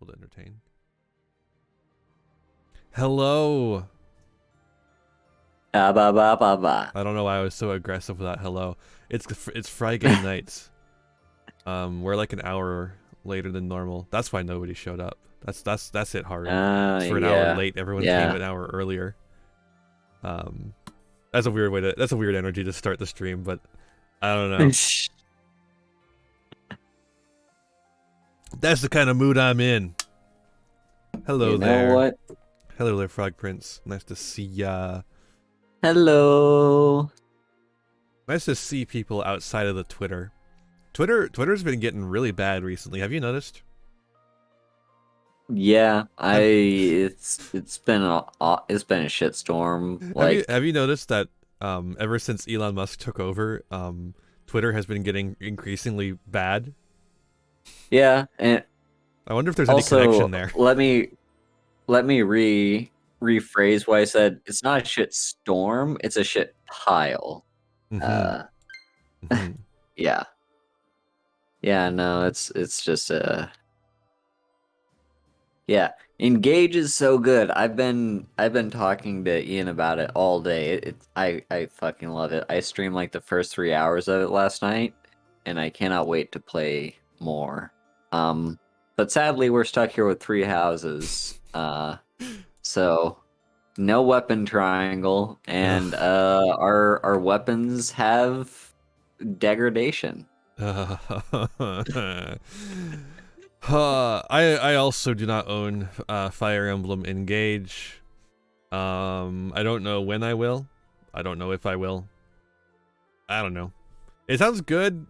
people to entertain. Hello. Ba ba ba ba. I don't know why I was so aggressive with that hello. It's FriGay Night. We're like an hour later than normal. That's why nobody showed up. That's it, Haru. It's for an hour Yeah. late. Everyone came Yeah. an hour earlier. That's a weird way to. That's a weird energy to start the stream, but I don't know. That's the kind of mood I'm in. Hello You know there. what? Hello there, Frog Prince. Nice to see ya. Hello. Nice to see people outside of the Twitter. Twitter's been getting really bad recently. Have you noticed? Yeah, it's been a shitstorm. Like, Have you noticed that ever since Elon Musk took over, Twitter has been getting increasingly bad? yeah, and I wonder if there's any also connection there. let me rephrase what I said. It's not a shit storm, it's a shit pile. Mm-hmm. Mm-hmm. Yeah. Yeah, no, it's just yeah, Engage is so good. I've been talking to Ian about it all day. I fucking love it. I streamed like the first 3 hours of it last night, and I cannot wait to play more. But sadly we're stuck here with three houses. So no weapon triangle, and our weapons have degradation. I also do not own Fire Emblem Engage. I don't know when I will. I don't know if I will. I don't know. It sounds good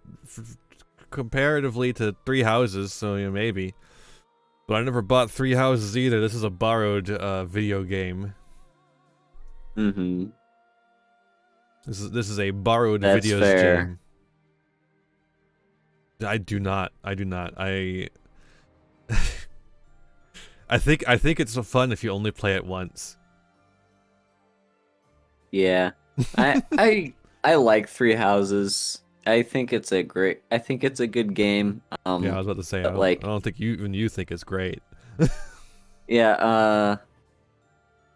comparatively to Three Houses, so yeah, maybe. But I never bought Three Houses either. This is a borrowed video game. Mm-hmm. This is a borrowed That's videos fair. jam. I do not. I think it's fun if you only play it once. Yeah. I like Three Houses. I think it's a good game. Yeah, I was about to say I But like, don't think you think it's great. yeah,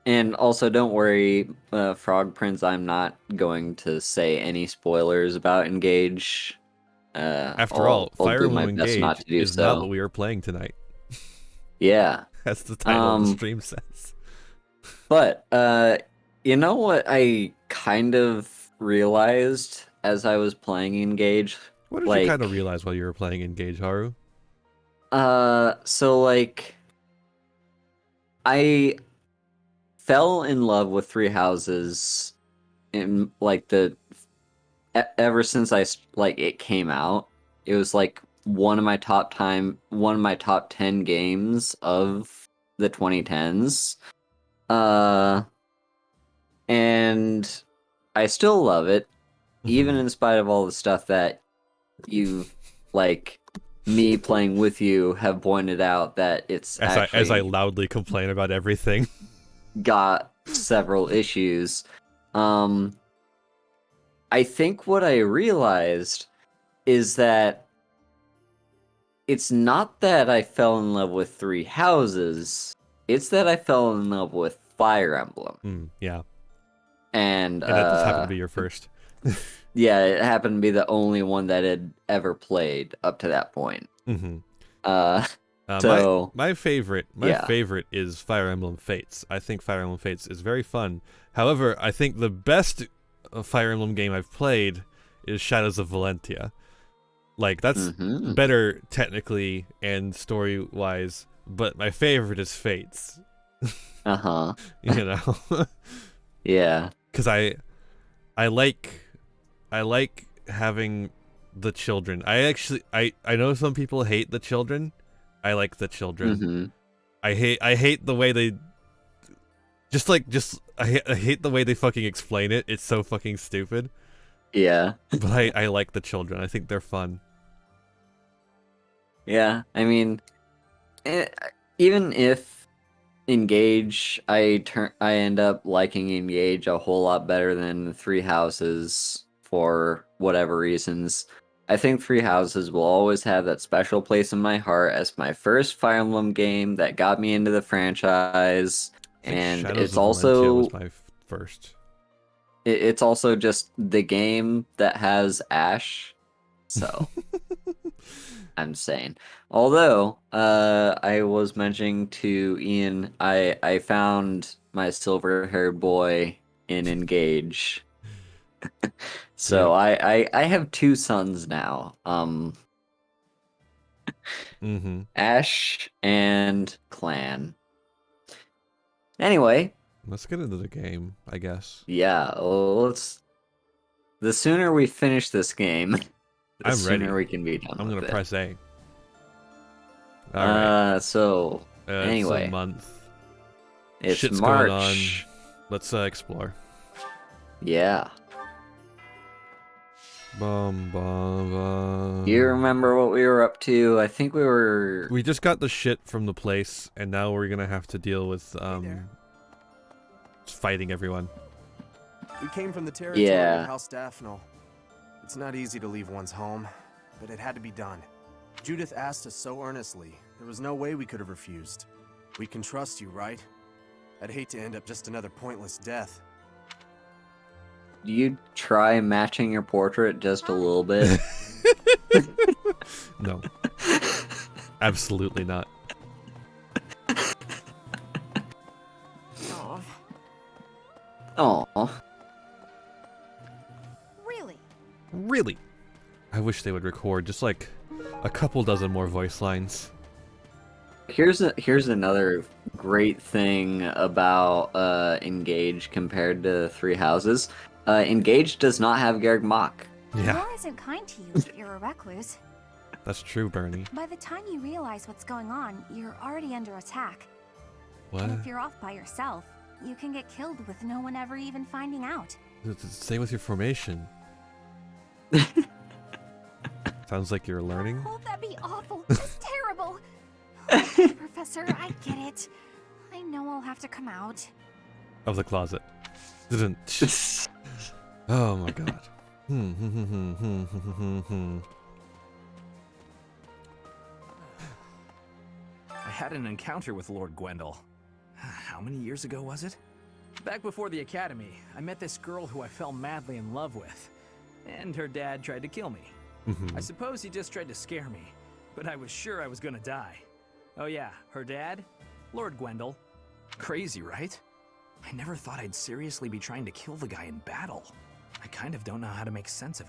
and also don't worry, Frog Prince, I'm not going to say any spoilers about Engage. After all, I'll Fire do my Emblem best not Engage to do is not what so. we are playing tonight. Yeah. That's the title of the stream says. But you know what I kind of realized as I was playing Engage? What did you kind of Like, realize while you were playing Engage, Haru? so like I fell in love with Three Houses in like ever since like it came out. It was like one of my top 10 games of the 2010s. And I still love it, even in spite of all the stuff that you, like me playing with you, have pointed out that it's As I actually loudly complain about everything. got several issues. I think what I realized is that it's not that I fell in love with Three Houses, it's that I fell in love with Fire Emblem. Yeah. And that just happened to be your first. yeah, it happened to be the only one that had ever played up to that point. So my favorite is Fire Emblem Fates. I think Fire Emblem Fates is very fun. However, I think the best Fire Emblem game I've played is Shadows of Valentia. Like, that's better technically and story-wise, but my favorite is Fates. Uh-huh. You know? Yeah. Because I like having the children. I know some people hate the children. I like the children. I hate the way they I hate the way they fucking explain it. It's so fucking stupid. Yeah. But I like the children. I think they're fun. Yeah, I mean, even if Engage, I end up liking Engage a whole lot better than Three Houses for whatever reasons. I think Three Houses will always have that special place in my heart as my first Fire Emblem game that got me into the franchise, I think and Shadows of Valentia was my first. it's also just the game that has Ash. So I'm saying. Although, I was mentioning to Ian, I found my silver-haired boy in Engage. So Yep. I have two sons now. Mm-hmm. Ash and Clan. Anyway, Let's get into the game, I guess. yeah, let's. The sooner we finish this game, the I'm sooner ready. we can be done I'm with gonna it. press A. All right. So It's a anyway, month. it's Shit's going on. March. Let's explore. Yeah. Bum bum bum. Do you remember what we were up to? I think we were. We just got the shit from the place, and now we're gonna have to deal with fighting everyone. We came from the territory Yeah. of House Daphne. It's not easy to leave one's home, but it had to be done. Judith asked us so earnestly, there was no way we could have refused. We can trust you, right? I'd hate to end up just another pointless death. Do you try matching your portrait just a little bit? No. Absolutely not. Oh. Really? Really? I wish they would record just like a couple dozen more voice lines. Here's another great thing about Engage compared to Three Houses. Engage does not have Garrick Mach. Yeah, Laura isn't kind to you if you're a recluse. that's true, Bernie. By the time you realize what's going on, you're already under attack. What? And if you're off by yourself, you can get killed with no one ever even finding out. Stay with your formation. Sounds like you're learning. Oh, that'd be awful. Just terrible. Okay, Professor, I get it. I know I'll have to come out. Of the closet. Oh my god. I had an encounter with Lord Gwendol. How many years ago was it? Back before the academy, I met this girl who I fell madly in love with. And her dad tried to kill me. I suppose he just tried to scare me, but I was sure I was gonna die. Oh yeah, her dad? Lord Gwendol. Crazy, right? I never thought I'd seriously be trying to kill the guy in battle. I kind of don't know how to make sense of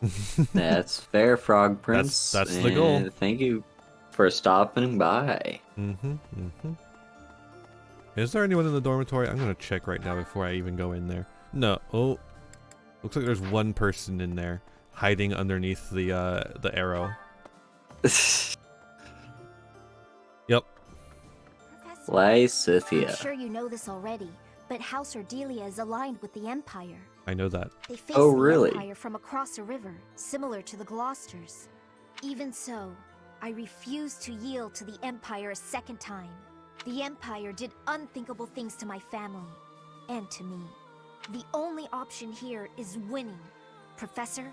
it. That's fair, Frog Prince. That's the goal. And thank you for stopping by. Is there anyone in the dormitory? I'm gonna check right now before I even go in there. No. Oh, looks like there's one person in there hiding underneath the arrow. Yep. Professor, Lysithia. I'm sure you know this already, but House Ordelia is aligned with the Empire. I know that. They face Oh, the really? Empire from across a river, similar to the Gloucesters. Even so, I refuse to yield to the Empire a second time. The Empire did unthinkable things to my family, and to me. The only option here is winning. Professor,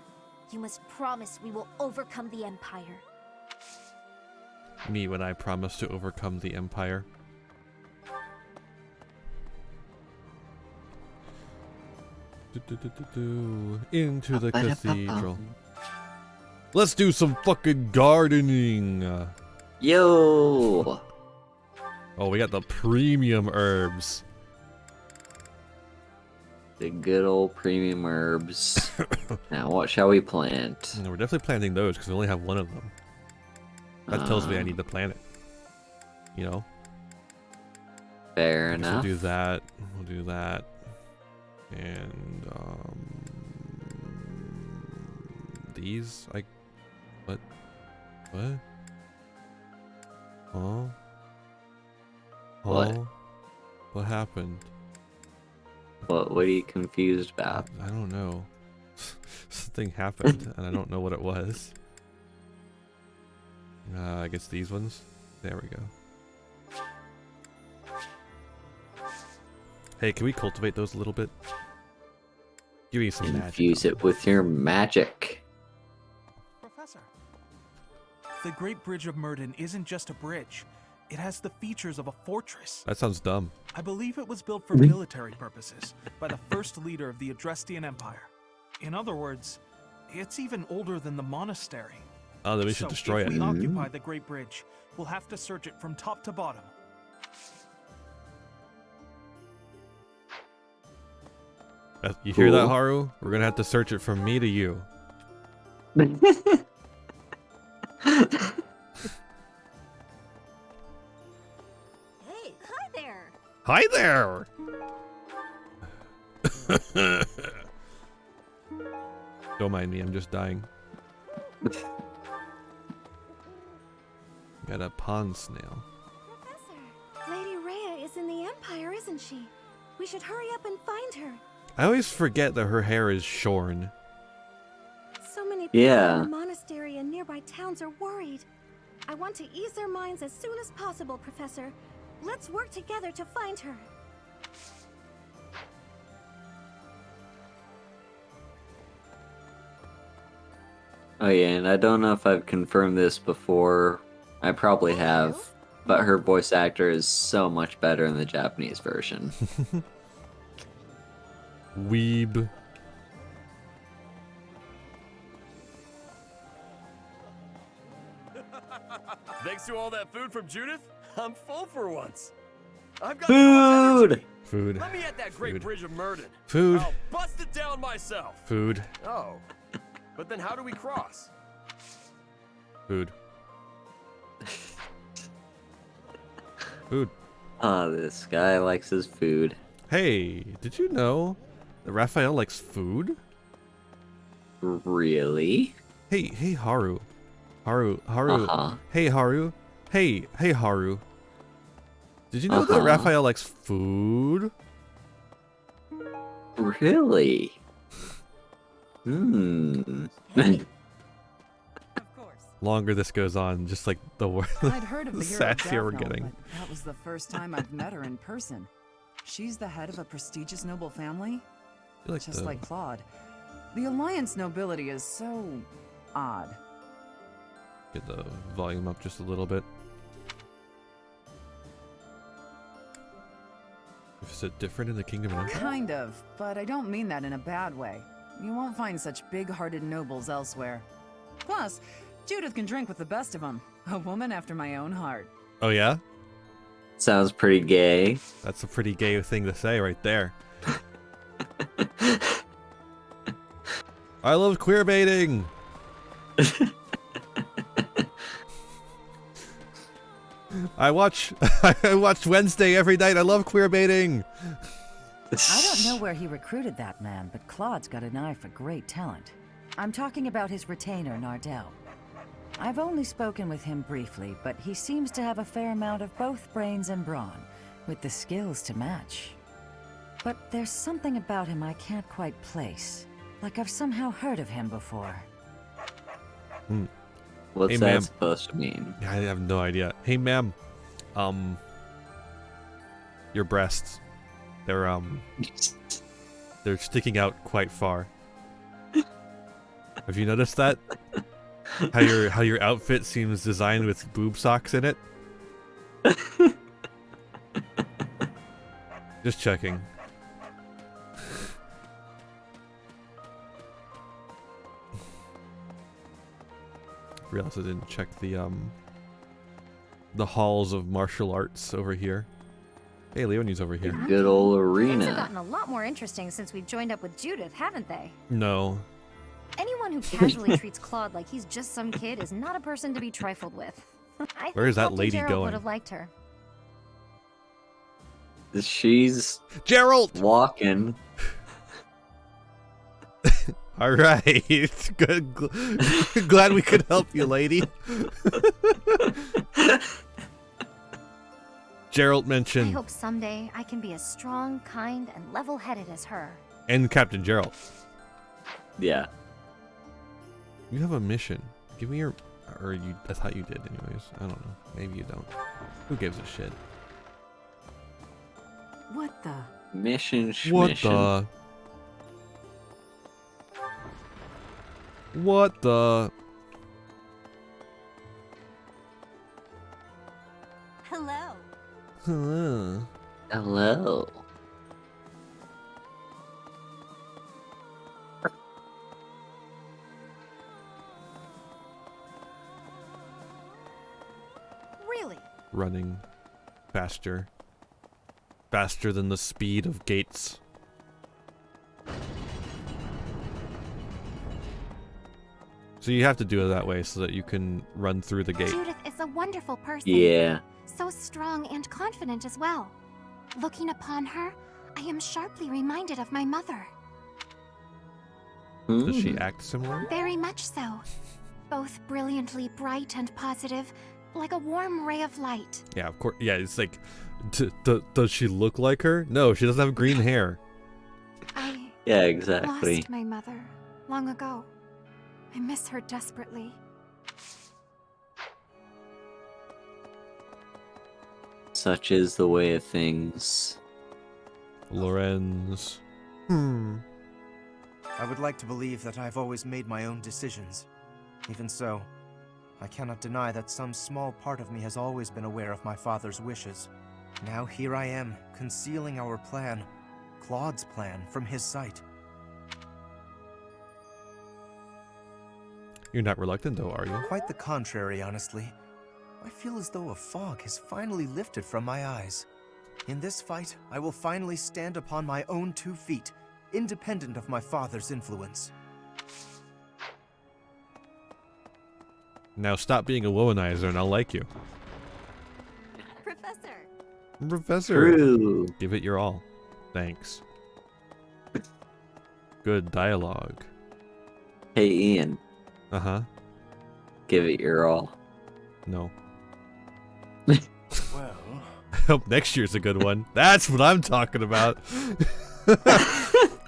you must promise we will overcome the Empire. Me when I promise to overcome the Empire. Into the cathedral. Let's do some fucking gardening. Yo! Oh, we got the premium herbs. The good old premium herbs. Now, what shall we plant? No, we're definitely planting those because we only have one of them. That tells me I need to plant it. You know? Fair I guess enough. We'll do that. We'll do that. And, these, what? What? Huh? What? Huh? What happened? What are you confused about? I don't know. Something happened, and I don't know what it was. I guess these ones? There we go. Hey, can we cultivate those a little bit? Give me some magic. Infuse it with your magic. Professor, the Great Bridge of Murden isn't just a bridge. It has the features of a fortress. That sounds dumb. I believe it was built for military purposes by the first leader of the Adrestian Empire. In other words, it's even older than the monastery. Oh, then we should destroy if it. we occupy the Great Bridge, we'll have to search it from top to bottom. You hear that, Cool. Haru? We're gonna have to search it from me to you. Hey, hi there! Hi there! Don't mind me, I'm just dying. Got a pond snail. Professor, Lady Rhea is in the Empire, isn't she? We should hurry up and find her. I always forget that her hair is shorn. So many people Yeah. in the monastery and nearby towns are worried. I want to ease their minds as soon as possible, Professor. Let's work together to find her. Oh yeah, and I don't know if I've confirmed this before. I probably have, but her voice actor is so much better in the Japanese version. Weeb. Thanks to all that food from Judith, I'm full for once. I've got so much Food! energy. Food. Let me at that great Food. bridge of Murden. Food. I'll bust it down myself. Food. Oh, but then how do we cross? Food. Food. Oh, this guy likes his food. Hey, did you know that Raphael likes food? Really? Hey, Haru. Haru. Uh-huh. Hey, Haru. Hey, Haru. Did you know that Uh-huh. Raphael likes food? Really? Hmm. Of course. Longer this goes on, just like the word, I'd heard of the the hero satire we're Daphne, getting. but that was the first time I've met her in person. She's the head of a prestigious noble family, I feel like just the- like Claude. The Alliance nobility is so odd. Get the volume up just a little bit. Is it different in the Kingdom of Empire? Kind of, but I don't mean that in a bad way. You won't find such big-hearted nobles elsewhere. Plus, Judith can drink with the best of them. A woman after my own heart. Oh yeah? Sounds pretty gay. That's a pretty gay thing to say right there. I love queer baiting. I watch Wednesday every night. I love queer baiting. I don't know where he recruited that man, but Claude's got an eye for great talent. I'm talking about his retainer, Nardell. I've only spoken with him briefly, but he seems to have a fair amount of both brains and brawn, with the skills to match. But there's something about him I can't quite place. Like I've somehow heard of him before. What's Hey, that ma'am. supposed to mean? I have no idea. Hey, ma'am. Your breasts. They're sticking out quite far. Have you noticed that? How your outfit seems designed with boob socks in it? Just checking. Realized I didn't check the halls of martial arts over here. Hey, Leonie's over here. Good old Things have arena. gotten a lot more interesting since we've joined up with Judith, haven't they? No. Anyone who casually treats Claude like he's just some kid is not a person to be trifled with. I Where is think that Captain lady Gerald going? would have liked her. She's Gerald! walking. All right. Good. Glad we could help you, lady. Gerald I mentioned, hope someday I can be as strong, kind, and level-headed as her. and Captain Gerald. Yeah. You have a mission. Give me your, or you. I thought you did, anyways. I don't know. Maybe you don't. Who gives a shit? What the? Mission What schmission. the? What the? Hello. Huh. Hello. Really? Running faster. Faster than the speed of gates. So you have to do it that way so that you can run through the gate. Judith is a wonderful person. Yeah. So strong and confident as well. Looking upon her, I am sharply reminded of my mother. Does she act similar? Very much so. Both brilliantly bright and positive, like a warm ray of light. Yeah, of course. Yeah, it's like, does she look like her? No, she doesn't have green hair. I Yeah, exactly. lost my mother long ago. I miss her desperately. Such is the way of things. Lorenz. I would like to believe that I've always made my own decisions. Even so, I cannot deny that some small part of me has always been aware of my father's wishes. Now here I am, concealing our plan, Claude's plan, from his sight. You're not reluctant though, are you? Quite the contrary, honestly. I feel as though a fog has finally lifted from my eyes. In this fight, I will finally stand upon my own 2 feet, independent of my father's influence. Now stop being a womanizer and I'll like you. Professor. Professor. True. Give it your all. Thanks. Good dialogue. Hey, Ian. Uh-huh. Give it your all. No. Well, I hope next year's a good one. That's what I'm talking about.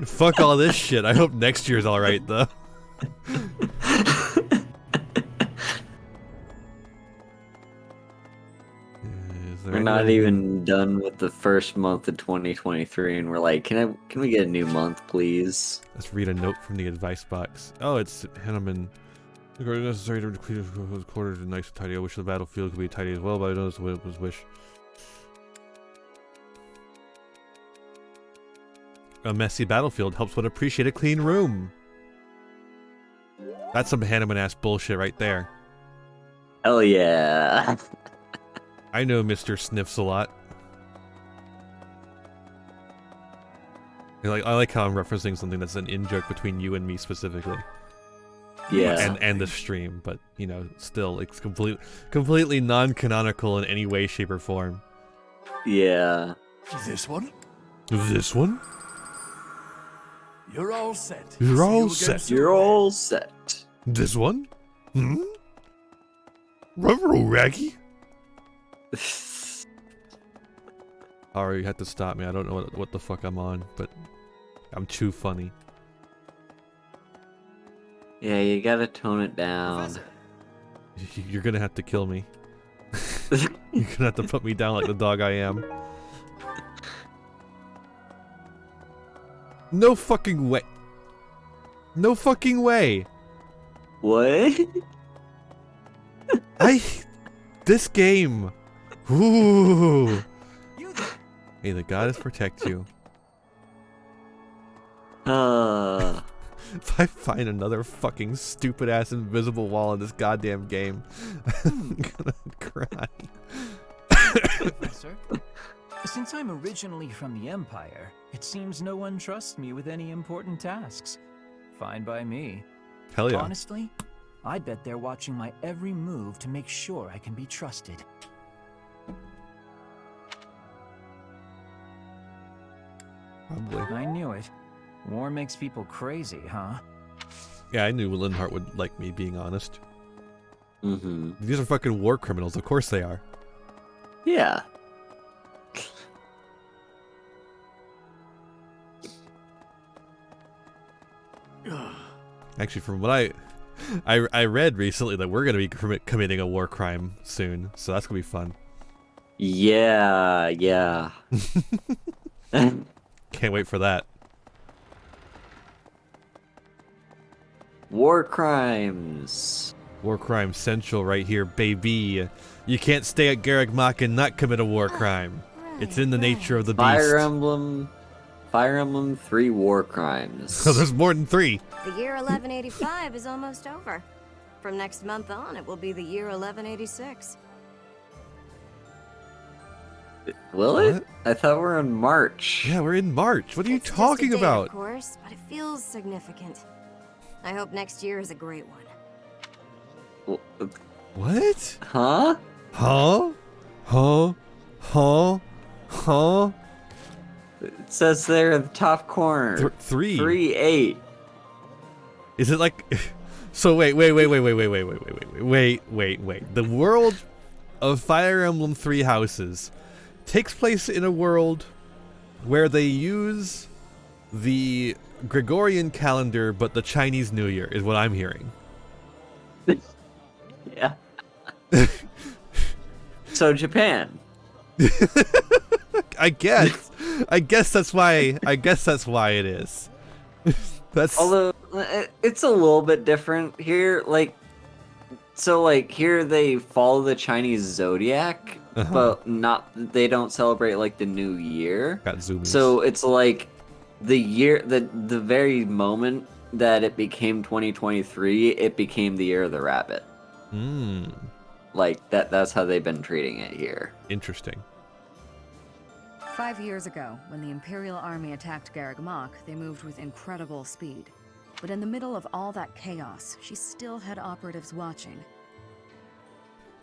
Fuck all this shit. I hope next year's alright, though. We're not even done with the first month of 2023, and we're like, can we get a new month, please? Let's read a note from the advice box. Oh, it's Hanneman. It's necessary to clean his quarters and nice and tidy. I wish the battlefield could be tidy as well, but I know it's what was wish. A messy battlefield helps one appreciate a clean room. That's some Hanneman-ass bullshit right there. Hell yeah. I know Mr. Sniffs a lot. I like how I'm referencing something that's an in-joke between you and me specifically. Yeah. And the stream, but, you know, still, it's completely non-canonical in any way, shape, or form. Yeah. This one? This one? You're all set. You're See all you again set. soon. You're all set. This one? Hmm? Ruh-roh, Raggy? Alright, you have to stop me. I don't know what the fuck I'm on, but I'm too funny. Yeah, you gotta tone it down. You're gonna have to kill me. You're gonna have to put me down like the dog I am. No fucking way. No fucking way. What? This game. Ooh. May the goddess protect you. If I find another fucking stupid ass invisible wall in this goddamn game, I'm gonna cry. Professor, since I'm originally from the Empire, it seems no one trusts me with any important tasks. Fine by me. Hell yeah. Honestly, I bet they're watching my every move to make sure I can be trusted. Probably. I knew it. War makes people crazy, huh? Yeah, I knew Linhart would like me being honest. Mm-hmm. These are fucking war criminals, of course they are. Yeah. Actually, from what I read recently that we're gonna be committing a war crime soon, so that's gonna be fun. Yeah, yeah. Can't wait for that. War crimes. War crime central right here, baby. You can't stay at Garreg Mach and not commit a war crime. It's in the nature of the beast. Fire Emblem 3 war crimes. So there's more than 3. The year 1185 is almost over. From next month on, it will be the year 1186. Will it? I thought we're in March. Yeah, we're in March. What are you It's just a talking date, about? Of course, but it feels significant. I hope next year is a great one. What? Huh? Huh? Huh? Huh? Huh? It says there in the top corner. 3. 3-8. Is it like... So wait. The world of Fire Emblem 3 Houses takes place in a world where they use the Gregorian calendar, but the Chinese New Year is what I'm hearing. Yeah. So Japan. I guess that's why. I guess that's why it is. That's. Although it's a little bit different here. Here they follow the Chinese zodiac, but they don't celebrate like the new year. Got zoomies. So it's like the year, the very moment that it became 2023, it became the year of the rabbit. Like that's how they've been treating it here. Interesting. 5 years ago, when the Imperial Army attacked Garreg Mach, they moved with incredible speed. But in the middle of all that chaos, she still had operatives watching.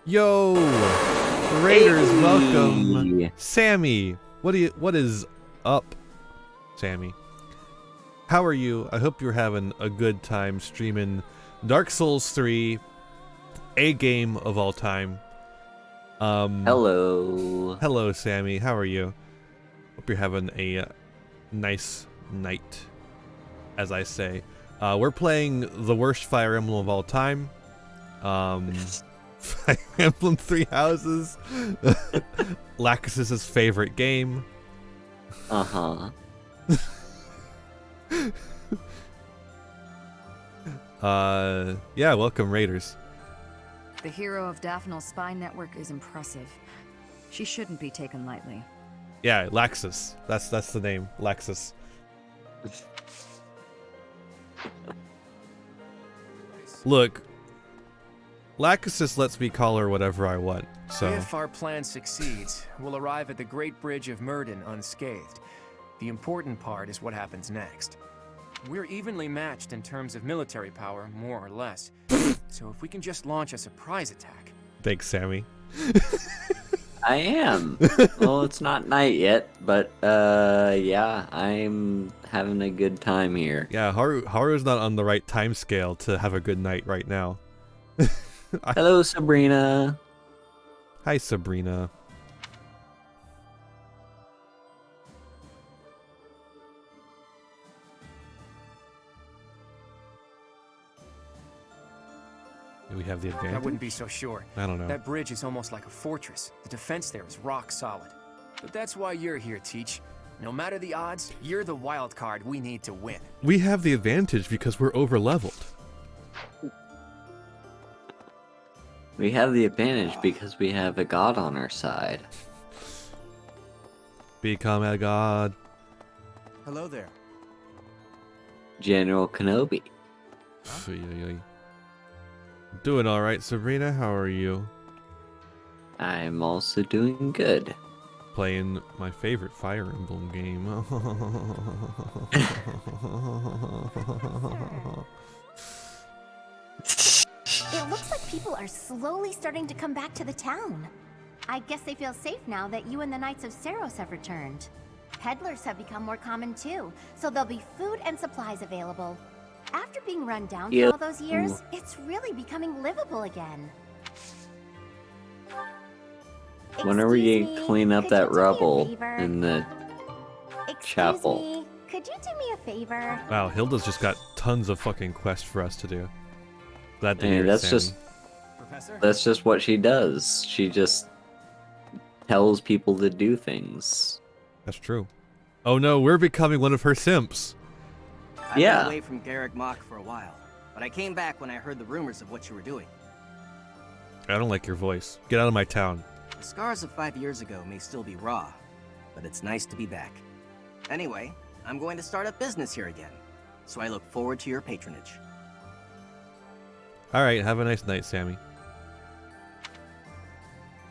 Yo, Raiders, Hey. welcome. Sammy, what is up, Sammy? How are you? I hope you're having a good time streaming Dark Souls 3, a game of all time. Hello, Sammy. How are you? Hope you're having a nice night, as I say. We're playing the worst Fire Emblem of all time. Fire Emblem 3 Houses. Lacus's favorite game. Yeah, welcome, Raiders. The hero of Daphnal's spy network is impressive. She shouldn't be taken lightly. Yeah, Laxus. That's the name, Laxus. Look, Laxus lets me call her whatever I want, so... If our plan succeeds, we'll arrive at the Great Bridge of Murden unscathed. The important part is what happens next. We're evenly matched in terms of military power, more or less. So if we can just launch a surprise attack... Thanks, Sammy. I am. Well, it's not night yet, but yeah, I'm having a good time here. Yeah, Haru's not on the right time scale to have a good night right now. Hello, Sabrina. Hi, Sabrina. Do we have the advantage? I wouldn't be so sure. I don't know. That bridge is almost like a fortress. The defense there is rock solid. But that's why you're here, Teach. No matter the odds, you're the wild card we need to win. We have the advantage because we're over-leveled. We have the advantage because we have a god on our side. Become a god. Hello there. General Kenobi. Doing all right, Sabrina. How are you? I'm also doing good. Playing my favorite Fire Emblem game. It looks like people are slowly starting to come back to the town. I guess they feel safe now that you and the Knights of Seros have returned. Peddlers have become more common too, so there'll be food and supplies available. After being run down for all those years, it's really becoming livable again. When are we Excuse going to me, clean up could you that do me a rubble favor? in the chapel? Excuse me, could you do me a favor? Wow, Hilda's just got tons of fucking quests for us to do. Glad to Hey, hear it, that's Sammy. just that's just what she does. She just tells people to do things. That's true. Oh no, we're becoming one of her simps. I've been away from Garreg Mach for a while. but I came back when I heard the rumors of what you were doing. I don't like your voice. Get out of my town. The scars of 5 years ago may still be raw, but it's nice to be back. Anyway, I'm going to start a business here again, so I look forward to your patronage. All right, have a nice night, Sammy.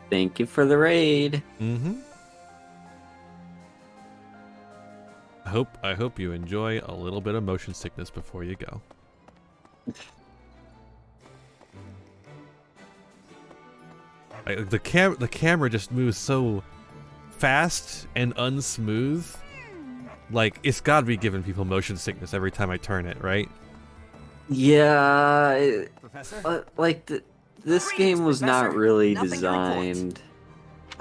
Thank you for the raid. Mm-hmm. I hope you enjoy a little bit of motion sickness before you go. The camera just moves so fast and unsmooth. Like, it's gotta be giving people motion sickness every time I turn it, right? Yeah, Professor? like this game was not really designed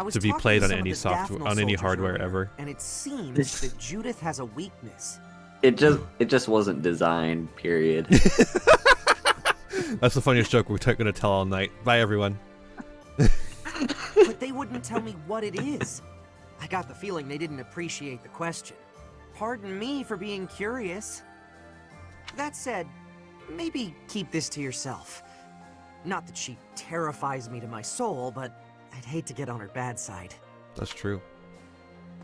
to be played on any software, on any hardware ever. And it seems that Judith has a weakness. It just wasn't designed, period. That's the funniest joke we're gonna tell all night. Bye, everyone. But they wouldn't tell me what it is. I got the feeling they didn't appreciate the question. Pardon me for being curious. That said, maybe keep this to yourself. Not that she terrifies me to my soul, but I'd hate to get on her bad side. That's true.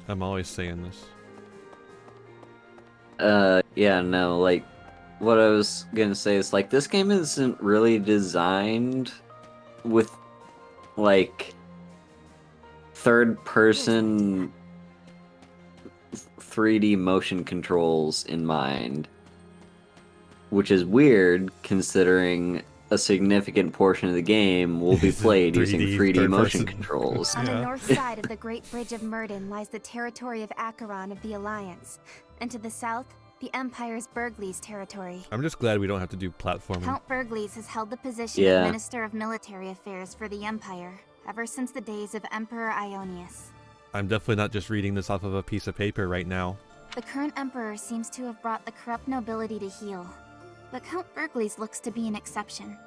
I'm always saying this. Yeah, no, like, what I was gonna say is, like, this game isn't really designed with, like, third-person 3D motion controls in mind. Which is weird, considering a significant portion of the game will be played using 3D motion controls. On the north side of the Great Bridge of Murden lies the territory of Acheron of the Alliance, and to the south, the Empire's Burgleys territory. I'm just glad we don't have to do platforming. Count Burgleys has held the position of Minister of Military Affairs for the Empire ever since the days of Emperor Ionius. I'm definitely not just reading this off of a piece of paper right now. The current Emperor seems to have brought the corrupt nobility to heel, but Count Burgleys looks to be an exception.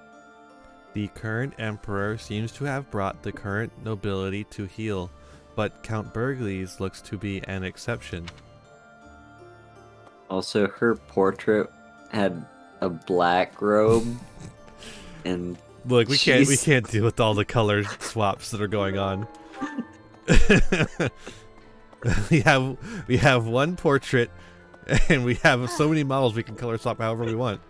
The current Emperor seems to have brought the current nobility to heel, but Count Burgleys looks to be an exception. Also, her portrait had a black robe, and look, we can't deal with all the color swaps that are going on. we have one portrait, and we have so many models we can color swap however we want.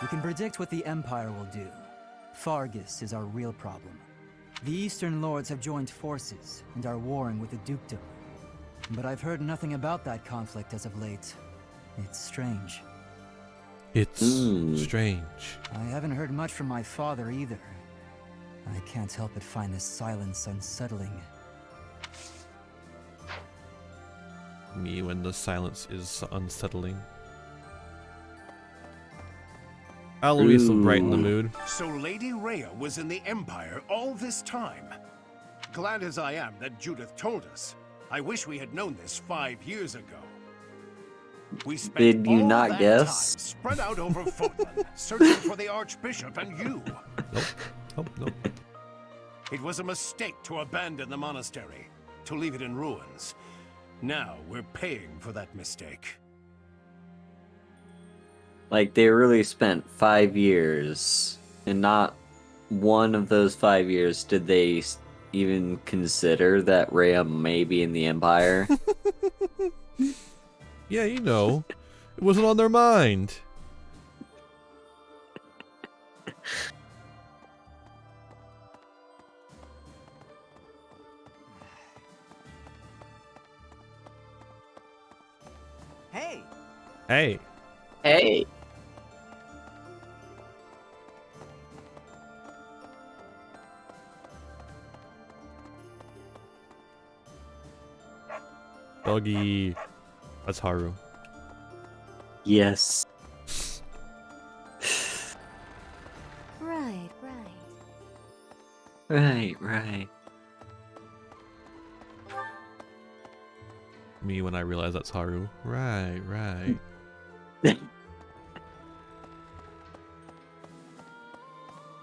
We can predict what the Empire will do. Fargus is our real problem. The Eastern Lords have joined forces and are warring with the Dukedom. But I've heard nothing about that conflict as of late. It's strange. It's strange. I haven't heard much from my father either. I can't help but find this silence unsettling. Me when the silence is unsettling. Alois will brighten the mood. So Lady Rhea was in the Empire all this time. Glad as I am that Judith told us. I wish we had known this 5 years ago. We spent Did you all not that guess? time spread out over Fotland, searching for the Archbishop and you. Nope. It was a mistake to abandon the monastery, to leave it in ruins. Now we're paying for that mistake. Like, they really spent 5 years, and not one of those 5 years did they even consider that Rhea may be in the Empire. Yeah, you know, it wasn't on their mind. Hey! Hey. Hey! Doggy. That's Haru. Yes. Right. Right. Me when I realize that's Haru. Right.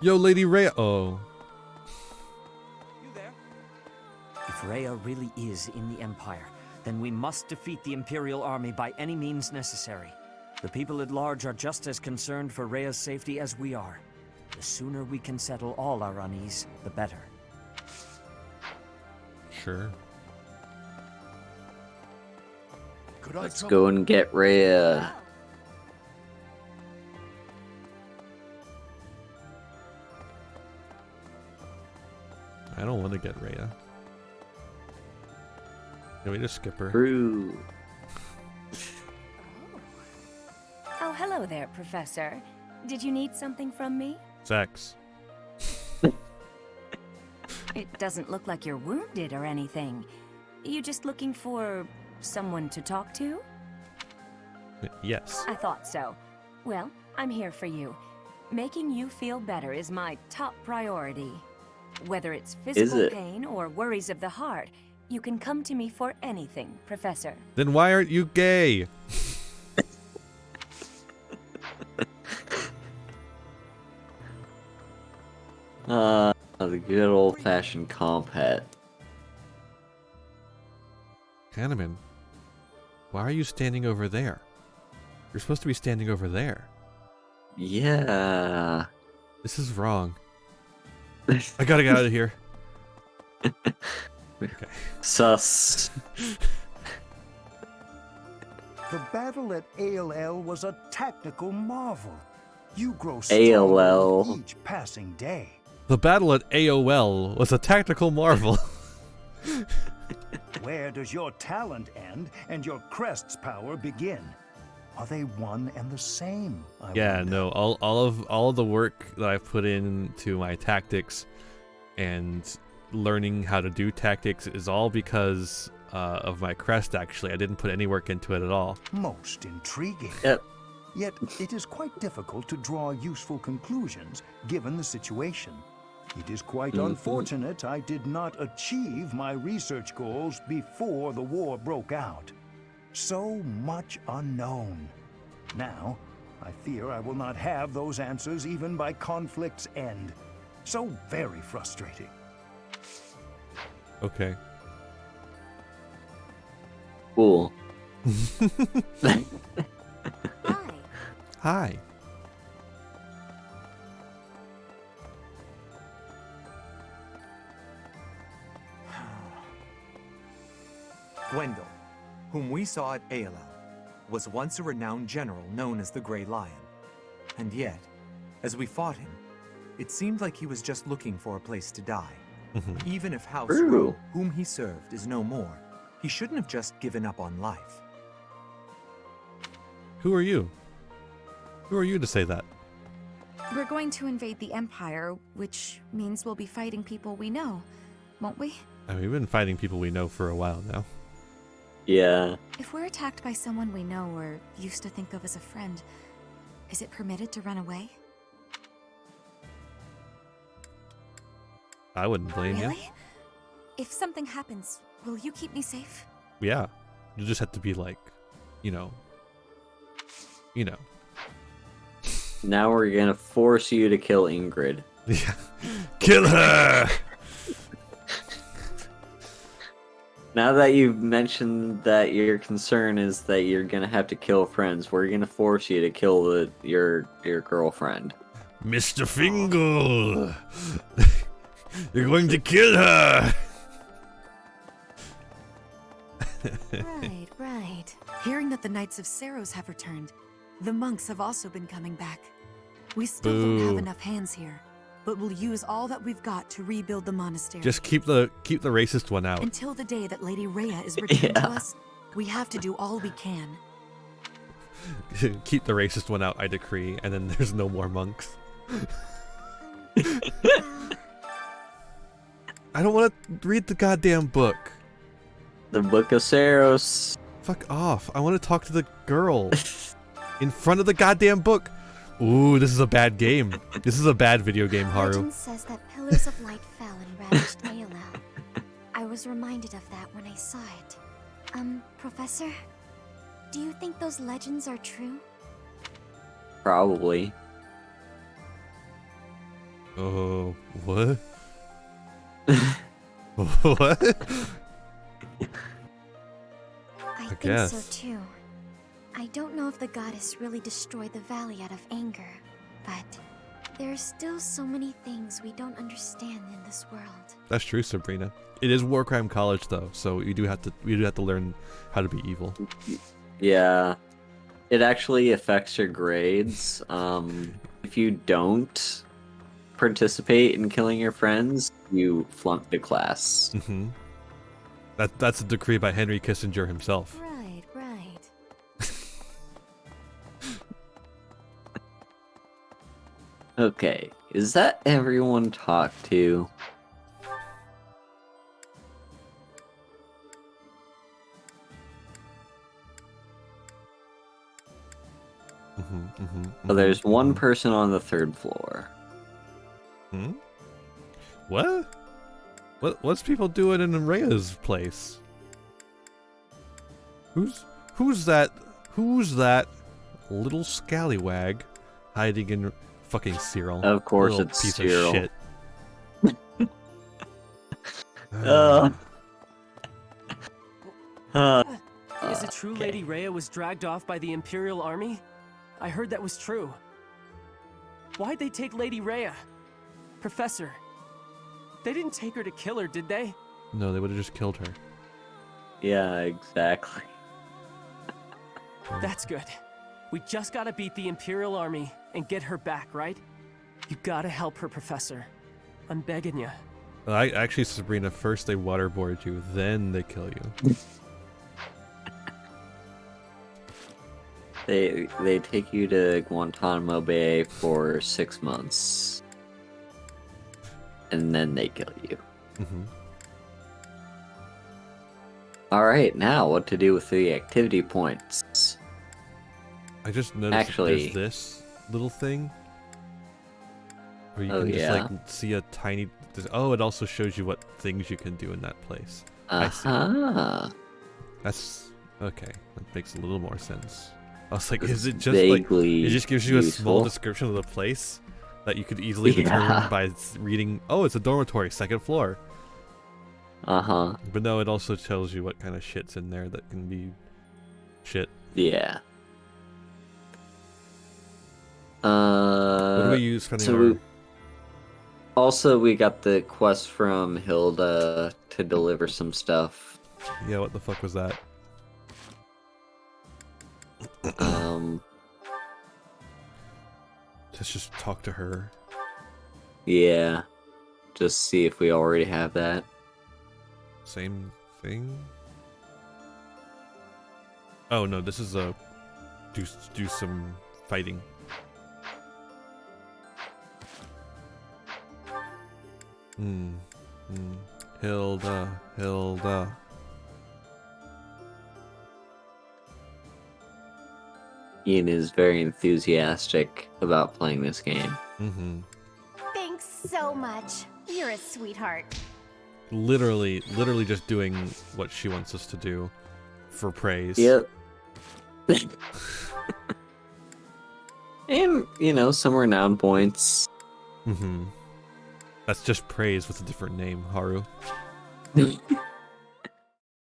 Yo, Lady Rhea. Oh. You there? Rhea really is in the Empire, then we must defeat the Imperial army by any means necessary. The people at large are just as concerned for Rhea's safety as we are. The sooner we can settle all our unease, the better. Sure. Let's go and get Rhea. I don't want to get Rhea. Can we just skip her? True. Oh, hello there, Professor. Did you need something from me? Sex. It doesn't look like you're wounded or anything. You just looking for someone to talk to? Yes. I thought so. Well, I'm here for you. Making you feel better is my top priority. Whether it's physical pain or worries of the heart, you can come to me for anything, Professor. Then why aren't you gay? The good old-fashioned comp hat. Hanneman, why are you standing over there? You're supposed to be standing over there. Yeah. This is wrong. I gotta get out of here. Okay. Sus. The battle at ALL was a tactical marvel. You grow ALL. stronger with each passing day. The battle at AOL was a tactical marvel. Where does your talent end and your crest's power begin? Are they one and the same? Yeah, no, all of the work that I've put into my tactics and learning how to do tactics is all because of my crest, actually. I didn't put any work into it at all. Most intriguing. Yep. Yet it is quite difficult to draw useful conclusions given the situation. It is quite unfortunate I did not achieve my research goals before the war broke out. So much unknown. Now, I fear I will not have those answers even by conflict's end. So very frustrating. Okay. Cool. Hi. Gwendol, whom we saw at ALL, was once a renowned general known as the Grey Lion. And yet, as we fought him, it seemed like he was just looking for a place to die. Even if House Rowe, whom he served, is no more, he shouldn't have just given up on life. Who are you? Who are you to say that? We're going to invade the Empire, which means we'll be fighting people we know, won't we? I mean, we've been fighting people we know for a while now. Yeah. If we're attacked by someone we know or used to think of as a friend, is it permitted to run away? I wouldn't blame you. Really? If something happens, will you keep me safe? Yeah. You just have to be like, you know. Now we're gonna force you to kill Ingrid. Yeah. Kill her! Now that you've mentioned that your concern is that you're gonna have to kill friends, we're gonna force you to kill your girlfriend. Mr. Fingal! You're going to kill her! Right. Hearing that the Knights of Saros have returned, the monks have also been coming back. We still don't have enough hands here, but we'll use all that we've got to rebuild the monastery. Just keep the racist one out. Until the day that Lady Rhea is returned to us, we have to do all we can. Keep the racist one out, I decree, and then there's no more monks. I don't want to read the goddamn book. The Book of Saros. Fuck off. I want to talk to the girl. In front of the goddamn book. Ooh, this is a bad game. This is a bad video game, Haru. Legend says that pillars of light fell and ravaged ALL. I was reminded of that when I saw it. Professor? Do you think those legends are true? Probably. Oh, what? What? I think guess. so too. I don't know if the goddess really destroyed the valley out of anger, but there are still so many things we don't understand in this world. That's true, Sabrina. It is War Crime College though, so we do have to learn how to be evil. Yeah. It actually affects your grades. If you don't participate in killing your friends, you flunk the class. Mm-hmm. That's a decree by Henry Kissinger himself. Right, right. Okay, is that everyone talked to? So there's one person on the 3rd floor. Hmm? What? What's people doing in Rhea's place? Who's that little scallywag hiding in fucking Cyril? Of course Little it's piece Cyril. of shit. Is it true Lady Rhea was dragged off by the Imperial Army? I heard that was true. Why'd they take Lady Rhea? Professor, they didn't take her to kill her, did they? No, they would have just killed her. Yeah, exactly. That's good. We just gotta beat the Imperial Army and get her back, right? You gotta help her, Professor. I'm begging you. Actually, Sabrina, first they waterboard you, then they kill you. They take you to Guantanamo Bay for 6 months. And then they kill you. Mm-hmm. Alright, now what to do with the activity points? I just noticed that there's this little thing where you can just like see a tiny. Oh, it also shows you what things you can do in that place. I see. That's okay. That makes a little more sense. I was like, is it just like it just gives you a small description of the place that you could easily determine by reading? Oh, it's a dormitory, 2nd floor. But no, it also tells you what kind of shit's in there that can be shit. Yeah. What do we use spending Also, we got the quest from Hilda to deliver some stuff. Yeah, what the fuck was that? Let's just talk to her. Yeah. Just see if we already have that. Same thing? Oh no, this is a do some fighting. Hilda. Ian is very enthusiastic about playing this game. Thanks so much. You're a sweetheart. Literally just doing what she wants us to do for praise. Yep. And, you know, some renown points. That's just praise with a different name, Haru.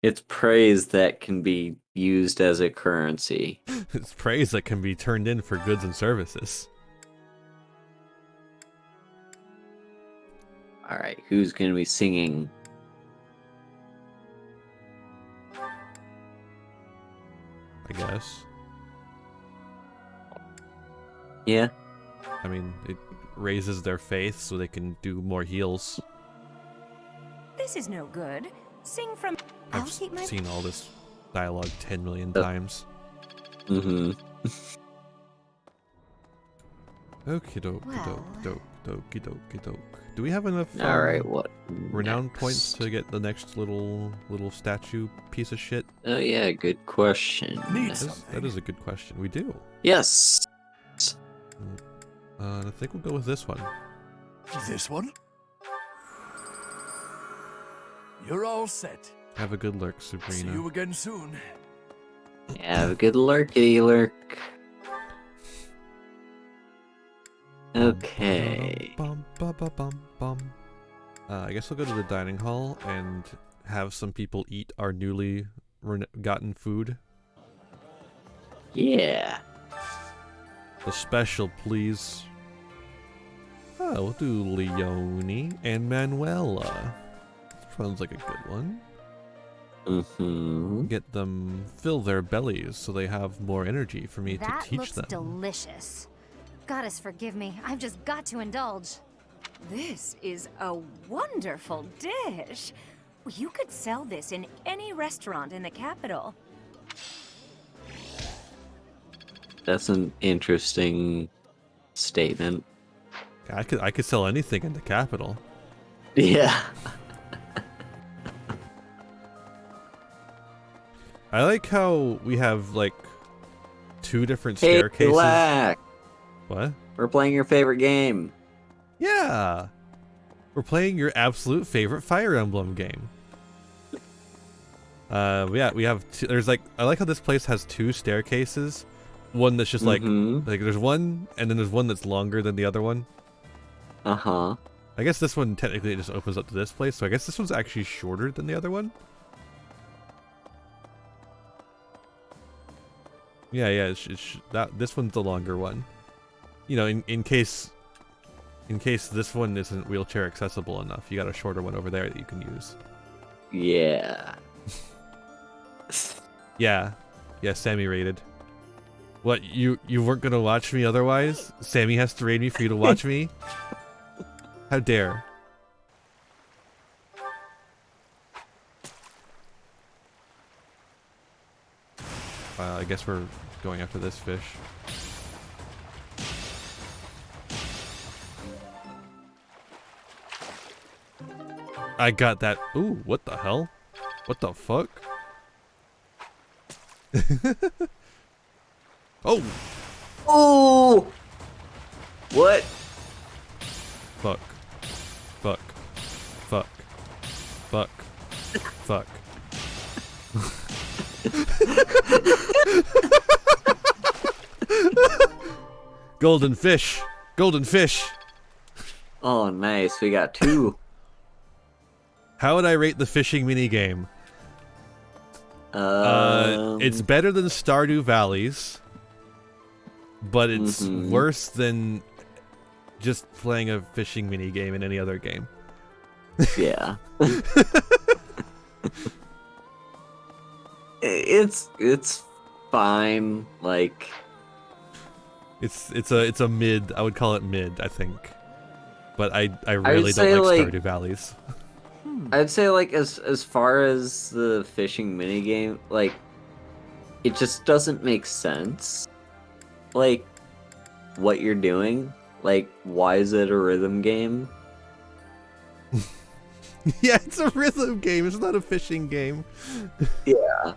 It's praise that can be used as a currency. It's praise that can be turned in for goods and services. Alright, who's gonna be singing? I guess. Yeah. I mean, it raises their faith so they can do more heals. This is no good. Sing from. I've seen all this dialogue 10 million times. Mm-hmm. Okie doke, dokie doke. Do we have enough Alright, what renown points to get the next little statue piece of shit? Oh yeah, good question. That is a good question. We do. Yes. I think we'll go with this one. This one? You're all set. Have a good lurk, Sabrina. See you again soon. Have a good lurkity lurk. Okay. I guess we'll go to the dining hall and have some people eat our newly gotten food. Yeah. The special, please. Oh, we'll do Leone and Manuela. Sounds like a good one. Mm-hmm. Get them fill their bellies so they have more energy for me That to teach looks them. delicious. Goddess forgive me, I've just got to indulge. This is a wonderful dish. You could sell this in any restaurant in the capital. That's an interesting statement. I could sell anything in the capital. Yeah. I like how we have like 2 different Hey, staircases. Black. What? We're playing your favorite game. Yeah. We're playing your absolute favorite Fire Emblem game. Yeah, we have there's like, I like how this place has 2 staircases. One that's just like there's one, and then there's one that's longer than the other one. Uh-huh. I guess this one technically just opens up to this place, so I guess this one's actually shorter than the other one. Yeah, this one's the longer one. You know, in case this one isn't wheelchair accessible enough, you got a shorter one over there that you can use. Yeah. Yeah, Sammy rated. What, you weren't gonna watch me otherwise? Sammy has to raid me for you to watch me? How dare. I guess we're going after this fish. I got that. Ooh, what the hell? What the fuck? Oh! Oh! What? Fuck. Fuck. Fuck. Fuck. Fuck. Golden fish! Golden fish! Oh, nice. We got 2. How would I rate the fishing minigame? It's better than Stardew Valleys, but it's worse than just playing a fishing minigame in any other game. Yeah. It's fine. Like, it's a mid. I would call it mid, I think. But I really don't like Stardew Valleys. I'd say, like, as far as the fishing minigame, like, it just doesn't make sense. Like, what you're doing. Like, why is it a rhythm game? Yeah, it's a rhythm game. It's not a fishing game. Yeah.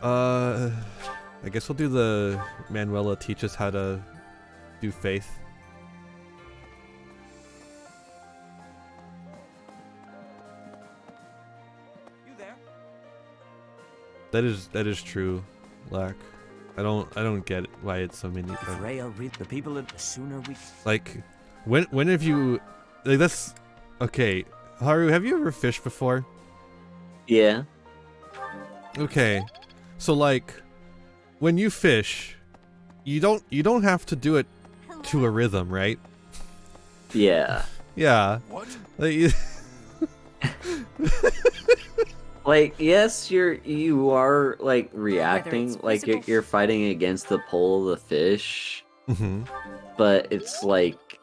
I guess we'll do the Manuela teach us how to do faith. That is true, Lack. I don't get why it's so many. If Rhea read the people, the sooner we. Like, when have you, like, that's okay. Haru, have you ever fished before? Yeah. Okay, so like, when you fish, you don't have to do it to a rhythm, right? Yeah. Yeah. What? Like, yes, you are like reacting, like you're fighting against the pull of the fish, but it's like,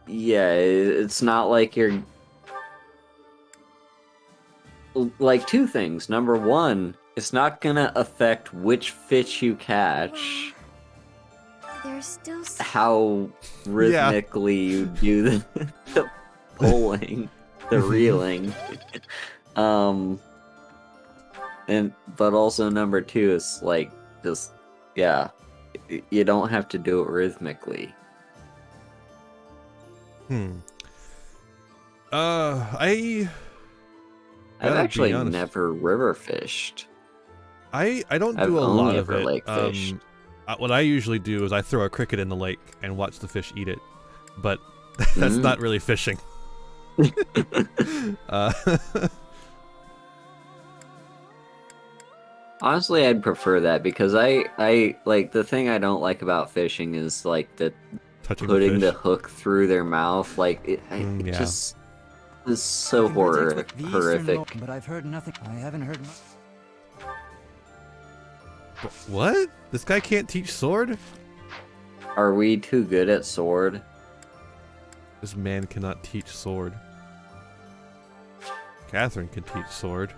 yeah, it's not like you're like 2 things. Number 1, it's not gonna affect which fish you catch. There's still how rhythmically you do the pulling. The reeling. But also number 2 is like, just, yeah, you don't have to do it rhythmically. I've actually never river fished. I don't I've do a only lot of ever it. lake fished. What I usually do is I throw a cricket in the lake and watch the fish eat it. But That's not really fishing. uh, Honestly, I'd prefer that because I like the thing I don't like about fishing is like the putting the hook through their mouth. Like it yeah. just is so horrific. But I've heard nothing. I haven't heard much. What? This guy can't teach sword? Are we too good at sword? This man cannot teach sword. Catherine can teach sword.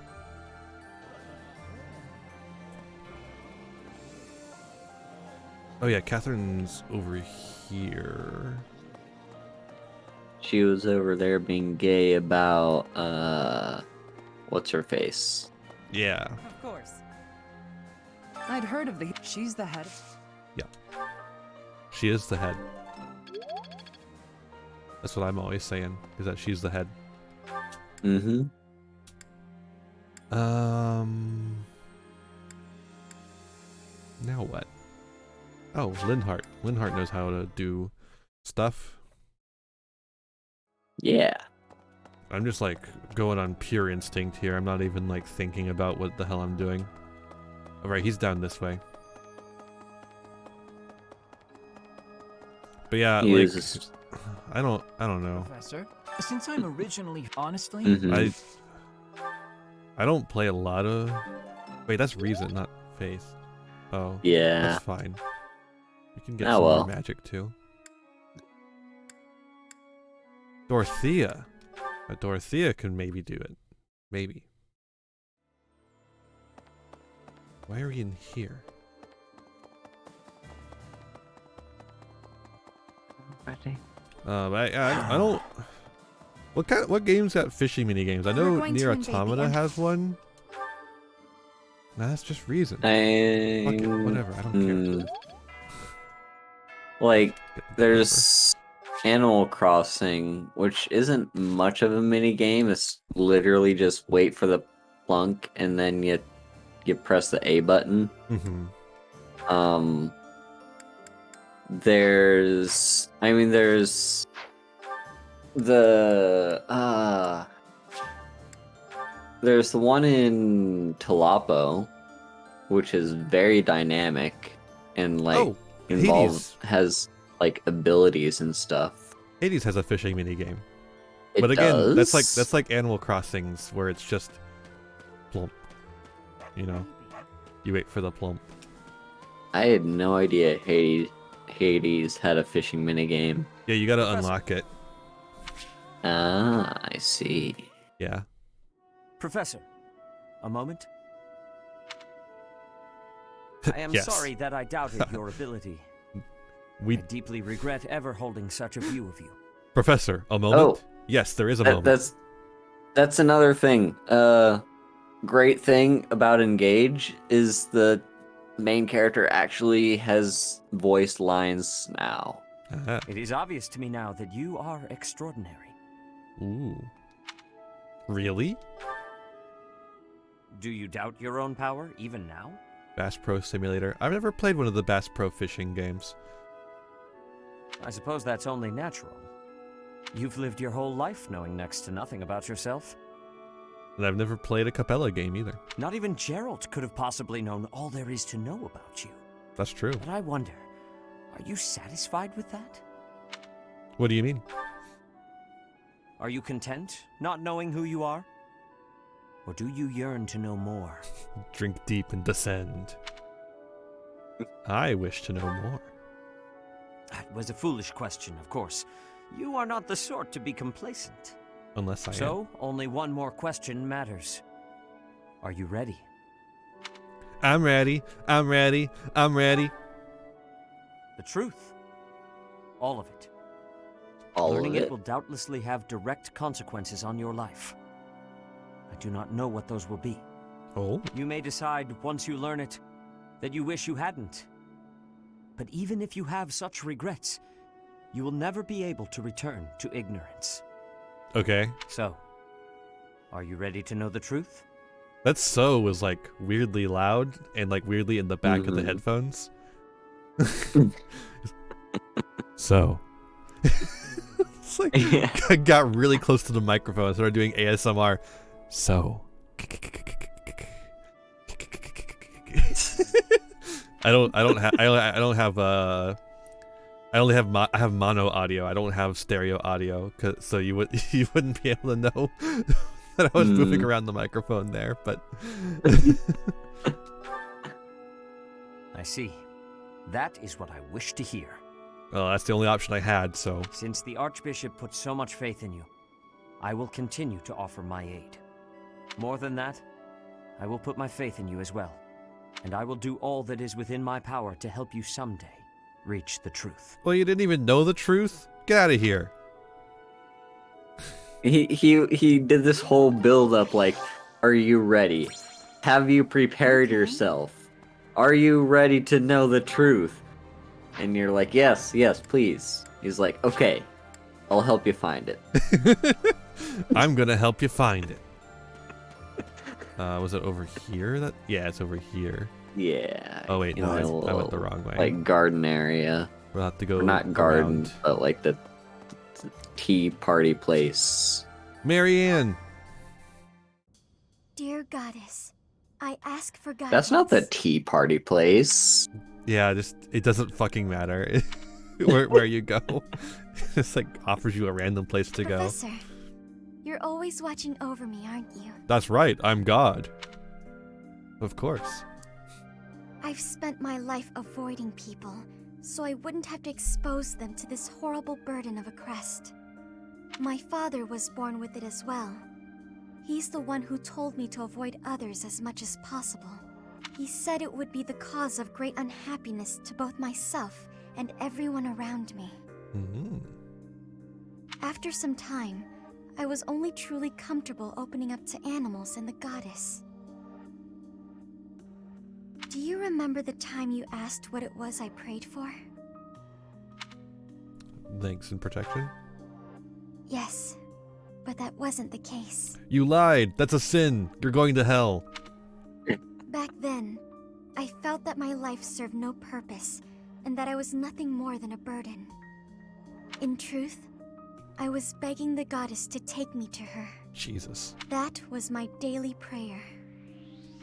Oh yeah, Catherine's over here. She was over there being gay about what's her face? Yeah. Of course. I'd heard of the. She's the head. Yeah. She is the head. That's what I'm always saying, is that she's the head. Mm-hmm. Now what? Oh, Linhart. Linhart knows how to do stuff. Yeah. I'm just like going on pure instinct here. I'm not even like thinking about what the hell I'm doing. Alright, he's down this way. But yeah, He like is I don't know. Professor, since I'm originally, honestly, I don't play a lot of. Wait, that's reason, not faith. Oh, yeah. That's fine. We can get Oh, some well. more magic too. Dorothea. Dorothea can maybe do it. Maybe. Why are we in here? I don't. What games got fishing mini games? I know Nier Automata has one. Nah, that's just reason. Fuck it, whatever. I don't care. Like, there's Animal Crossing, which isn't much of a mini game. It's literally just wait for the plunk and then you press the A button. There's the one in Talapo, which is very dynamic and like has like abilities and stuff. Hades has a fishing mini game. It But again, does? that's like Animal Crossings where it's just plump. You know, you wait for the plump. I had no idea Hades had a fishing minigame. Yeah, you gotta unlock it. Ah, I see. Yeah. Professor, a moment. I am Yes. sorry that I doubted your ability. I deeply regret ever holding such a view of you. Professor, a moment? Yes, there is a moment. That's another thing. Great thing about Engage is the main character actually has voiced lines now. It is obvious to me now that you are extraordinary. Ooh. Really? Do you doubt your own power even now? Bass Pro Simulator. I've never played one of the Bass Pro fishing games. I suppose that's only natural. You've lived your whole life knowing next to nothing about yourself. And I've never played a Capella game either. Not even Gerald could have possibly known all there is to know about you. That's true. But I wonder, are you satisfied with that? What do you mean? Are you content not knowing who you are? Or do you yearn to know more? Drink deep and descend. I wish to know more. That was a foolish question, of course. You are not the sort to be complacent. Unless I am. So, only one more question matters. Are you ready? I'm ready. I'm ready. I'm ready. The truth. All of it. All Learning of it it? will doubtlessly have direct consequences on your life. I do not know what those will be. Oh? You may decide, once you learn it, that you wish you hadn't. But even if you have such regrets, you will never be able to return to ignorance. Okay. So, are you ready to know the truth? That so was like weirdly loud and like weirdly in the back of the headphones. So. Just like got really close to the microphone and started doing ASMR. So I have mono audio. I don't have stereo audio, so you wouldn't be able to know that I was moving around the microphone there. But I see. That is what I wish to hear. Well, that's the only option I had. So since the Archbishop put so much faith in you, I will continue to offer my aid. More than that, I will put my faith in you as well, and I will do all that is within my power to help you someday reach the truth. Well, you didn't even know the truth? Get out of here. He did this whole build up like, are you ready? Have you prepared yourself? Are you ready to know the truth? And you're like, yes, please. He's like, okay, I'll help you find it. I'm gonna help you find it. Was it over here? Yeah, it's over here. Yeah. Oh wait, no, I went the wrong way. Like garden area. We'll have to go. Or not garden, around. but like the tea party place. Marianne. Dear goddess, I ask for guidance. That's not the tea party place. Yeah, it doesn't fucking matter where you go. It's like offers you a random place to go. Professor, you're always watching over me, aren't you? That's right, I'm God. Of course. I've spent my life avoiding people, so I wouldn't have to expose them to this horrible burden of a crest. My father was born with it as well. He's the one who told me to avoid others as much as possible. He said it would be the cause of great unhappiness to both myself and everyone around me. After some time, I was only truly comfortable opening up to animals and the goddess. Do you remember the time you asked what it was I prayed for? Thanks and protection? Yes, but that wasn't the case. You lied! That's a sin! You're going to hell! Back then, I felt that my life served no purpose, and that I was nothing more than a burden. In truth, I was begging the goddess to take me to her. Jesus. That was my daily prayer.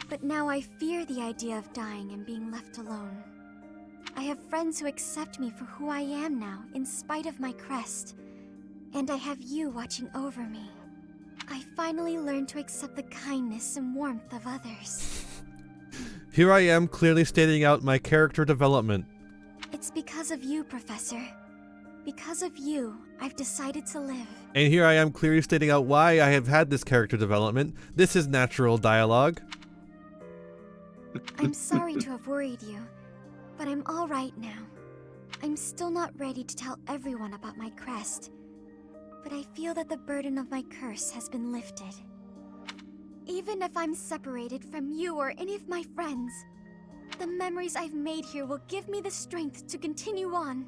But now I fear the idea of dying and being left alone. I have friends who accept me for who I am now, in spite of my crest. And I have you watching over me. I finally learned to accept the kindness and warmth of others. Here I am clearly stating out my character development. It's because of you, Professor. Because of you, I've decided to live. And here I am clearly stating out why I have had this character development. This is natural dialogue. I'm sorry to have worried you, but I'm all right now. I'm still not ready to tell everyone about my crest, but I feel that the burden of my curse has been lifted. Even if I'm separated from you or any of my friends, the memories I've made here will give me the strength to continue on.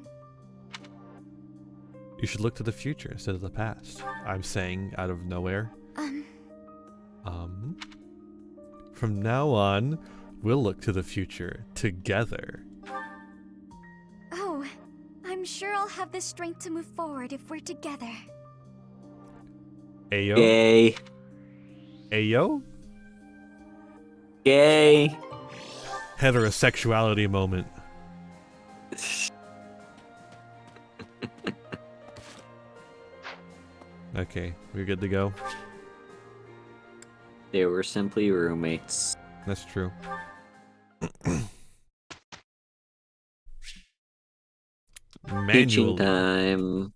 You should look to the future instead of the past. I'm saying out of nowhere. From now on, we'll look to the future together. Oh, I'm sure I'll have the strength to move forward if we're together. Ayo? Gay. Ayo? Gay. Heterosexuality moment. Okay, we're good to go. They were simply roommates. That's true. Teaching time.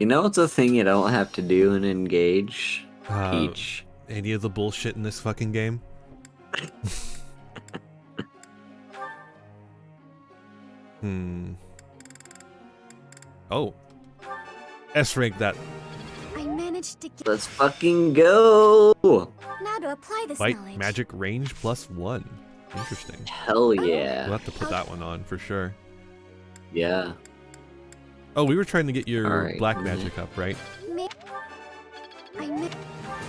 You know what's a thing you don't have to do and engage? Teach. Any of the bullshit in this fucking game? Oh. S-rank that. I managed to get... Let's fucking go! Now to apply this Fight knowledge. magic range +1. Interesting. Hell yeah. We'll have to put that one on for sure. Yeah. Oh, we were trying to get your Alright, black magic up, right?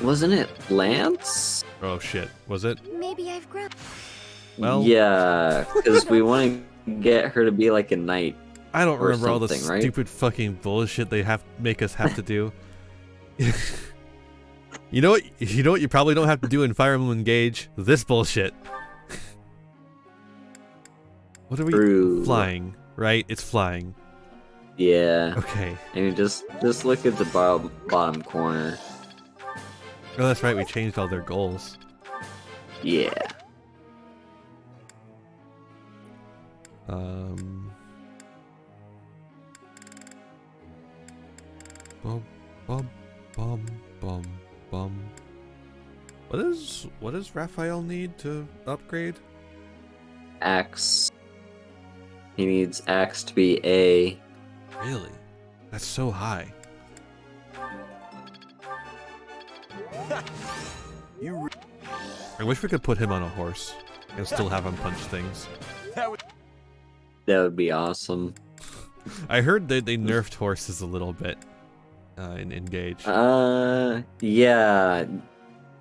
Wasn't it Lance? Oh shit, was it? Maybe I've grown. Well, yeah, because we want to get her to be like a knight. I don't Or remember all the something, right? stupid fucking bullshit they make us have to do. You know what? You know what? You probably don't have to do in Fire Emblem Engage this bullshit. What are we flying? Right? It's flying. Yeah. Okay. I mean, just look at the bottom corner. Oh, that's right. We changed all their goals. Yeah. Bum bum bum bum bum. What does Raphael need to upgrade? Axe. He needs Axe to be A. Really? That's so high. I wish we could put him on a horse and still have him punch things. That would be awesome. I heard that they nerfed horses a little bit in Engage. Yeah.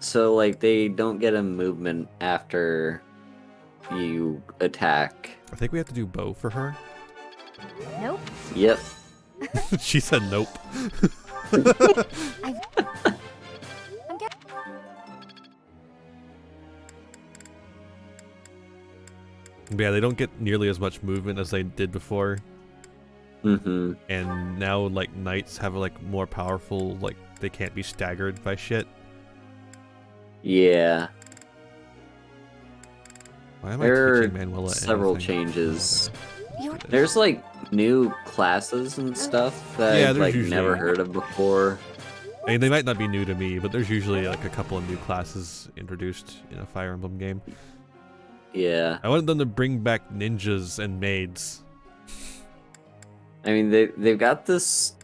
So, like, they don't get a movement after you attack. I think we have to do bow for her. Nope. Yep. She said nope. But yeah, they don't get nearly as much movement as they did before. Mm-hmm. And now, like, knights have, like, more powerful, like, they can't be staggered by shit. Yeah. Why am I There are teaching Manuela several anything? changes. There's, like, new classes and stuff that I've, like, never heard of before. I mean, they might not be new to me, but there's usually, like, a couple of new classes introduced in a Fire Emblem game. Yeah. I wanted them to bring back ninjas and maids. I mean, they've got this...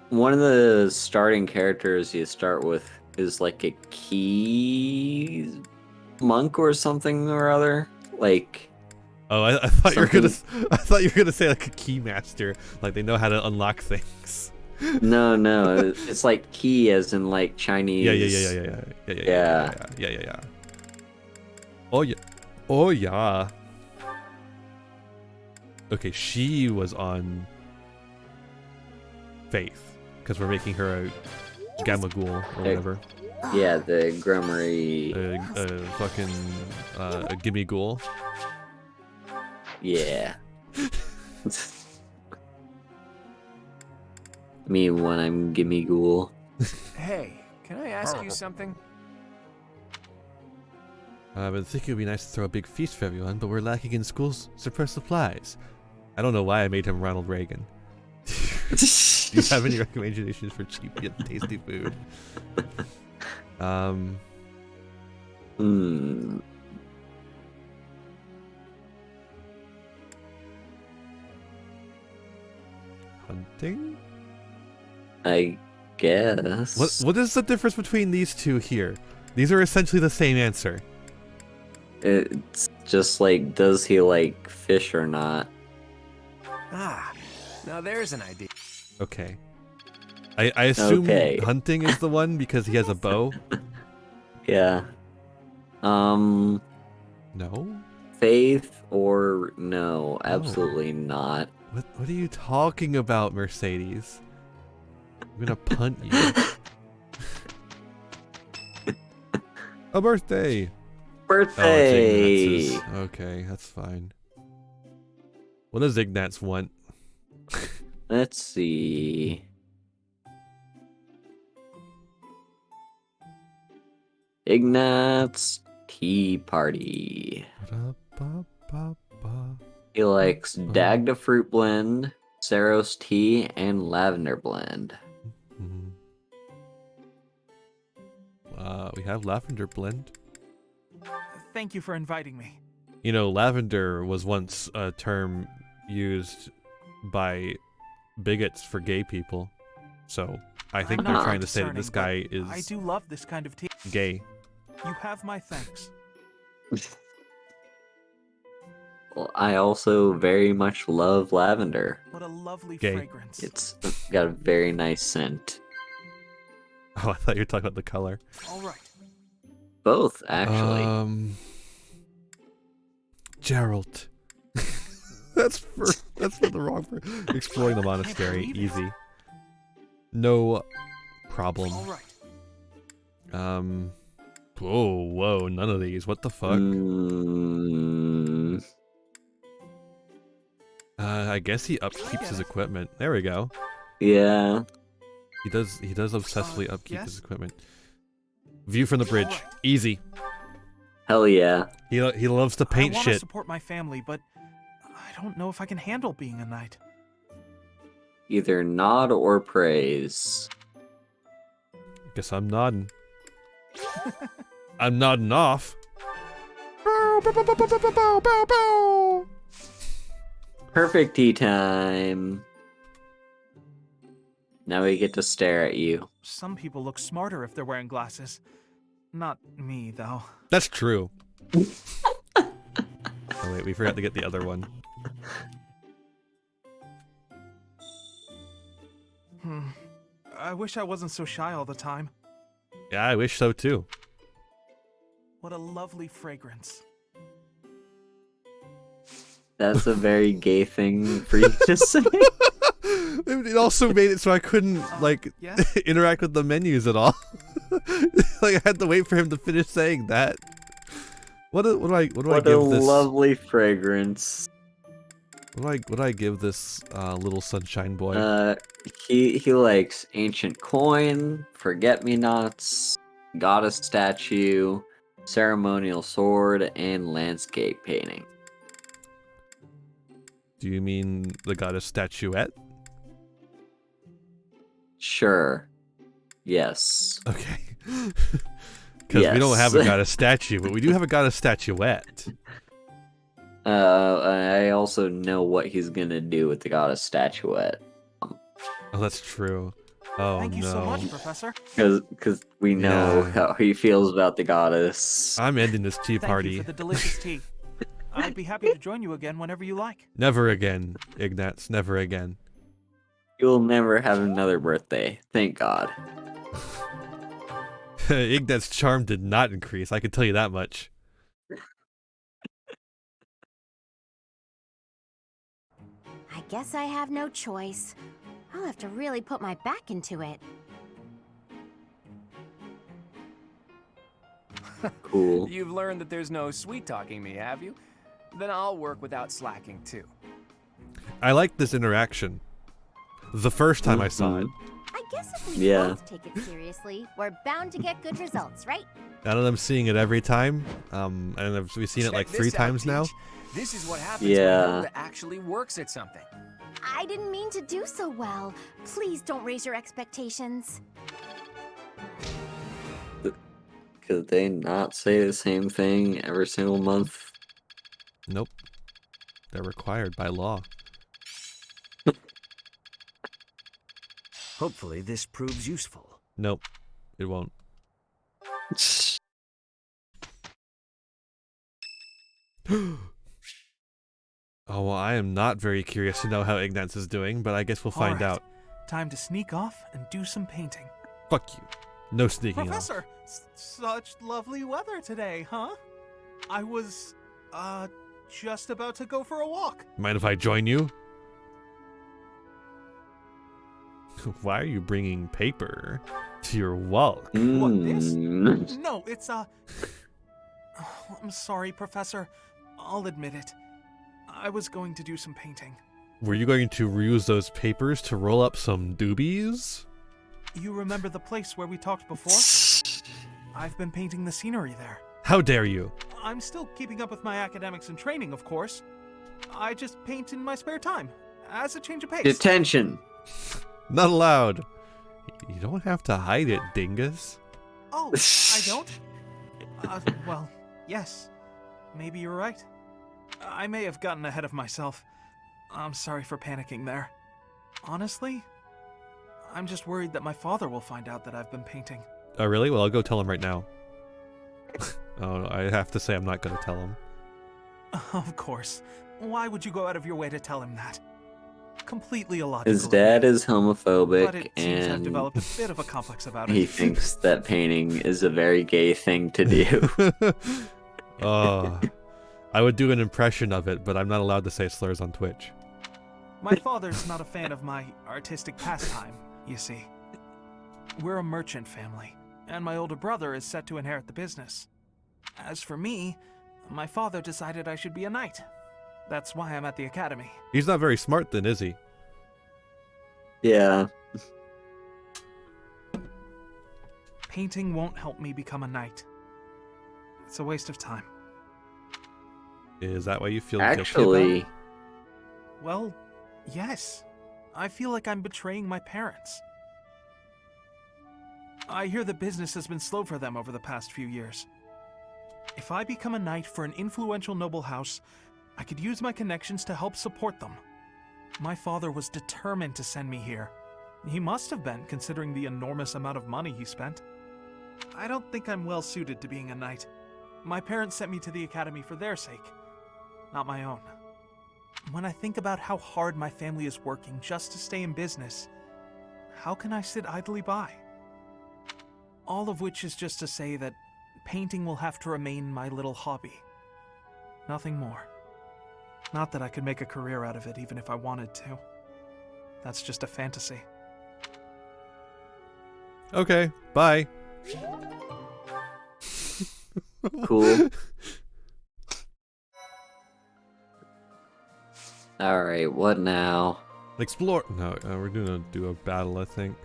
One of the starting characters you start with is, like, a key monk or something or other. Like... Oh, I thought you were gonna. I thought you were gonna say like a keymaster, like they know how to unlock things. No, it's like key as in like Chinese. Yeah. Oh yeah. Okay, she was on Faith because we're making her a Gamaghoul or whatever. Yeah, the Grummery. Fucking a Gimme Ghoul. Yeah. Me when I'm Gimme Ghoul. Hey, can I ask you something? I've been thinking it would be nice to throw a big feast for everyone, but we're lacking in school's surplus supplies. I don't know why I made him Ronald Reagan. Do you have any recommendations for cheap yet tasty food? Hunting? I guess. What is the difference between these two here? These are essentially the same answer. It's just like, does he like fish or not? Ah, now there's an idea. Okay. I assume hunting is the one because he has a bow. Yeah. No. Faith or no? Absolutely not. What are you talking about, Mercedes? I'm gonna punt you. A birthday! Birthday! Oh, okay, that's fine. What does Ignatz want? Let's see. Ignatz Tea Party. He likes Dagda Fruit Blend, Saros Tea, and Lavender Blend. We have Lavender Blend. Thank you for inviting me. You know, lavender was once a term used by bigots for gay people. So I think they're trying to say that this guy is I do love this kind of tea. Gay. You have my thanks. Well, I also very much love lavender. What a lovely Gay. fragrance. It's got a very nice scent. Oh, I thought you were talking about the color. All right. Both, actually. Gerald. That's for That's for the wrong person. Exploring the monastery, easy. No problem. All right. Whoa, none of these. What the fuck? I guess he upkeeps his equipment. There we go. Yeah. He does obsessively upkeep his equipment. View from the bridge. Easy. Hell yeah. He loves to paint I want shit. to support my family, but I don't know if I can handle being a knight. Either nod or praise. Guess I'm nodding. I'm nodding off. Perfect tea time. Now we get to stare at you. Some people look smarter if they're wearing glasses. Not me, though. That's true. Oh wait, we forgot to get the other one. I wish I wasn't so shy all the time. Yeah, I wish so too. What a lovely fragrance. That's a very gay thing for you to say. It also made it so I couldn't like interact with the menus at all. Like I had to wait for him to finish saying that. What do I give this? What a lovely fragrance. What do I give this little sunshine boy? He likes ancient coin, forget-me-nots, goddess statue, ceremonial sword, and landscape painting. Do you mean the goddess statuette? Sure. Yes. Okay. Because we don't have a goddess statue, but we do have a goddess statuette. I also know what he's gonna do with the goddess statuette. Oh, that's true. Oh, Thank you no. so much, Professor. Because we know how he feels about the goddess. I'm ending this tea party. Thank you for the delicious tea. I'd be happy to join you again whenever you like. Never again, Ignatz. Never again. You'll never have another birthday. Thank God. Ignatz's charm did not increase. I can tell you that much. I guess I have no choice. I'll have to really put my back into it. Cool. You've learned that there's no sweet-talking me, have you? Then I'll work without slacking, too. I like this interaction. The first time I saw it. I guess if we both take it seriously, we're bound to get good results, right? Now that I'm seeing it every time, and we've seen it like 3 times now. This is what happens when Hilda actually works at something. I didn't mean to do so well. Please don't raise your expectations. Could they not say the same thing every single month? Nope. They're required by law. Hopefully this proves useful. Nope. It won't. Oh, well, I am not very curious to know how Ignatz is doing, but I guess we'll find out. Time to sneak off and do some painting. Fuck you. No sneaking off. Professor, such lovely weather today, huh? I was, just about to go for a walk. Mind if I join you? Why are you bringing paper to your walk? What, this? No, it's, I'm sorry, Professor. I'll admit it. I was going to do some painting. Were you going to reuse those papers to roll up some doobies? You remember the place where we talked before? I've been painting the scenery there. How dare you? I'm still keeping up with my academics and training, of course. I just paint in my spare time, as a change of pace. Detention. Not allowed. You don't have to hide it, dingus. Oh, I don't? Well, yes. Maybe you're right. I may have gotten ahead of myself. I'm sorry for panicking there. Honestly, I'm just worried that my father will find out that I've been painting. Oh, really? Well, I'll go tell him right now. Oh, I have to say I'm not going to tell him. Of course. Why would you go out of your way to tell him that? Completely illogical. His dad is but homophobic, it seems to have and developed a bit of a complex about it. he thinks that painting is a very gay thing to do. Oh, I would do an impression of it, but I'm not allowed to say slurs on Twitch. My father's not a fan of my artistic pastime, you see. We're a merchant family, and my older brother is set to inherit the business. As for me, my father decided I should be a knight. That's why I'm at the academy. He's not very smart then, is he? Yeah. Painting won't help me become a knight. It's a waste of time. Is that why you feel guilty about Actually, it? Well, yes. I feel like I'm betraying my parents. I hear the business has been slow for them over the past few years. If I become a knight for an influential noble house, I could use my connections to help support them. My father was determined to send me here. He must have been, considering the enormous amount of money he spent. I don't think I'm well suited to being a knight. My parents sent me to the academy for their sake, not my own. When I think about how hard my family is working just to stay in business, how can I sit idly by? All of which is just to say that painting will have to remain my little hobby. Nothing more. Not that I could make a career out of it even if I wanted to. That's just a fantasy. Okay, bye. cool. Alright, what now? Explore. No, we're gonna do a battle, I think.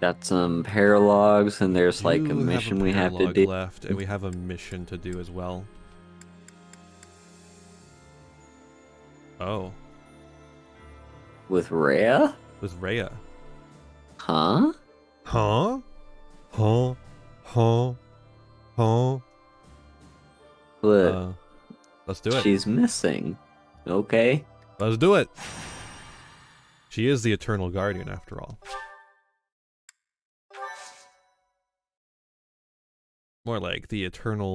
Got some paralogs, and there's like a You mission have a we have to paralog do. left, and we have a mission to do as well. Oh. With Rhea? With Rhea. Huh? Huh? Huh? Huh? Huh? What? Let's do it. She's missing. Okay. Let's do it. She is the Eternal Guardian, after all. More like the Eternal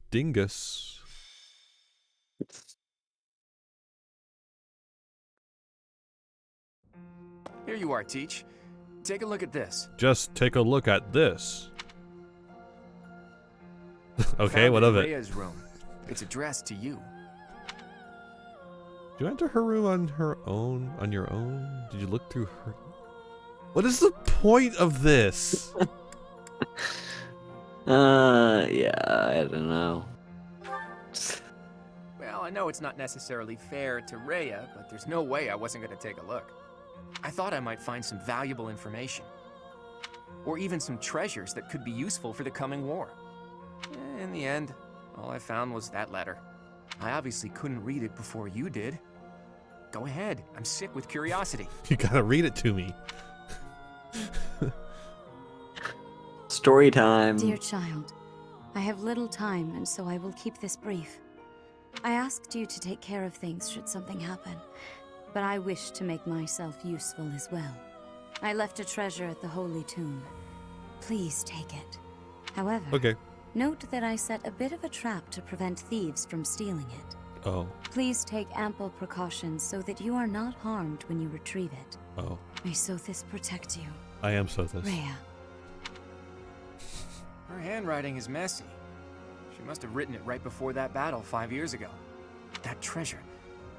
Dingus. Here you are, Teach. Take a look at this. Just take a look at this. Okay, Found what in of it? Rhea's room. It's addressed to you. Do you enter her room on her own? On your own? Did you look through her? What is the point of this? Yeah, I don't know. Well, I know it's not necessarily fair to Rhea, but there's no way I wasn't going to take a look. I thought I might find some valuable information. Or even some treasures that could be useful for the coming war. In the end, all I found was that letter. I obviously couldn't read it before you did. Go ahead, I'm sick with curiosity. You gotta read it to me. Story time. Dear child, I have little time, and so I will keep this brief. I asked you to take care of things should something happen, but I wish to make myself useful as well. I left a treasure at the Holy Tomb. Please take it. However, Okay. note that I set a bit of a trap to prevent thieves from stealing it. Oh. Please take ample precautions so that you are not harmed when you retrieve it. Oh. May Sothis protect you. I am Sothis. Rhea. Her handwriting is messy. She must have written it right before that battle 5 years ago. That treasure,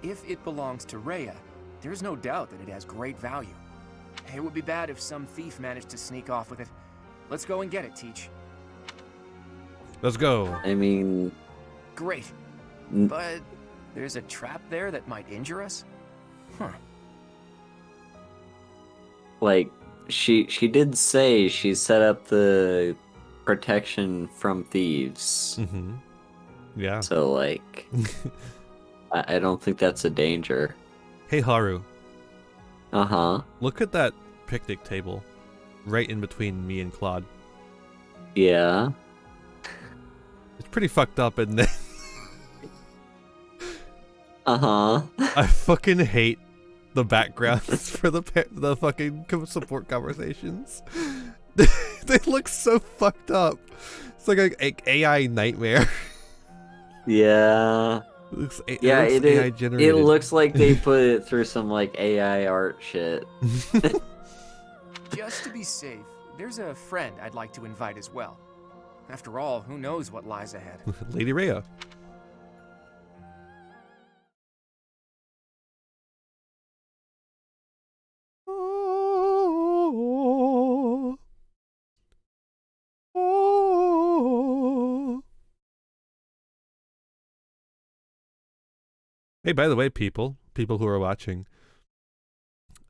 if it belongs to Rhea, there's no doubt that it has great value. It would be bad if some thief managed to sneak off with it. Let's go and get it, Teach. Let's go. I mean... Great. But there's a trap there that might injure us? Huh. Like, she did say she set up the protection from thieves. Mm-hmm. Yeah. So, like, I don't think that's a danger. Hey, Haru. Uh-huh. Look at that picnic table right in between me and Claude. Yeah. It's pretty fucked up, isn't it? Uh-huh. I fucking hate the backgrounds for the fucking support conversations. They look so fucked up. It's like an AI nightmare. Yeah. It looks it AI generated. It looks like they put it through some, like, AI art shit. Just to be safe, there's a friend I'd like to invite as well. After all, who knows what lies ahead? Lady Rhea. Hey, by the way, people who are watching,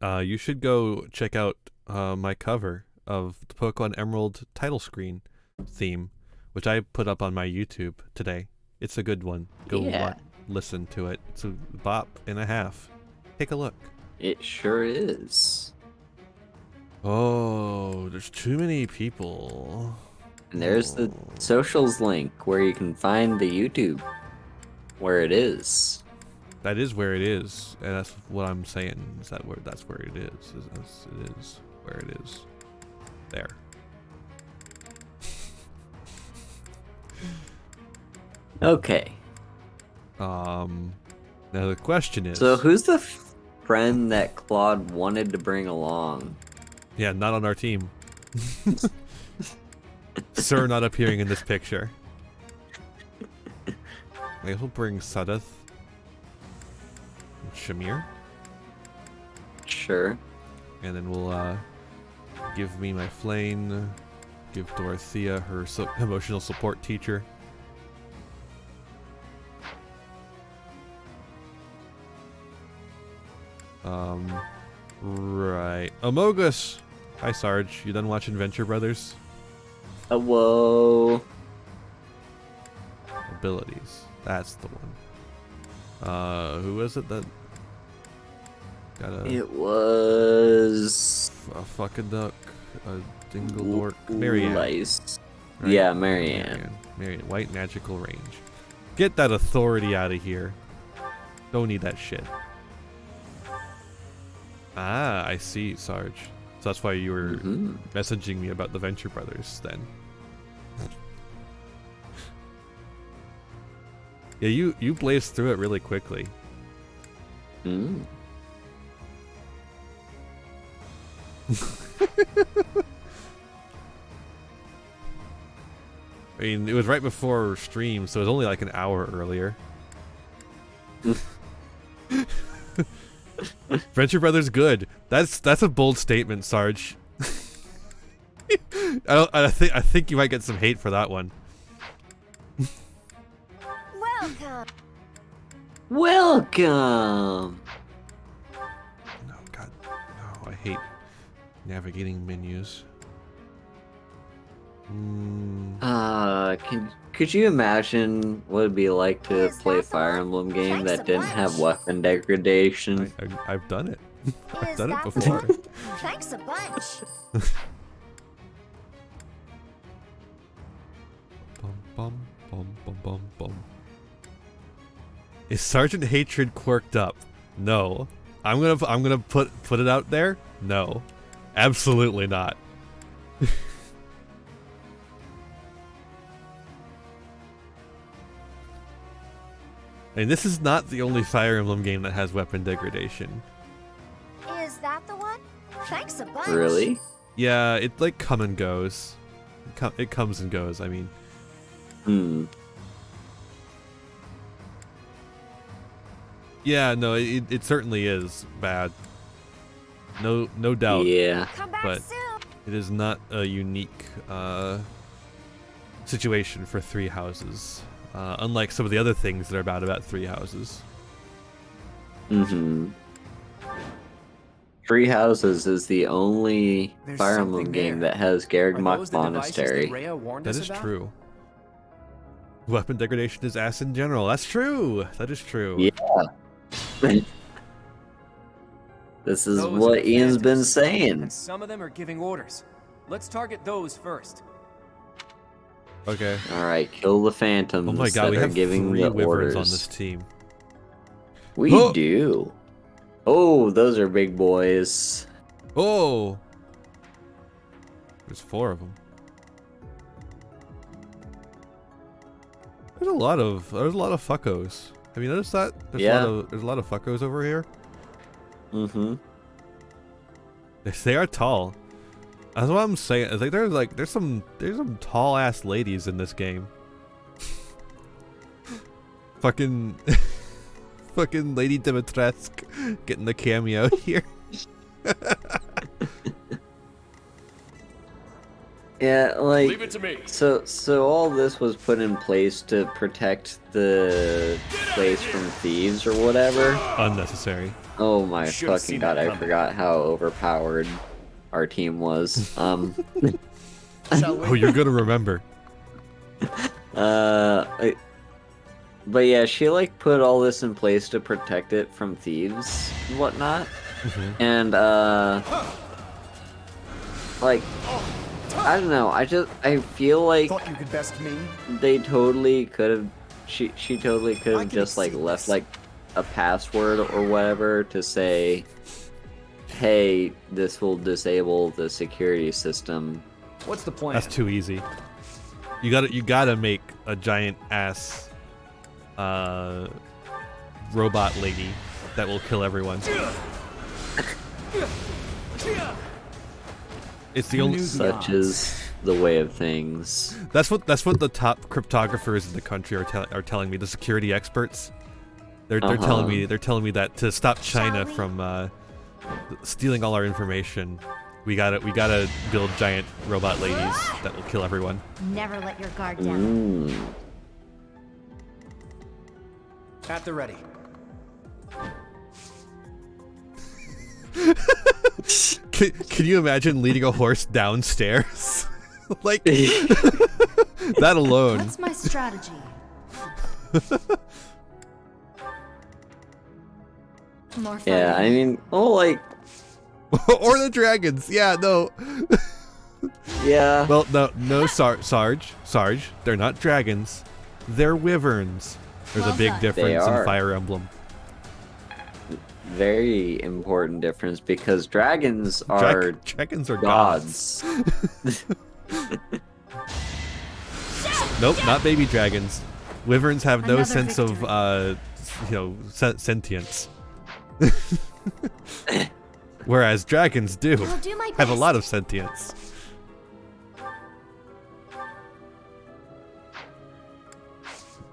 you should go check out my cover of the Pokemon Emerald title screen theme, which I put up on my YouTube today. It's a good one. Go listen to it. It's a bop and a half. Take a look. It sure is. Oh, there's too many people. And there's the socials link where you can find the YouTube where it is. That is where it is, and that's what I'm saying. Is that where that's where it is? It is where it is. There. Okay. Now the question is. So who's the friend that Claude wanted to bring along? Yeah, not on our team. Sir, not appearing in this picture. I guess we'll bring Sadeth. Shamir. Sure. And then we'll give me my flame. Give Dorothea her emotional support teacher. Right. Amogus! Hi, Sarge. You done watching Venture Brothers? Whoa. Abilities. That's the one. Who was it that got a... It was... a fucking duck. A dingle Marianne. Lice. Right? Yeah, Marianne. Marianne. White magical range. Get that authority out of here. Don't need that shit. Ah, I see, Sarge. So that's why you were messaging me about the Venture Brothers then. Yeah, you blazed through it really quickly. Mm. I mean, it was right before stream, so it was only like an hour earlier. Venture Brothers good. That's a bold statement, Sarge. I think you might get some hate for that one. Welcome. Welcome. No, God, no, I hate navigating menus. Could you imagine what it'd be like to play a Fire Emblem game that didn't have weapon degradation? I've done it. I've done it before. Thanks a bunch. Bum, bum, bum, bum, bum. Is Sergeant Hatred quirked up? No. I'm gonna put it out there. No, absolutely not. I mean, this is not the only Fire Emblem game that has weapon degradation. Is that the one? Thanks a bunch. Really? Yeah, it like come and goes. It comes and goes. I mean. Yeah, no, it certainly is bad. No doubt. Yeah. But it is not a unique situation for Three Houses. Unlike some of the other things that are bad about Three Houses. Three Houses is the only Fire Emblem game that has Garreg Monastery. That is true. Weapon degradation is ass in general. That's true. That is true. Yeah. This is what Ian's been saying. And some of them are giving orders. Let's target those first. Okay. All right, kill the phantoms. Oh my God, we have giving 3 the wyverns orders on this team. We do. Oh, those are big boys. Oh. There's 4 of them. There's a lot of fuckos. Have you noticed that? There's a lot of fuckos over here. They are tall. That's what I'm saying. It's like there's some tall ass ladies in this game. fucking Lady Dimitrescu getting the cameo here. Yeah, like Leave it to me. so all this was put in place to protect the place from thieves or whatever. Unnecessary. Oh my Should've fucking seen god, that I coming. forgot how overpowered our team was. Oh, you're gonna remember. But yeah, she like put all this in place to protect it from thieves and whatnot. And like I don't know, I feel like Thought you could best me? they totally could have she totally could have just like left like a password or whatever to say, hey, this will disable the security system. What's the plan? That's too easy. You gotta make a giant ass robot lady that will kill everyone. It's the only Such is the way of things. That's what the top cryptographers in the country are telling me. The security experts. They're telling me that to stop China from stealing all our information, we gotta build giant robot ladies that will kill everyone. Never let your guard down. At the ready. Can you imagine leading a horse downstairs? Like that alone. What's my strategy? More fun. Yeah, I mean, like or the dragons. Yeah, no. Yeah. Well, no, Sarge. They're not dragons. They're wyverns. There's a big difference in Fire Emblem. Very important difference because dragons are gods. Nope, not baby dragons. Wyverns have no sense of sentience. Whereas dragons do have a lot of sentience.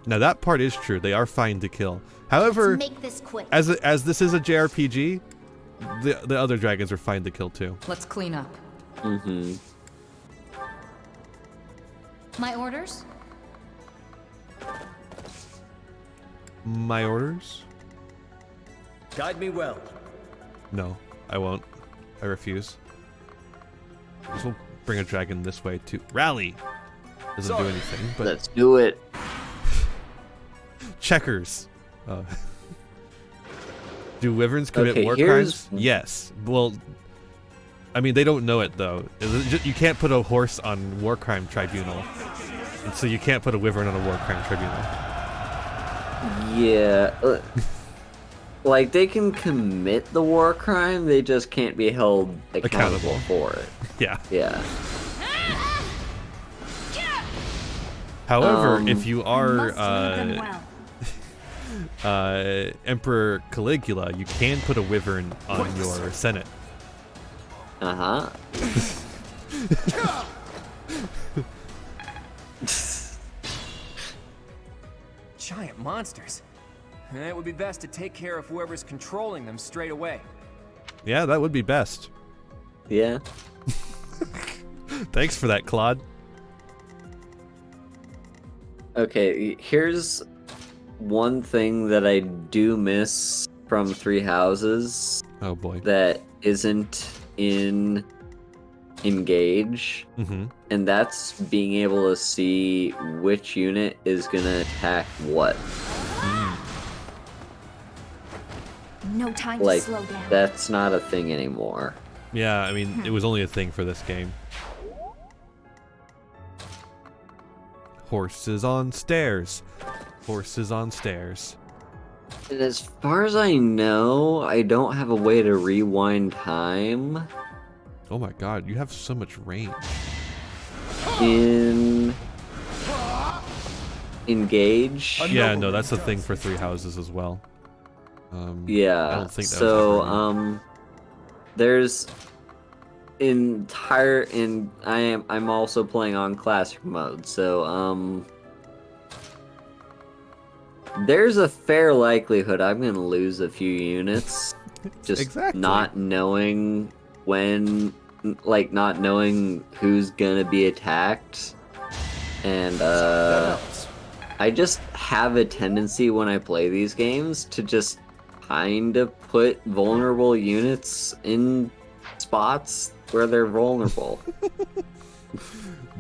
Now that part is true. They are fine to kill. However, Let's make this quick. as this is a JRPG, the other dragons are fine to kill too. Let's clean up. Mm-hmm. My orders? My orders? Guide me well. No, I won't. I refuse. This will bring a dragon this way too. Rally! Doesn't do anything, but... Let's do it. Checkers. Do wyverns commit Okay, war crimes? Yes. Well, I mean, they don't know it, though. You can't put a horse on war crime tribunal. And so you can't put a wyvern on a war crime tribunal. Yeah. Like, they can commit the war crime, they just can't be held accountable for it. Yeah. Yeah. However, if you are Emperor Caligula, you can put a wyvern on your senate. Uh-huh. Giant monsters. It would be best to take care of whoever's controlling them straight away. Yeah, that would be best. Yeah. Thanks for that, Claude. Okay, here's one thing that I do miss from Three Houses. Oh boy. That isn't in Engage. And that's being able to see which unit is gonna attack what. No time Like, to slow down. that's not a thing anymore. Yeah, I mean, it was only a thing for this game. Horses on stairs. Horses on stairs. And as far as I know, I don't have a way to rewind time Oh my god, you have so much range. in Engage. Yeah, no, that's the thing for Three Houses as well. Yeah. I don't think that so, was ever there's I'm also playing on classic mode, so there's a fair likelihood I'm gonna lose a few units just not knowing when like not knowing who's gonna be attacked, and I just have a tendency when I play these games to just kind of put vulnerable units in spots where they're vulnerable.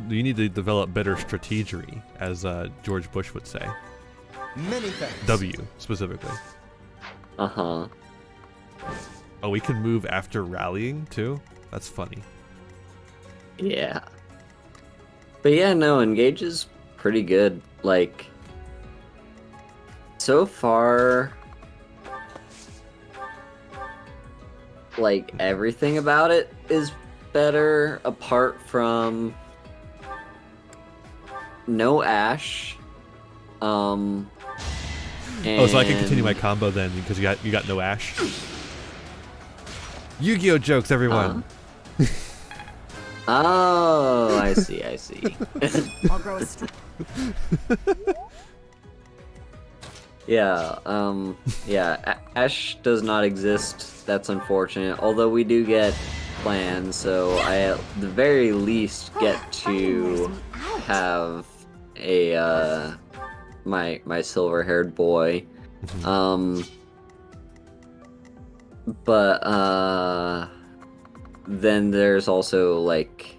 You need to develop better strategery, as George Bush would say. Many thanks. W, specifically. Uh-huh. Oh, we can move after rallying, too? That's funny. Yeah. But yeah, no, Engage is pretty good. Like, so far, like, everything about it is better, apart from no Ash. Oh, so I can continue my combo then, because you got no Ash? Yu-Gi-Oh jokes, everyone! Oh, I see. I'll grow a Yeah, Ash does not exist. That's unfortunate. Although we do get plans, so I at the very least get to have a my silver-haired boy. But then there's also like,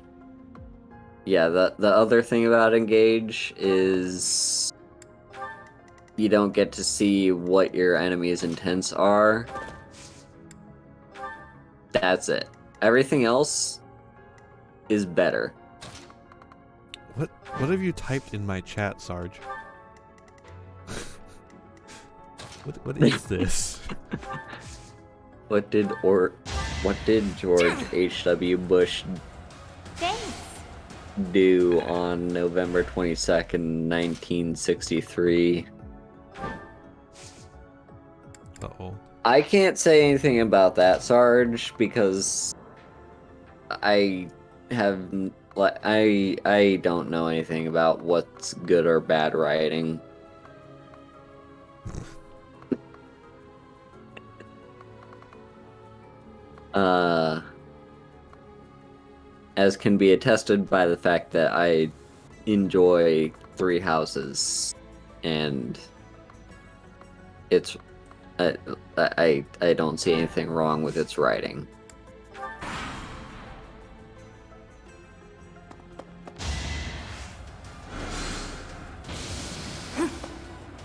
yeah, the other thing about Engage is you don't get to see what your enemy's intents are. That's it. Everything else is better. What have you typed in my chat, Sarge? What is this? What did George H.W. Bush do on November 22nd, 1963? Uh-oh. I can't say anything about that, Sarge, because I don't know anything about what's good or bad writing. As can be attested by the fact that I enjoy Three Houses, and it's I don't see anything wrong with its writing.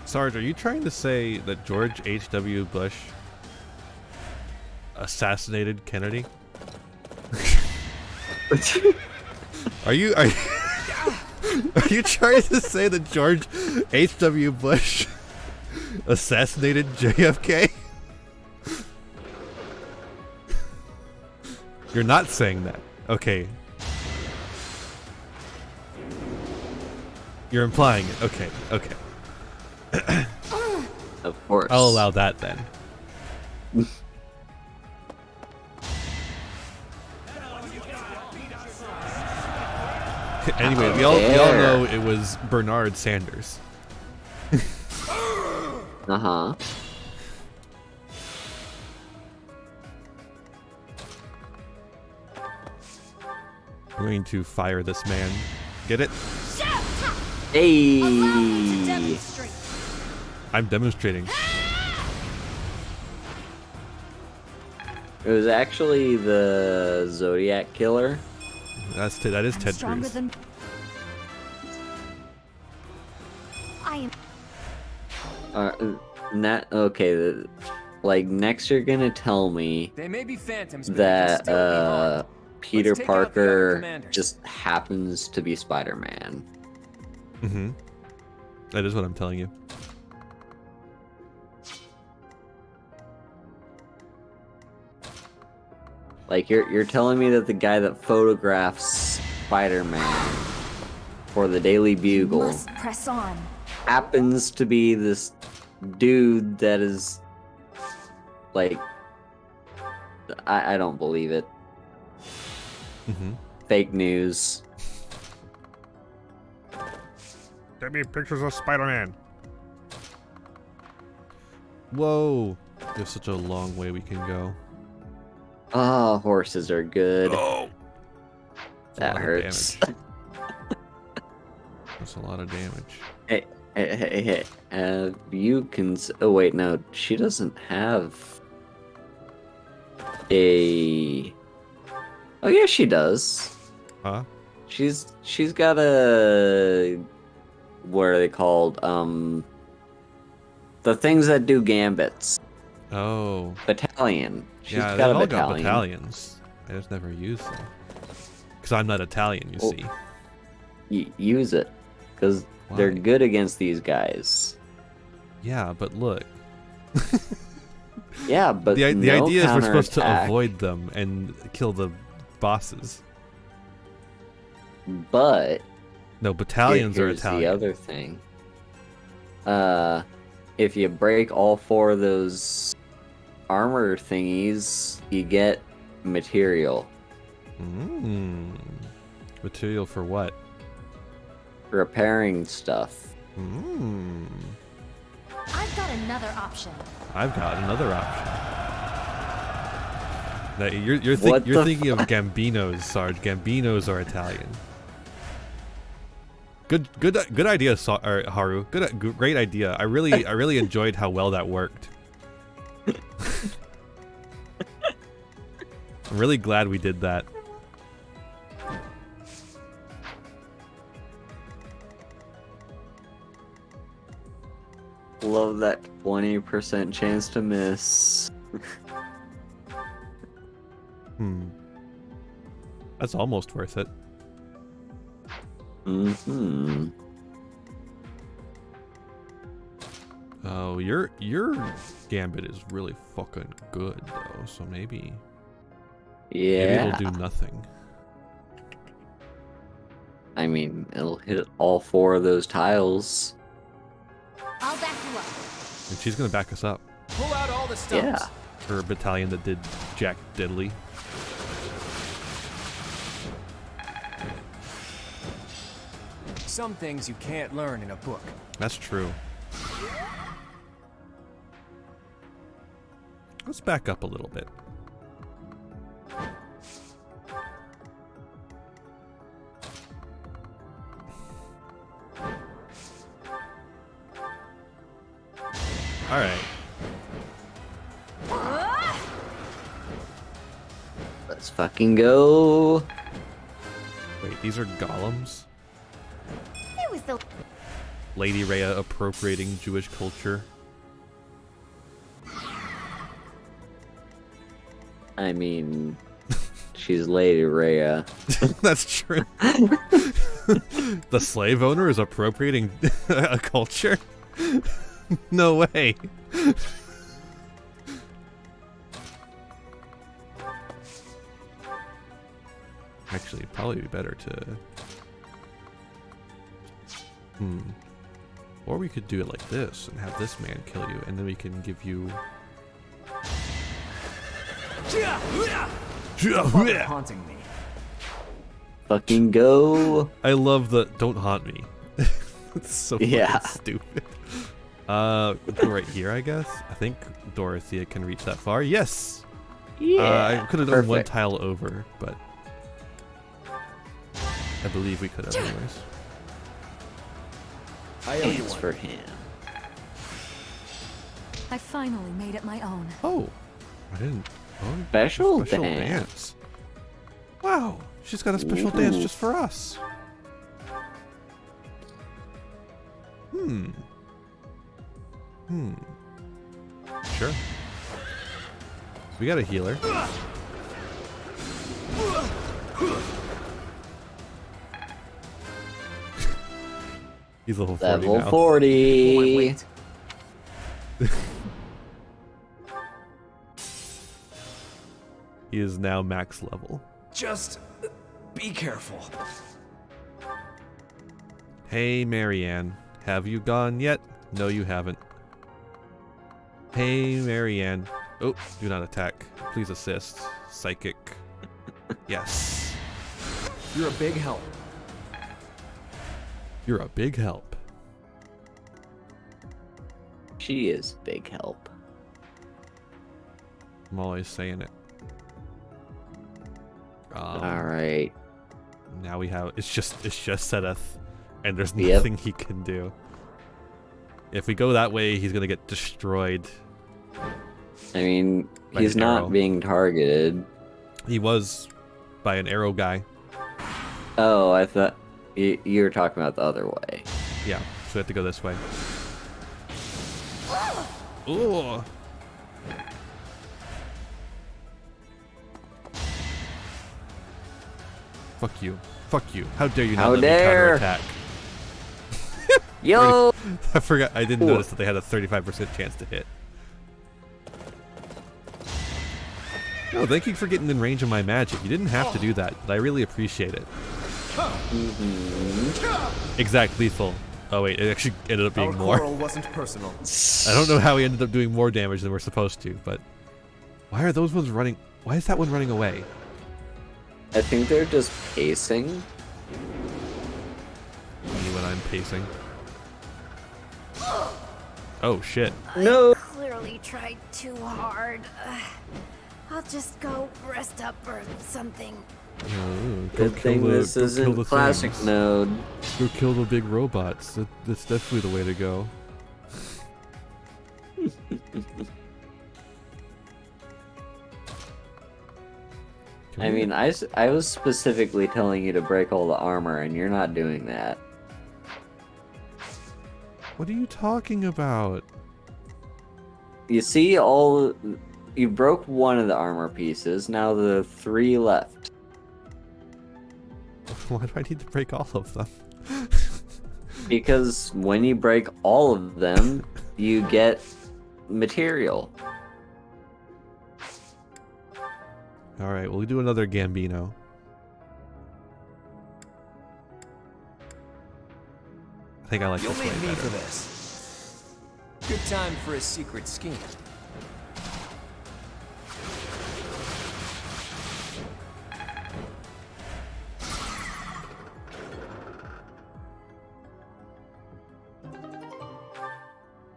Sarge, are you trying to say that George H.W. Bush assassinated Kennedy? Are you trying to say that George H.W. Bush assassinated JFK? You're not saying that. Okay. You're implying it. Okay. Of course. I'll allow that then. Anyway, we all know it was Bernard Sanders. Uh-huh. I'm going to fire this man. Get it? Hey! I'm demonstrating. It was actually the Zodiac Killer. That is Ted Cruz. I am. Okay. Like next, you're gonna tell me They may be phantoms, but that Peter Let's take out the other Parker commanders. just happens to be Spider-Man. Mm-hmm. That is what I'm telling you. Like you're telling me that the guy that photographs Spider-Man for the Daily Bugle Must press on. happens to be this dude that is like, I don't believe it. Mm-hmm. Fake news. Send me pictures of Spider-Man. Whoa. There's such a long way we can go. Oh, horses are good. Oh, That hurts. That's a lot of damage. Hey. You can. Oh wait, no, she doesn't have a. Oh yeah, she does. Huh? She's got a. What are they called? The things that do gambits. Oh. Battalion. She's Yeah, got they've a all battalion. got battalions. I just never use them. Because I'm not Italian, you see. Use it. Because they're good against these guys. Yeah, but look. Yeah, but the no idea is we're supposed to counterattack. avoid them and kill the bosses. But no, battalions are here's Italian. The other thing. If you break all 4 of those armor thingies, you get material. Material for what? Repairing stuff. I've got another option. I've got another option. Now, you're What the thinking of Gambinos, Sarge. Gambinos are Italian. Good idea, Haru. Great idea. I really enjoyed how well that worked. I'm really glad we did that. Love that 20% chance to miss. That's almost worth it. Oh, your gambit is really fucking good though, so maybe it'll do nothing. I mean, it'll hit all 4 of those tiles. I'll back you up. And she's gonna back us up. Pull out all the stones. Yeah. Her battalion that did Jack Diddley. Some things you can't learn in a book. That's true. Let's back up a little bit. All right. Let's fucking go. Wait, these are golems? It was the Lady Rhea appropriating Jewish culture. I mean, she's Lady Rhea. That's true. The slave owner is appropriating a culture? No way. Actually, it'd probably be better to... Or we could do it like this and have this man kill you, and then we can give you... Haunting me. Fucking go. I love the "don't haunt me." It's so fucking stupid. We'll go right here, I guess. I think Dorothea can reach that far. Yes. Yeah. I could have done one tile over, but I believe we could have anyways. Hands for him. I finally made it my own. Oh, I didn't. Oh, Special dance. Wow, she's got a special dance just for us. Sure. We got a healer. He's level 40 Level now. 40. He is now max level. Just be careful. Hey, Marianne. Have you gone yet? No, you haven't. Hey, Marianne. Oh, do not attack. Please assist. Psychic. Yes. You're a big help. You're a big help. She is big help. I'm always saying it. Alright. Now we have it's just Seth, and there's nothing he can do. If we go that way, he's gonna get destroyed. I mean, By he's an not arrow. being targeted. He was by an arrow guy. Oh, I thought you were talking about the other way. Yeah, so we have to go this way. Ooh. Fuck you. Fuck you. How dare you not How let me dare. counterattack? Yo! I forgot. I didn't notice that they had a 35% chance to hit. Oh, thank you for getting in range of my magic. You didn't have to do that, but I really appreciate it. Exact lethal. Oh wait, it actually ended up being Our more. quarrel wasn't personal. I don't know how we ended up doing more damage than we're supposed to, but why are those ones running? Why is that one running away? I think they're just pacing. Me when I'm pacing. Oh shit. No. I clearly tried too hard. I'll just go rest up or something. Oh, Good thing this isn't classic things. mode. Go kill the big robots. That's definitely the way to go. I mean, I was specifically telling you to break all the armor, and you're not doing that. What are you talking about? You see, you broke one of the armor pieces. Now the 3 left. Why do I need to break all of them? Because when you break all of them, you get material. Alright, we'll do another Gambino. I think I like You'll this way need me better. for this. Good time for a secret scheme.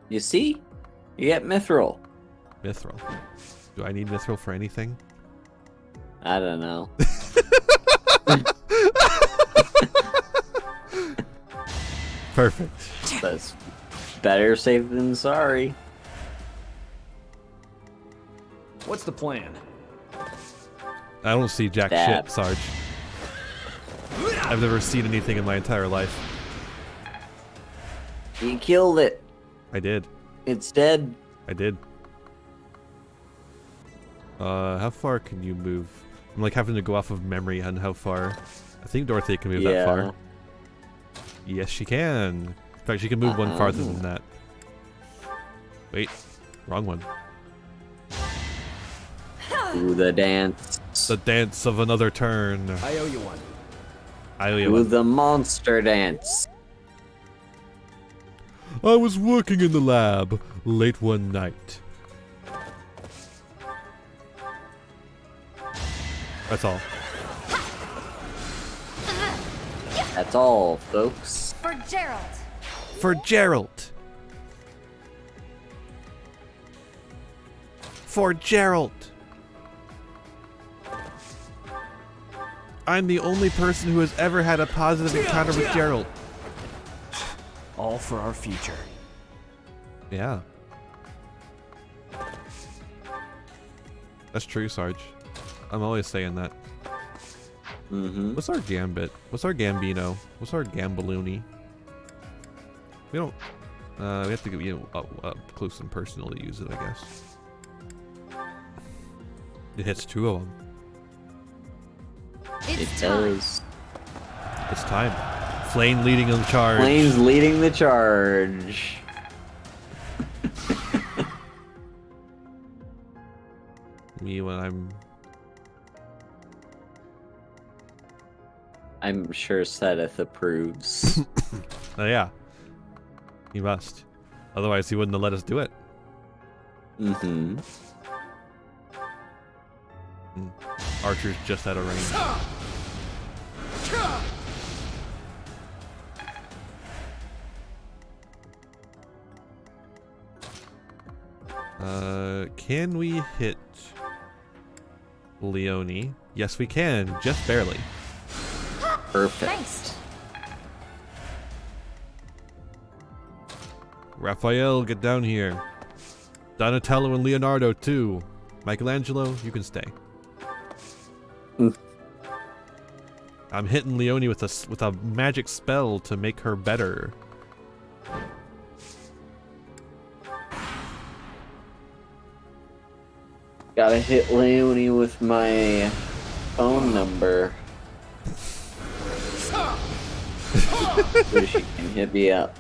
You see? You get mithril. Mithril. Do I need mithril for anything? I don't know. Perfect. That's better safe than sorry. What's the plan? I don't see jack Stab. shit, Sarge. I've never seen anything in my entire life. You killed it. I did. It's dead. I did. How far can you move? I'm like having to go off of memory on how far. I think Dorothy can move that far. Yes, she can. In fact, she can move one farther than that. Wait, wrong one. Ooh, the dance. The dance of another turn. I owe you one. I owe you Ooh, one. the monster dance. I was working in the lab late one night. That's all. That's all, folks. For Gerald. For Gerald. For Gerald. I'm the only person who has ever had a positive encounter with Gerald. All for our future. Yeah. That's true, Sarge. I'm always saying that. What's our gambit? What's our gambino? What's our gambaloony? We don't. We have to get up close and personal to use it, I guess. It hits 2 of them. It does. It's time. Flame leading the charge. Flame's leading the charge. Me when I'm sure Sedith approves. Oh yeah. He must. Otherwise he wouldn't have let us do it. Mm-hmm. Archer's just out of range. Can we hit Leonie? Yes, we can. Just barely. Perfect. Thanks. Raphael, get down here. Donatello and Leonardo too. Michelangelo, you can stay. I'm hitting Leonie with a magic spell to make her better. Gotta hit Leonie with my phone number. So she can hit me up.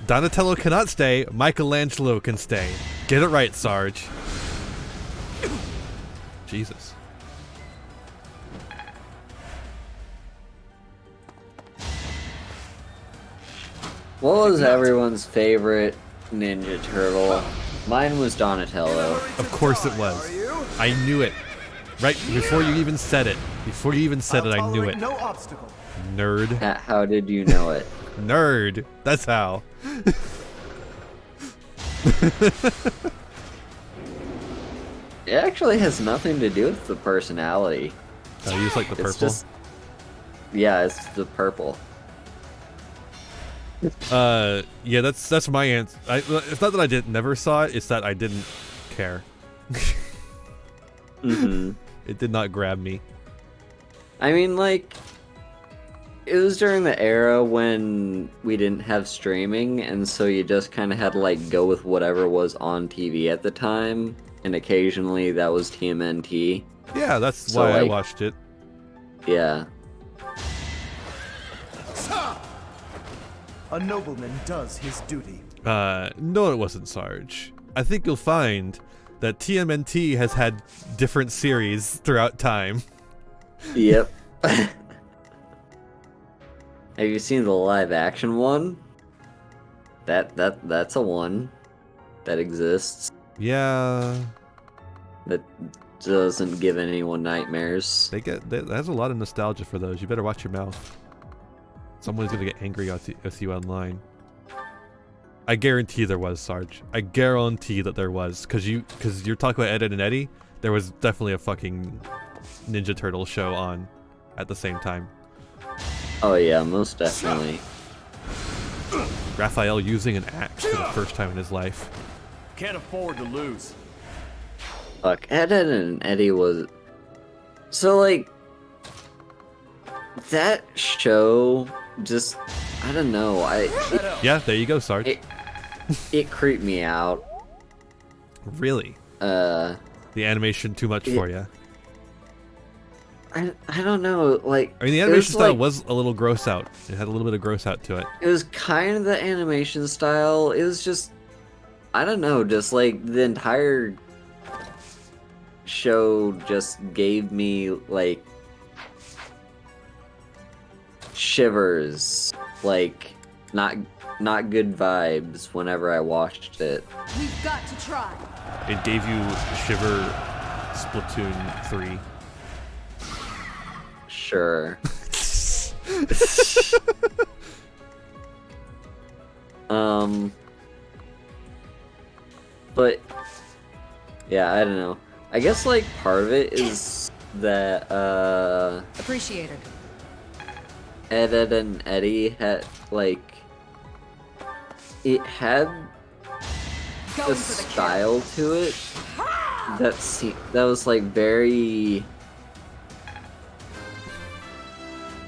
Donatello cannot stay. Michelangelo can stay. Get it right, Sarge. Jesus. What was everyone's favorite Ninja Turtle? Mine was Donatello. Of course it was. I knew it. Right before you even said it. Before you even said it, I knew it. No obstacle. Nerd. How did you know it? Nerd. That's how. It actually has nothing to do with the personality. Oh, you just like the purple? Just, yeah, it's the purple. Yeah, that's my answer. It's not that I never saw it, it's that I didn't care. Mm-hmm. It did not grab me. I mean, like, it was during the era when we didn't have streaming, and so you just kind of had to, like, go with whatever was on TV at the time, and occasionally that was TMNT. Yeah, that's So, why I like, watched it. Yeah. A nobleman does his duty. No, it wasn't, Sarge. I think you'll find that TMNT has had different series throughout time. Yep. Have you seen the live action one? That's a one that exists. Yeah. That doesn't give anyone nightmares. That has a lot of nostalgia for those. You better watch your mouth. Someone's gonna get angry with you online. I guarantee there was, Sarge. I guarantee that there was, cause you're talking about Ed, and Eddie. There was definitely a fucking Ninja Turtle show on at the same time. Oh yeah, most definitely. Raphael using an axe for the first time in his life. Can't afford to lose. Fuck, Ed and Eddie was... So, like... That show just... I don't know, Yeah, there you go, Sarge. It creeped me out. Really? The animation too much for you? I don't know, like... I mean, the animation style was a little gross out. It had a little bit of gross out to it. It was kind of the animation style. It was just... I don't know, just like the entire show just gave me like shivers, like not good vibes whenever I watched it. We've got to try. It gave you Shiver Splatoon 3. Sure. But yeah, I don't know. I guess like part of it is that Appreciated. Ed and Eddie had like it had a style to it that was like very.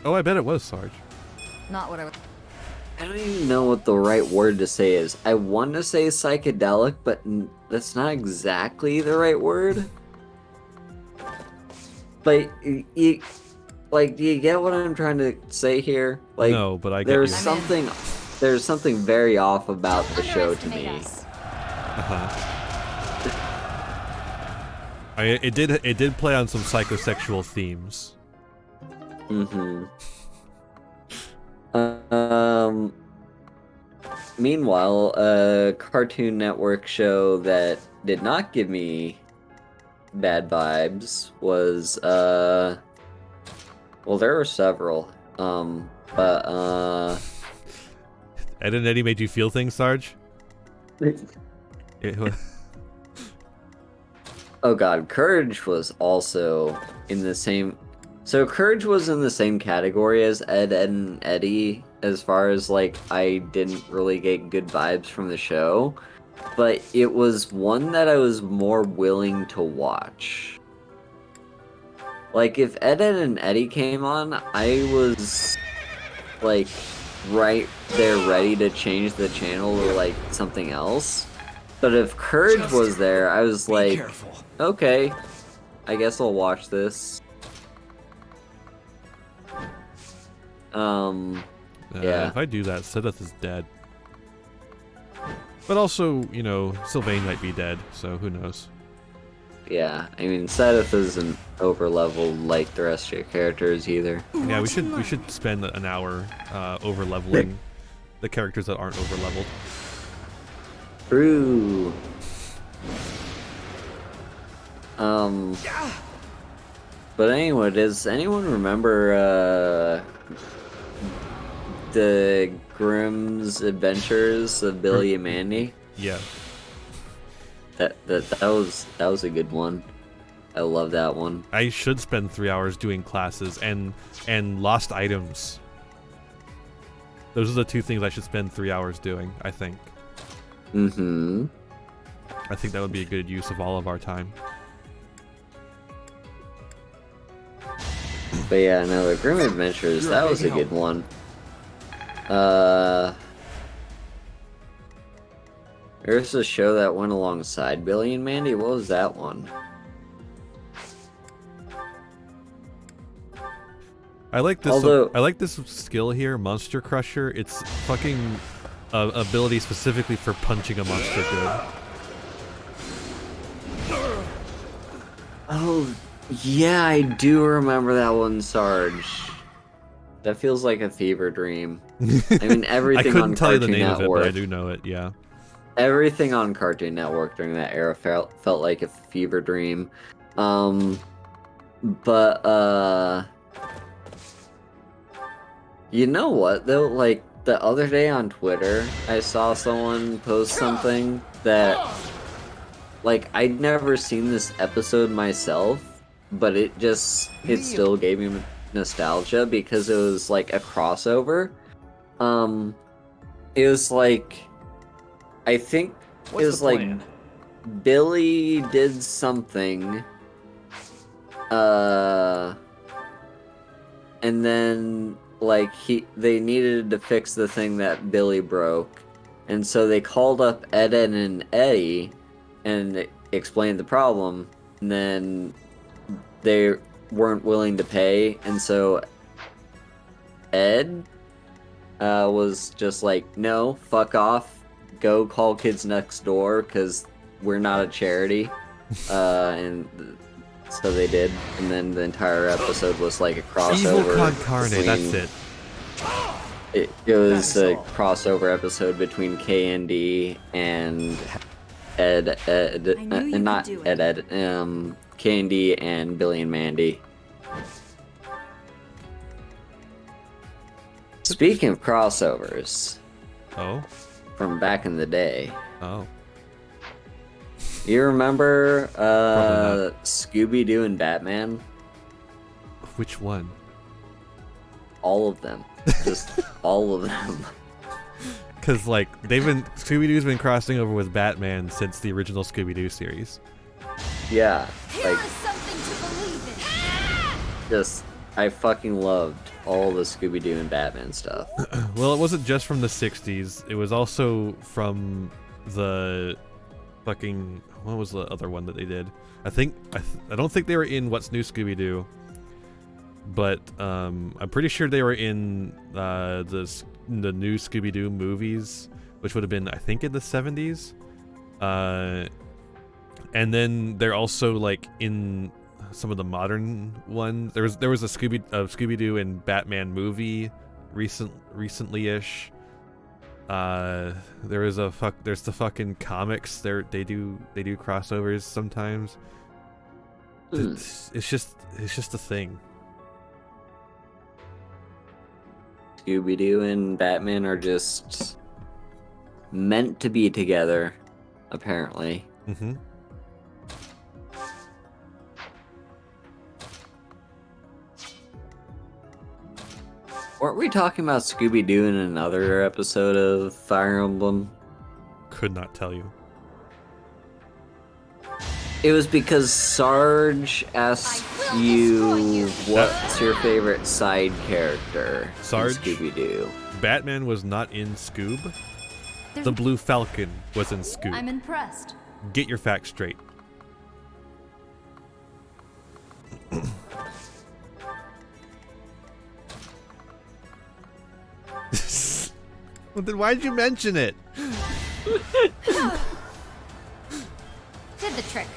Oh, I bet it was, Sarge. Not what I would. I don't even know what the right word to say is. I want to say psychedelic, but that's not exactly the right word. Like, do you get what I'm trying to say here? Like, no, but I get there's you. there's something very off about the show to me. It did play on some psychosexual themes. Mm-hmm. Meanwhile, a Cartoon Network show that did not give me bad vibes was, well, there were several, but, Ed and Eddie made you feel things, Sarge? Oh god, Courage was also in the same... So Courage was in the same category as Ed, Ed and Eddie, as far as like I didn't really get good vibes from the show, but it was one that I was more willing to watch. Like if Ed, Ed and Eddie came on, I was like right there ready to change the channel to like something else. But if Courage was there, I was like, okay, I guess I'll watch this. Yeah. If I do that, Sedith is dead. But also, you know, Sylvain might be dead, so who knows? Yeah, I mean, Sedith isn't over-leveled like the rest of your characters either. Yeah, we should spend an hour over-leveling the characters that aren't over-leveled. True. But anyway, does anyone remember the Grimm's Adventures of Billy and Mandy? Yeah. That was a good one. I love that one. I should spend 3 hours doing classes and lost items. Those are the two things I should spend 3 hours doing, I think. Mm-hmm. I think that would be a good use of all of our time. But yeah, no, the Grimm Adventures, that was a good one. There's a show that went alongside Billy and Mandy. What was that one? I like this. Although- I like this skill here, Monster Crusher. It's fucking ability specifically for punching a monster good. Oh, yeah, I do remember that one, Sarge. That feels like a fever dream. I mean, everything I couldn't on tell you Cartoon the name Network. of it, but I do know it. Yeah. Everything on Cartoon Network during that era felt like a fever dream. You know what though? Like the other day on Twitter, I saw someone post something that, like, I'd never seen this episode myself, but it still gave me nostalgia because it was like a crossover. It was like, I think What's it was the like plan? Billy did something, and then like they needed to fix the thing that Billy broke, and so they called up Ed and Eddie and explained the problem, and then they weren't willing to pay, and so Ed was just like, no, fuck off, go call Kids Next Door because we're not a charity. And so they did, and then the entire episode was like a crossover. Evil Con Carne, that's it. It was a crossover episode between K&D and Ed, not Ed, K&D and Billy and Mandy. Speaking of crossovers. Oh? From back in the day. Oh. You remember Scooby-Doo and Batman? Which one? All of them. Just all of them. Because, like, Scooby-Doo's been crossing over with Batman since the original Scooby-Doo series. Yeah, like, just, I fucking loved all the Scooby-Doo and Batman stuff. Well, it wasn't just from the 60s. It was also from the fucking... What was the other one that they did? I don't think they were in What's New Scooby-Doo. But I'm pretty sure they were in the new Scooby-Doo movies, which would have been, I think, in the 70s. And then they're also like in some of the modern ones. There was a Scooby-Doo and Batman movie recently-ish. There's the fucking comics. They do crossovers sometimes. It's just a thing. Scooby-Doo and Batman are just meant to be together, apparently. Mm-hmm. Weren't we talking about Scooby-Doo in another episode of Fire Emblem? Could not tell you. It was because Sarge asked you what's your favorite side character Sarge? in Scooby-Doo. Batman was not in Scoob. The Blue Falcon was in Scoob. I'm impressed. Get your facts straight. Well, then why'd you mention it? Did the trick.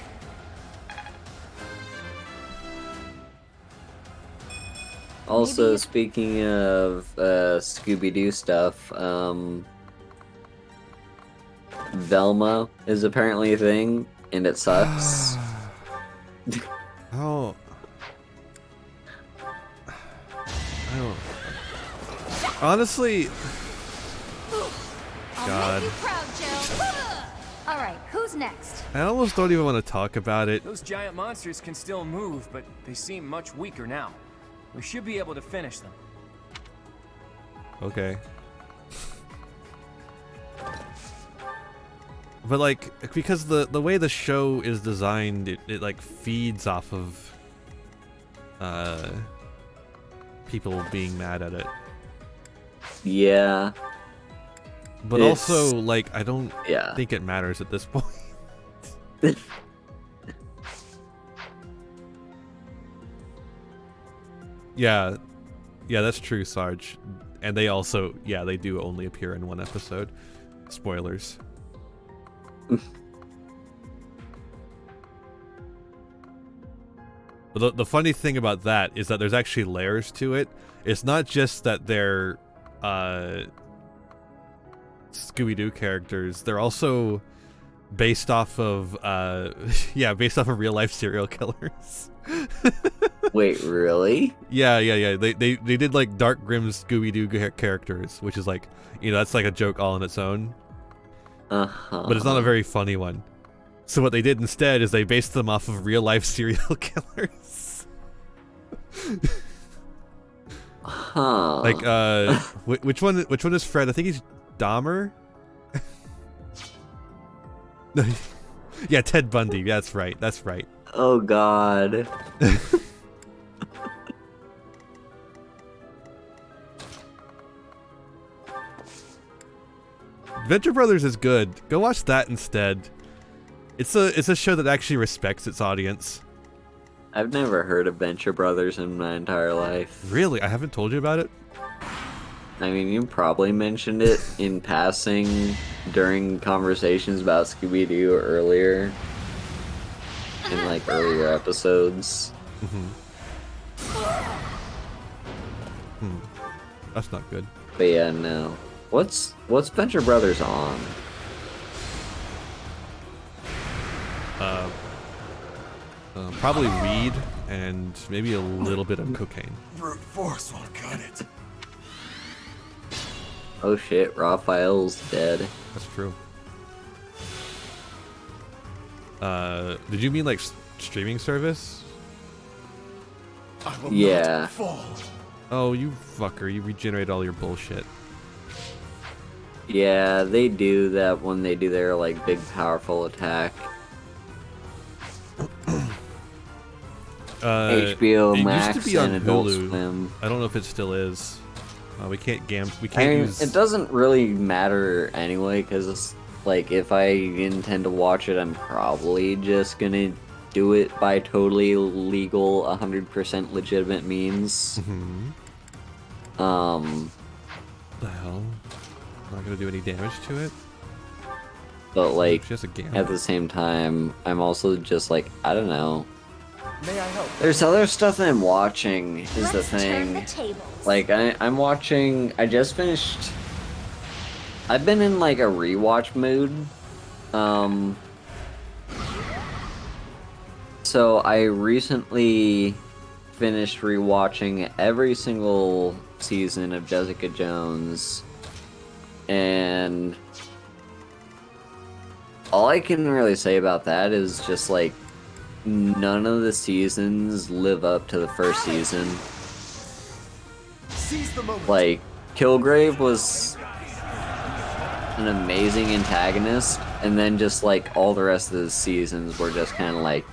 Also, speaking of Scooby-Doo stuff, Velma is apparently a thing, and it sucks. Oh. Honestly, God. All right, who's next? I almost don't even want to talk about it. Those giant monsters can still move, but they seem much weaker now. We should be able to finish them. Okay. But like, because the way the show is designed, it like feeds off of people being mad at it. Yeah. But also, like, I don't Yeah. think it matters at this point. Yeah, that's true, Sarge. And they also, they do only appear in one episode. Spoilers. But the funny thing about that is that there's actually layers to it. It's not just that they're Scooby-Doo characters. They're also based off of based off of real life serial killers. Wait, really? Yeah. They did like Dark Grim Scooby-Doo characters, which is like, that's like a joke all on its own. But it's not a very funny one. So what they did instead is they based them off of real life serial killers. Like which one is Fred? I think he's Dahmer. No, yeah, Ted Bundy. That's right. Oh God. Venture Brothers is good. Go watch that instead. It's a show that actually respects its audience. I've never heard of Venture Brothers in my entire life. Really? I haven't told you about it? I mean, you probably mentioned it in passing during conversations about Scooby-Doo earlier. In like earlier episodes. That's not good. But yeah, no. What's Venture Brothers on? Probably weed and maybe a little bit of cocaine. Brute force won't cut it. Oh shit, Raphael's dead. That's true. Did you mean like streaming service? I will Yeah. not fall. Oh, you fucker! You regenerate all your bullshit. Yeah, they do that when they do their like big powerful attack. HBO it Max used to be on and Adult Hulu. Swim. I don't know if it still is. We can't I use. mean, it doesn't really matter anyway, because like if I intend to watch it, I'm probably just gonna do it by totally legal, 100% legitimate means. The hell? Not gonna do any damage to it. But like Just a gamma. at the same time, I'm also just like, I don't know. May I help? There's other stuff that I'm watching is the thing. Like I'm watching. I just finished. I've been in like a rewatch mood. So I recently finished rewatching every single season of Jessica Jones, and all I can really say about that is just like none of the seasons live up to the first season. Seize the moment. Like, Kilgrave was an amazing antagonist, and then just like all the rest of the seasons were just kind of like,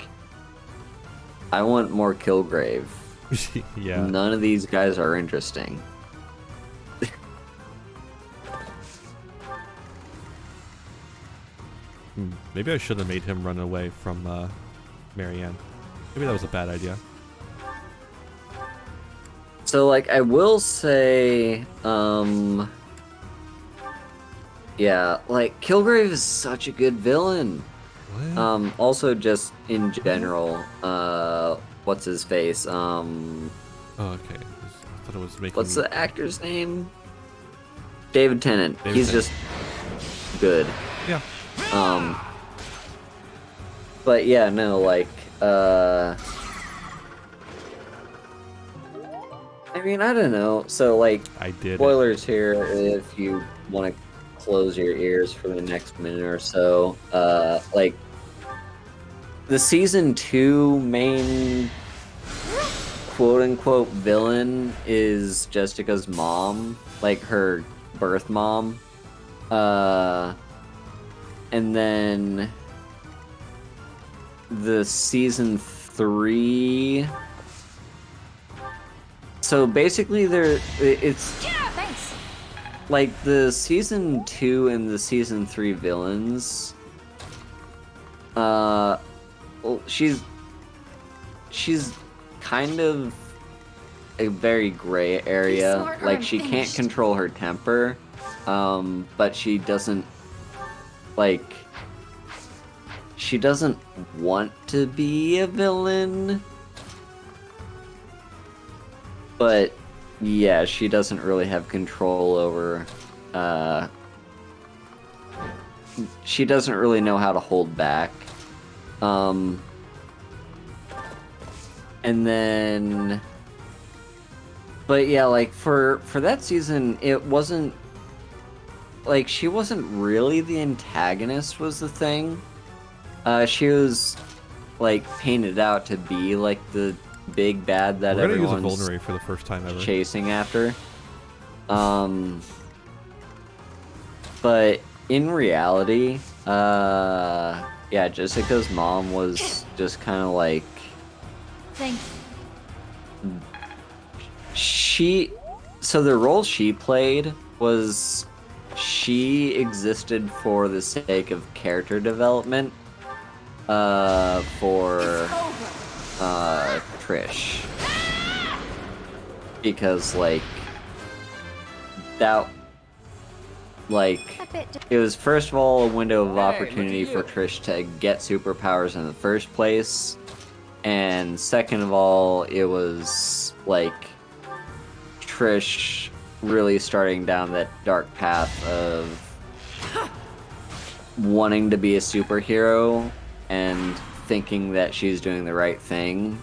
I want more Kilgrave. Yeah. None of these guys are interesting. Maybe I should have made him run away from Marianne. Maybe that was a bad idea. So, like, I will say, yeah, like, Kilgrave is such a good villain. What? Also just in general, what's his face? Oh, okay. I thought it was making. What's the actor's name? David Tennant. David He's Tennant. just good. Yeah. But yeah, no, like, I mean, I don't know. So, like, I did. Spoilers here if you want to close your ears for the next minute or so. Like, the season 2 main quote-unquote villain is Jessica's mom, like her birth mom. And then the season 3. So basically, it's like the season 2 and the season 3 villains. Well, she's kind of a very gray area. Like, she can't control her temper, but she doesn't, like, she doesn't want to be a villain. But yeah, she doesn't really have control over, she doesn't really know how to hold back. And then, but yeah, like for that season, it wasn't, like, she wasn't really the antagonist was the thing. She was, like, painted out to be, like, the big bad that We're gonna use a everyone's vulnerary for the first time ever. chasing after. But in reality, yeah, Jessica's mom was just kind of like, Thank so the role she played was she existed for the sake of character development, for Trish. Because, like, that, like, it was first of all a window of opportunity for Trish to get superpowers in the first place, and second of all, it was, like, Trish really starting down that dark path of wanting to be a superhero and thinking that she's doing the right thing.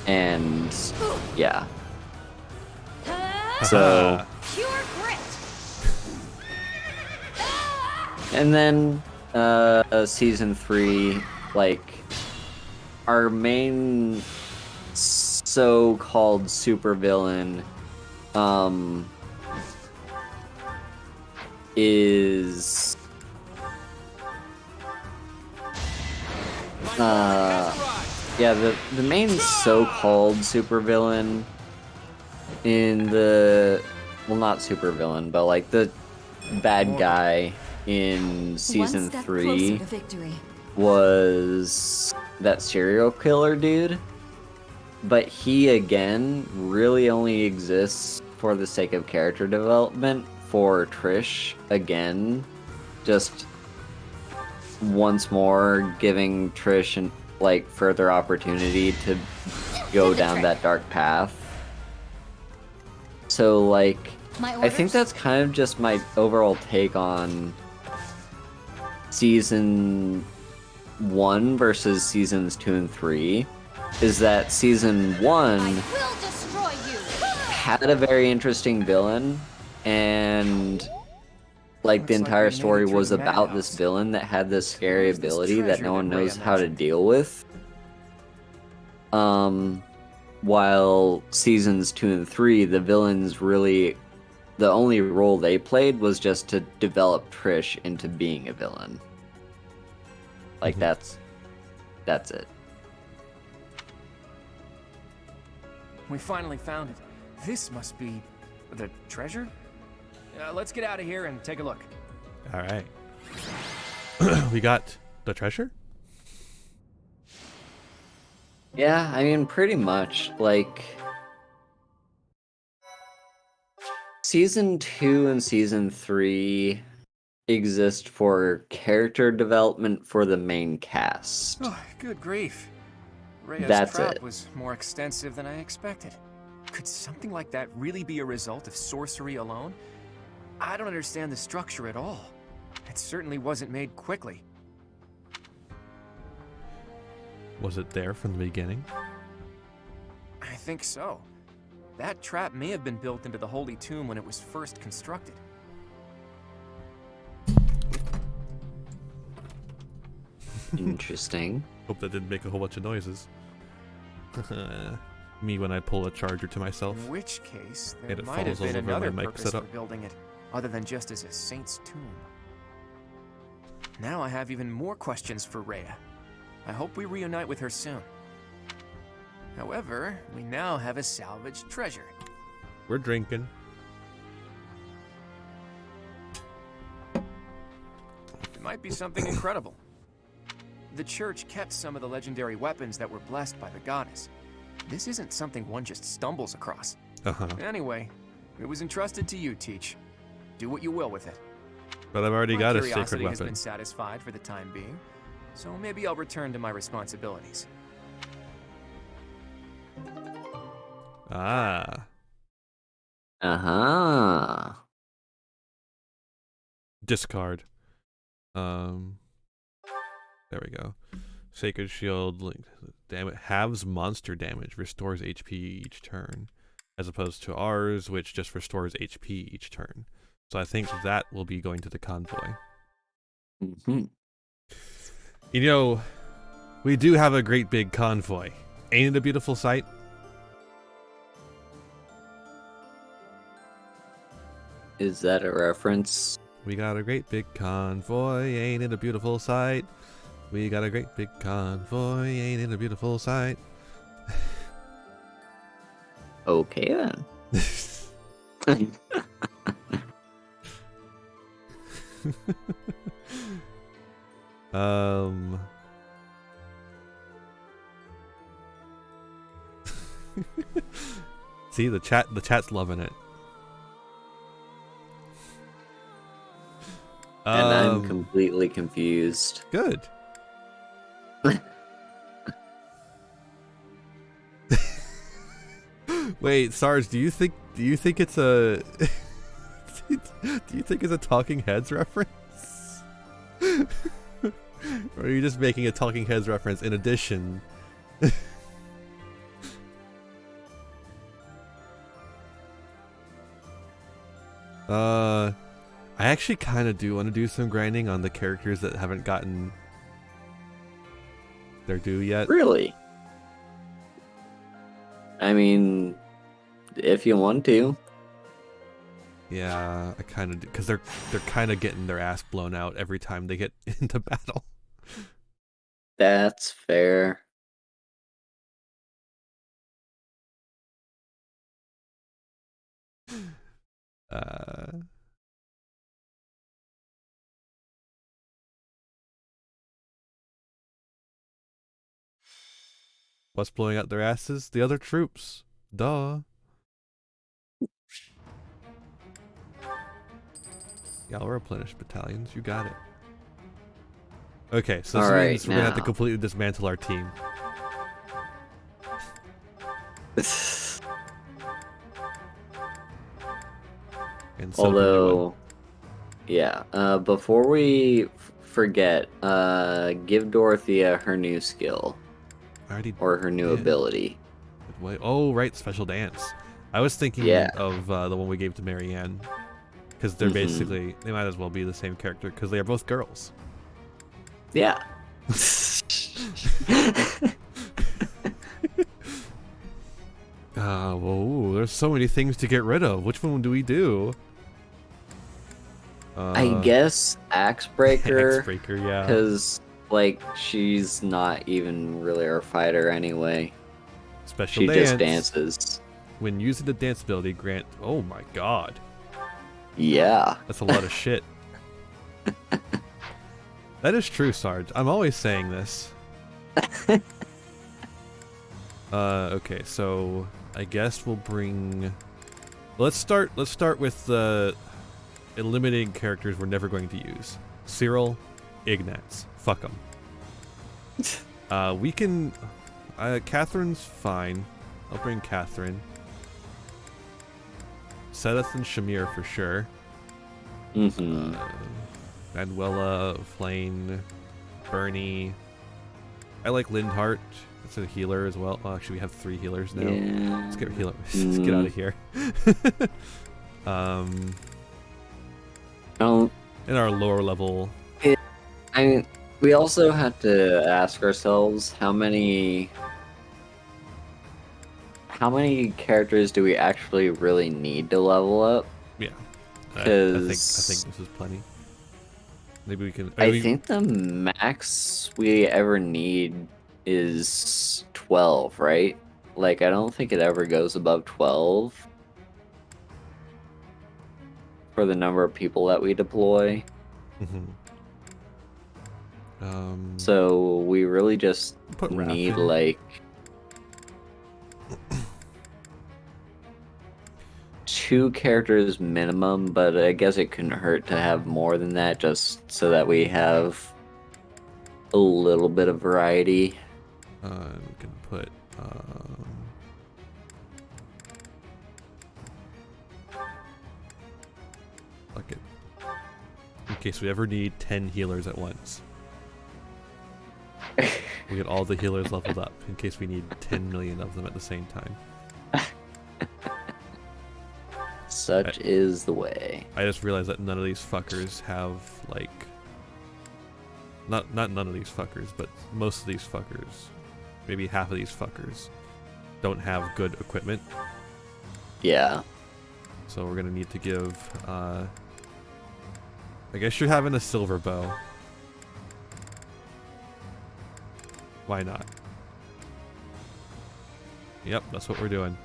And yeah. So and then season 3, like, our main so-called supervillain is yeah, the main so-called supervillain in the, well, not supervillain, but like the bad guy in season 3 was that serial killer dude. But he, again, really only exists for the sake of character development for Trish, again. Just once more giving Trish an, like, further opportunity to go down that dark path. So, like, I think that's kind of just my overall take on season 1 versus seasons 2 and 3. Is that season 1 had a very interesting villain, and like the entire story was about this villain that had this scary ability that no one knows how to deal with. while seasons 2 and 3, the villains really, the only role they played was just to develop Trish into being a villain. Like that's it. We finally found it. This must be the treasure? Let's get out of here and take a look. All right. We got the treasure? Yeah, I mean, pretty much. Like, Season 2 and Season 3 exist for character development for the main cast. Oh, good grief. Rhea's That's trap it. was more extensive than I expected. Could something like that really be a result of sorcery alone? I don't understand the structure at all. It certainly wasn't made quickly. Was it there from the beginning? I think so. That trap may have been built into the Holy Tomb when it was first constructed. Interesting. Hope that didn't make a whole bunch of noises. Me when I pull a charger to myself. In which case, there And it might have falls been all over my another mic purpose for setup. building it, other than just as a saint's tomb. Now I have even more questions for Rhea. I hope we reunite with her soon. However, we now have a salvaged treasure. We're drinking. It might be something incredible. The church kept some of the legendary weapons that were blessed by the goddess. This isn't something one just stumbles across. Anyway, it was entrusted to you, Teach. Do what you will with it. But I've already got a sacred curiosity has weapon. been satisfied for the time being, so maybe I'll return to my responsibilities. Ah. Uh-huh. Discard. There we go. Sacred Shield, halves monster damage, restores HP each turn, as opposed to ours, which just restores HP each turn. So I think that will be going to the convoy. You know, we do have a great big convoy. Ain't it a beautiful sight? Is that a reference? We got a great big convoy, ain't it a beautiful sight? We got a great big convoy, ain't it a beautiful sight? Okay then. See, the chat's loving it. And I'm completely confused. Good. Wait, Sarge, do you think it's a do you think it's a Talking Heads reference? Or are you just making a Talking Heads reference in addition? I actually kind of do want to do some grinding on the characters that haven't gotten their due yet. Really? I mean, if you want to. Yeah, I kind of do, because they're kind of getting their ass blown out every time they get into battle. That's fair. What's blowing out their asses? The other troops. Duh. Y'all replenish battalions. You got it. Okay, so this means we're gonna have to completely dismantle our team. And so although, yeah, before we forget, give Dorothea her new skill. Or her new ability. Wait, oh, right, special dance. I was thinking of the one we gave to Marianne. Because they're basically, they might as well be the same character because they are both girls. Whoa, there's so many things to get rid of. Which one do we do? I guess Axe Breaker. Axe Breaker, yeah. Because, like, she's not even really our fighter anyway. Special she dance. Just dances. When using the dance ability, grant... Oh my god. Yeah. That's a lot of shit. That is true, Sarge. I'm always saying this. Okay, so I guess we'll bring... Let's start with eliminating characters we're never going to use. Cyril, Ignatz. Fuck them. We can... Catherine's fine. I'll bring Catherine. Sedith and Shamir for sure. Manuela, Flane, Bernie. I like Lindhart. That's a healer as well. Oh, actually, we have 3 healers now. Yeah. Let's get healer. Let's get out of here. In our lower level. I mean, we also have to ask ourselves how many characters do we actually really need to level up? Yeah. Because I think this is plenty. Maybe we can. I think the max we ever need is 12, right? Like, I don't think it ever goes above 12 for the number of people that we deploy. So we really just need in. like 2 characters minimum, but I guess it couldn't hurt to have more than that, just so that we have a little bit of variety. We can put fuck it. In case we ever need 10 healers at once. We get all the healers leveled up in case we need 10 million of them at the same time. Such is the way. I just realized that none of these fuckers have, like... Not none of these fuckers, but most of these fuckers, maybe half of these fuckers, don't have good equipment. Yeah. So we're gonna need to give, I guess you're having a silver bow. Why not? Yep, that's what we're doing.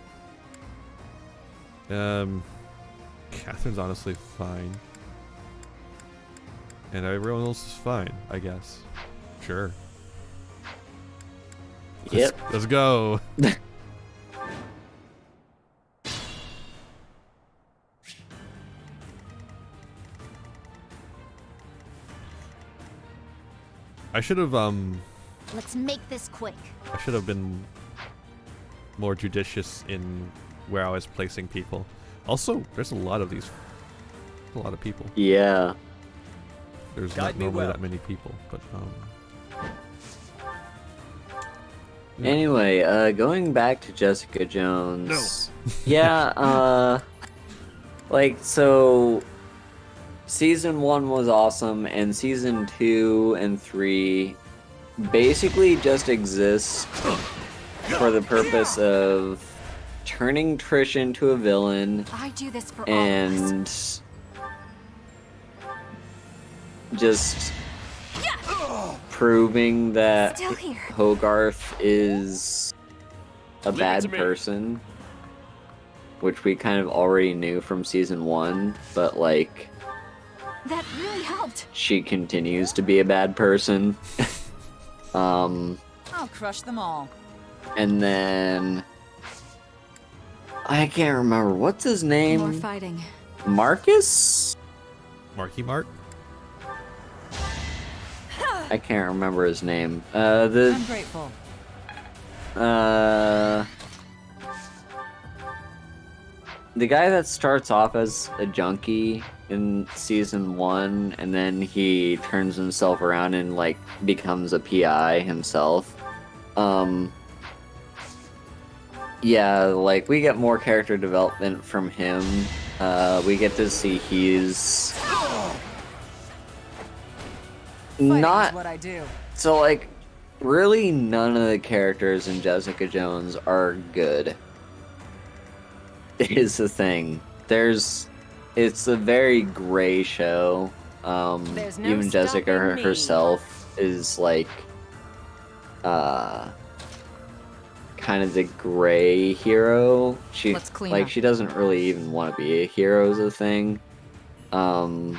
Catherine's honestly fine. And everyone else is fine, I guess. Sure. Yep. Let's go. I should have, Let's make this quick. I should have been more judicious in where I was placing people. Also, there's a lot of these. A lot of people. Yeah. There's not normally that many people, but yeah. Anyway, going back to Jessica Jones. No. Yeah, like, so season 1 was awesome, and season 2 and 3 basically just exist for the purpose of turning Trish into a villain. I do this for and just proving that Hogarth is a bad person, which we kind of already knew from season 1, but like that really helped. She continues to be a bad person. I'll crush them all. And then I can't remember what's his name. More fighting. Marcus? Marky Mark? I can't remember his name. I'm grateful. The guy that starts off as a junkie in season 1, and then he turns himself around and like becomes a PI himself. Yeah, like we get more character development from him. We get to see he's not what I do. So like really none of the characters in Jessica Jones are good. is the thing. It's a very gray show. There's no Even Jessica stopping me. herself is like, kind of the gray hero. Let's clean like up. she doesn't really even want to be a hero is a thing. I'm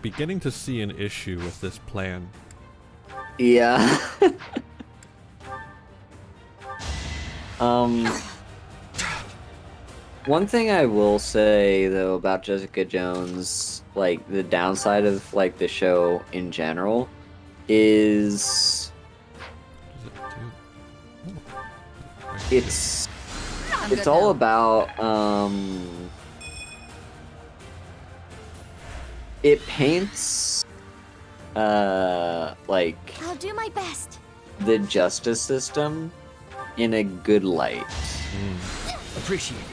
beginning to see an issue with this plan. Yeah. One thing I will say though about Jessica Jones, like the downside of like the show in general, is it's all about it paints like I'll do my best. the justice system in a good light. Appreciate it.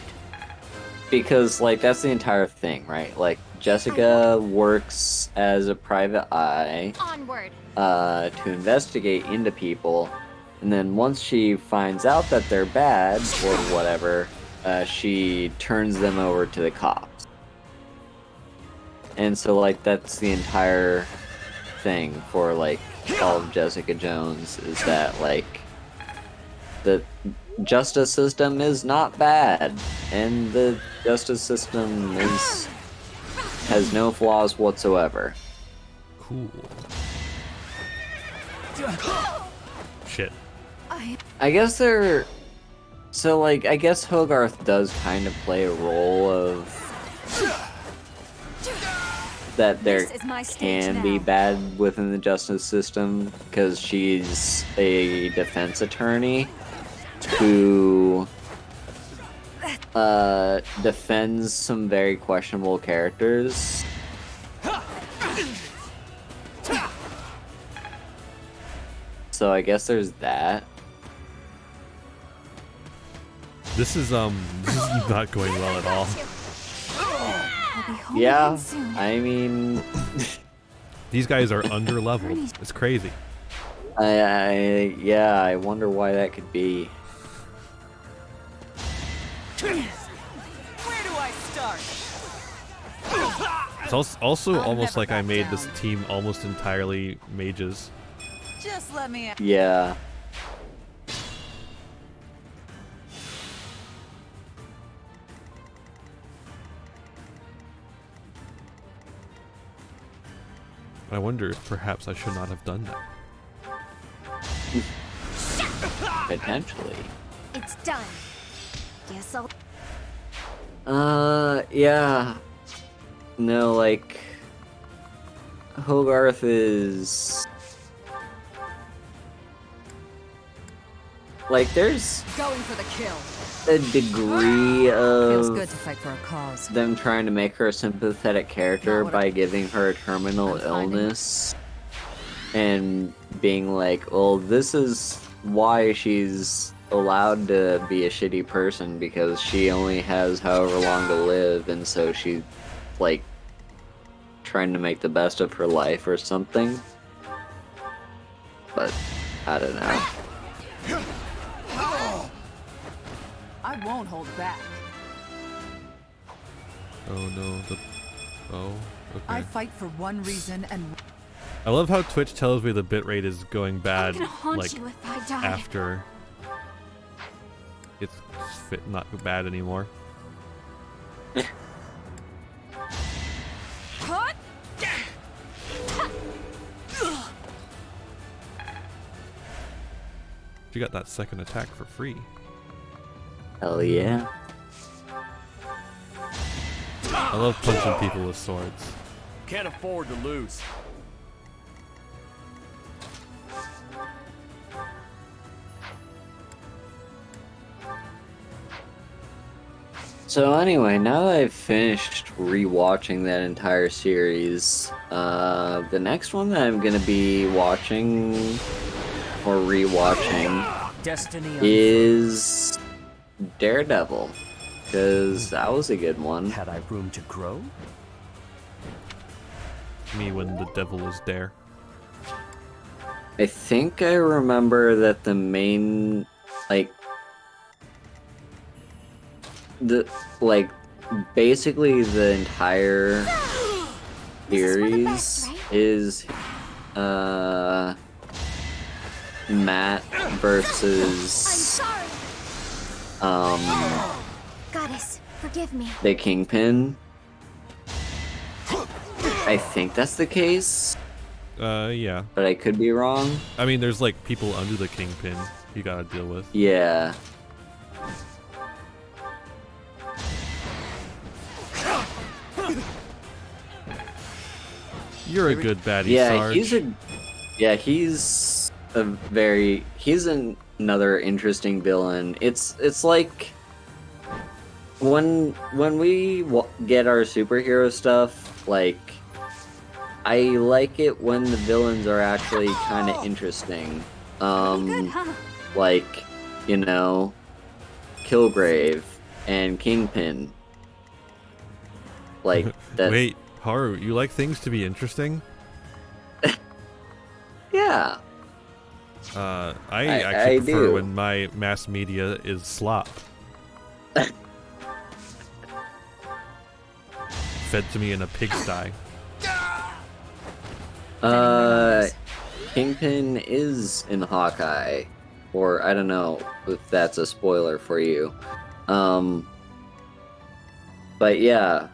Because, like, that's the entire thing, right? Like, Jessica works as a private eye Onward. to investigate into people, and then once she finds out that they're bad or whatever, she turns them over to the cops. And so, like, that's the entire thing for, like, all of Jessica Jones, is that, like, the justice system is not bad, and the justice system has no flaws whatsoever. Cool. Shit. I guess I guess Hogarth does kind of play a role of that there This is my stage can now. be bad within the justice system, because she's a defense attorney who defends some very questionable characters. So I guess there's that. This is not going well at all. Yeah, I mean, These guys are under leveled. It's crazy. I wonder why that could be. Where do I start? It's also I'll almost never like I back made down. this team almost entirely mages. Just let me. Yeah. I wonder if perhaps I should not have done that. Potentially. It's done. Guess I'll. Yeah. No, like, Hogarth is... Like, there's Going for the kill. a degree Feels of good to fight for a cause. them trying to make her a sympathetic character by giving her a terminal illness and being like, well, this is why she's allowed to be a shitty person, because she only has however long to live, and so she's like trying to make the best of her life or something. But I don't know. I won't hold back. Oh no, I okay. fight for one reason and I love how Twitch tells me the bitrate is going bad, gonna haunt like, you if I die. after it's not bad anymore. You got that second attack for free. Hell yeah. I love punching people with swords. Can't afford to lose. So anyway, now that I've finished rewatching that entire series, the next one that I'm gonna be watching or rewatching Destiny is Daredevil, because that was a good one. Had I room to grow? Me when the devil is there. I think I remember that the main, basically the entire series is, Matt versus, Goddess, forgive me. the Kingpin. I think that's the case. Yeah. But I could be wrong. I mean, there's like people under the Kingpin you gotta deal with. Yeah. You're a good baddie, Yeah, Sarge. he's another interesting villain. It's like when we get our superhero stuff, like I like it when the villains are actually kind of interesting. Like, you know, Kilgrave and Kingpin. Like that. Wait, Haru, you like things to be interesting? Yeah. I actually prefer when my mass media is slop. Fed to me in a pigsty. Kingpin is in Hawkeye, or I don't know if that's a spoiler for you. But yeah,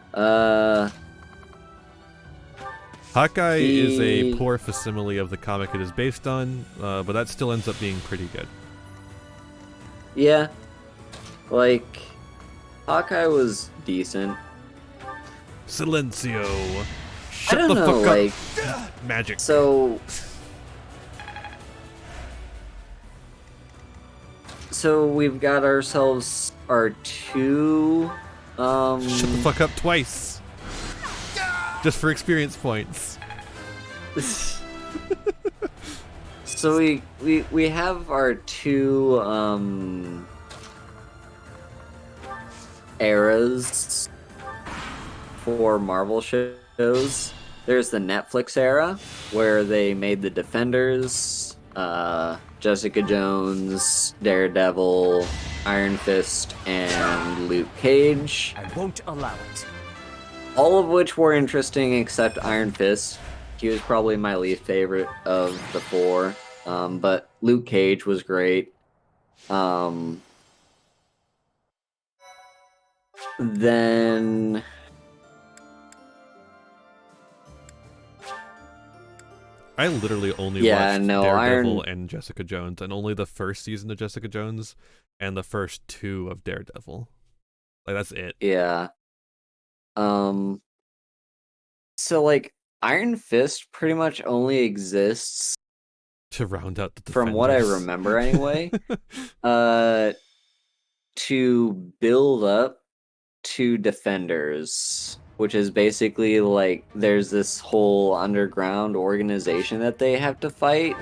Hawkeye is a poor facsimile of the comic it is based on, but that still ends up being pretty good. Yeah, like Hawkeye was decent. Silencio. I don't know, like magic. So we've got ourselves our two. Shut the fuck up twice. Just for experience points. So we have our two eras for Marvel shows. There's the Netflix era where they made the Defenders, Jessica Jones, Daredevil, Iron Fist, and Luke Cage. I won't allow it. All of which were interesting except Iron Fist. He was probably my least favorite of the four. But Luke Cage was great. Then I literally only watched Daredevil and Jessica Jones, and only the first season of Jessica Jones and the first two of Daredevil. Like, that's it. Yeah. So like Iron Fist pretty much only exists to round out the Defenders. From what I remember anyway. To build up to Defenders, which is basically like there's this whole underground organization that they have to fight,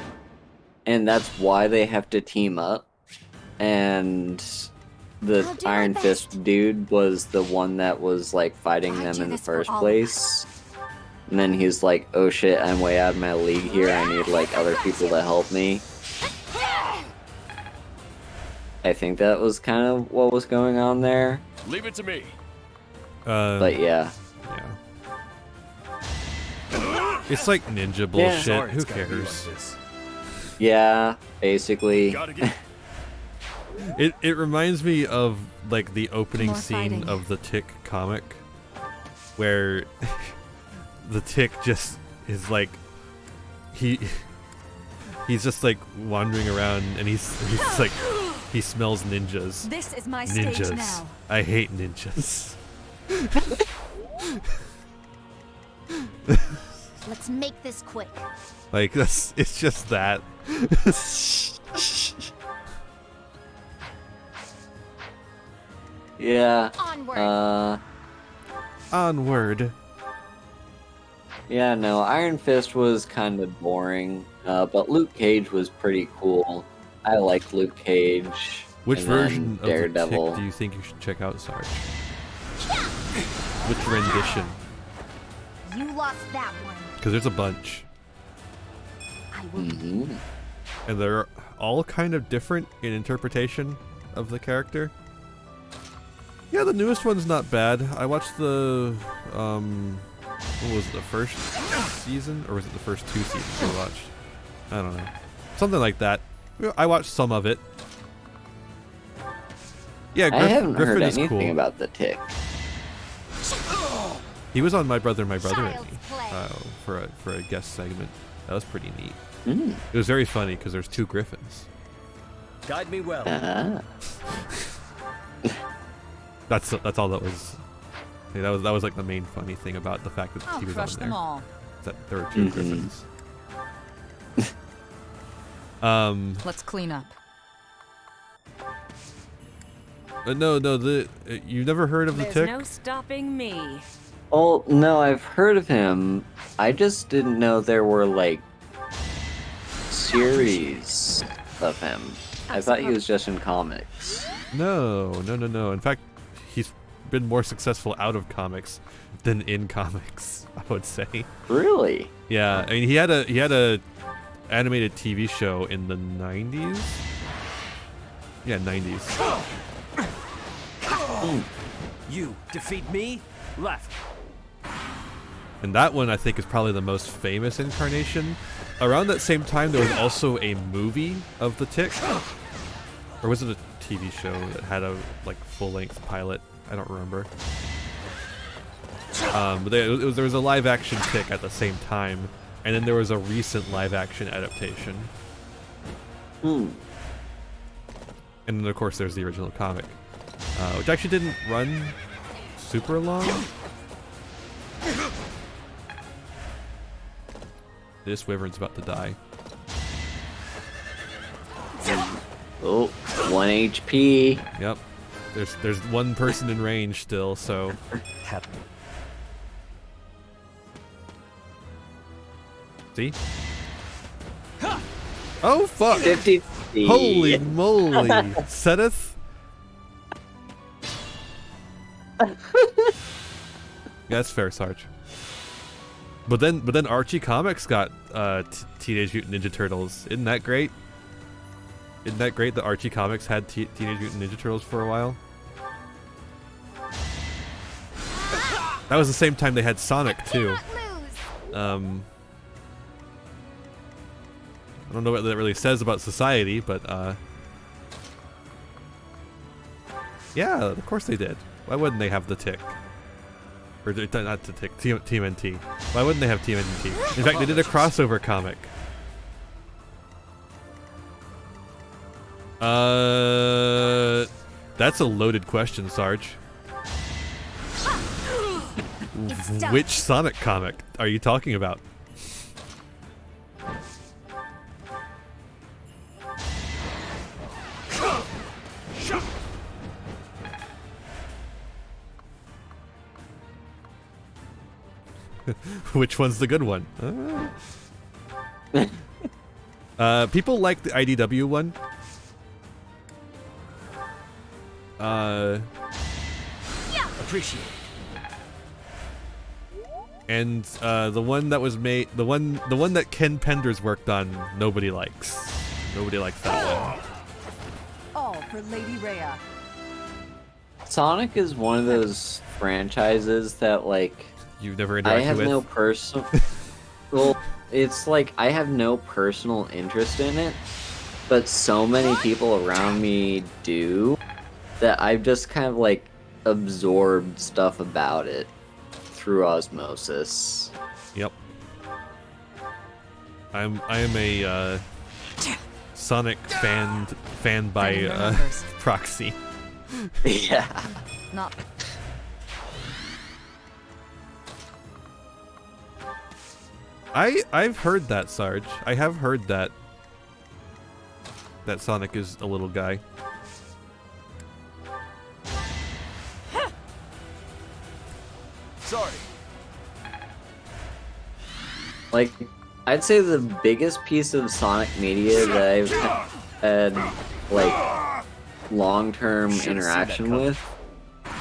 and that's why they have to team up. And the Iron Fist dude was the one that was like fighting them in the first place. And then he's like, oh shit, I'm way out of my league here, I need like other people to help me. I think that was kind of what was going on there. Leave it to me. But yeah. It's like ninja bullshit. Yeah. Who cares? Yeah, basically. It reminds me of like the opening scene of the Tick comic, where the Tick just is like he's just like wandering around, and he's like he smells ninjas. This is my ninjas. Stage now. I hate ninjas. Let's make this quick. Like it's just that. Yeah. Onward. Onward. Yeah, no, Iron Fist was kind of boring, but Luke Cage was pretty cool. I like Luke Cage. Which version of Daredevil the Tick do you think you should check out, Sarge? Which rendition? You lost that one. Because there's a bunch. Mm-hmm. And they're all kind of different in interpretation of the character. Yeah, the newest one's not bad. I watched the, what was it, the first season? Or was it the first 2 seasons we watched? I don't know. Something like that. I watched some of it. Yeah, I haven't Griffin heard is anything cool. about the Tick. He was on My Brother and Me for a guest segment. That was pretty neat. Mm. It was very funny because there's 2 Griffins. Guide me well. That's all that was. Yeah, that was like the main funny thing about the fact that I'll he was crush on them there. all. That there were 2 Griffins. Let's clean up. No, you never heard of the There's Tick? no stopping me. Oh, no, I've heard of him. I just didn't know there were, like, series of him. I thought he was just in comics. No. In fact, he's been more successful out of comics than in comics, I would say. Really? Yeah, I mean, he had a animated TV show in the 90s. Yeah, 90s. You defeat me? Left. And that one, I think, is probably the most famous incarnation. Around that same time, there was also a movie of the Tick. Or was it a TV show that had a like full-length pilot? I don't remember. But there was a live-action Tick at the same time, and then there was a recent live-action adaptation. And then, of course, there's the original comic, which actually didn't run super long. This wyvern's about to die. Oh, 1 HP. Yep. There's one person in range still, so. See? Oh fuck! 50. Holy moly! Seteth? Yeah, that's fair, Sarge. But then Archie Comics got Teenage Mutant Ninja Turtles. Isn't that great? Isn't that great that Archie Comics had Teenage Mutant Ninja Turtles for a while? That was the same time they had Sonic too. I don't know what that really says about society, but yeah, of course they did. Why wouldn't they have the Tick? Or not the Tick, TMNT. Why wouldn't they have TMNT? In fact, they did a crossover comic. That's a loaded question, Sarge. Which Sonic comic are you talking about? Which one's the good one? People like the IDW one. Appreciate it. And the one that was made, the one that Ken Penders worked on, nobody likes. Nobody likes that one. All for Lady Rhea. Sonic is one of those franchises that, like, you've never interacted I have with? no personal. Well, it's like I have no personal interest in it, but so many people around me do that I've just kind of like absorbed stuff about it through osmosis. Yep. I am a Sonic fan by proxy. Yeah. Not. I've heard that, Sarge. I have heard that Sonic is a little guy. Sorry. Like, I'd say the biggest piece of Sonic media that I've had, like, long-term interaction with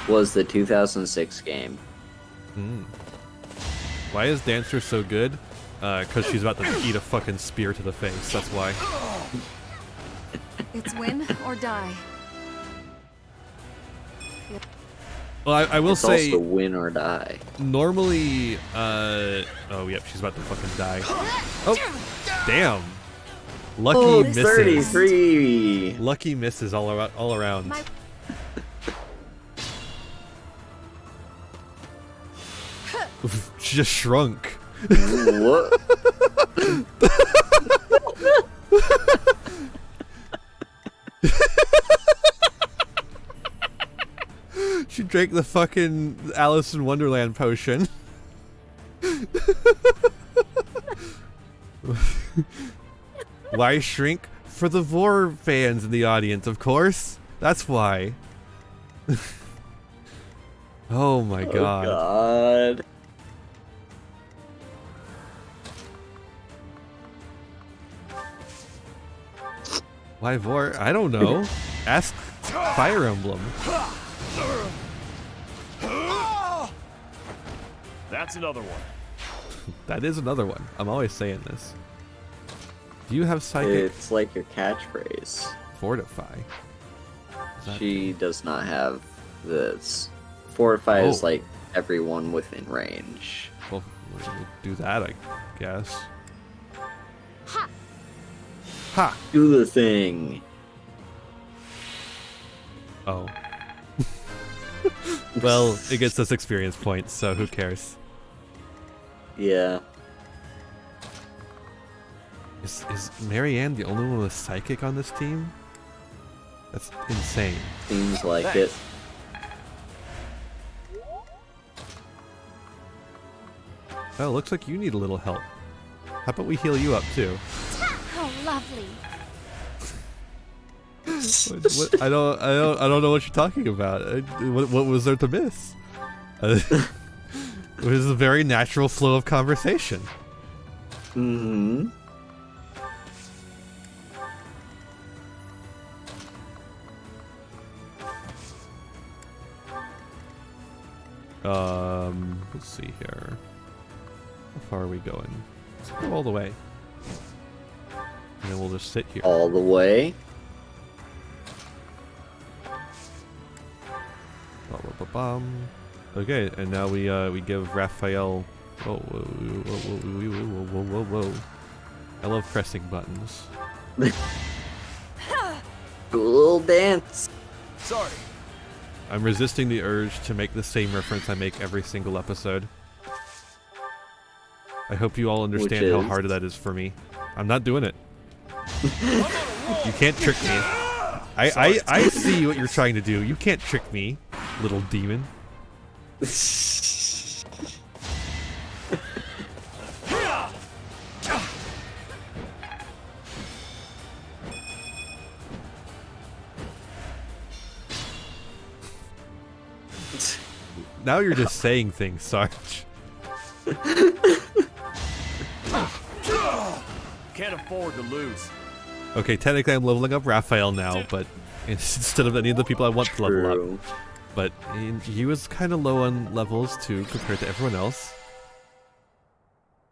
was the 2006 game. Why is Dancer so good? Because she's about to eat a fucking spear to the face. That's why. It's win or die. Well, I will it's say. Also win or die. Normally, oh yep, she's about to fucking die. Oh, damn. Lucky misses. 33. Lucky misses all around. She just shrunk. What? She drank the fucking Alice in Wonderland potion. Why shrink? For the Vor fans in the audience, of course. That's why. Oh my god. Oh god. Why Vor? I don't know. Ask Fire Emblem. That's another one. That is another one. I'm always saying this. Do you have psychic? It's like your catchphrase. Fortify. She does not have this. Fortify is like everyone within range. Well, we'll do that, I guess. Ha! Ha! Do the thing. Oh. Well, it gets us experience points, so who cares? Yeah. Is Marianne the only one with psychic on this team? That's insane. Seems like it. Oh, looks like you need a little help. How about we heal you up too? How lovely. I don't know what you're talking about. What was there to miss? It was a very natural flow of conversation. Mm-hmm. Let's see here. How far are we going? Let's go all the way. And then we'll just sit here. All the way? Okay, and now we give Raphael. Whoa. I love pressing buttons. Cool little dance. Sorry. I'm resisting the urge to make the same reference I make every single episode. I hope you all understand how hard that is for me. I'm not doing it. You can't trick me. I see what you're trying to do. You can't trick me, little demon. Now you're just saying things, Sarge. Can't afford to lose. Okay, technically I'm leveling up Raphael now, but instead of any of the people I want to level up. But he was kind of low on levels too compared to everyone else.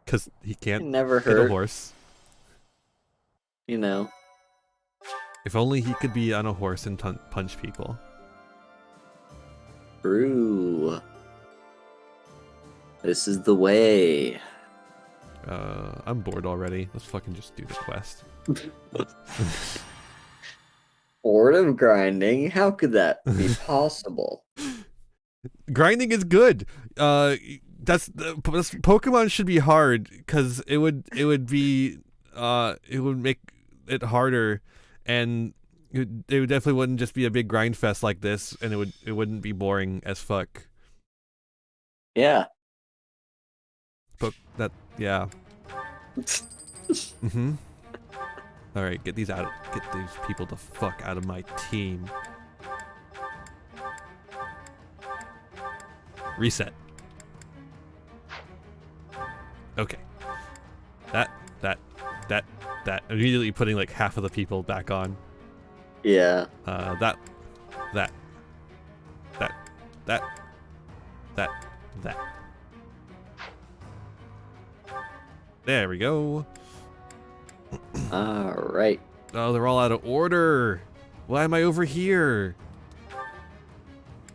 Because he can't hit a horse. You know. If only he could be on a horse and punch people. True. This is the way. I'm bored already. Let's fucking just do the quest. Bored of grinding? How could that be possible? Grinding is good. Pokemon should be hard because it would make it harder, and it definitely wouldn't just be a big grind fest like this, and it wouldn't be boring as fuck. Yeah. But yeah. Mm-hmm. All right, get these people the fuck out of my team. Reset. Okay. That. Immediately putting like half of the people back on. Yeah. That. There we go. Alright. Oh, they're all out of order. Why am I over here?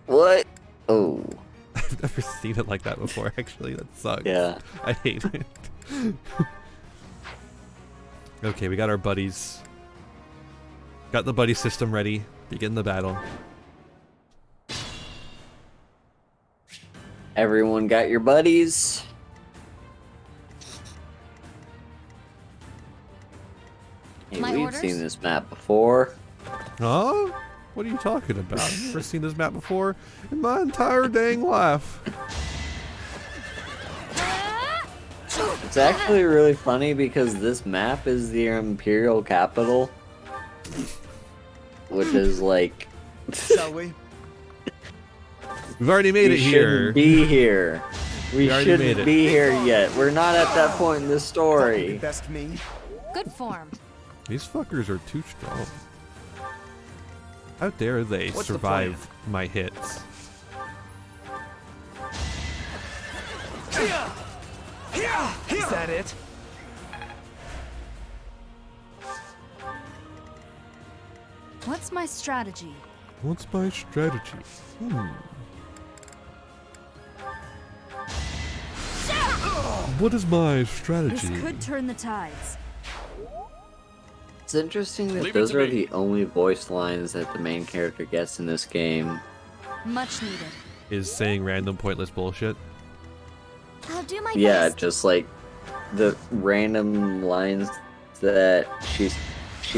What? Oh. I've never seen it like that before, actually. That sucks. Yeah. I hate it. Okay, we got our buddies. Got the buddy system ready. Begin the battle. Everyone got your buddies? Hey, My we've orders? seen this map before. Huh? What are you talking about? I've never seen this map before in my entire dang life. It's actually really funny because this map is the Imperial capital. Which is like... Shall we? We've already made We it here. shouldn't be here. We already made shouldn't it. be here yet. We're not at that point in the story. Best me. Good form. These fuckers are too strong. How dare they What's the survive my hits? Is that it? What's my strategy? What's my strategy? What is my strategy? This could turn the tides. It's interesting that Leave it those to are me. the only voice lines that the main character gets in this game. Much needed. Is saying random pointless bullshit. I'll do my Yeah, best. just like the random lines that she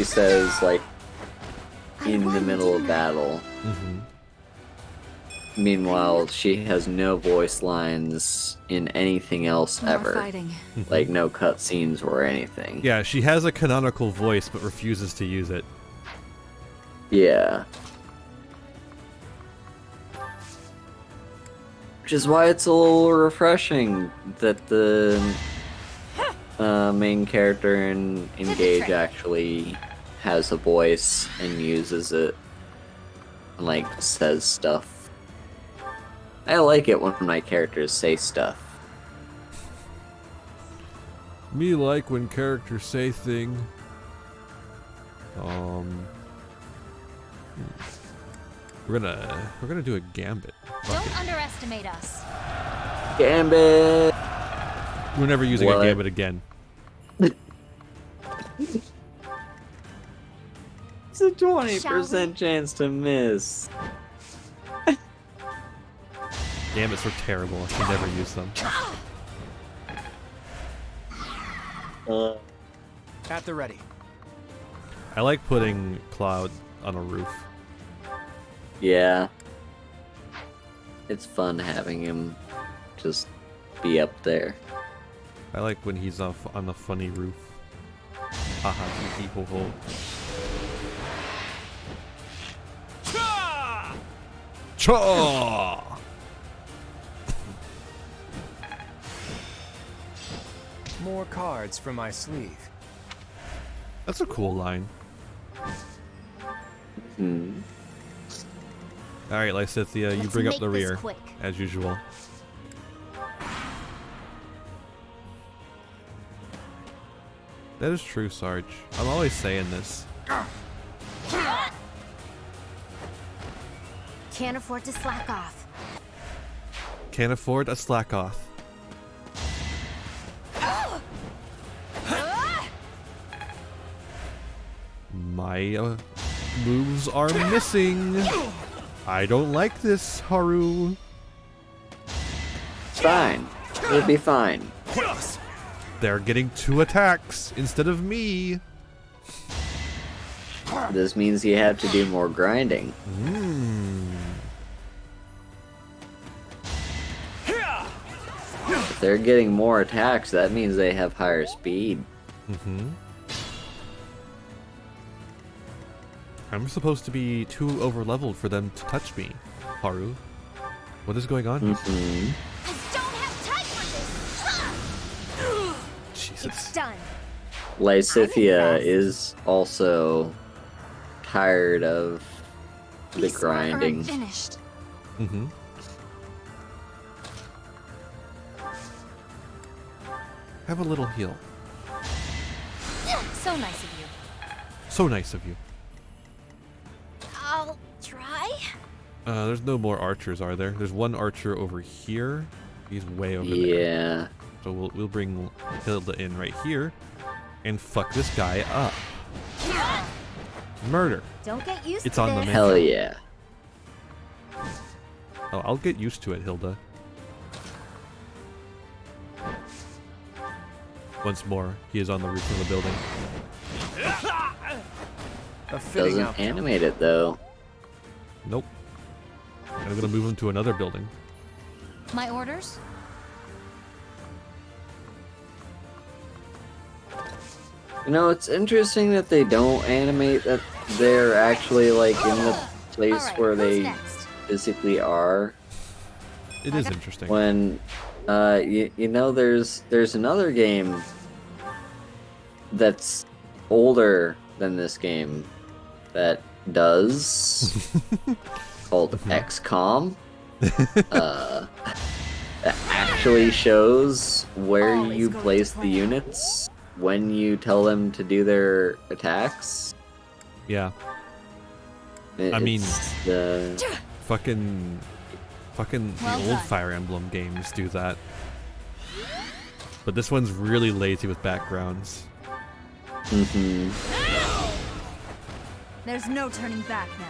says like in the middle of battle. Meanwhile, she has no voice lines in anything else More ever. fighting. Like no cutscenes or anything. Yeah, she has a canonical voice but refuses to use it. Yeah. Which is why it's a little refreshing that the main character in Engage actually has a voice and uses it and like says stuff. I like it when my characters say stuff. Me like when characters say thing. We're gonna do a gambit. Don't underestimate us. Gambit! We're never using What? a gambit again. It's a 20% chance to miss. Gambits were terrible. I should never use them. At the ready. I like putting Cloud on a roof. Yeah. It's fun having him just be up there. I like when he's on the funny roof. Haha, hee hee ho ho. Cha! More cards from my sleeve. That's a cool line. Alright, Lysithia, you Let's bring up make the this rear, quick. as usual. That is true, Sarge. I'm always saying this. Can't afford to slack off. Can't afford a slack off. My moves are missing. I don't like this, Haru. Fine. It'll be fine. They're getting 2 attacks instead of me. This means you have to do more grinding. If they're getting more attacks, that means they have higher speed. I'm supposed to be too overleveled for them to touch me, Haru. What is going on? Jesus. It's done. Lysithia is also tired of the grinding. Finished. Have a little heal. So nice of you. So nice of you. I'll try. There's no more archers, are there? There's one archer over here. He's way over there. Yeah. So we'll bring Hilda in right here and fuck this guy up. Murder. Don't get used It's to on the this. menu. Hell yeah. Oh, I'll get used to it, Hilda. Once more, he is on the roof of the building. Doesn't animate it though. Nope. I'm gonna move him to another building. My orders? You know, it's interesting that they don't animate that they're actually like in the place where they physically are. It is interesting. When, you know, there's another game that's older than this game that does called XCOM. That actually shows where you place the units when you tell them to do their attacks. Yeah. I mean, fucking the old Fire Emblem games do that. But this one's really lazy with backgrounds. There's no turning back now.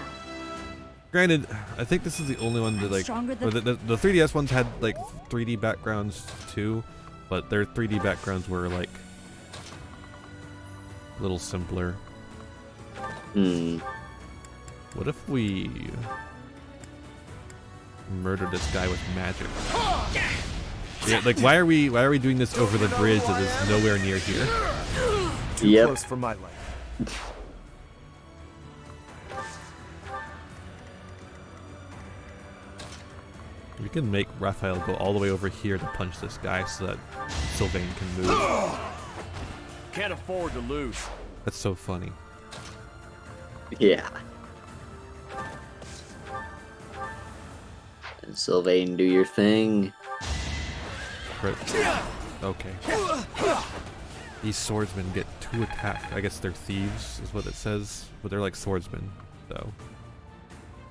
Granted, I think this is the only one that like the 3DS ones had like 3D backgrounds too, but their 3D backgrounds were like a little simpler. What if we murder this guy with magic? Yeah, like why are we doing this over the bridge that is nowhere near here? Too close for my liking. We can make Raphael go all the way over here to punch this guy so that Sylvain can move. Can't afford to lose. That's so funny. Yeah. And Sylvain, do your thing. Okay. These swordsmen get 2 attack. I guess they're thieves, is what it says, but they're like swordsmen, so.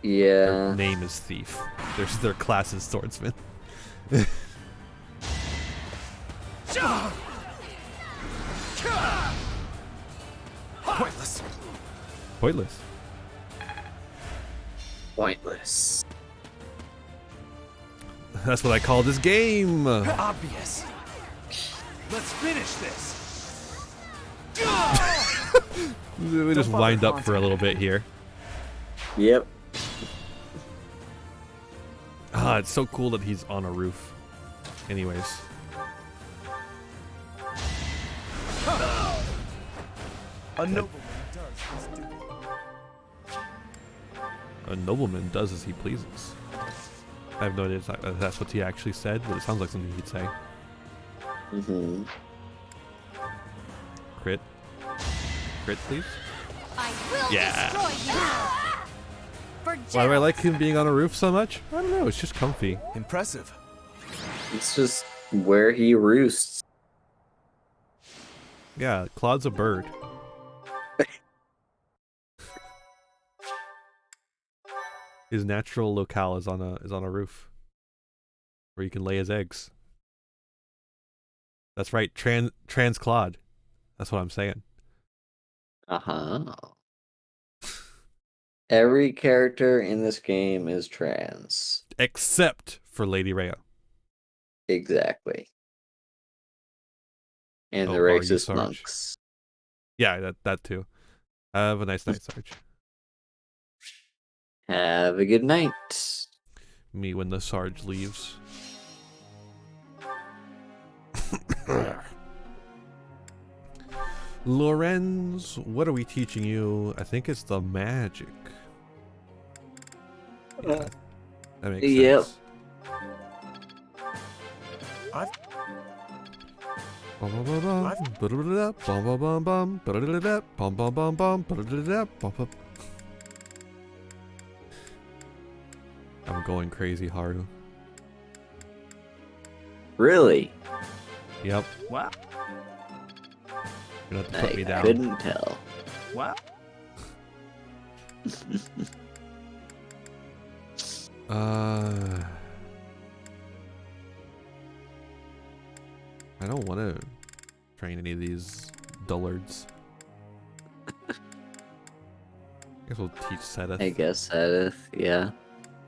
Yeah. Their name is Thief. Their class is Swordsman. Pointless. Pointless. Pointless. That's what I call this game. Obvious. Let's finish this. We just wind up for a little bit here. Yep. Ah, it's so cool that he's on a roof. Anyways. A nobleman does his duty. A nobleman does as he pleases. I have no idea if that's what he actually said, but it sounds like something he'd say. Crit. Crit, please. I will destroy you. Why do I like him being on a roof so much? I don't know, it's just comfy. Impressive. It's just where he roosts. Yeah, Claude's a bird. His natural locale is on a roof, where he can lay his eggs. That's right, trans Claude. That's what I'm saying. Every character in this game is trans. Except for Lady Rhea. Exactly. And the are you, racist Sarge? monks. Yeah, that too. Have a nice night, Sarge. Have a good night. Me when the Sarge leaves. Lorenz, what are we teaching you? I think it's the magic. Yeah, that makes sense. I'm going crazy, Haru. Really? Yep. Wow. You don't have to put me down. Couldn't tell. Wow. I don't want to train any of these dullards. I guess we'll teach Seth. I guess Seth, yeah.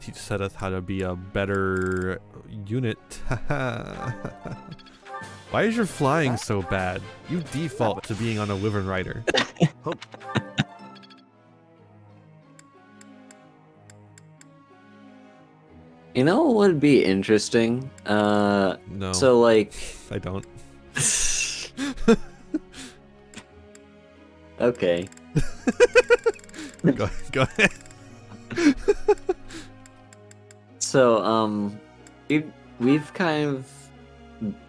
Teach Seth how to be a better unit. Why is your flying so bad? You default to being on a Wyvern Rider. You know what would be interesting? No. So like I don't. Okay. Go ahead. So we've kind of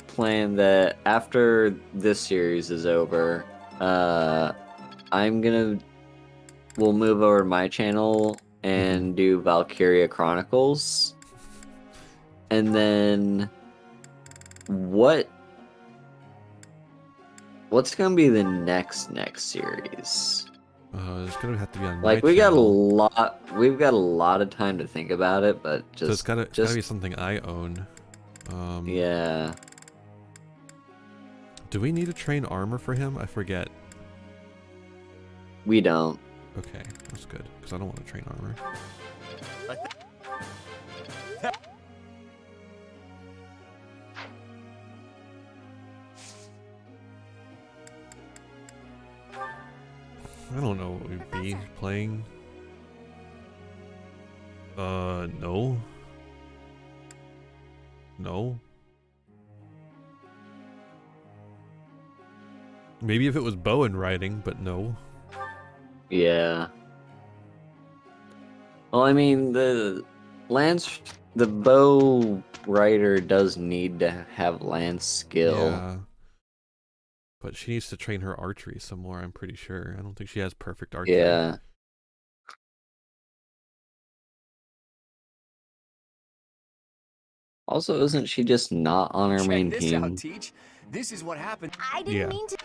planned that after this series is over, we'll move over to my channel and do Valkyria Chronicles. And then what's gonna be the next series? It's gonna have to be on like my we've channel. got a lot of time to think about it, but just So it's gotta be something I own. Yeah. Do we need to train armor for him? I forget. We don't. Okay, that's good because I don't want to train armor. I don't know what we'd be playing. No. No. Maybe if it was bow and riding, but no. Yeah. Well, I mean, the bow rider does need to have lance skill. Yeah. But she needs to train her archery some more, I'm pretty sure. I don't think she has perfect archery. Yeah. Also, isn't she just not on her main Check this team? out, Teach. This is what happened. I didn't mean to.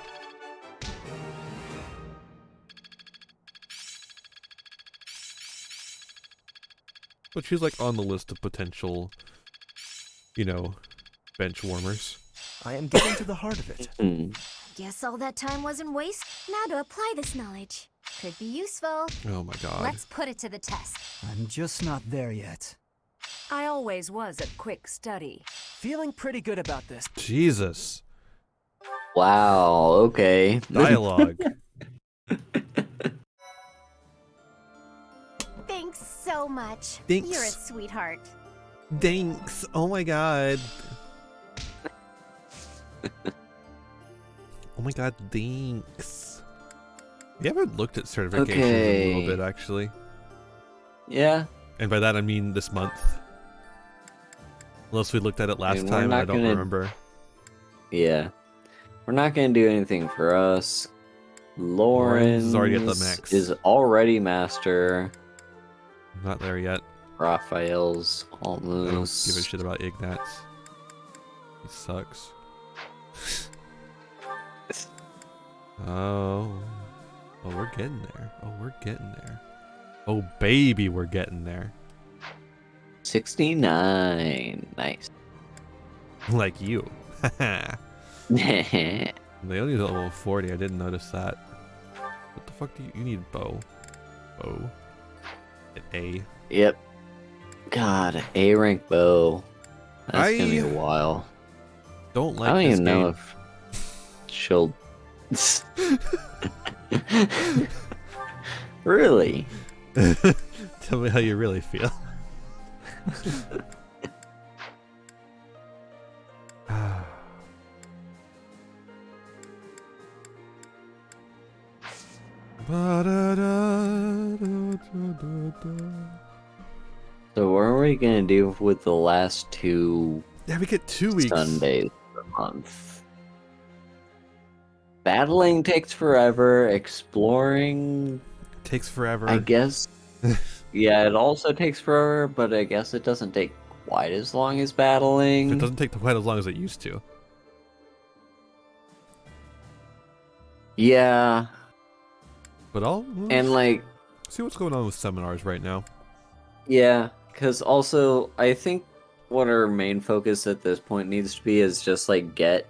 But she's like on the list of potential, bench warmers. I am getting to the heart of it. Guess all that time wasn't wasted. Now to apply this knowledge. Could be useful. Oh my god. Let's put it to the test. I'm just not there yet. I always was a quick study. Feeling pretty good about this. Jesus. Wow, okay. Dialogue. Thanks so much. Thanks. You're a sweetheart. Thanks. Oh my god. Oh my god, thanks. You haven't looked at certifications in a little bit, actually. Yeah. And by that I mean this month. Unless we looked at it last time and I don't remember. Yeah. We're not gonna do anything for us. Lauren's is already at the max. Is already master. Not there yet. Raphael's almost. I don't give a shit about Ignatz. He sucks. Oh, we're getting there. Oh, we're getting there. Oh, baby, we're getting there. 69. Nice. Like you. They only need level 40. I didn't notice that. What the fuck do you need? Bow. Bow. At A. Yep. God, A rank bow. That's gonna be a while. Don't like I don't this even know game. if she'll. Really? Tell me how you really feel. So what are we gonna do with the last two? Yeah, we get 2 weeks. Sundays per month. Battling takes forever. Exploring takes forever. I guess. Yeah, it also takes forever, but I guess it doesn't take quite as long as battling. It doesn't take quite as long as it used to. Yeah. But and like see what's going on with seminars right now. Yeah, because also I think what our main focus at this point needs to be is just like get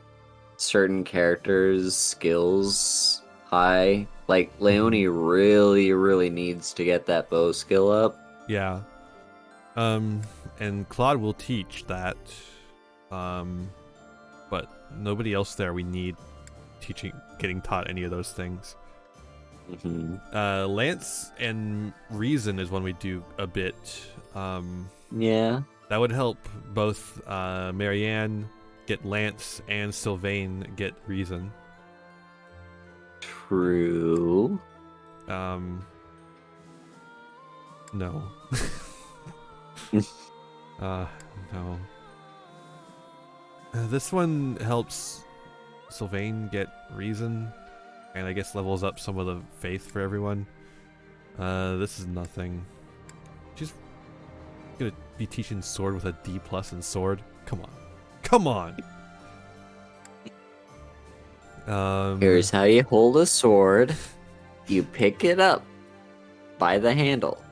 certain characters' skills high. Like Leonie really, really needs to get that bow skill up. Yeah. And Claude will teach that. But nobody else there we need getting taught any of those things. Lance and Reason is one we do a bit. Yeah. That would help both Marianne get Lance and Sylvain get Reason. True. No. No. This one helps Sylvain get Reason, and I guess levels up some of the faith for everyone. This is nothing. She's gonna be teaching sword with a D+ in sword. Come on. Come on! Here's how you hold a sword. You pick it up by the handle.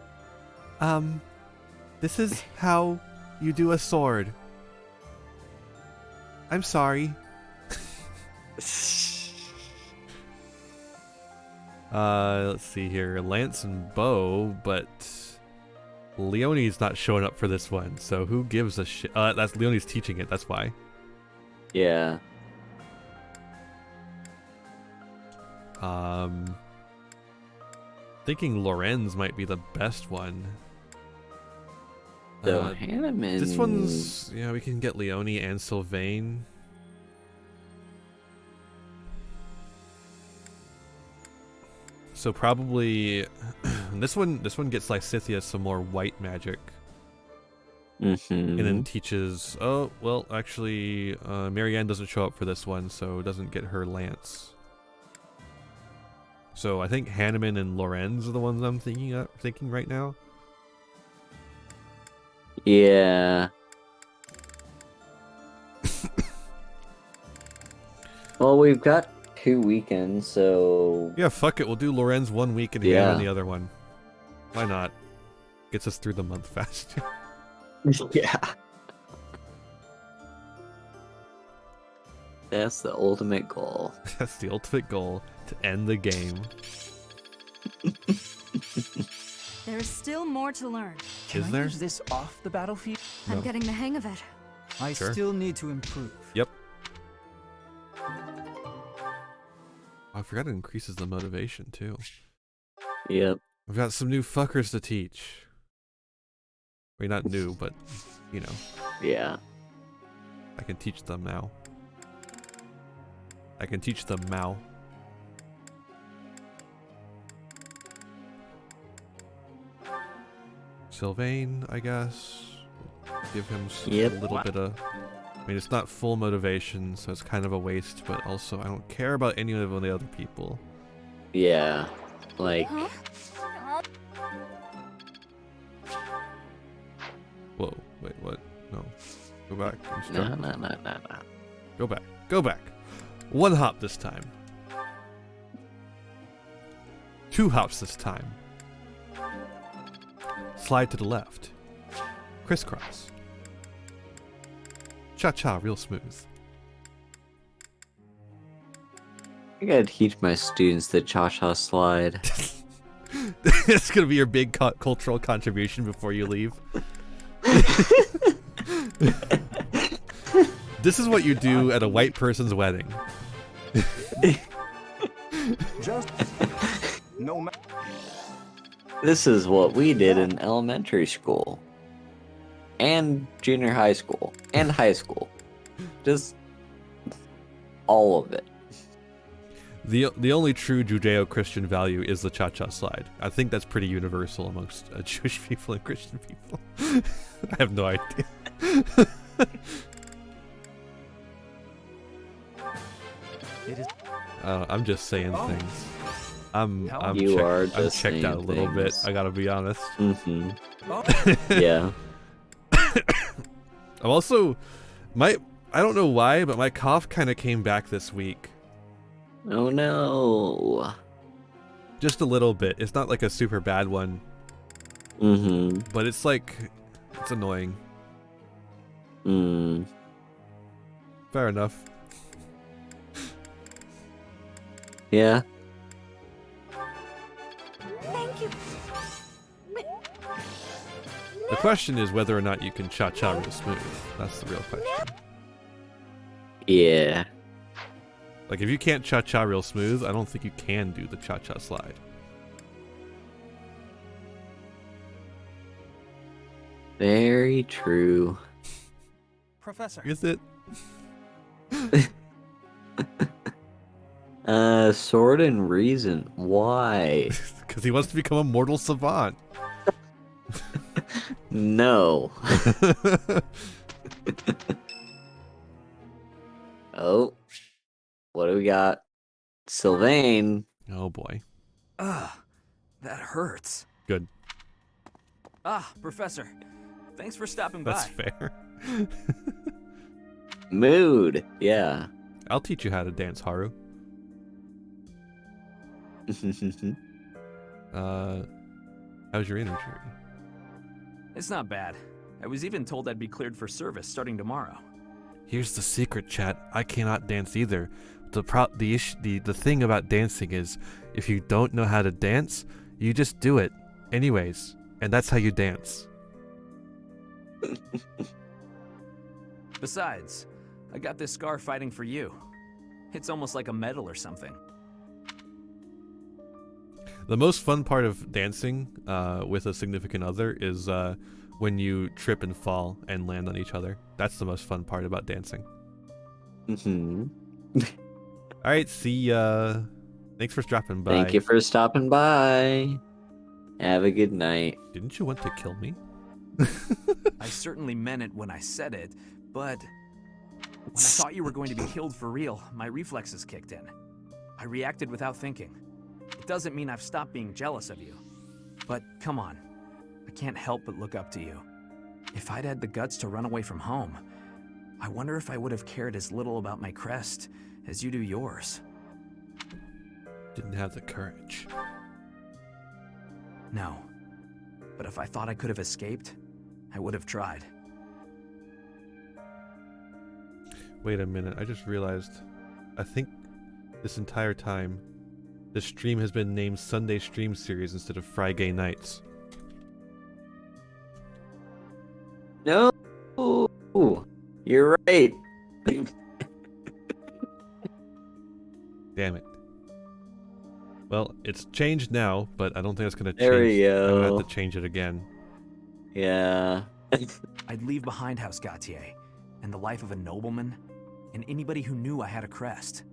This is how you do a sword. I'm sorry. Let's see here. Lance and Bo, but Leonie's not showing up for this one, so who gives a shit? That's Leonie's teaching it, that's why. Yeah. Thinking Lorenz might be the best one. So Hanneman. This one's, yeah, we can get Leonie and Sylvain. So probably this one gets Lysithea some more white magic. And then teaches, oh, well, actually, Marianne doesn't show up for this one, so doesn't get her Lance. So I think Hanneman and Lorenz are the ones I'm thinking right now. Yeah. Well, we've got 2 weekends, so... Yeah, fuck it. We'll do Lorenz 1 week and Hanneman the other one. Why not? Gets us through the month faster. Yeah. That's the ultimate goal. That's the ultimate goal, to end the game. There's still more to learn. Can Is I there? use this off the battlefield? I'm No. getting the hang of it. I Sure. still need to improve. Yep. I forgot it increases the motivation, too. Yep. We've got some new fuckers to teach. I mean, not new, but, you know. Yeah. I can teach them now. I can teach them Mao. Sylvain, I guess. Give him a little bit of... I mean, it's not full motivation, so it's kind of a waste, but also I don't care about any of the other people. Yeah. Like... Whoa, wait, what? No. Go back. No. Go back. Go back. 1 hop this time. 2 hops this time. Slide to the left. Crisscross. Cha-cha, real smooth. I gotta teach my students the cha-cha slide. It's gonna be your big cultural contribution before you leave. This is what you do at a white person's wedding. Just no. This is what we did in elementary school. And junior high school. And high school. Just all of it. The only true Judeo-Christian value is the cha-cha slide. I think that's pretty universal amongst Jewish people and Christian people. I have no idea. I'm just saying things. I'm checked out a little bit. I gotta be honest. Yeah. I'm also I don't know why, but my cough kind of came back this week. Oh no. Just a little bit. It's not like a super bad one. Mm-hmm. But it's like, it's annoying. Fair enough. Yeah. Thank you. The question is whether or not you can cha-cha real smooth. That's the real question. Yeah. Like, if you can't cha-cha real smooth, I don't think you can do the cha-cha slide. Very true. Professor. Is it? Sword and reason. Why? Because he wants to become a mortal savant. No. Oh. What do we got? Sylvain. Oh boy. Ugh, that hurts. Good. Ah, Professor. Thanks for stopping That's by. fair. Mood. Yeah. I'll teach you how to dance, Haru. How's your injury? It's not bad. I was even told I'd be cleared for service starting tomorrow. Here's the secret, chat. I cannot dance either. The thing about dancing is, if you don't know how to dance, you just do it anyways, and that's how you dance. Besides, I got this scar fighting for you. It's almost like a medal or something. The most fun part of dancing with a significant other is when you trip and fall and land on each other. That's the most fun part about dancing. All right, see ya. Thanks for stopping by. Thank you for stopping by. Have a good night. Didn't you want to kill me? I certainly meant it when I said it, but when I thought you were going to be killed for real, my reflexes kicked in. I reacted without thinking. It doesn't mean I've stopped being jealous of you. But come on, I can't help but look up to you. If I'd had the guts to run away from home, I wonder if I would have cared as little about my crest as you do yours. Didn't have the courage. No. But if I thought I could have escaped, I would have tried. Wait a minute, I just realized. I think this entire time, the stream has been named Sunday Stream Series instead of FriGay Nights. No, you're right. Damn it. Well, it's changed now, but I don't think it's gonna change. There we I'm gonna go. have to change it again. Yeah. I'd leave behind House Gautier and the life of a nobleman and anybody who knew I had a crest.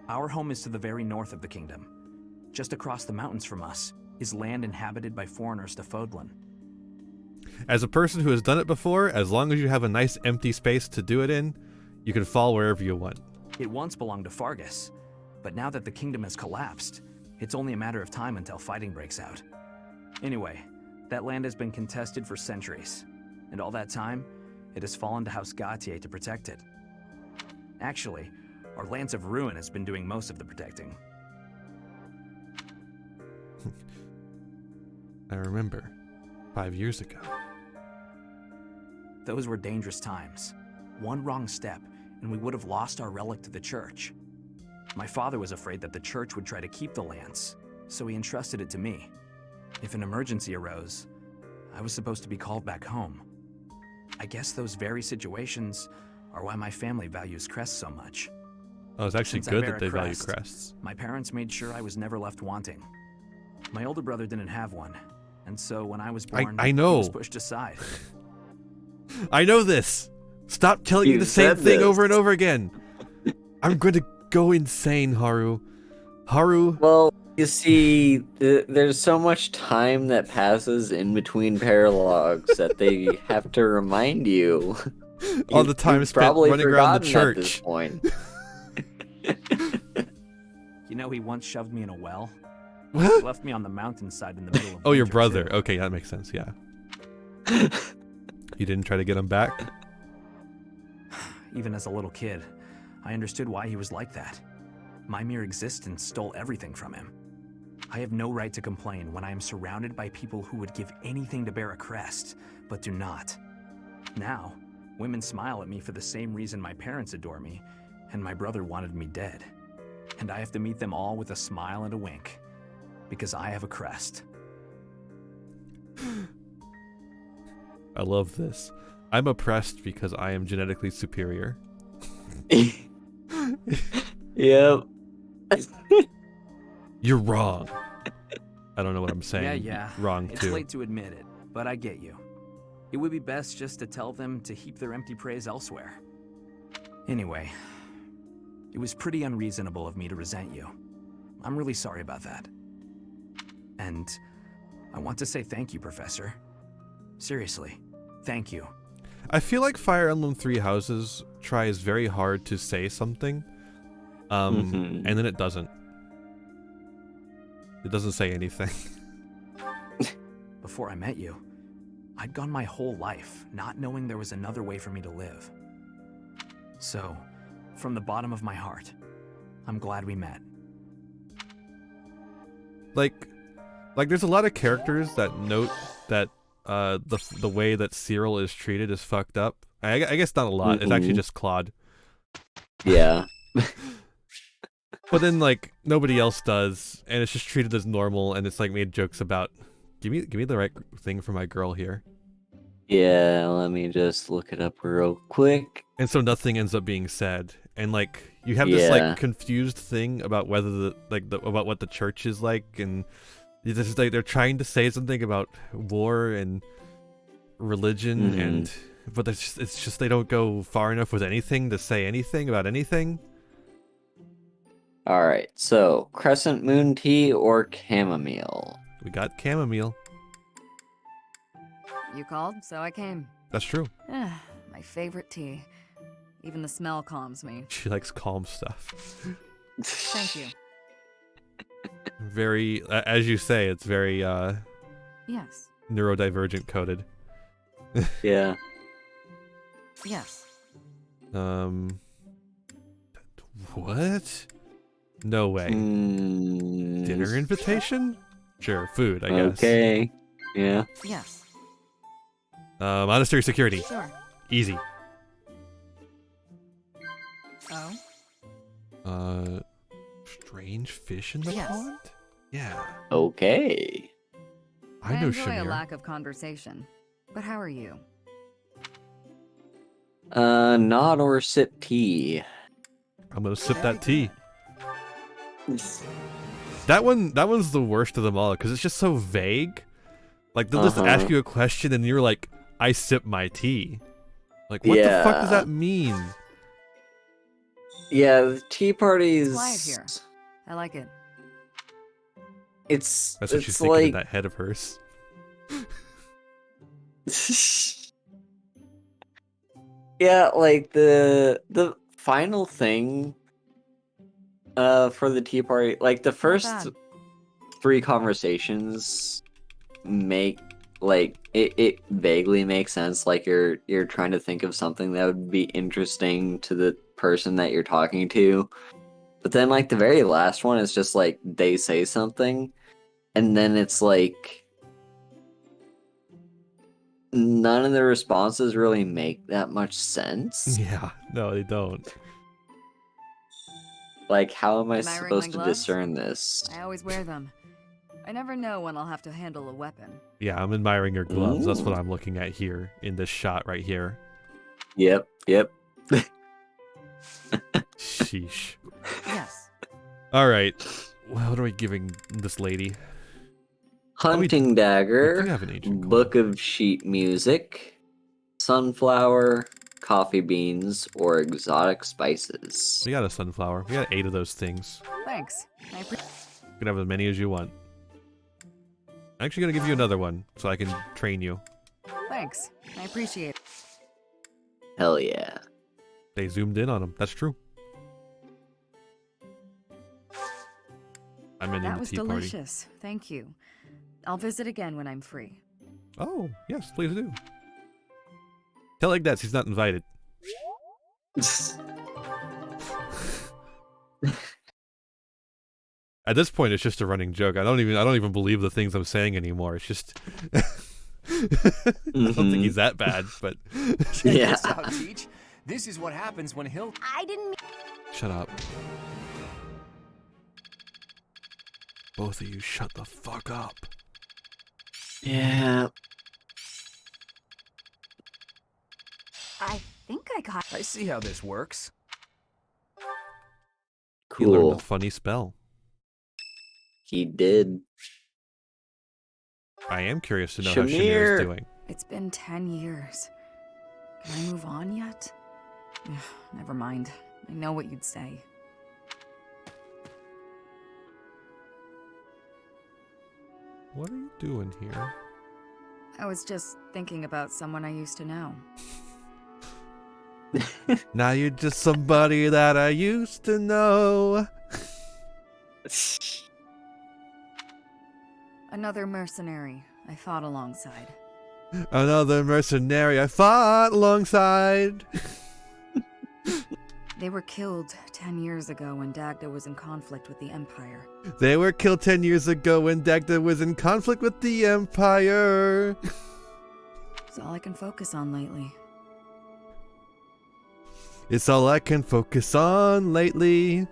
Our home is to the very north of the kingdom. Just across the mountains from us is land inhabited by foreigners to Fodlan. As a person who has done it before, as long as you have a nice empty space to do it in, you can fall wherever you want. It once belonged to Fargus, but now that the kingdom has collapsed, it's only a matter of time until fighting breaks out. Anyway, that land has been contested for centuries, and all that time, it has fallen to House Gautier to protect it. Actually, our Lance of Ruin has been doing most of the protecting. I remember. 5 years ago. Those were dangerous times. One wrong step, and we would have lost our relic to the church. My father was afraid that the church would try to keep the lance, so he entrusted it to me. If an emergency arose, I was supposed to be called back home. I guess those very situations are why my family values crests so much. Oh, it's actually Since I good bear that a they value crest, crests. My parents made sure I was never left wanting. My older brother didn't have one, and so when I was born, I know. he was pushed aside. I know this! Stop telling me the same thing over and over again! I'm going to go insane, Haru. Haru... Well, you see, there's so much time that passes in between paralogs that they have to remind you. All the time You've spent probably running around the forgotten at this church. point. You know, he once shoved me in a well. What? He left me on the mountainside in the middle of Oh, your winter, brother. too. Okay, that makes sense, yeah. You didn't try to get him back? Even as a little kid, I understood why he was like that. My mere existence stole everything from him. I have no right to complain when I am surrounded by people who would give anything to bear a crest, but do not. Now, women smile at me for the same reason my parents adore me, and my brother wanted me dead. And I have to meet them all with a smile and a wink, because I have a crest. I love this. I'm oppressed because I am genetically superior. Yep. You're wrong. I don't know what I'm saying. Yeah. Wrong It's too. late to admit it, but I get you. It would be best just to tell them to heap their empty praise elsewhere. Anyway, it was pretty unreasonable of me to resent you. I'm really sorry about that. And I want to say thank you, Professor. Seriously, thank you. I feel like Fire Emblem Three Houses tries very hard to say something, and then it doesn't. It doesn't say anything. Before I met you, I'd gone my whole life not knowing there was another way for me to live. So, from the bottom of my heart, I'm glad we met. Like there's a lot of characters that note that the way that Cyril is treated is fucked up. I guess not a lot. It's actually just Claude. Yeah. But then like nobody else does, and it's just treated as normal, and it's like made jokes about, give me the right thing for my girl here. Yeah, let me just look it up real quick. And so nothing ends up being said, and like you have this like confused thing about whether about what the church is like, and it's just like they're trying to say something about war and religion, and but it's just they don't go far enough with anything to say anything about anything. All right, so crescent moon tea or chamomile? We got chamomile. You called, so I came. That's true. My favorite tea. Even the smell calms me. She likes calm stuff. Thank you. Very, as you say, it's very Yes. neurodivergent coded. Yeah. Yes. What? No way. Dinner invitation? Sure, food, I guess. Okay. Yeah. Yes. Monastery security. Sure. Easy. Oh? Strange fish in the pond? Yeah. Okay. I know enjoy a Shamir. lack of conversation. But how are you? Nod or sip tea. I'm gonna sip that tea. That one's the worst of them all because it's just so vague. Like they'll just ask you a question and you're like, I sip my tea. Like what the fuck does that mean? Yeah, the tea parties. It's quiet here. I like it. It's That's what it's she's thinking like in that head of hers. yeah, like the final thing for the tea party, like the first 3 conversations make like it vaguely makes sense, like you're trying to think of something that would be interesting to the person that you're talking to. But then like the very last one is just like they say something and then it's like none of the responses really make that much sense. Yeah, no, they don't. Like, how am I Am I wearing supposed my to gloves? discern this? I always wear them. I never know when I'll have to handle a weapon. Yeah, I'm admiring your gloves. That's what Ooh. I'm looking at here in this shot right here. Yep. Sheesh. Yes. All right. Well, what are we giving this lady? Hunting we dagger, do have an ancient book of sheet music, sunflower, coffee beans, or exotic spices. We got a sunflower. We got 8 of those things. Thanks. You can have as many as you want. I'm actually gonna give you another one so I can train you. Thanks. I appreciate it. Hell yeah. They zoomed in on them. That's true. I'm in That the was tea party. delicious. Thank you. I'll visit again when I'm free. Oh, yes, please do. Tell Ignatz he's not invited. At this point, it's just a running joke. I don't even believe the things I'm saying anymore. It's just I don't think he's that bad, but Check this out, Teach. This is what happens when Hill. I didn't. Shut up. Both of you shut the fuck up. Yeah. I think I got. I see how this works. He learned Cool. a funny spell. He did. I am curious to know how Shamir Shamir. is doing. It's been 10 years. Can I move on yet? Ugh, never mind. I know what you'd say. What are you doing here? I was just thinking about someone I used to know. Now you're just somebody that I used to know. Another mercenary I fought alongside. Another mercenary I fought alongside. They were killed 10 years ago when Dagda was in conflict with the Empire. They were killed 10 years ago when Dagda was in conflict with the Empire. It's all I can focus on lately. It's all I can focus on lately.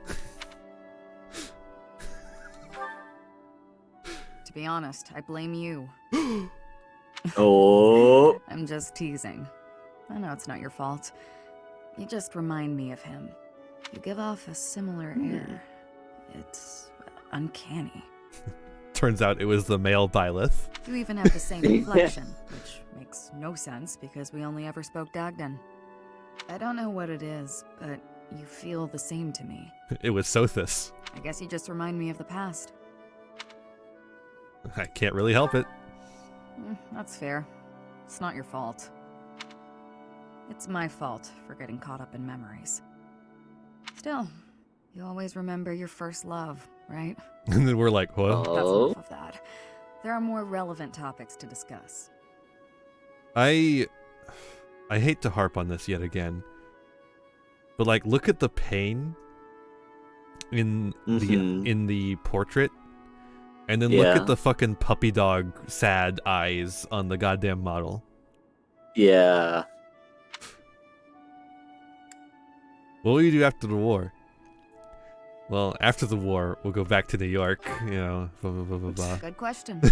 To be honest, I blame you. Oh. I'm just teasing. I know it's not your fault. You just remind me of him. You give off a similar air. It's uncanny. Turns out it was the male Byleth. You even have the same inflection, which makes no sense because we only ever spoke Dagdan. I don't know what it is, but you feel the same to me. It was Sothis. I guess you just remind me of the past. I can't really help it. That's fair. It's not your fault. It's my fault for getting caught up in memories. Still, you always remember your first love, right? And then we're like, what? That's enough of that. There are more relevant topics to discuss. I hate to harp on this yet again, but like, look at the pain in the portrait, and then look at the fucking puppy dog sad eyes on the goddamn model. Yeah. What will you do after the war? Well, after the war, we'll go back to New York, you know, blah, blah, blah, blah, blah. Good question. The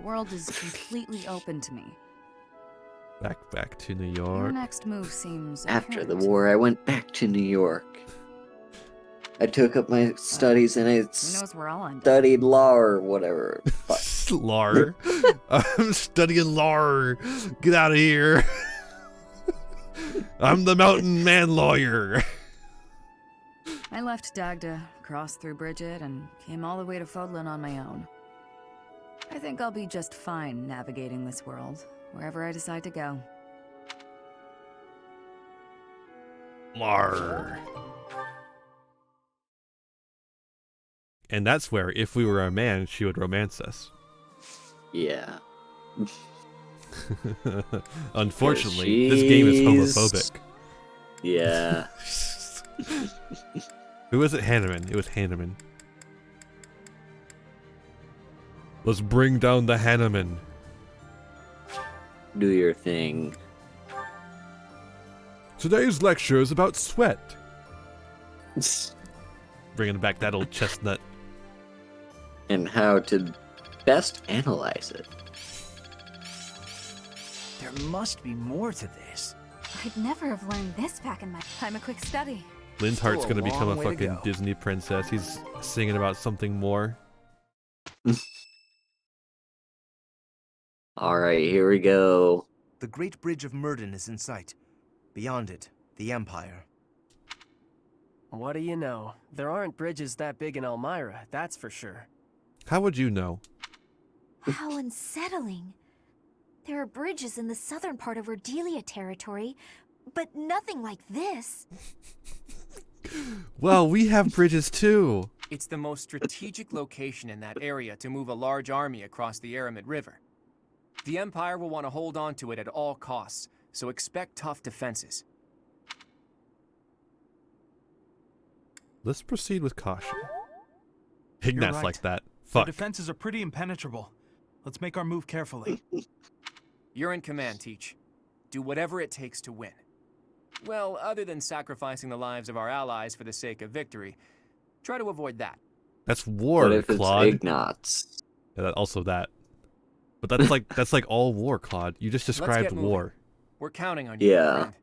world is completely open to me. Back to New Your York. next move seems After the apparent. war, I went back to New York. I took up my studies and I Who knows where I'll end up? studied law or whatever. Lar. I'm studying law. Get out of here. I'm the mountain man lawyer. I left Dagda, crossed through Bridget, and came all the way to Fodlan on my own. I think I'll be just fine navigating this world, wherever I decide to go. Lar. And that's where, if we were a man, she would romance us. Yeah. Unfortunately, this game is homophobic. Yeah. Who was it? Hanneman. It was Hanneman. Let's bring down the Hanneman. Do your thing. Today's lecture is about sweat. Bringing back that old chestnut. And how to best analyze it. There must be more to this. I'd never have learned this back in my. I'm a quick study. Lindhart's Still a gonna become a long way to fucking go. Disney princess. He's singing about something more. Alright, here we go. The Great Bridge of Murden is in sight. Beyond it, the Empire. What do you know? There aren't bridges that big in Elmira, that's for sure. How would you know? How unsettling. There are bridges in the southern part of Ordelia territory, but nothing like this. Well, we have bridges too. It's the most strategic location in that area to move a large army across the Aramid River. The Empire will want to hold on to it at all costs, so expect tough defenses. Let's proceed with caution. Ignat's right. like that. The Fuck. defenses are pretty impenetrable. Let's make our move carefully. You're in command, Teach. Do whatever it takes to win. Well, other than sacrificing the lives of our allies for the sake of victory, try to avoid that. That's war, What if it's Claude. Ignat's? Yeah, also that. But that's like all war, Claude. You just Let's described get moving. war. We're counting on you, Yeah. friend.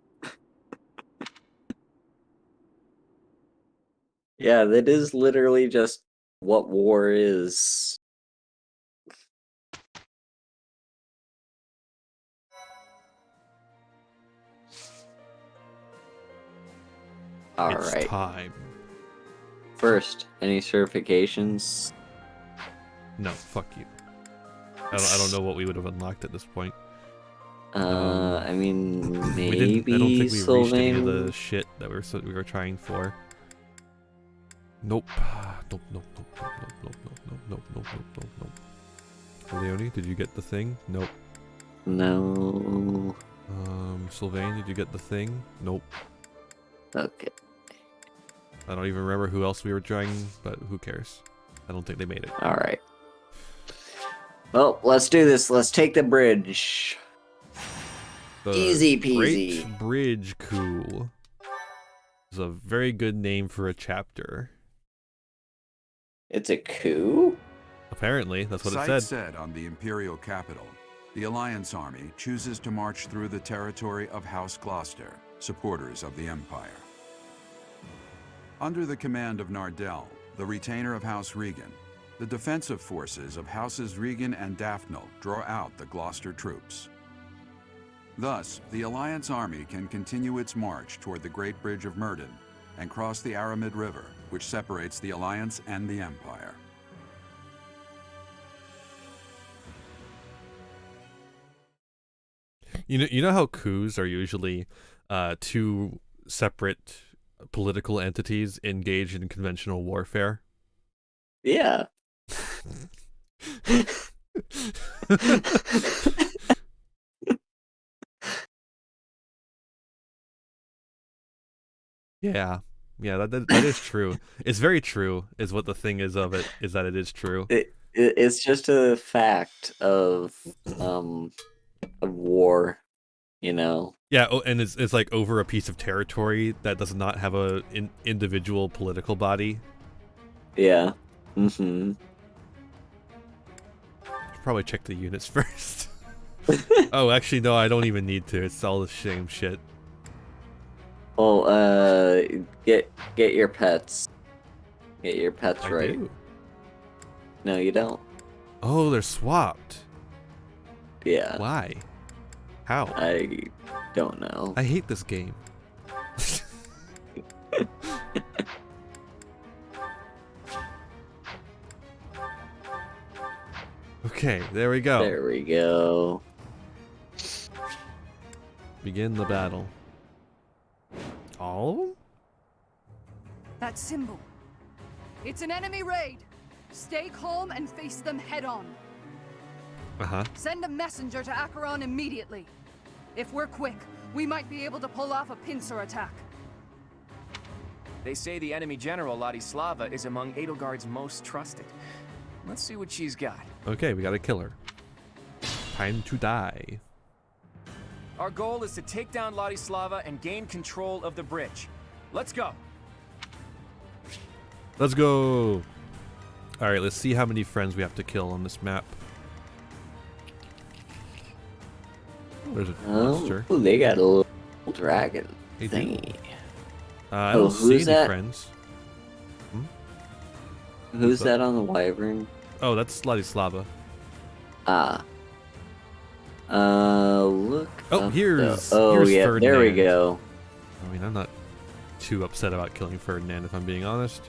Yeah, that is literally just what war is. All It's right. time. First, any certifications? No, fuck you. I don't know what we would have unlocked at this point. I mean, maybe we didn't. I don't think we reached any of Sylvain? the shit that we were trying for. Nope. Nope. Nope. Nope. Nope. Nope. Nope. Nope. Nope. Nope. Nope. Nope. Nope. Leonie, did you get the thing? Nope. No. Sylvain, did you get the thing? Nope. Okay. I don't even remember who else we were trying, but who cares? I don't think they made it. All right. Well, let's do this. Let's take the bridge. The Easy peasy. Great Bridge Coup is a very good name for a chapter. It's a coup? Apparently, that's what it Sight said. said on the Imperial capital, the Alliance army chooses to march through the territory of House Gloucester, supporters of the Empire. Under the command of Nardell, the retainer of House Regan, the defensive forces of Houses Regan and Daphne draw out the Gloucester troops. Thus, the Alliance army can continue its march toward the Great Bridge of Myrddin and cross the Aramid River, which separates the Alliance and the Empire. You know how coups are usually two separate political entities engaged in conventional warfare? Yeah. Yeah. Yeah, that is true. It's very true, is what the thing is of it, is that it is true. It's just a fact of war, you know. Yeah, and it's like over a piece of territory that does not have a individual political body. Yeah. Mm-hmm. Should probably check the units first. Oh, actually, no, I don't even need to. It's all the same shit. Well, get your pets. Get your pets I right. do. No, you don't. Oh, they're swapped. Yeah. Why? How? I don't know. I hate this game. Okay, there we go. There we go. Begin the battle. All of them? That symbol. It's an enemy raid. Stay calm and face them head on. Uh-huh. Send a messenger to Acheron immediately. If we're quick, we might be able to pull off a pincer attack. They say the enemy general, Ladislava, is among Edelgard's most trusted. Let's see what she's got. Okay, we gotta kill her. Time to die. Our goal is to take down Ladislava and gain control of the bridge. Let's go. Let's go. Alright, let's see how many friends we have to kill on this map. There's a monster. Oh, they got a little dragon They do. thingy. I don't see who's any that? friends. Who's that on the wyvern? Oh, that's Ladislava. Ah. Look. Oh, up here's the- Oh, here's yeah, Ferdinand. there we go. I mean, I'm not too upset about killing Ferdinand, if I'm being honest.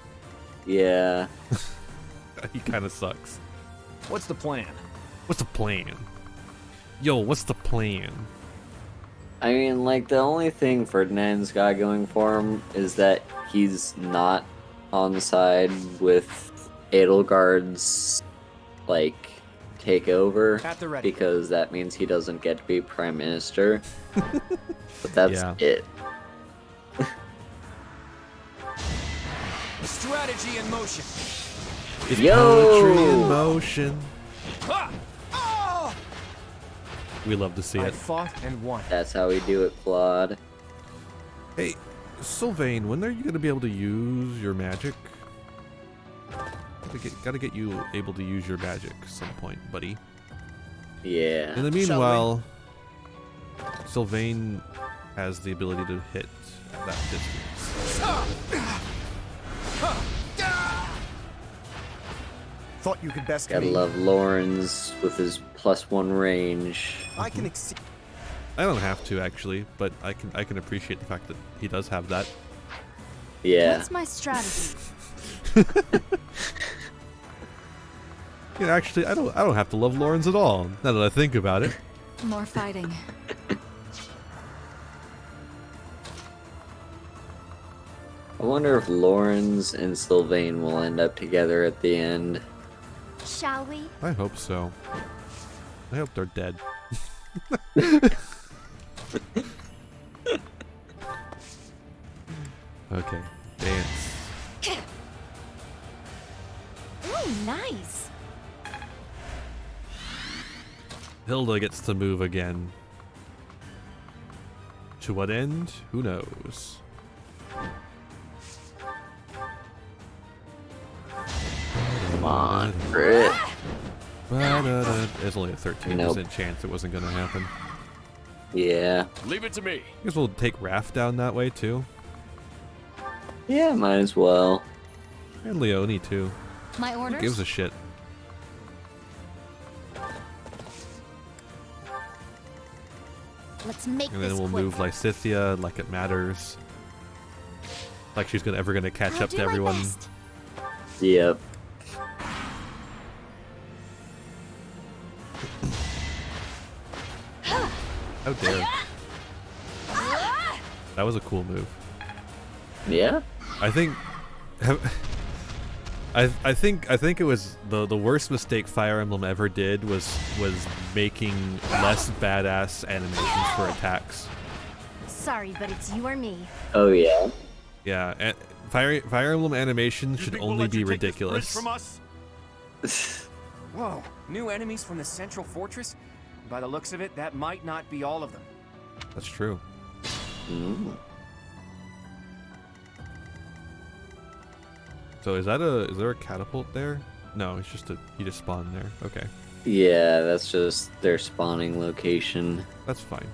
Yeah. He kind of sucks. What's the plan? What's the plan? Yo, what's the plan? I mean, like, the only thing Ferdinand's got going for him is that he's not on the side with Edelgard's, like, takeover. At the ready. Because that means he doesn't get to be prime minister. But that's Yeah. it. Strategy in motion. It's Yo! poetry in motion. We love to see I it. fought and won. That's how we do it, Claude. Hey, Sylvain, when are you gonna be able to use your magic? Gotta get you able to use your magic at some point, buddy. Yeah. In the meanwhile, Sylvain has the ability to hit at that distance. Thought you could best Gotta me. love Lawrence with his +1 range. I can exceed. I don't have to actually, but I can appreciate the fact that he does have that. Yeah. What's my strategy? Yeah, actually, I don't have to love Lawrence at all. Now that I think about it. More fighting. I wonder if Lawrence and Sylvain will end up together at the end. Shall we? I hope so. I hope they're dead. Okay, dance. Ooh, nice. Hilda gets to move again. To what end? Who knows? Come on, Brit. There's only a 13% Nope. chance it wasn't gonna happen. Yeah. Leave it to me. I guess we'll take Raph down that way too. Yeah, might as well. And Leone too. My Who orders? gives a shit? Let's make And this then we'll quick. move Lysithia like it matters. Like she's ever gonna catch I'll up do to my everyone. best. Yep. How dare. That was a cool move. Yeah. I think I think it was the worst mistake Fire Emblem ever did was making less badass animations for attacks. Sorry, but it's you or me. Oh yeah. Yeah, and Fire Emblem animations should only be ridiculous. From us? Whoa, new enemies from the central fortress? By the looks of it, that might not be all of them. That's true. So is there a catapult there? No, it's just he just spawned there. Okay. Yeah, that's just their spawning location. That's fine.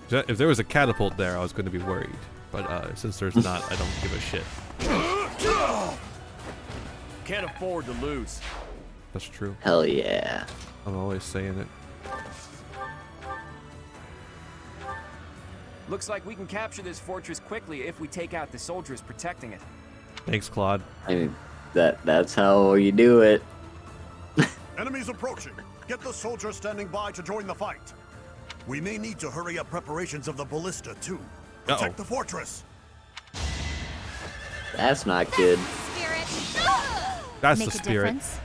If there was a catapult there, I was going to be worried. But since there's not, I don't give a shit. Can't afford to lose. That's true. Hell yeah. I'm always saying it. Looks like we can capture this fortress quickly if we take out the soldiers protecting it. Thanks, Claude. I mean, that's how you do it. Enemies approaching. Get the soldiers standing by to join the fight. We may need to hurry up preparations of the ballista too. Protect the fortress. That's not good. Spirit. That's Make the a spirit. difference.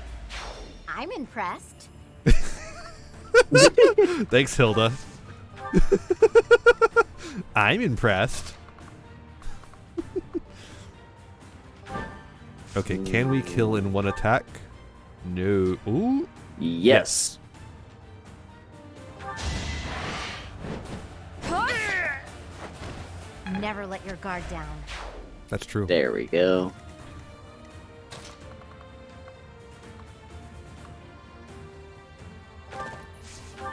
I'm impressed. Thanks, Hilda. I'm impressed. Okay, can we kill in one attack? No. Ooh. Yes. Never let your guard down. That's true. There we go.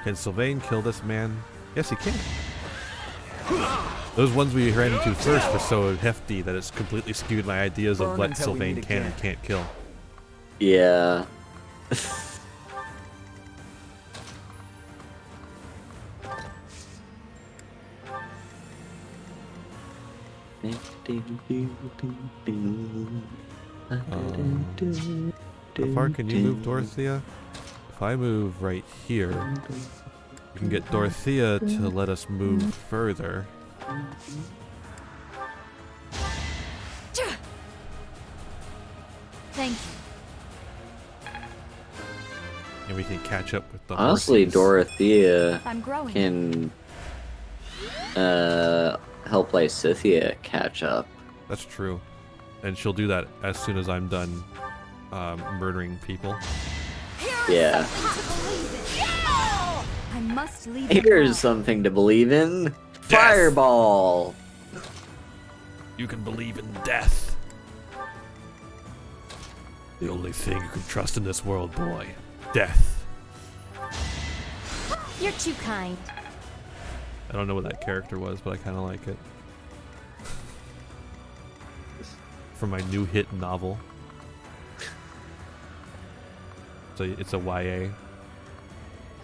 Can Sylvain kill this man? Yes, he can. Those ones we ran into first were so hefty that it's completely skewed my ideas of Burn what until we Sylvain meet can again. and can't kill. Yeah. How far can you move, Dorothea? If I move right here, we can get Dorothea to let us move further. Thank you. And we can catch up with the Honestly, horses. Dorothea I'm growing. can help Lysithia catch up. That's true. And she'll do that as soon as I'm done murdering people. Yeah. I must leave. Here's something to believe in. Fireball. You can believe in death. The only thing you can trust in this world, boy. Death. You're too kind. I don't know what that character was, but I kind of like it. From my new hit novel. So it's a YA.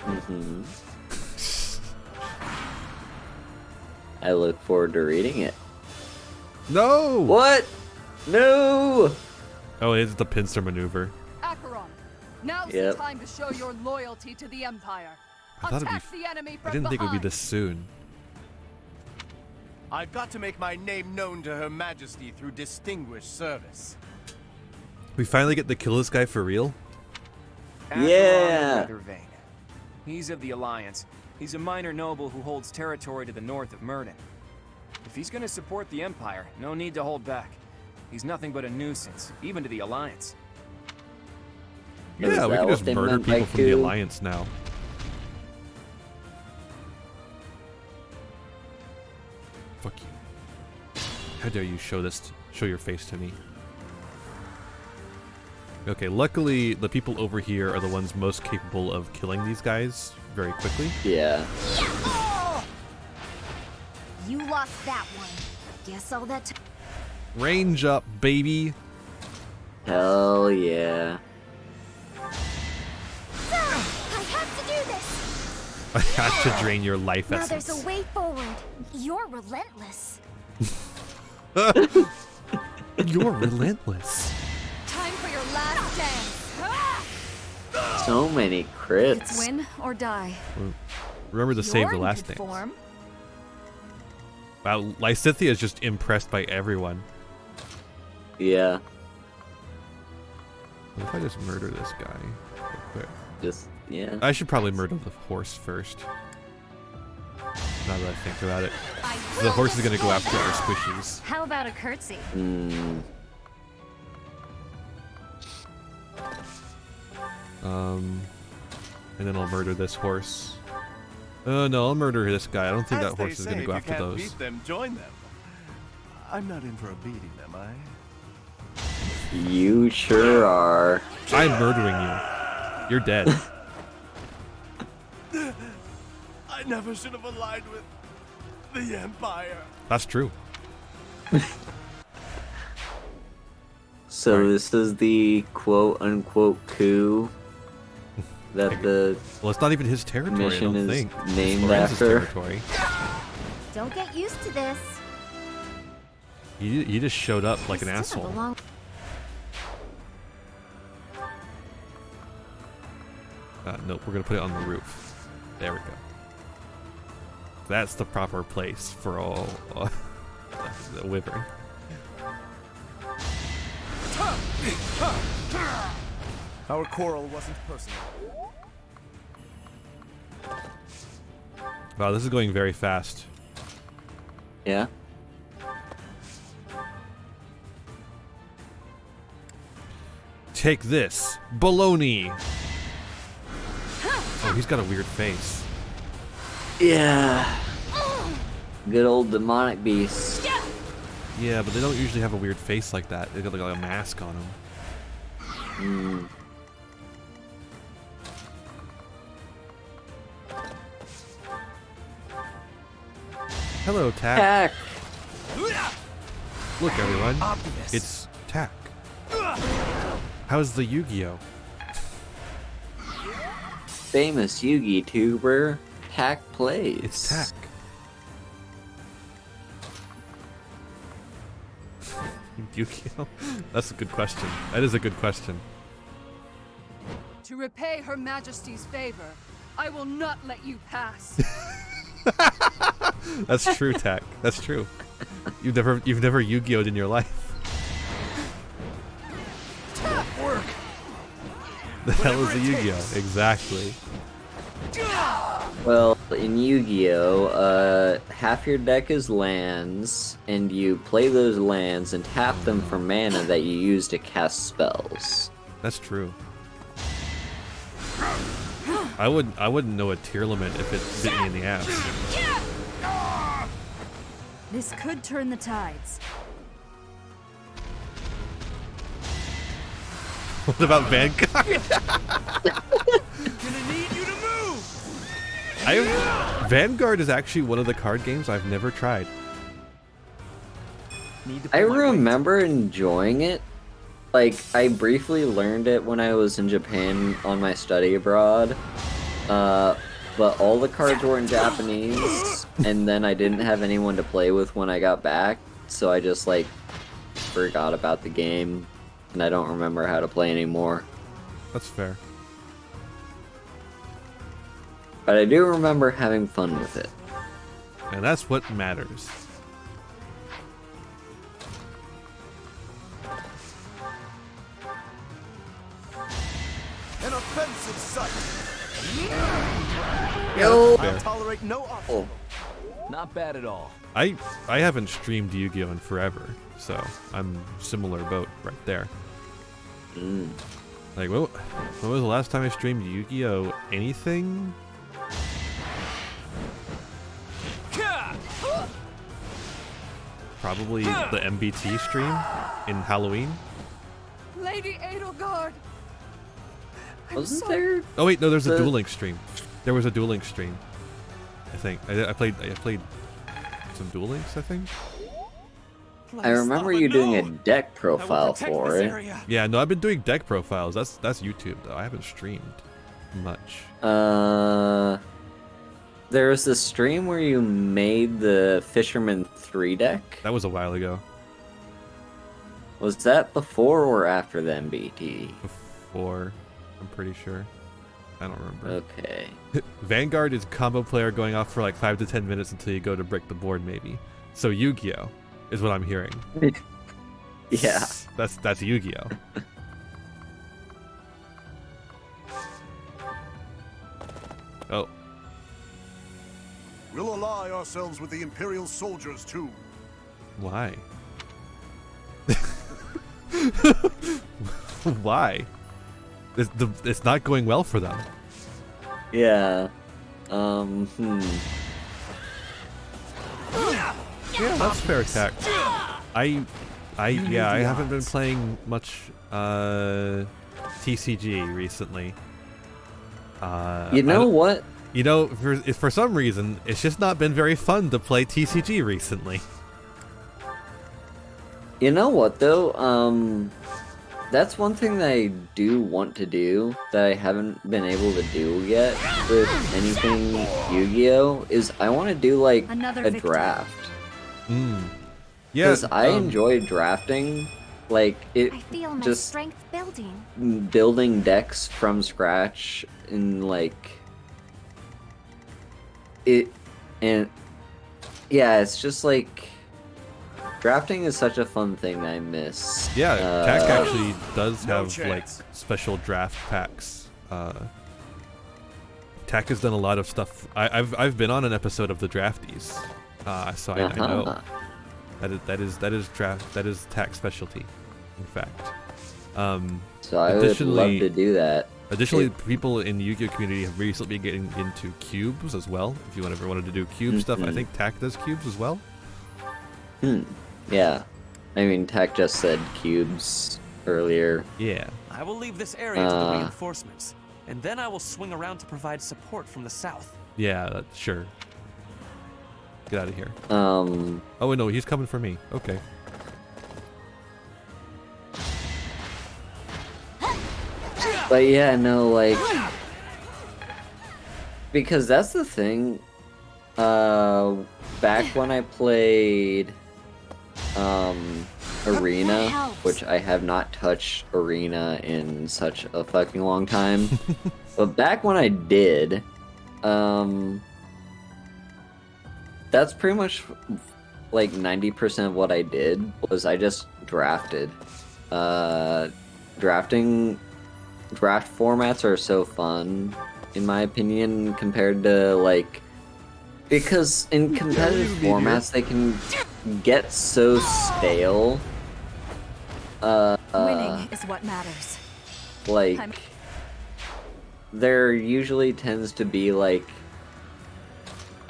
Mm-hmm. I look forward to reading it. No! What? No! Oh, it's the pincer maneuver. Acheron, now's Yep. the time to show your loyalty to the Empire. I thought it'd Attack be. the enemy from I didn't think it would be behind. this soon. I've got to make my name known to Her Majesty through distinguished service. We finally get to kill this guy for real. Yeah. Weathervane. He's of the Alliance. He's a minor noble who holds territory to the north of Murden. If he's gonna support the Empire, no need to hold back. He's nothing but a nuisance, even to the Alliance. Yeah, we can just murder people from the Alliance now. Fuck you. How dare you show your face to me. Okay, luckily the people over here are the ones most capable of killing these guys very quickly. Yeah. You lost that one. Guess all that. Range up, baby. Hell yeah. I have to do this. I have to drain your life Now essence. there's a way forward. You're relentless. You're relentless. Time for your last dance. So many It's crits. win or die. Remember to save You're the in last good dance. form. Wow, Lysithea is just impressed by everyone. Yeah. What if I just murder this guy real quick? Just, yeah. I should probably murder the horse first. Now that I think about it. The horse is gonna go after our squishies. How about a curtsy? Hmm. And then I'll murder this horse. No, I'll murder this guy. I don't think As that they horse is say, gonna go if after you can't those. beat them, join them. I'm not in for a beating, am I? You sure are. I'm murdering you. You're dead. I never should have aligned with the Empire. That's true. So this is the quote-unquote coup that the Well, it's not even his territory, I mission don't is think. It's named Lorenzo's after. territory. Don't get used to this. He just showed up like an Still have a asshole. long- Nope, we're gonna put it on the roof. There we go. That's the proper place for all the wyvern. Our quarrel wasn't personal. Wow, this is going very fast. Yeah. Take this, baloney. Oh, he's got a weird face. Yeah. Good old demonic beast. Yeah, but they don't usually have a weird face like that. They got like a mask on them. Mm. Hello, Tack. Tack. Look, everyone. Obvious. It's Tack. How's the Yu-Gi-Oh? Famous Yugi tuber Tack plays. It's Tack. Yu-Gi-Oh? That's a good question. That is a good question. To repay Her Majesty's favor, I will not let you pass. That's true, Tack. That's true. You've never Yu-Gi-Oh'd in your life. Work. The hell is a Yu-Gi-Oh? Exactly. Well, in Yu-Gi-Oh, half your deck is lands, and you play those lands and tap them for mana that you use to cast spells. That's true. I wouldn't know a tier limit if it bit me in the ass. This could turn the tides. What about Vanguard? Vanguard is actually one of the card games I've never tried. I remember enjoying it. Like, I briefly learned it when I was in Japan on my study abroad. But all the cards were in Japanese, and then I didn't have anyone to play with when I got back, so I just, like, forgot about the game, and I don't remember how to play anymore. That's fair. But I do remember having fun with it. And that's what matters. An offensive sight. Yo. I'll tolerate no obstacle. Not bad at all. I haven't streamed Yu-Gi-Oh in forever, so I'm similar boat right there. Like, when was the last time I streamed Yu-Gi-Oh anything? Probably the MBT stream in Halloween. Lady Edelgard. Wasn't there? Oh wait, no, there's a Duel Link stream. There was a Duel Link stream. I think I played some Duel Links, I think. I remember you doing a deck profile for it. Yeah, no, I've been doing deck profiles. That's YouTube though. I haven't streamed much. There was this stream where you made the Fisherman 3 deck. That was a while ago. Was that before or after the MBT? Before, I'm pretty sure. I don't remember. Okay. Vanguard is combo player going off for like 5 to 10 minutes until you go to break the board, maybe. So Yu-Gi-Oh is what I'm hearing. Yeah. That's Yu-Gi-Oh. Oh. We'll ally ourselves with the Imperial soldiers too. Why? Why? It's not going well for them. Yeah. Yeah, that's fair attack. I haven't been playing much TCG recently. You know what? You know, for some reason, it's just not been very fun to play TCG recently. You know what though? That's one thing that I do want to do that I haven't been able to do yet with anything Yu-Gi-Oh! Is I want to do like a draft. Yeah. Because I enjoy drafting. Like it I feel my just strength building. building decks from scratch and like it, and yeah, it's just like drafting is such a fun thing that I miss. Yeah, TAC actually does have like special draft packs. TAC has done a lot of stuff. I've been on an episode of the Drafties, so I know that is TAC specialty, in fact. So I would love to do that. Additionally, people in the Yu-Gi-Oh community have recently been getting into cubes as well. If you ever wanted to do cube stuff, I think TAC does cubes as well. Yeah. I mean, TAC just said cubes earlier. Yeah. I will leave this area to the reinforcements, and then I will swing around to provide support from the south. Yeah, sure. Get out of here. Oh no, he's coming for me. Okay. But yeah, no, like, because that's the thing. Back when I played Arena, which I have not touched Arena in such a fucking long time, but back when I did, that's pretty much like 90% of what I did was I just drafted. Draft formats are so fun, in my opinion, compared to like Because in competitive formats, they can get so stale. Winning is what matters. Like, there usually tends to be, like,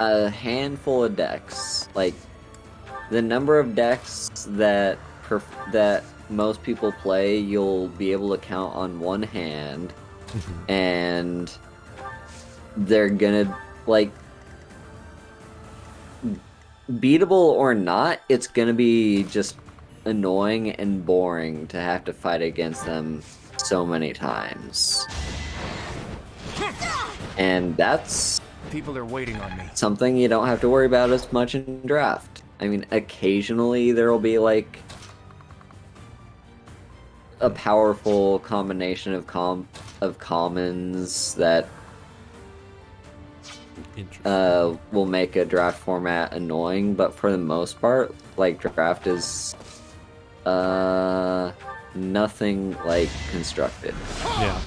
a handful of decks. Like, the number of decks that most people play, you'll be able to count on one hand. And they're gonna, like, beatable or not, it's gonna be just annoying and boring to have to fight against them so many times. And that's People are waiting on me. something you don't have to worry about as much in draft. I mean, occasionally there will be like a powerful combination of commons that will make a draft format annoying, but for the most part, like, draft is nothing like constructed. Yeah.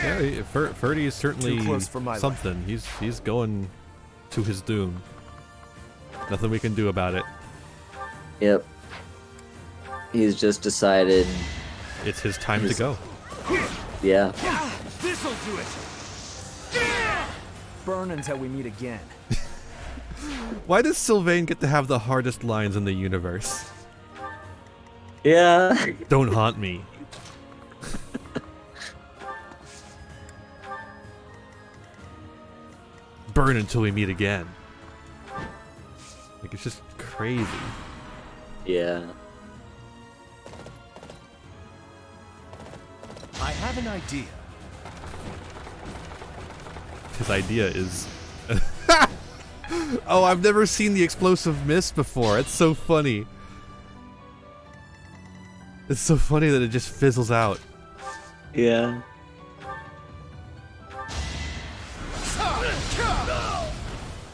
Yeah, Ferdy is certainly Too close for my something. He's going to his doom. Nothing we can do about it. Yep. He's just decided it's his time to go. Yeah. This'll do it. Burn until we meet again. Why does Sylvain get to have the hardest lines in the universe? Yeah. Don't haunt me. Burn until we meet again. Like, it's just crazy. Yeah. I have an idea. His idea is... Oh, I've never seen the explosive mist before. It's so funny. It's so funny that it just fizzles out. Yeah.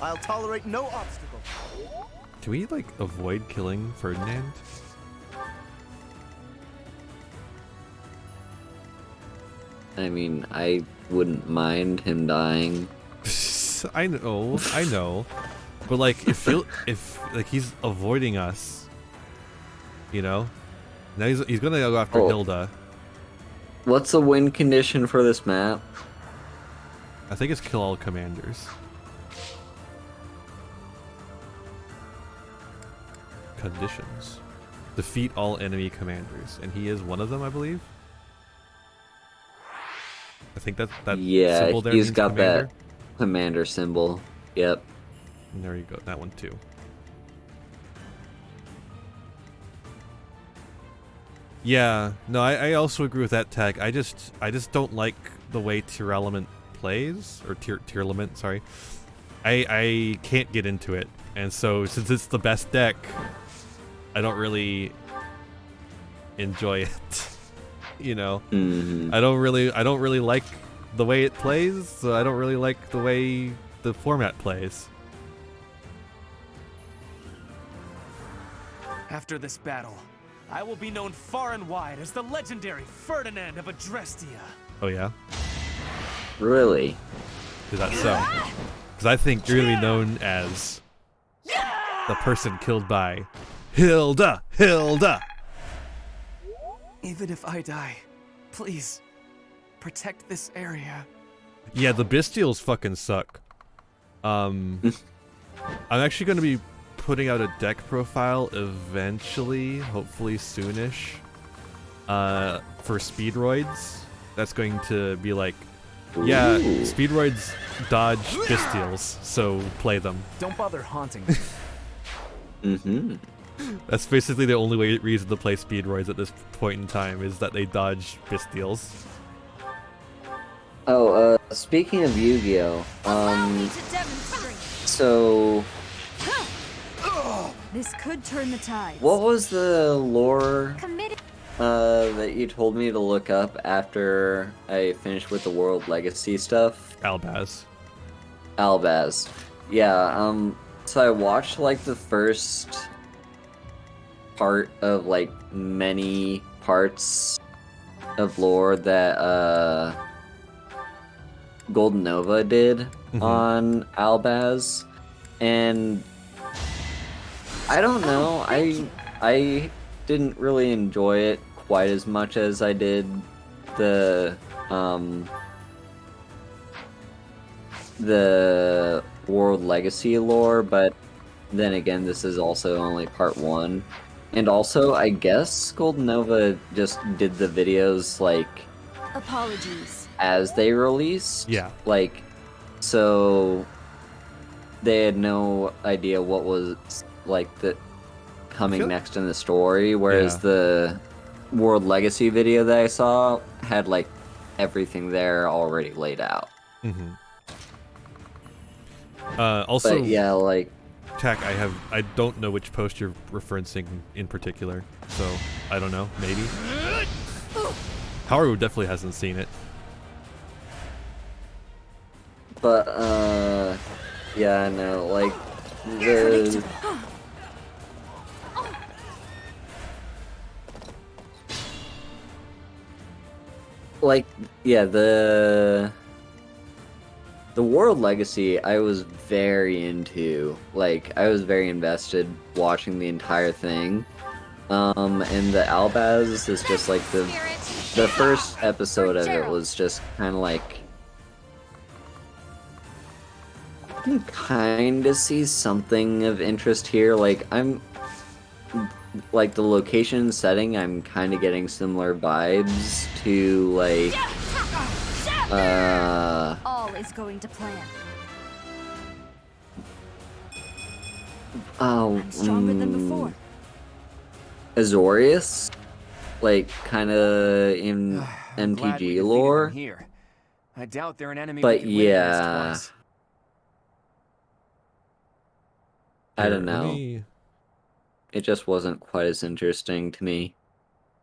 I'll tolerate no obstacle. Can we, like, avoid killing Ferdinand? I mean, I wouldn't mind him dying. I know. But, like, if he's avoiding us, you know? Now he's gonna go after Hilda. What's the win condition for this map? I think it's kill all commanders. Conditions. Defeat all enemy commanders. And he is one of them, I believe. I think that symbol there he's means got commander. that commander symbol. Yep. And there you go. That one too. Yeah. No, I also agree with that tag. I just don't like the way Tier Element plays, or Tier Element, sorry. I can't get into it, and so since it's the best deck, I don't really enjoy it. You know, I don't really like the way it plays, so I don't really like the way the format plays. After this battle, I will be known far and wide as the legendary Ferdinand of Adrestia. Oh yeah? Really? Is that so? Because I think you're gonna be known as the person killed by Hilda. Even if I die, please protect this area. Yeah, the Bestials fucking suck. I'm actually gonna be putting out a deck profile eventually, hopefully soonish, for Speedroids. That's going to be like, yeah, Speedroids dodge Bestials, so play them. Don't bother haunting me. That's basically the only reason to play Speedroids at this point in time, is that they dodge Bestials. Oh, speaking of Yu-Gi-Oh, so This could turn the tide. what was the lore that you told me to look up after I finished with the World Legacy stuff? Albaz. Yeah, so I watched like the first part of like many parts of lore that Golden Nova did. on Albaz, and I don't know. I didn't really enjoy it quite as much as I did the World Legacy lore, but then again, this is also only part 1. And also, I guess Golden Nova just did the videos, like, Apologies. as they released. Yeah. Like, so they had no idea what was, like, the coming next in the story, whereas the World Legacy video that I saw had, like, everything there already laid out. Also, but yeah, like, Tack, I don't know which post you're referencing in particular, so I don't know, maybe. Haru definitely hasn't seen it. But yeah, no, like the the World Legacy I was very into. Like, I was very invested watching the entire thing. And the Albaz is just like the first episode of it was just kind of like, I can kind of see something of interest here. Like, I'm like the location and setting, I'm kind of getting similar vibes to like all is going to plan. Oh, I'm stronger than before. Azorius, like kind of in I'm glad we MTG defeated lore. them here. I doubt they're an enemy we But can win against yeah, twice. I don't Let know. me- It just wasn't quite as interesting to me.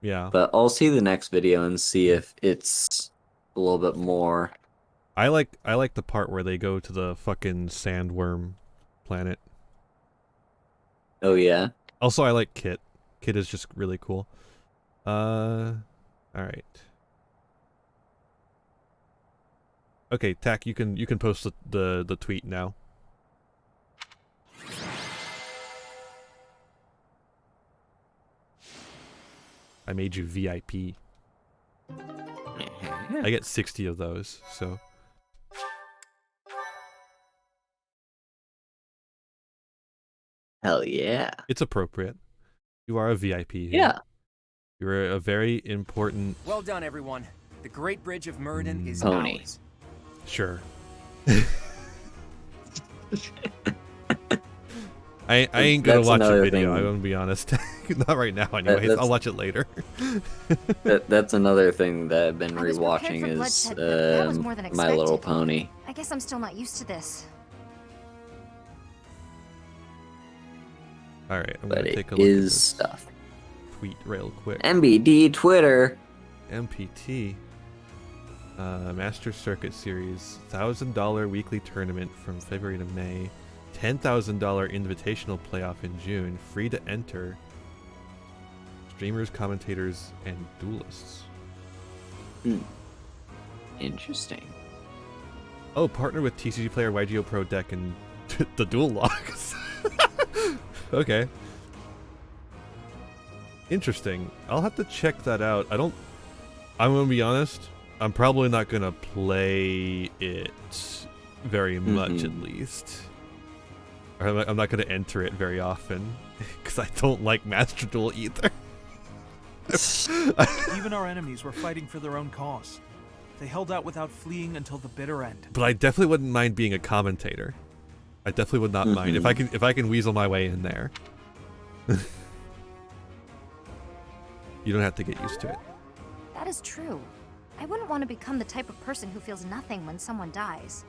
Yeah. But I'll see the next video and see if it's a little bit more. I like the part where they go to the fucking sandworm planet. Oh yeah. Also, I like Kit. Kit is just really cool. All right. Okay, Tack, you can post the tweet now. I made you VIP. I get 60 of those, so. Hell yeah. It's appropriate. You are a VIP here. Yeah. You're a very important... Well done, everyone. The Great Bridge of Murden is Pony. ours. Sure. I ain't gonna That's watch the another video, thing. I'm gonna be honest. Not right now anyways, that's- I'll watch it later. That's another thing that I've been I was prepared rewatching for is bloodshed, but that was more than My Little expected. Pony. I guess I'm still not used to this. Alright, I'm But gonna it take a look at is this stuff. tweet real quick. MBD Twitter. MPT. Master Circuit Series. $1,000 weekly tournament from February to May. $10,000 invitational playoff in June. Free to enter. Streamers, commentators, and duelists. Interesting. Oh, partner with TCG Player, YGO Pro Deck, and the dual logs. Okay. Interesting. I'll have to check that out. I'm gonna be honest, I'm probably not gonna play it very much at least. Or I'm not gonna enter it very often, because I don't like Master Duel either. Even our enemies were fighting for their own cause. They held out without fleeing until the bitter end. But I definitely wouldn't mind being a commentator. I definitely would not mind if I can weasel my way in there. You don't have to get used to it. That is true. I wouldn't want to become the type of person who feels nothing when someone dies.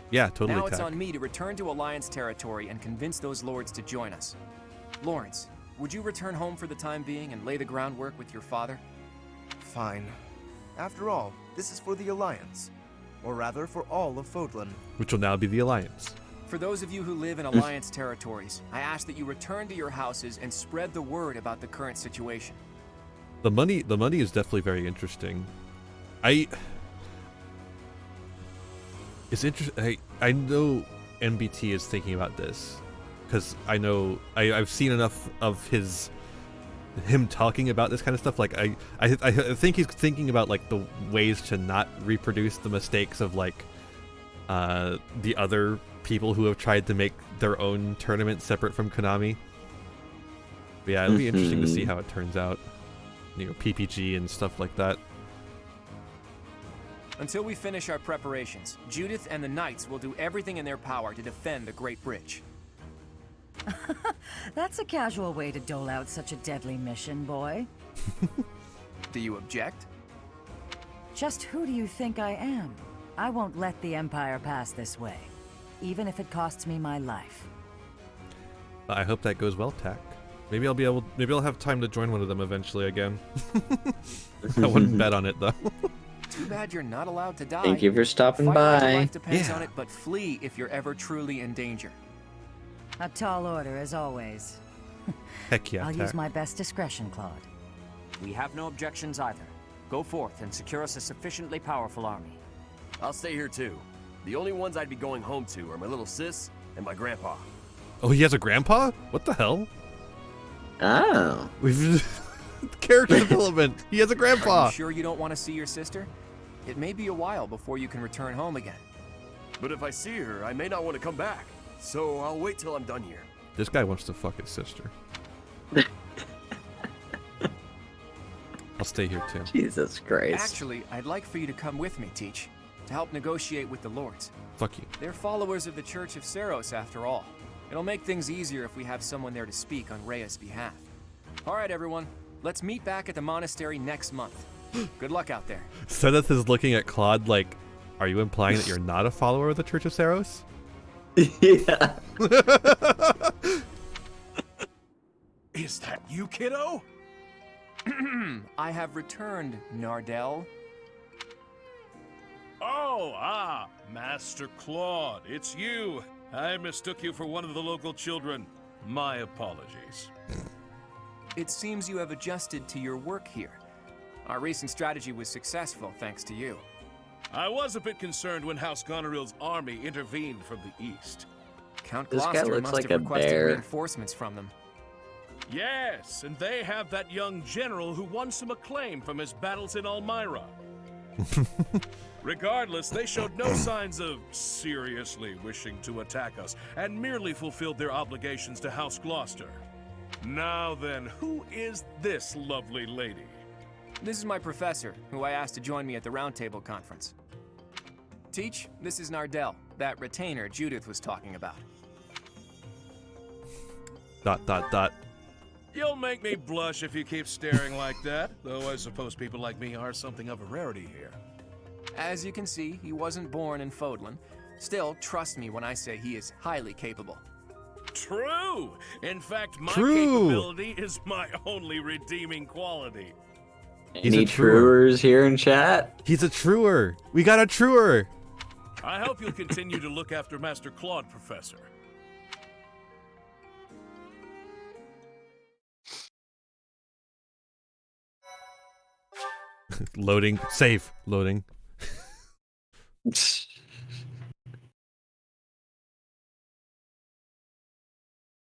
Yeah, totally. Now it's Tack. on me to return to Alliance territory and convince those lords to join us. Lawrence, would you return home for the time being and lay the groundwork with your father? Fine. After all, this is for the Alliance. Or rather, for all of Fodlan. Which will now be the Alliance. For those of you who live in Alliance territories, I ask that you return to your houses and spread the word about the current situation. The money is definitely very interesting. It's interesting. I know NBT is thinking about this because I know I've seen enough of him talking about this kind of stuff. Like I think he's thinking about like the ways to not reproduce the mistakes of like the other people who have tried to make their own tournament separate from Konami. But yeah, it'll be interesting to see how it turns out. You know, PPG and stuff like that. Until we finish our preparations, Judith and the Knights will do everything in their power to defend the Great Bridge. That's a casual way to dole out such a deadly mission, boy. Do you object? Just who do you think I am? I won't let the Empire pass this way, even if it costs me my life. I hope that goes well, Tak. Maybe I'll have time to join one of them eventually again. I wouldn't bet on it though. Too bad you're not allowed to die. Thank you for stopping Fight like your by. life depends on it, but flee if you're ever truly in danger. A tall order, as always. Heck yeah, I'll Tak. use my best discretion, Claude. We have no objections either. Go forth and secure us a sufficiently powerful army. I'll stay here too. The only ones I'd be going home to are my little sis and my grandpa. Oh, he has a grandpa? What the hell? Oh. We've character development. He has a grandpa. Are you sure you don't want to see your sister? It may be a while before you can return home again. But if I see her, I may not want to come back. So I'll wait till I'm done here. This guy wants to fuck his sister. I'll stay here too. Jesus Christ. Actually, I'd like for you to come with me, Teach, to help negotiate with the Lords. Fuck you. They're followers of the Church of Seros, after all. It'll make things easier if we have someone there to speak on Rhea's behalf. All right, everyone. Let's meet back at the monastery next month. Good luck out there. Zenith is looking at Claude like, are you implying that you're not a follower of the Church of Seros? Yeah. Is that you, kiddo? I have returned, Nardell. Oh, Master Claude, it's you. I mistook you for one of the local children. My apologies. It seems you have adjusted to your work here. Our recent strategy was successful thanks to you. I was a bit concerned when House Goneril's army intervened from the east. Count This guy Gloucester looks must like have a requested bear. reinforcements from them. Yes, and they have that young general who won some acclaim from his battles in Elmira. Regardless, they showed no signs of seriously wishing to attack us, and merely fulfilled their obligations to House Gloucester. Now then, who is this lovely lady? This is my professor, who I asked to join me at the Roundtable Conference. Teach, this is Nardell, that retainer Judith was talking about. ... You'll make me blush if you keep staring like that, though I suppose people like me are something of a rarity here. As you can see, he wasn't born in Fodlan. Still, trust me when I say he is highly capable. True! In fact, my True. capability is my only redeeming quality. Any truers here in chat? He's a truer. We got a truer. I hope you'll continue to look after Master Claude, Professor. Loading. Save. Loading.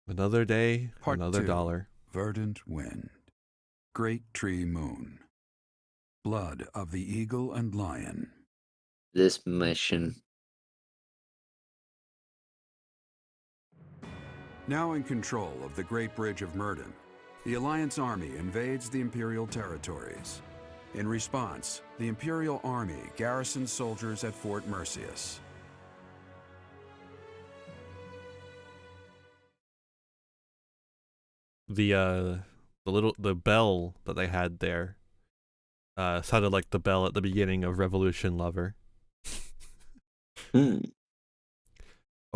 Another day, Part another 2. dollar. Verdant wind. Great tree moon. Blood of the eagle and lion. This mission. Now in control of the Great Bridge of Murden, the Alliance Army invades the Imperial territories. In response, the Imperial Army garrisons soldiers at Fort Mercius. The bell that they had there sounded like the bell at the beginning of Revolution Lover. Oh,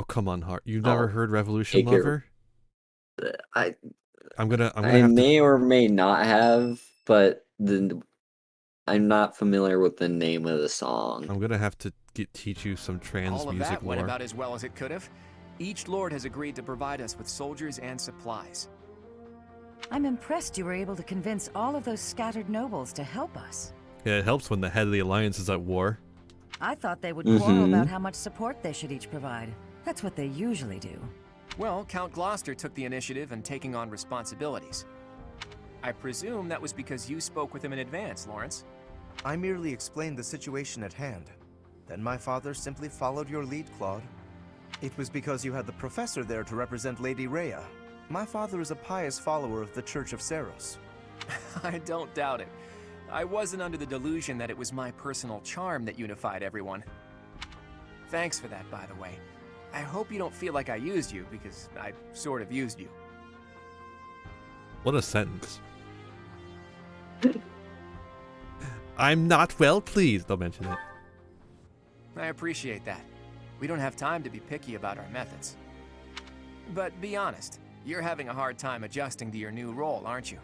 come on, Hart. You've never heard Revolution Lover? I I may or may not have, but I'm not familiar with the name of the song. I'm gonna have to teach you some trans All of music that went lore. about as well as it could have. Each lord has agreed to provide us with soldiers and supplies. I'm impressed you were able to convince all of those scattered nobles to help us. Yeah, it helps when the head of the Alliance is at war. I thought they would quarrel about how much support they should each provide. That's what they usually do. Well, Count Gloucester took the initiative in taking on responsibilities. I presume that was because you spoke with him in advance, Lawrence. I merely explained the situation at hand. Then my father simply followed your lead, Claude. It was because you had the professor there to represent Lady Rhea. My father is a pious follower of the Church of Seros. I don't doubt it. I wasn't under the delusion that it was my personal charm that unified everyone. Thanks for that, by the way. I hope you don't feel like I used you, because I sort of used you. What a sentence. I'm not well pleased. Don't mention it. I appreciate that. We don't have time to be picky about our methods. But be honest, you're having a hard time adjusting to your new role, aren't you?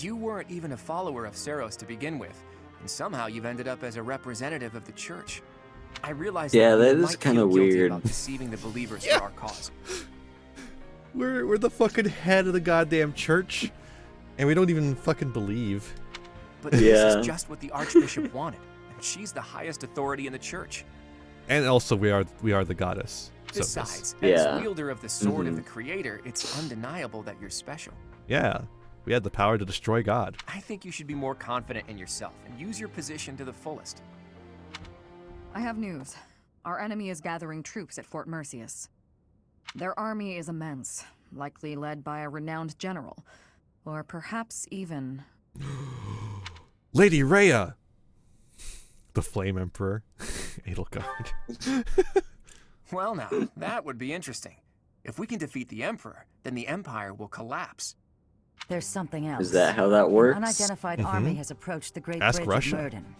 You weren't even a follower of Seros to begin with, and somehow you've ended up as a representative of the church. I realize Yeah, that that you is might kind feel of guilty weird. about deceiving the believers for our cause. We're the fucking head of the goddamn church, and we don't even fucking believe. But this is just what the Archbishop wanted, and she's the highest authority in the church. And also, we are the goddess. So Besides, this- as wielder of the sword of the Creator, it's undeniable that you're special. Yeah, we had the power to destroy God. I think you should be more confident in yourself and use your position to the fullest. I have news. Our enemy is gathering troops at Fort Mercius. Their army is immense, likely led by a renowned general, or perhaps even... Lady Rhea! The Flame Emperor. Edelgard. Well now, that would be interesting. If we can defeat the Emperor, then the Empire will collapse. There's something else. Is that how that works? An unidentified army has approached the Great Ask Bridge Russia. of Murden.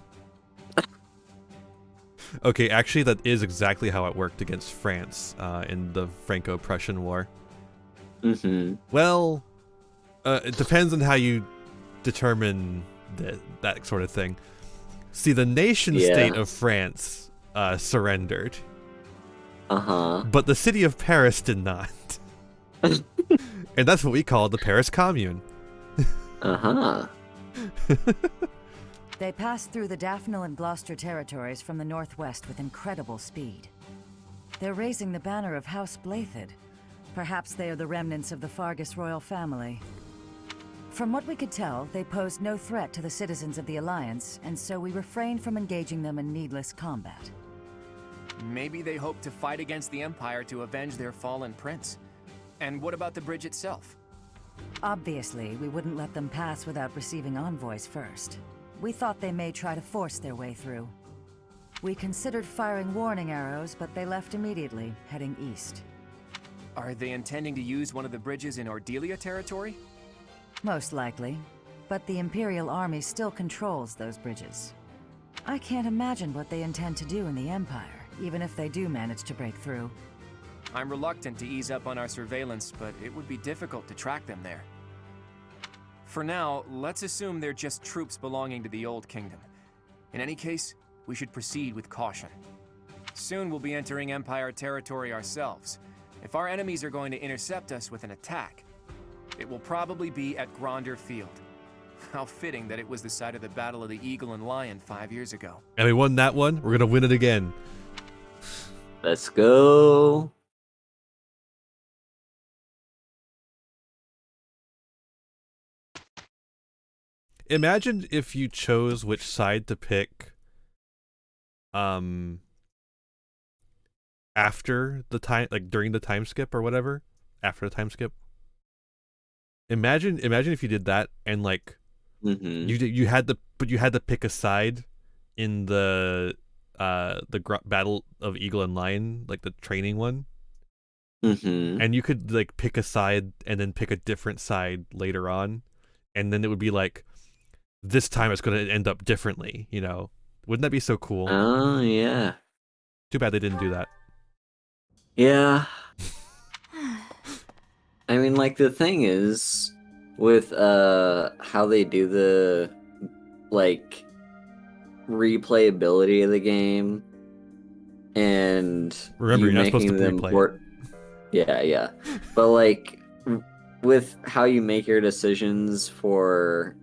Okay, actually, that is exactly how it worked against France in the Franco-Prussian War. Well, it depends on how you determine that sort of thing. See, the nation-state of France surrendered. But the city of Paris did not. And that's what we call the Paris Commune. They passed through the Daphne and Gloucester territories from the northwest with incredible speed. They're raising the banner of House Blathid. Perhaps they are the remnants of the Fargus royal family. From what we could tell, they posed no threat to the citizens of the Alliance, and so we refrained from engaging them in needless combat. Maybe they hope to fight against the Empire to avenge their fallen prince. And what about the bridge itself? Obviously, we wouldn't let them pass without receiving envoys first. We thought they may try to force their way through. We considered firing warning arrows, but they left immediately, heading east. Are they intending to use one of the bridges in Ordelia territory? Most likely. But the Imperial Army still controls those bridges. I can't imagine what they intend to do in the Empire, even if they do manage to break through. I'm reluctant to ease up on our surveillance, but it would be difficult to track them there. For now, let's assume they're just troops belonging to the Old Kingdom. In any case, we should proceed with caution. Soon we'll be entering Empire territory ourselves. If our enemies are going to intercept us with an attack, it will probably be at Gronder Field. How fitting that it was the site of the Battle of the Eagle and Lion 5 years ago. And we won that one. We're gonna win it again. Let's go. Imagine if you chose which side to pick after the time, like during the time skip or whatever, after the time skip. Imagine if you did that and like you had to pick a side in the Battle of Eagle and Lion, like the training one. And you could like pick a side and then pick a different side later on, and then it would be like, this time it's going to end up differently, you know? Wouldn't that be so cool? Oh, yeah. Too bad they didn't do that. Yeah. I mean, like, the thing is, with how they do the, like, replayability of the game, and remember, you're not supposed to them replay. Yeah. But, like, with how you make your decisions for,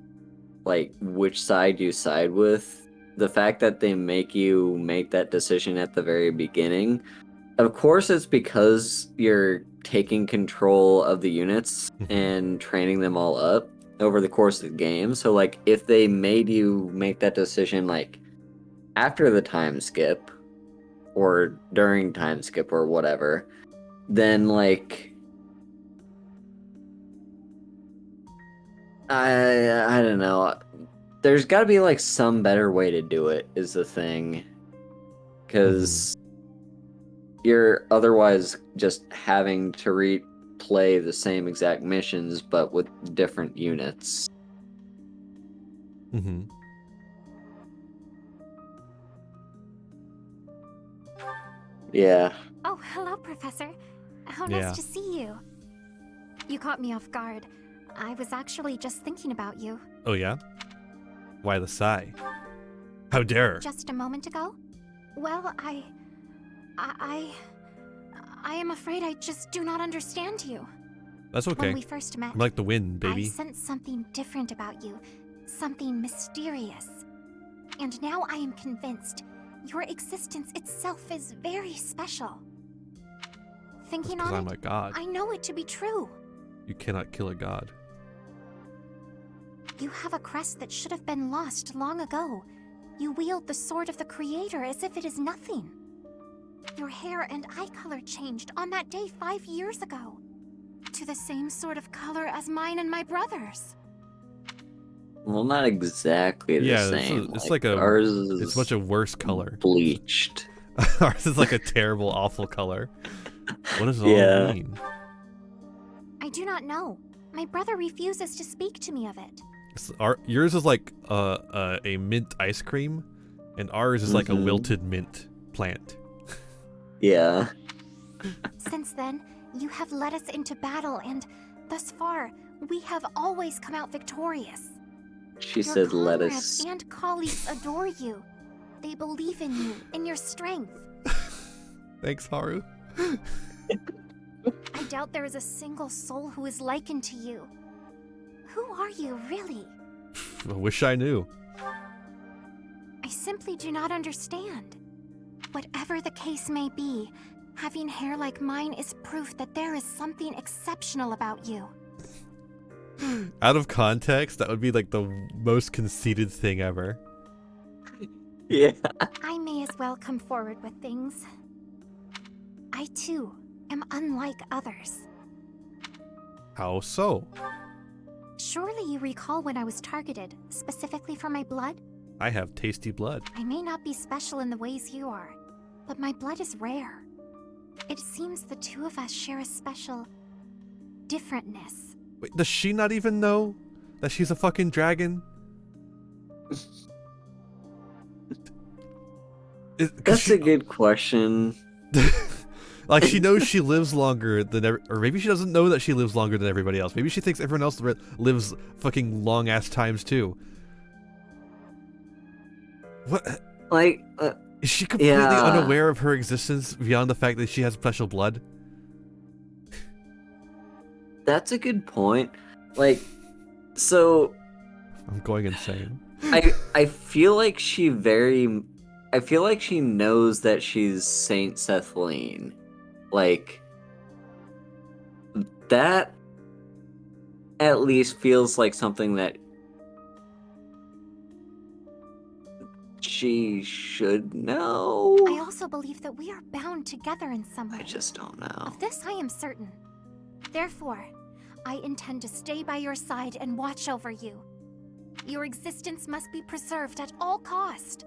like, which side you side with, the fact that they make you make that decision at the very beginning, of course it's because you're taking control of the units and training them all up over the course of the game. So like if they made you make that decision like after the time skip or during time skip or whatever, then like I don't know. There's got to be like some better way to do it is the thing. Cuz you're otherwise just having to replay the same exact missions but with different units. Mm-hmm. Yeah. Oh, hello, Professor. How Yeah. nice to see you. You caught me off guard. I was actually just thinking about you. Oh yeah? Why the sigh? How dare her? Just a moment ago? Well, I am afraid I just do not understand you. That's okay. When we first met, I'm like the wind, I baby. sensed something different about you. Something mysterious. And now I am convinced your existence itself is very special. Thinking That's 'cause on I'm it, a god. I know it to be true. You cannot kill a god. You have a crest that should have been lost long ago. You wield the sword of the Creator as if it is nothing. Your hair and eye color changed on that day 5 years ago. To the same sort of color as mine and my brother's. Well, not exactly the Yeah, same. it's like a ours it's much a worse color. Bleached. Ours is like a terrible, awful color. What does it Yeah. all mean? I do not know. My brother refuses to speak to me of it. Yours is like a mint ice cream, and ours is like a wilted mint plant. Yeah. Since then, you have led us into battle, and thus far, we have always come out victorious. She Your said comrades lettuce. and colleagues adore you. They believe in you, in your strength. Thanks, Haru. I doubt there is a single soul who is likened to you. Who are you, really? I wish I knew. I simply do not understand. Whatever the case may be, having hair like mine is proof that there is something exceptional about you. Out of context, that would be like the most conceited thing ever. Yeah. I may as well come forward with things. I too am unlike others. How so? Surely you recall when I was targeted, specifically for my blood? I have tasty blood. I may not be special in the ways you are, but my blood is rare. It seems the two of us share a special differentness. Wait, does she not even know that she's a fucking dragon? That's a good question. Like, she knows she lives longer than or maybe she doesn't know that she lives longer than everybody else. Maybe she thinks everyone else lives fucking long ass times too. What? Like, is she completely yeah. unaware of her existence beyond the fact that she has special blood? That's a good point. Like, so I'm going insane. I feel like she knows that she's Saint Sethlene. Like, that at least feels like something that she should know. I also believe that we are bound together in some way. I just don't know. Of this I am certain. Therefore, I intend to stay by your side and watch over you. Your existence must be preserved at all cost.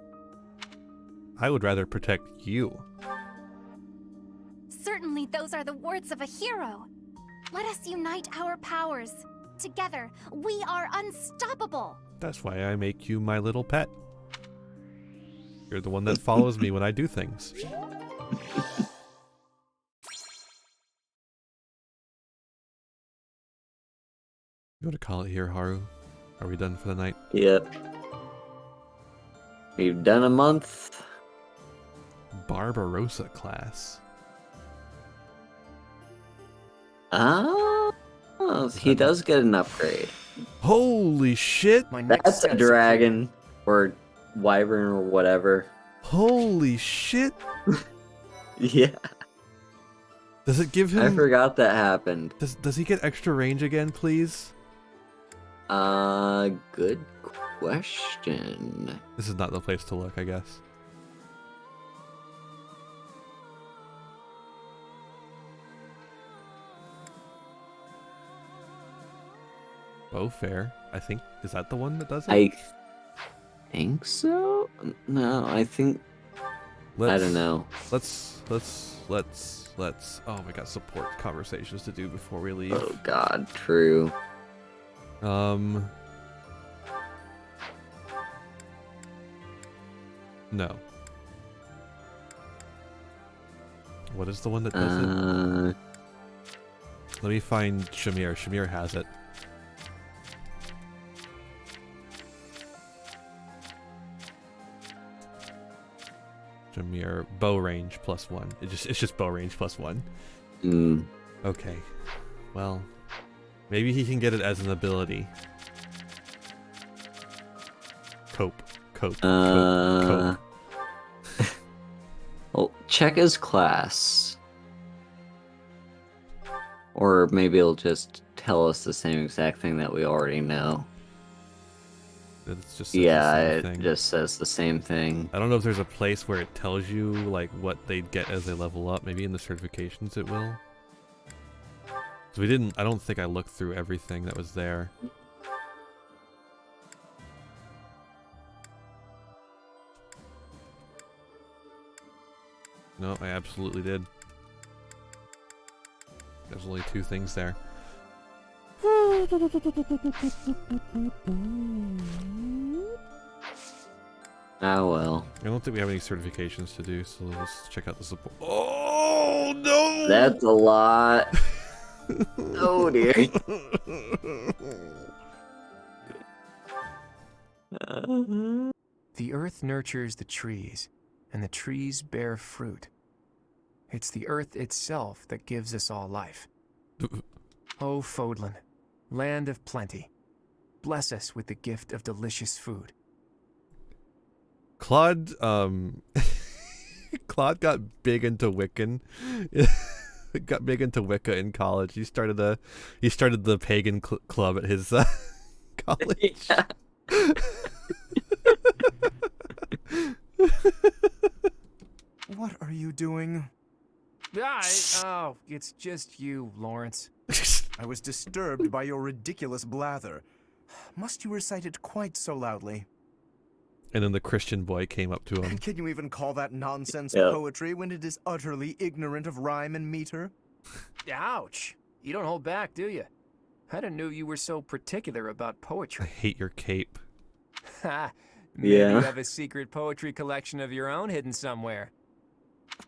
I would rather protect you. Certainly those are the words of a hero. Let us unite our powers. Together, we are unstoppable. That's why I make you my little pet. You're the one that follows me when I do things. You want to call it here, Haru? Are we done for the night? Yep. We've done a month. Barbarossa class. Oh, he does get an upgrade. Holy shit! That's a dragon. Or wyvern or whatever. Holy shit! Yeah. Does it give him? I forgot that happened. Does he get extra range again, please? Good question. This is not the place to look, I guess. Bow fair, I think. Is that the one that does it? I think so. No, I think. I don't know. Let's. Oh, we got support conversations to do before we leave. Oh God, true. No. What is the one that does it? Let me find Shamir. Shamir has it. Shamir, bow range +1. It's just bow range +1. Okay. Well, maybe he can get it as an ability. Cope. Well, check his class. Or maybe it'll just tell us the same exact thing that we already know. It's just it just says the same thing. I don't know if there's a place where it tells you like what they'd get as they level up. Maybe in the certifications it will. So I don't think I looked through everything that was there. No, I absolutely did. There's only 2 things there. Oh well. I don't think we have any certifications to do, so let's check out the support. Oh no! That's a lot. Oh dear. The earth nurtures the trees, and the trees bear fruit. It's the earth itself that gives us all life. Oh, Fodlan, land of plenty, bless us with the gift of delicious food. Claude, Claude got big into Wiccan. Got big into Wicca in college. He started the pagan club at his college. What are you doing? Oh, it's just you, Lawrence. I was disturbed by your ridiculous blather. Must you recite it quite so loudly? And then the Christian boy came up to him. Can you even call that nonsense poetry when it is utterly ignorant of rhyme and meter? Ouch! You don't hold back, do you? I didn't know you were so particular about poetry. I hate your cape. Ha! Maybe you have a secret poetry collection of your own hidden somewhere.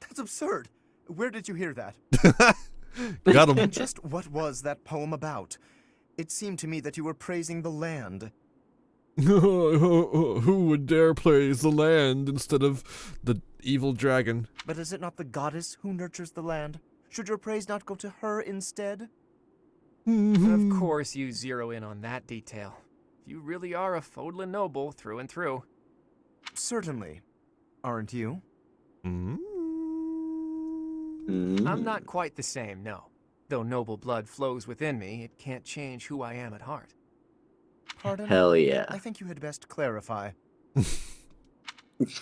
That's absurd. Where did you hear that? Got him. And just what was that poem about? It seemed to me that you were praising the land. Who would dare praise the land instead of the evil dragon? But is it not the goddess who nurtures the land? Should your praise not go to her instead? Of course you zero in on that detail. You really are a Fodlan noble through and through. Certainly. Aren't you? I'm not quite the same, no. Though noble blood flows within me, it can't change who I am at heart. Pardon? Hell yeah. I think you had best clarify.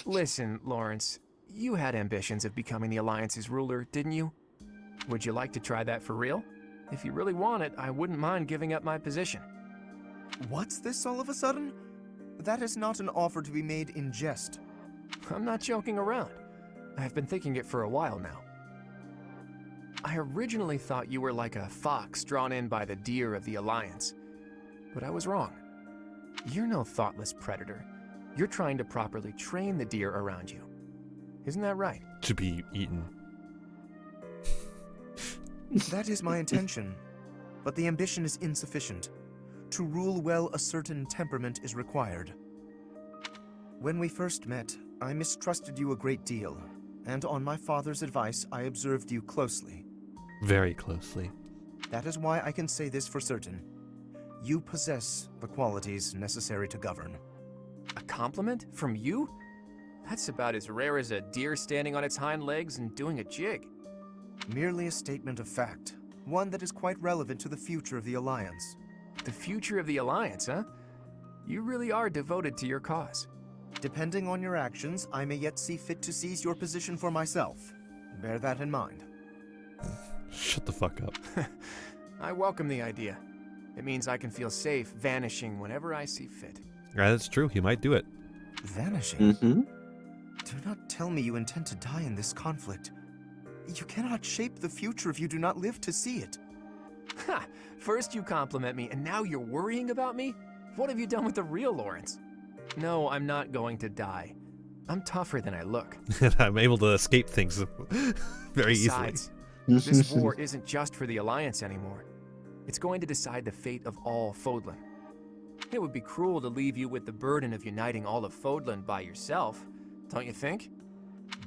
Listen, Lawrence, you had ambitions of becoming the Alliance's ruler, didn't you? Would you like to try that for real? If you really want it, I wouldn't mind giving up my position. What's this all of a sudden? That is not an offer to be made in jest. I'm not joking around. I've been thinking it for a while now. I originally thought you were like a fox drawn in by the deer of the Alliance. But I was wrong. You're no thoughtless predator. You're trying to properly train the deer around you. Isn't that right? To be eaten. That is my intention. But the ambition is insufficient. To rule well, a certain temperament is required. When we first met, I mistrusted you a great deal, and on my father's advice, I observed you closely. Very closely. That is why I can say this for certain. You possess the qualities necessary to govern. A compliment? From you? That's about as rare as a deer standing on its hind legs and doing a jig. Merely a statement of fact. One that is quite relevant to the future of the Alliance. The future of the Alliance, huh? You really are devoted to your cause. Depending on your actions, I may yet see fit to seize your position for myself. Bear that in mind. Shut the fuck up. I welcome the idea. It means I can feel safe vanishing whenever I see fit. Yeah, that's true. He might do it. Vanishing? Do not tell me you intend to die in this conflict. You cannot shape the future if you do not live to see it. Ha! First you compliment me, and now you're worrying about me? What have you done with the real Lawrence? No, I'm not going to die. I'm tougher than I look. I'm able to escape things very Besides, easily. This war isn't just for the Alliance anymore. It's going to decide the fate of all Fodlan. It would be cruel to leave you with the burden of uniting all of Fodlan by yourself, don't you think?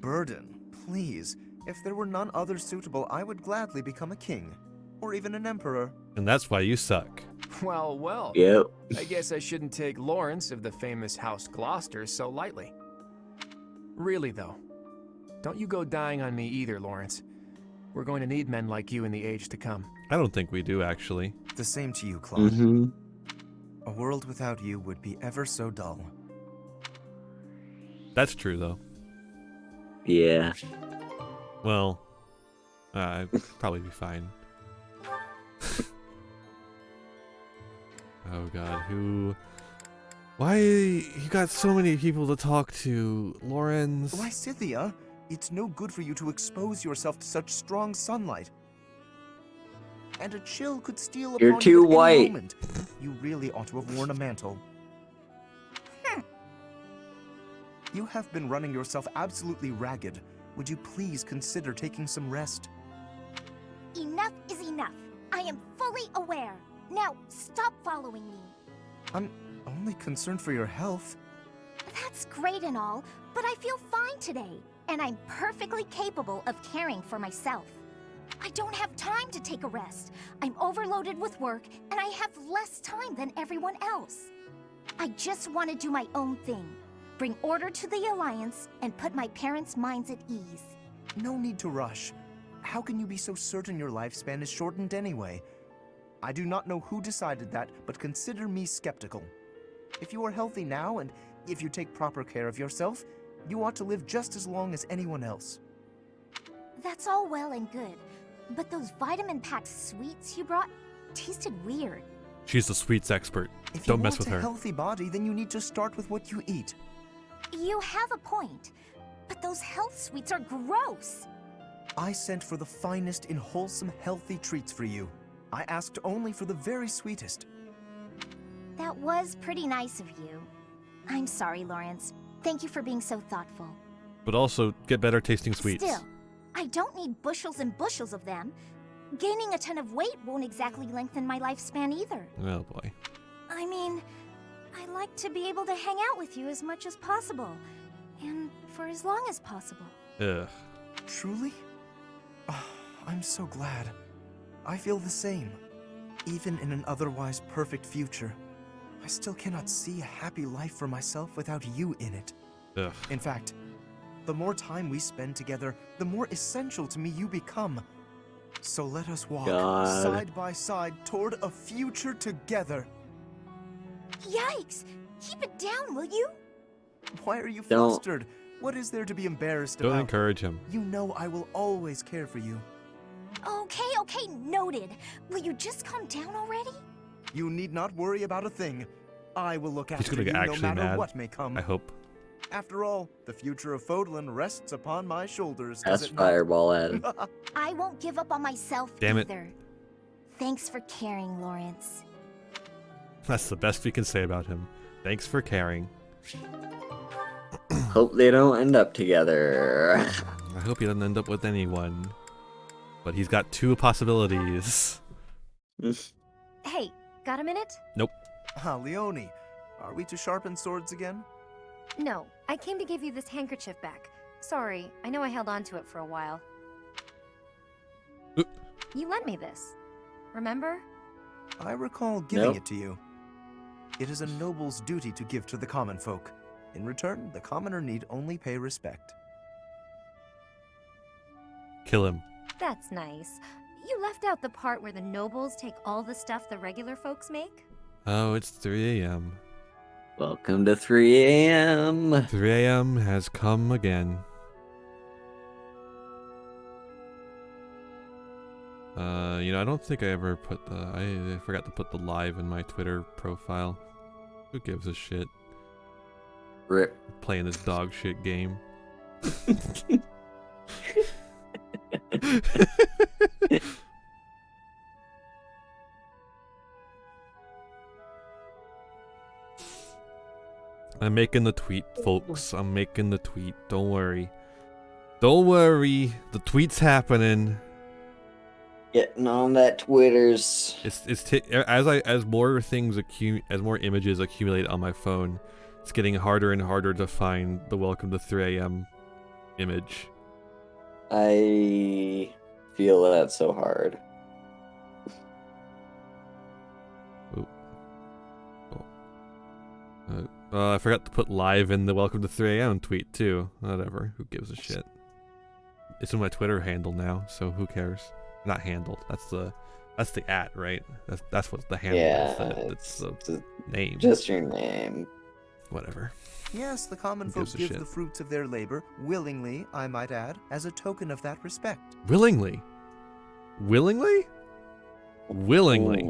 Burden? Please. If there were none other suitable, I would gladly become a king. Or even an emperor. And that's why you suck. Well, well. Yep. I guess I shouldn't take Lawrence of the famous House Gloucester so lightly. Really, though. Don't you go dying on me either, Lawrence. We're going to need men like you in the age to come. I don't think we do, actually. The same to you, Claude. A world without you would be ever so dull. That's true, though. Yeah. Well, I'd probably be fine. Oh god, who... Why you got so many people to talk to, Lawrence? Why, Scythia, it's no good for you to expose yourself to such strong sunlight. And a chill could steal upon You're too you at any white. moment. You really ought to have worn a mantle. You have been running yourself absolutely ragged. Would you please consider taking some rest? Enough is enough. I am fully aware. Now, stop following me. I'm only concerned for your health. That's great and all, but I feel fine today, and I'm perfectly capable of caring for myself. I don't have time to take a rest. I'm overloaded with work, and I have less time than everyone else. I just want to do my own thing. Bring order to the Alliance, and put my parents' minds at ease. No need to rush. How can you be so certain your lifespan is shortened anyway? I do not know who decided that, but consider me skeptical. If you are healthy now, and if you take proper care of yourself, you ought to live just as long as anyone else. That's all well and good, but those vitamin-packed sweets you brought tasted weird. She's the sweets expert. If Don't you mess want with a her. healthy body, then you need to start with what you eat. You have a point, but those health sweets are gross. I sent for the finest in wholesome, healthy treats for you. I asked only for the very sweetest. That was pretty nice of you. I'm sorry, Lawrence. Thank you for being so thoughtful. But also, get better tasting sweets. Still, I don't need bushels and bushels of them. Gaining a ton of weight won't exactly lengthen my lifespan either. Oh boy. I mean, I like to be able to hang out with you as much as possible. And for as long as possible. Ugh. Truly? Oh, I'm so glad. I feel the same. Even in an otherwise perfect future, I still cannot see a happy life for myself without you in it. Ugh. In fact, the more time we spend together, the more essential to me you become. So let us walk side by side toward a future together. Yikes! Keep it down, will you? Why are you Don't. flustered? What is there to be embarrassed Don't about? encourage him. You know I will always care for you. Okay, noted. Will you just calm down already? You need not worry about a thing. I will look He's after gonna you get no actually matter mad. what may come. I hope. After all, the future of Fodlan rests upon my shoulders, does That's it not? fireball at him. I won't give up on myself Damn it. either. Thanks for caring, Lawrence. That's the best we can say about him. Thanks for caring. Hope they don't end up together. I hope he doesn't end up with anyone. But he's got two possibilities. Hey, got a minute? Nope. Ah, Leone, are we to sharpen swords again? No, I came to give you this handkerchief back. Sorry, I know I held on to it for a while. You lent me this. Remember? I recall giving Nope. it to you. It is a noble's duty to give to the common folk. In return, the commoner need only pay respect. Kill him. That's nice. You left out the part where the nobles take all the stuff the regular folks make? Oh, it's 3 a.m. Welcome to 3 a.m. 3 a.m. has come again. I don't think I ever put the... I forgot to put the live in my Twitter profile. Who gives a shit? Rip. Playing this dog shit game. I'm making the tweet, folks. I'm making the tweet. Don't worry. Don't worry. The tweet's happening. Getting on that Twitters. As more things as more images accumulate on my phone, it's getting harder and harder to find the welcome to 3 a.m. image. I feel that so hard. I forgot to put live in the welcome to 3 a.m. tweet too. Whatever. Who gives a shit? It's in my Twitter handle now, so who cares? Not handle. That's the @ right? That's what the handle is. It's the name. Just your name. Whatever. Yes, the common Who folk gives a give shit? the fruits of their labor, willingly, I might add, as a token of that respect. Willingly. Willingly? Willingly.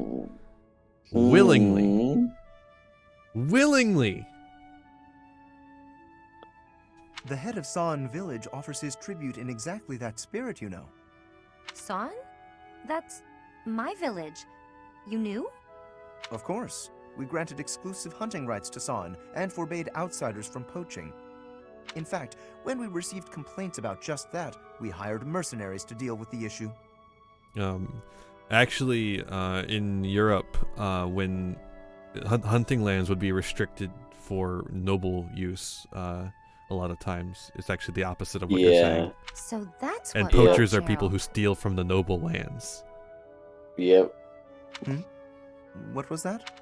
Willingly. Willingly. The head of San Village offers his tribute in exactly that spirit, you know. San? That's my village. You knew? Of course. We granted exclusive hunting rights to San and forbade outsiders from poaching. In fact, when we received complaints about just that, we hired mercenaries to deal with the issue. Actually, in Europe, when hunting lands would be restricted for noble use, a lot of times it's actually the opposite of what you're saying. So that's and what poachers are people who steal from the noble lands. Yep. What was that?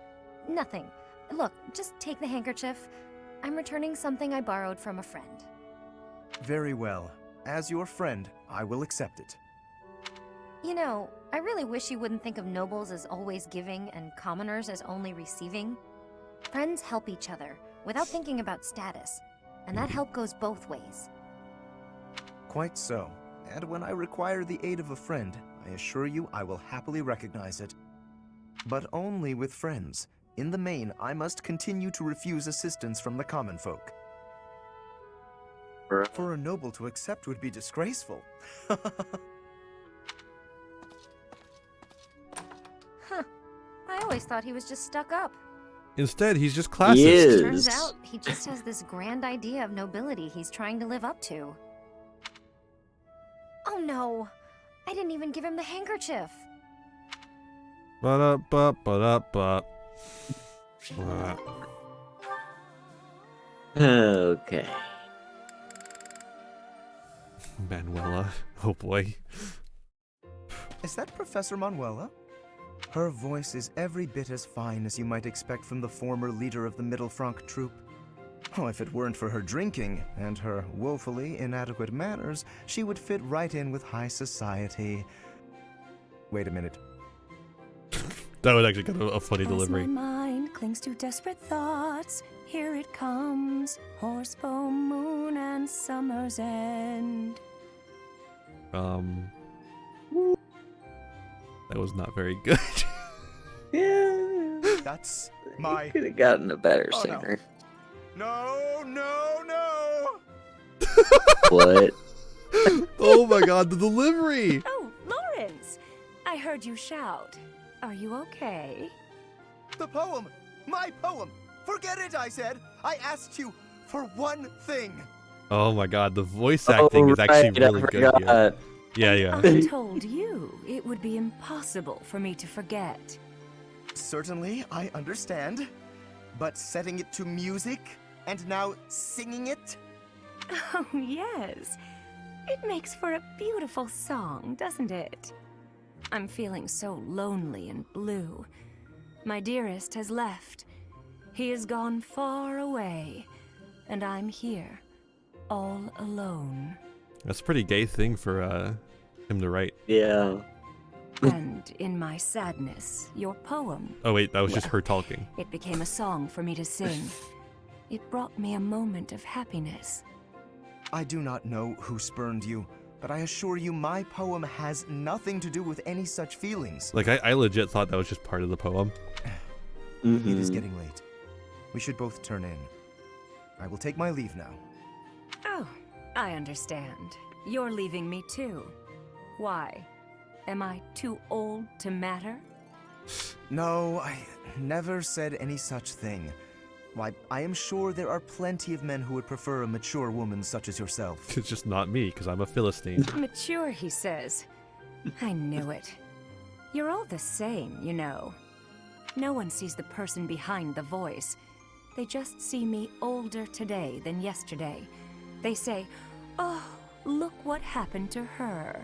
Nothing. Look, just take the handkerchief. I'm returning something I borrowed from a friend. Very well. As your friend, I will accept it. You know, I really wish you wouldn't think of nobles as always giving and commoners as only receiving. Friends help each other without thinking about status, and that help goes both ways. Quite so. And when I require the aid of a friend, I assure you I will happily recognize it. But only with friends. In the main, I must continue to refuse assistance from the common folk. For a noble to accept would be disgraceful. Huh. I always thought he was just stuck up. Instead, he's just classist. Turns out, he just has this grand idea of nobility he's trying to live up to. Oh no! I didn't even give him the handkerchief! Ba-da-ba-ba-da-ba. Okay. Manuela. Oh boy. Is that Professor Manuela? Her voice is every bit as fine as you might expect from the former leader of the Middle Franc troop. Oh, if it weren't for her drinking and her woefully inadequate manners, she would fit right in with high society. Wait a minute. That would actually get a funny delivery. As my mind clings to desperate thoughts, here it comes, Horsebow Moon and Summer's End. That was not very good. Yeah. That's my... Could have gotten a better Oh, no. singer. No, no, no! What? Oh my god, the delivery! Oh, Lawrence! I heard you shout. Are you okay? The poem! My poem! Forget it, I said! I asked you for one thing! Oh my god, the voice acting is actually really good here. Yeah. I told you it would be impossible for me to forget. Certainly, I understand. But setting it to music, and now singing it? Oh, yes. It makes for a beautiful song, doesn't it? I'm feeling so lonely and blue. My dearest has left. He has gone far away. and I'm here, all alone. That's a pretty gay thing for him to write. Yeah. And in my sadness, your poem. Oh wait, that was just her talking. It became a song for me to sing. It brought me a moment of happiness. I do not know who spurned you, but I assure you my poem has nothing to do with any such feelings. Like, I legit thought that was just part of the poem. It is getting late. We should both turn in. I will take my leave now. Oh, I understand. You're leaving me too. Why? Am I too old to matter? No, I never said any such thing. Why, I am sure there are plenty of men who would prefer a mature woman such as yourself. It's just not me, because I'm a Philistine. Mature, he says. I knew it. You're all the same, you know. No one sees the person behind the voice. They just see me older today than yesterday. They say, oh, look what happened to her.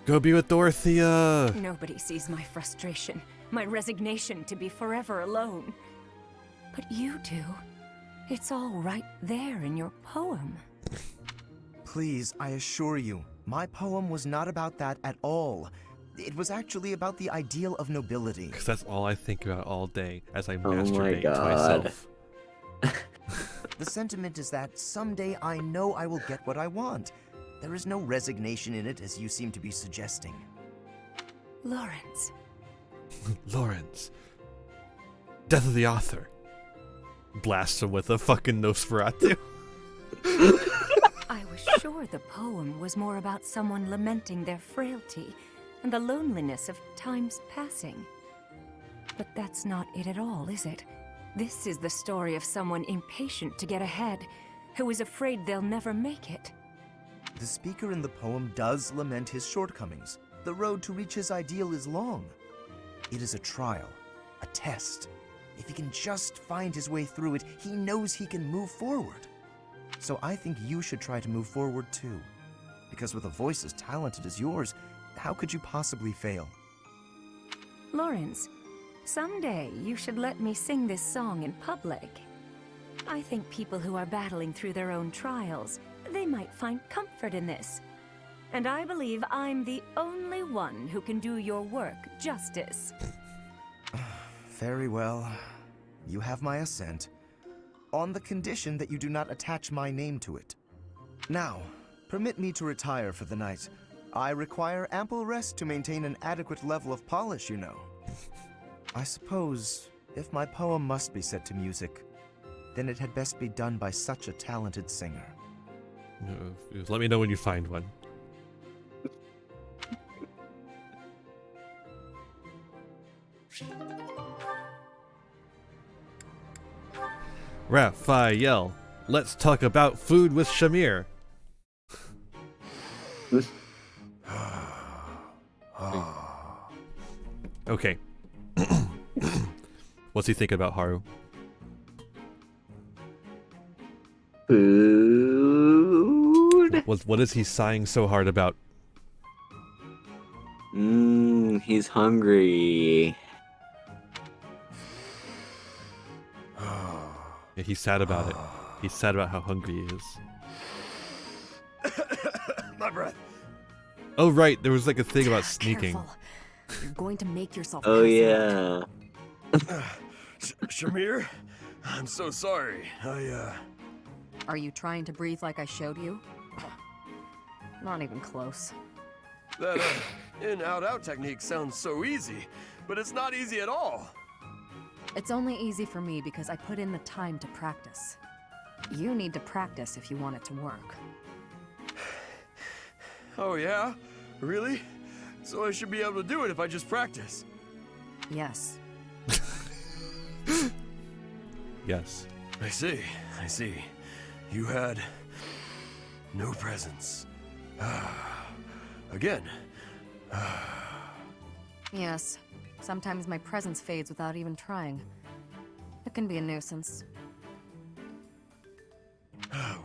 Go be with Dorothea! Nobody sees my frustration, my resignation to be forever alone. But you do. It's all right there in your poem. Please, I assure you, my poem was not about that at all. It was actually about the ideal of nobility. Because that's all I think about all day as I Oh masturbate my to God. myself. The sentiment is that someday I know I will get what I want. There is no resignation in it, as you seem to be suggesting. Lawrence. Lawrence. Death of the author. Blast him with a fucking Nosferatu. I was sure the poem was more about someone lamenting their frailty and the loneliness of time's passing. But that's not it at all, is it? This is the story of someone impatient to get ahead, who is afraid they'll never make it. The speaker in the poem does lament his shortcomings. The road to reach his ideal is long. It is a trial, a test. If he can just find his way through it, he knows he can move forward. So I think you should try to move forward too. Because with a voice as talented as yours, how could you possibly fail? Lawrence, someday you should let me sing this song in public. I think people who are battling through their own trials, they might find comfort in this. And I believe I'm the only one who can do your work justice. Very well. You have my assent. On the condition that you do not attach my name to it. Now, permit me to retire for the night. I require ample rest to maintain an adequate level of polish, you know. I suppose, if my poem must be set to music, then it had best be done by such a talented singer. Let me know when you find one. Raphael, let's talk about food with Shamir. Okay. What's he thinking about, Haru? Food? What is he sighing so hard about? He's hungry. Yeah, he's sad about it. He's sad about how hungry he is. My breath. Oh right, there was like a thing about sneaking. Careful. You're going to make yourself Oh pass out. yeah. Shamir, I'm so sorry. Are you trying to breathe like I showed you? Not even close. That in-out-out technique sounds so easy, but it's not easy at all. It's only easy for me because I put in the time to practice. You need to practice if you want it to work. Oh yeah? Really? So I should be able to do it if I just practice. Yes. Yes. I see. You had no presence. Again. Yes. Sometimes my presence fades without even trying. It can be a nuisance.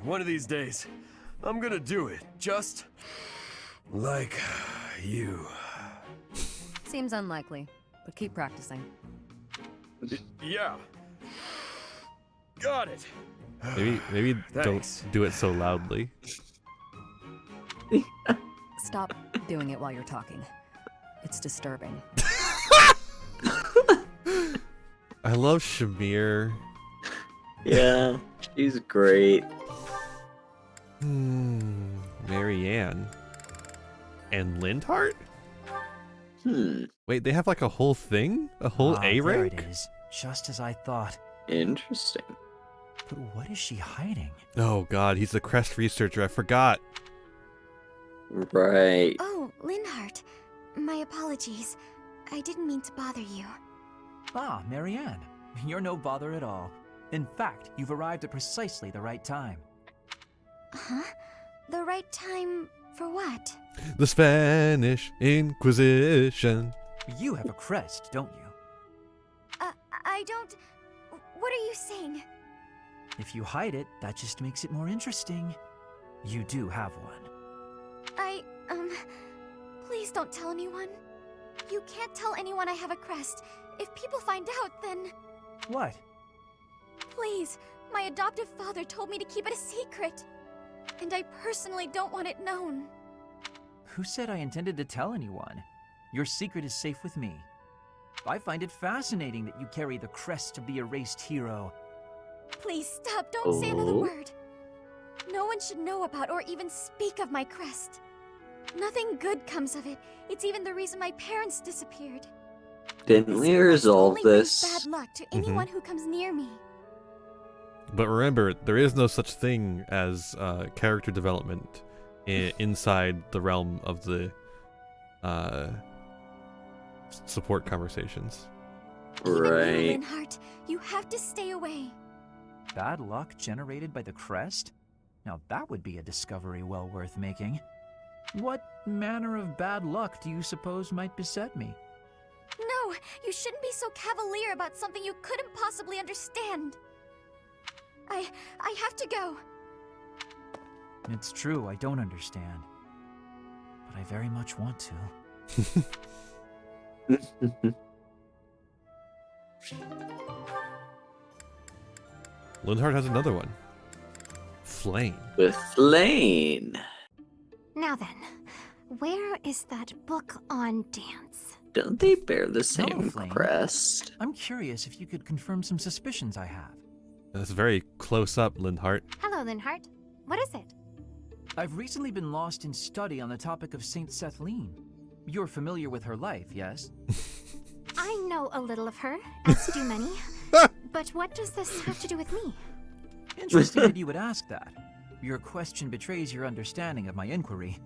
One of these days, I'm gonna do it. Just like you. Seems unlikely, but keep practicing. Yeah. Got it. Maybe don't Thanks. do it so loudly. Stop doing it while you're talking. It's disturbing. I love Shamir. Yeah, she's great. Marianne. And Lindhart? Hmm. Wait, they have like a whole thing? A whole A There rank? it is. Just as I thought. Interesting. But what is she hiding? Oh god, he's the Crest researcher. I forgot. Right. Oh, Linhart. My apologies. I didn't mean to bother you. Ah, Marianne. You're no bother at all. In fact, you've arrived at precisely the right time. Huh? The right time for what? The Spanish Inquisition. You have a crest, don't you? I don't... What are you saying? If you hide it, that just makes it more interesting. You do have one. Please don't tell anyone. You can't tell anyone I have a crest. If people find out, then... What? Please, my adoptive father told me to keep it a secret. And I personally don't want it known. Who said I intended to tell anyone? Your secret is safe with me. I find it fascinating that you carry the crest of the erased hero. Please stop, don't say another word. No one should know about or even speak of my crest. Nothing good comes of it. It's even the reason my parents disappeared. Didn't we resolve Only brings this? bad luck to anyone who comes near me. But remember, there is no such thing as character development inside the realm of the support conversations. Right. Linhart, you have to stay away. Bad luck generated by the crest? Now that would be a discovery well worth making. What manner of bad luck do you suppose might beset me? No, you shouldn't be so cavalier about something you couldn't possibly understand. I have to go. It's true, I don't understand. But I very much want to. Lindhart has another one. Flame. With Flame. Now then, where is that book on dance? Don't they bear the same Hello, Flame. crest? I'm curious if you could confirm some suspicions I have. That's very close up, Lindhart. Hello, Linhart. What is it? I've recently been lost in study on the topic of Saint Sethlene. You're familiar with her life, yes? I know a little of her, as do many. But what does this have to do with me? Interesting that you would ask that. Your question betrays your understanding of my inquiry.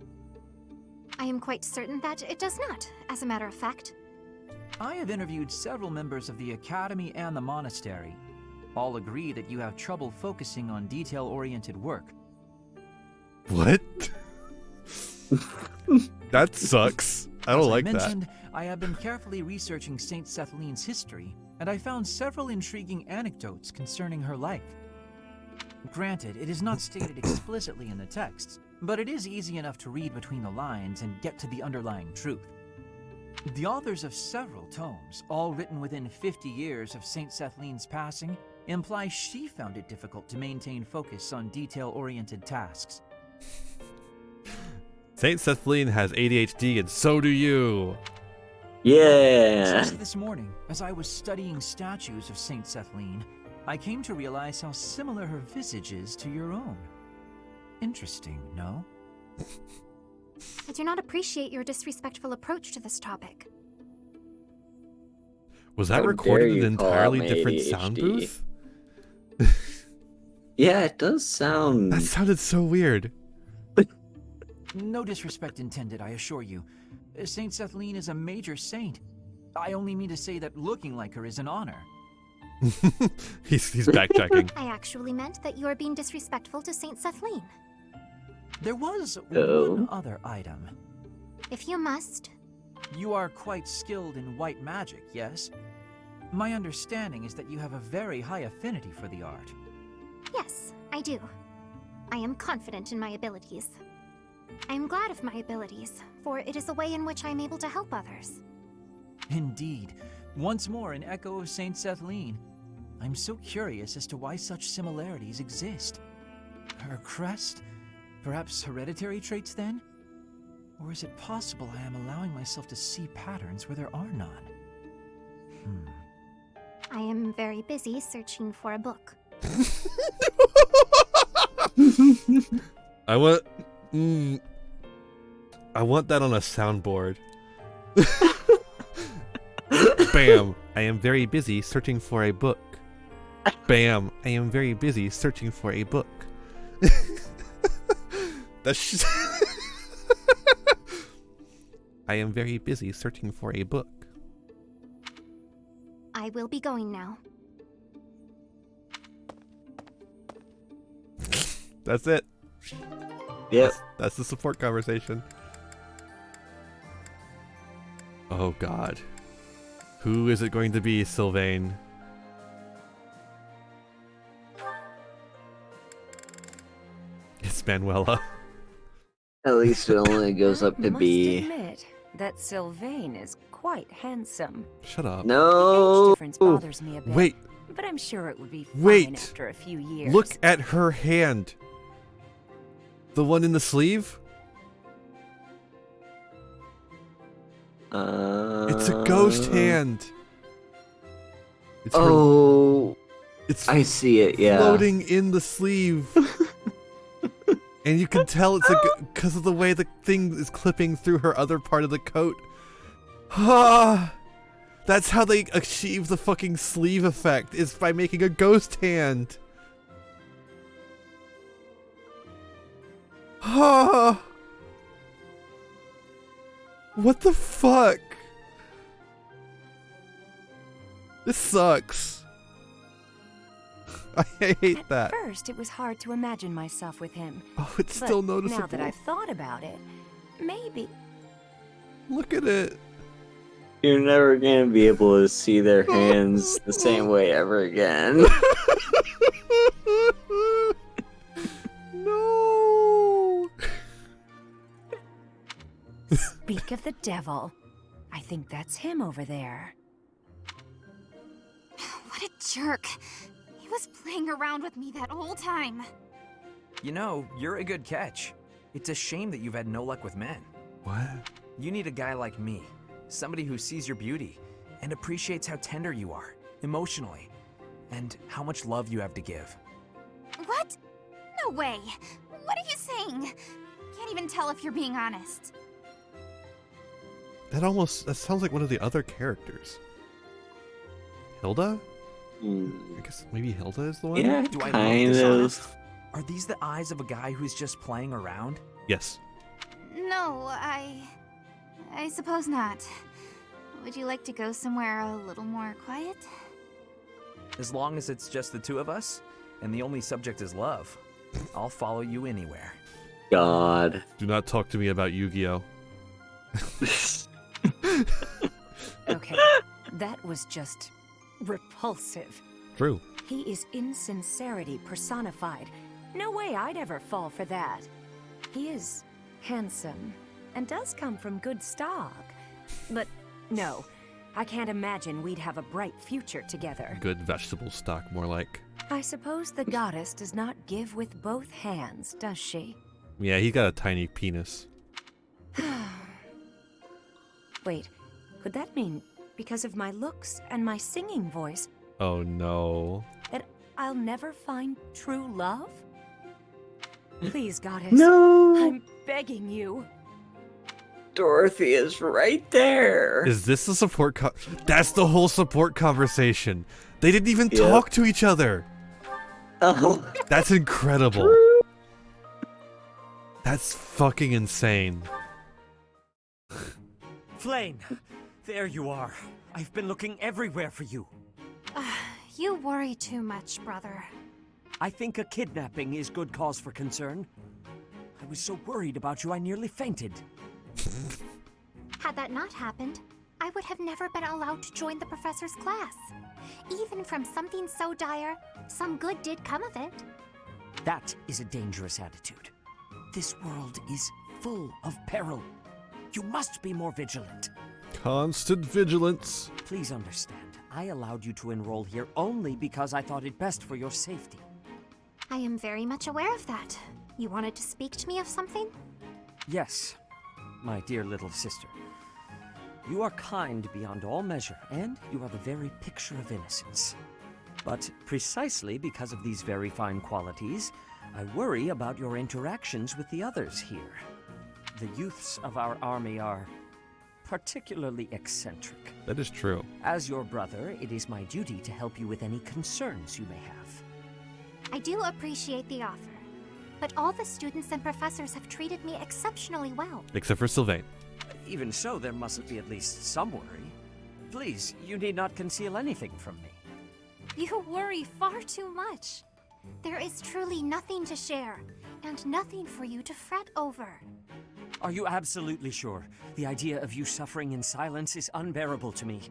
I am quite certain that it does not, as a matter of fact. I have interviewed several members of the Academy and the Monastery. All agree that you have trouble focusing on detail-oriented work. What? That sucks. I don't like As I that. mentioned, I have been carefully researching Saint Sethlene's history, and I found several intriguing anecdotes concerning her life. Granted, it is not stated explicitly in the texts, but it is easy enough to read between the lines and get to the underlying truth. The authors of several tomes, all written within 50 years of Saint Sethlene's passing, imply she found it difficult to maintain focus on detail-oriented tasks. Saint Sethlene has ADHD and so do you. Yeah. Just this morning, as I was studying statues of Saint Sethlene, I came to realize how similar her visage is to your own. Interesting, no? I do not appreciate your disrespectful approach to this topic. Was that How recorded dare in an you call entirely out my different ADHD? sound booth? Yeah, it does sound... That sounded so weird. No disrespect intended, I assure you. Saint Sethlene is a major saint. I only mean to say that looking like her is an honor. He's backtracking. I actually meant that you are being disrespectful to Saint Sethlene. There was Oh. one other item. If you must. You are quite skilled in white magic, yes? My understanding is that you have a very high affinity for the art. Yes, I do. I am confident in my abilities. I am glad of my abilities, for it is a way in which I am able to help others. Indeed. Once more an echo of Saint Sethlene. I'm so curious as to why such similarities exist. Her crest? Perhaps hereditary traits then? Or is it possible I am allowing myself to see patterns where there are none? I am very busy searching for a book. I want that on a soundboard. Bam! I am very busy searching for a book. Bam! I am very busy searching for a book. That's I am very busy searching for a book. I will be going now. That's it. Yep. That's the support conversation. Oh god. Who is it going to be, Sylvain? It's Manuela. At least it only goes up to Must B. admit that Sylvain is quite handsome. Shut up. No. The age difference bothers me a bit. Wait. But I'm sure it would be fine Wait. after a few years. Look at her hand. The one in the sleeve? It's a ghost hand. It's oh. It's I see it, yeah. floating in the sleeve. And you can tell it's because of the way the thing is clipping through her other part of the coat. Ah, that's how they achieve the fucking sleeve effect, is by making a ghost hand. Ah, what the fuck? This sucks. I hate that. At first, it was hard to imagine myself with him. Oh, it's But still now noticeable. that I've thought about it, maybe. Look at it. You're never gonna be able to see their hands the same way ever again. No. Speak of the devil. I think that's him over there. What a jerk. He was playing around with me that whole time. You know, you're a good catch. It's a shame that you've had no luck with men. What? You need a guy like me. Somebody who sees your beauty and appreciates how tender you are, emotionally, and how much love you have to give. What? No way. What are you saying? Can't even tell if you're being honest. That sounds like one of the other characters. Hilda? I guess maybe Hilda is the one? Yeah, Do I kind look of. dishonest? Are these the eyes of a guy who's just playing around? Yes. No, I suppose not. Would you like to go somewhere a little more quiet? As long as it's just the two of us, and the only subject is love, I'll follow you anywhere. God. Do not talk to me about Yu-Gi-Oh. Okay, that was just repulsive. True. He is insincerity personified. No way I'd ever fall for that. He is handsome and does come from good stock. But no, I can't imagine we'd have a bright future together. Good vegetable stock, more like. I suppose the goddess does not give with both hands, does she? Yeah, he got a tiny penis. Wait, could that mean because of my looks and my singing voice Oh no. that I'll never find true love? Please, goddess. No. I'm begging you. Dorothy is right there. Is this the support That's the whole support conversation. They didn't even talk to each other. Oh. That's incredible. That's fucking insane. Flame, there you are. I've been looking everywhere for you. You worry too much, brother. I think a kidnapping is good cause for concern. I was so worried about you I nearly fainted. Had that not happened, I would have never been allowed to join the professor's class. Even from something so dire, some good did come of it. That is a dangerous attitude. This world is full of peril. You must be more vigilant. Constant vigilance. Please understand, I allowed you to enroll here only because I thought it best for your safety. I am very much aware of that. You wanted to speak to me of something? Yes, my dear little sister. You are kind beyond all measure, and you are the very picture of innocence. But precisely because of these very fine qualities, I worry about your interactions with the others here. The youths of our army are particularly eccentric. That is true. As your brother, it is my duty to help you with any concerns you may have. I do appreciate the offer, but all the students and professors have treated me exceptionally well. Except for Sylvain. Even so, there must be at least some worry. Please, you need not conceal anything from me. You worry far too much. There is truly nothing to share, and nothing for you to fret over. Are you absolutely sure? The idea of you suffering in silence is unbearable to me.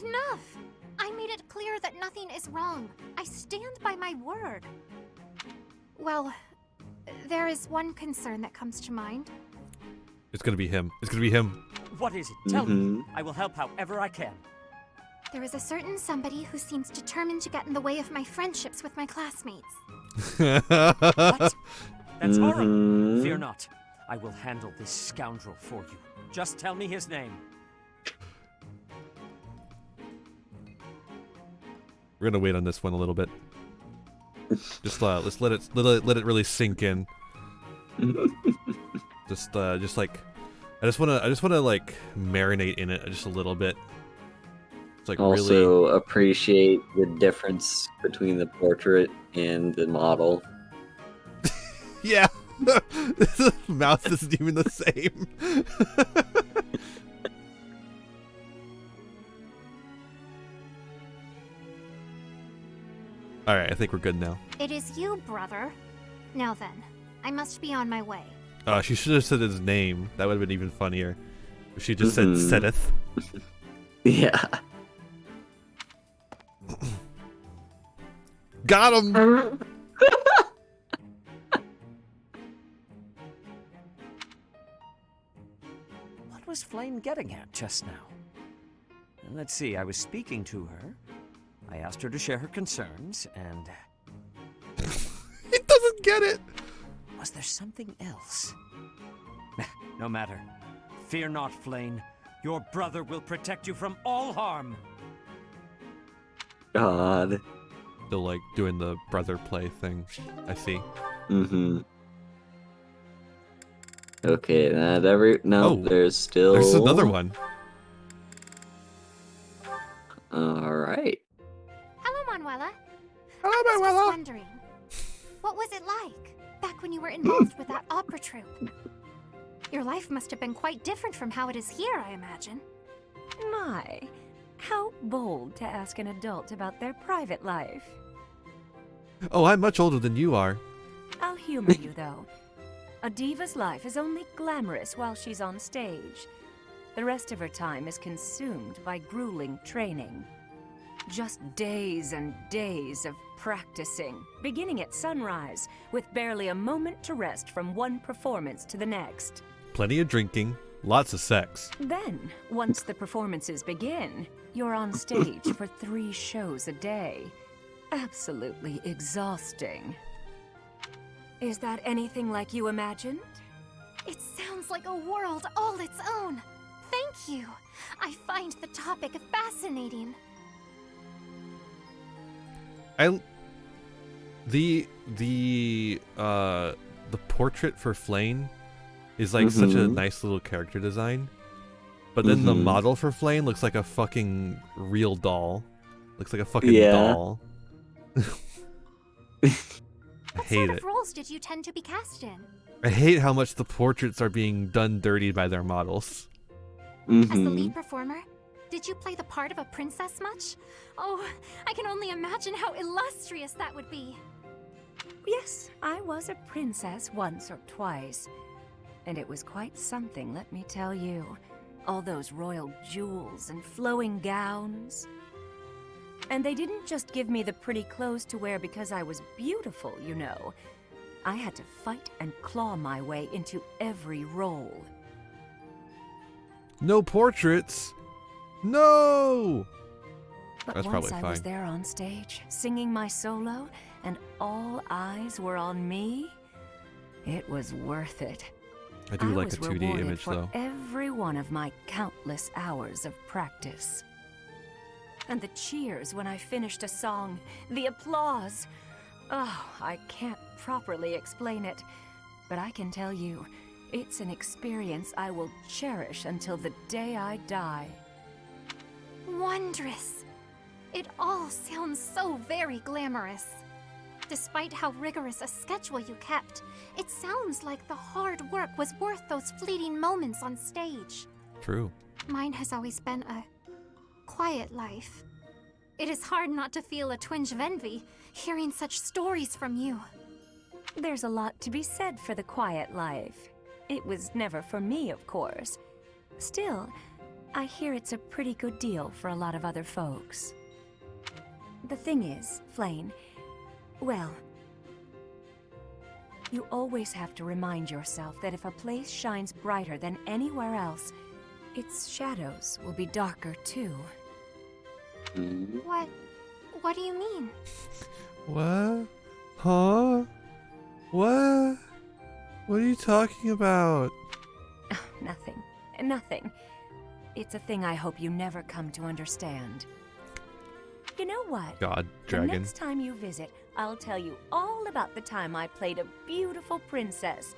Enough! I made it clear that nothing is wrong. I stand by my word. Well, there is one concern that comes to mind. It's gonna be him. It's gonna be him. What is it? Tell me. I will help however I can. There is a certain somebody who seems determined to get in the way of my friendships with my classmates. What? That's horrible. Fear not. I will handle this scoundrel for you. Just tell me his name. We're gonna wait on this one a little bit. Just let's let it really sink in. just like I just wanna like marinate in it just a little bit. It's like also really appreciate the difference between the portrait and the model. Yeah. The mouth isn't even the same. Alright, I think we're good now. It is you, brother. Now then, I must be on my way. She should have said his name. That would have been even funnier. If she just said Seth. Yeah. Got him! What was Flame getting at just now? And let's see, I was speaking to her. I asked her to share her concerns, and... He doesn't get it! Was there something else? No matter. Fear not, Flame. Your brother will protect you from all harm. God. Still like doing the brother play thing. I see. Okay, there's still... There's another one. Alright. Hello, Manuela. Hello, I was Manuela. just wondering, what was it like back when you were involved with that opera troupe? Your life must have been quite different from how it is here, I imagine. My, how bold to ask an adult about their private life. Oh, I'm much older than you are. I'll humor you, though. A diva's life is only glamorous while she's on stage. The rest of her time is consumed by grueling training. Just days and days of practicing, beginning at sunrise, with barely a moment to rest from one performance to the next. Plenty of drinking, lots of sex. Then, once the performances begin, you're on stage for 3 shows a day. Absolutely exhausting. Is that anything like you imagined? It sounds like a world all its own. Thank you. I find the topic fascinating. The portrait for Flame is like such a nice little character design. But then the model for Flame looks like a fucking real doll. Looks like a fucking doll. I hate What sort it. of roles did you tend to be cast in? I hate how much the portraits are being done dirty by their models. As the lead performer, did you play the part of a princess much? Oh, I can only imagine how illustrious that would be. Yes, I was a princess once or twice. And it was quite something, let me tell you. All those royal jewels and flowing gowns. And they didn't just give me the pretty clothes to wear because I was beautiful, you know. I had to fight and claw my way into every role. No portraits. No. But That's once probably I fine. was there on stage, singing my solo, and all eyes were on me, it was worth it. I do like was a 2D rewarded image, for though. every one of my countless hours of practice. And the cheers when I finished a song, the applause. Oh, I can't properly explain it, but I can tell you, it's an experience I will cherish until the day I die. Wondrous. It all sounds so very glamorous. Despite how rigorous a schedule you kept, it sounds like the hard work was worth those fleeting moments on stage. True. Mine has always been a quiet life. It is hard not to feel a twinge of envy, hearing such stories from you. There's a lot to be said for the quiet life. It was never for me, of course. Still, I hear it's a pretty good deal for a lot of other folks. The thing is, Flame, well, you always have to remind yourself that if a place shines brighter than anywhere else, its shadows will be darker too. What do you mean? What? Huh? What? What are you talking about? Nothing. It's a thing I hope you never come to understand. You know what? God, The dragon. next time you visit, I'll tell you all about the time I played a beautiful princess,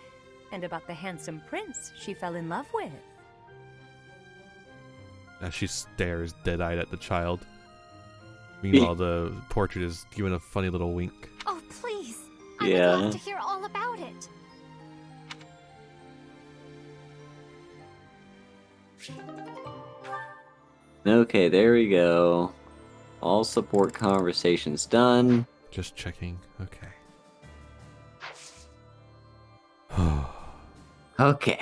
and about the handsome prince she fell in love with. As she stares dead-eyed at the child. Meanwhile, the portrait is giving a funny little wink. Oh, please. I would Yeah. love to hear all about it. Okay, there we go. All support conversations done. Just checking. Okay. Okay.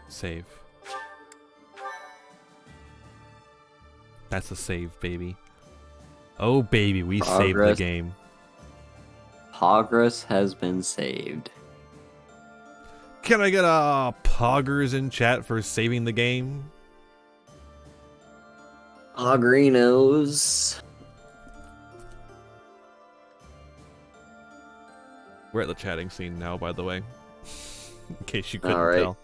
Save. That's a save, baby. Oh, baby, we saved the Progress. game. Progress has been saved. Can I get a poggers in chat for saving the game? Pogrinos. We're at the chatting scene now, by the way. In case you couldn't All right. tell.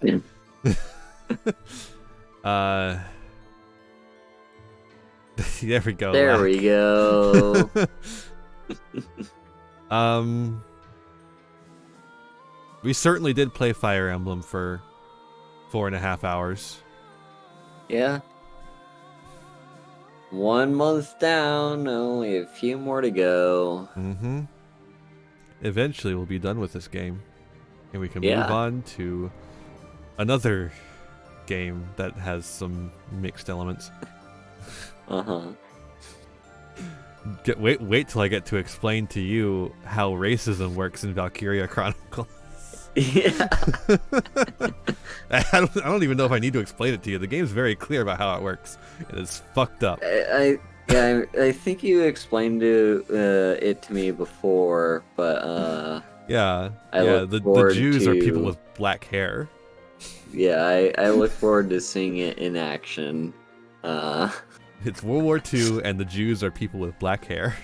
There we go. There Lack. we go. We certainly did play Fire Emblem for 4.5 hours. Yeah. 1 month down, only a few more to go. Mm-hmm. Eventually we'll be done with this game. And we can Yeah. move on to another game that has some mixed elements. Uh-huh. Wait till I get to explain to you how racism works in Valkyria Chronicles. Yeah. I don't even know if I need to explain it to you. The game's very clear about how it works. It is fucked up. I think you explained it to me before, but Yeah. I yeah. look The forward Jews are people to- with black hair. yeah, I look forward to seeing it in action. It's World War II, and the Jews are people with black hair.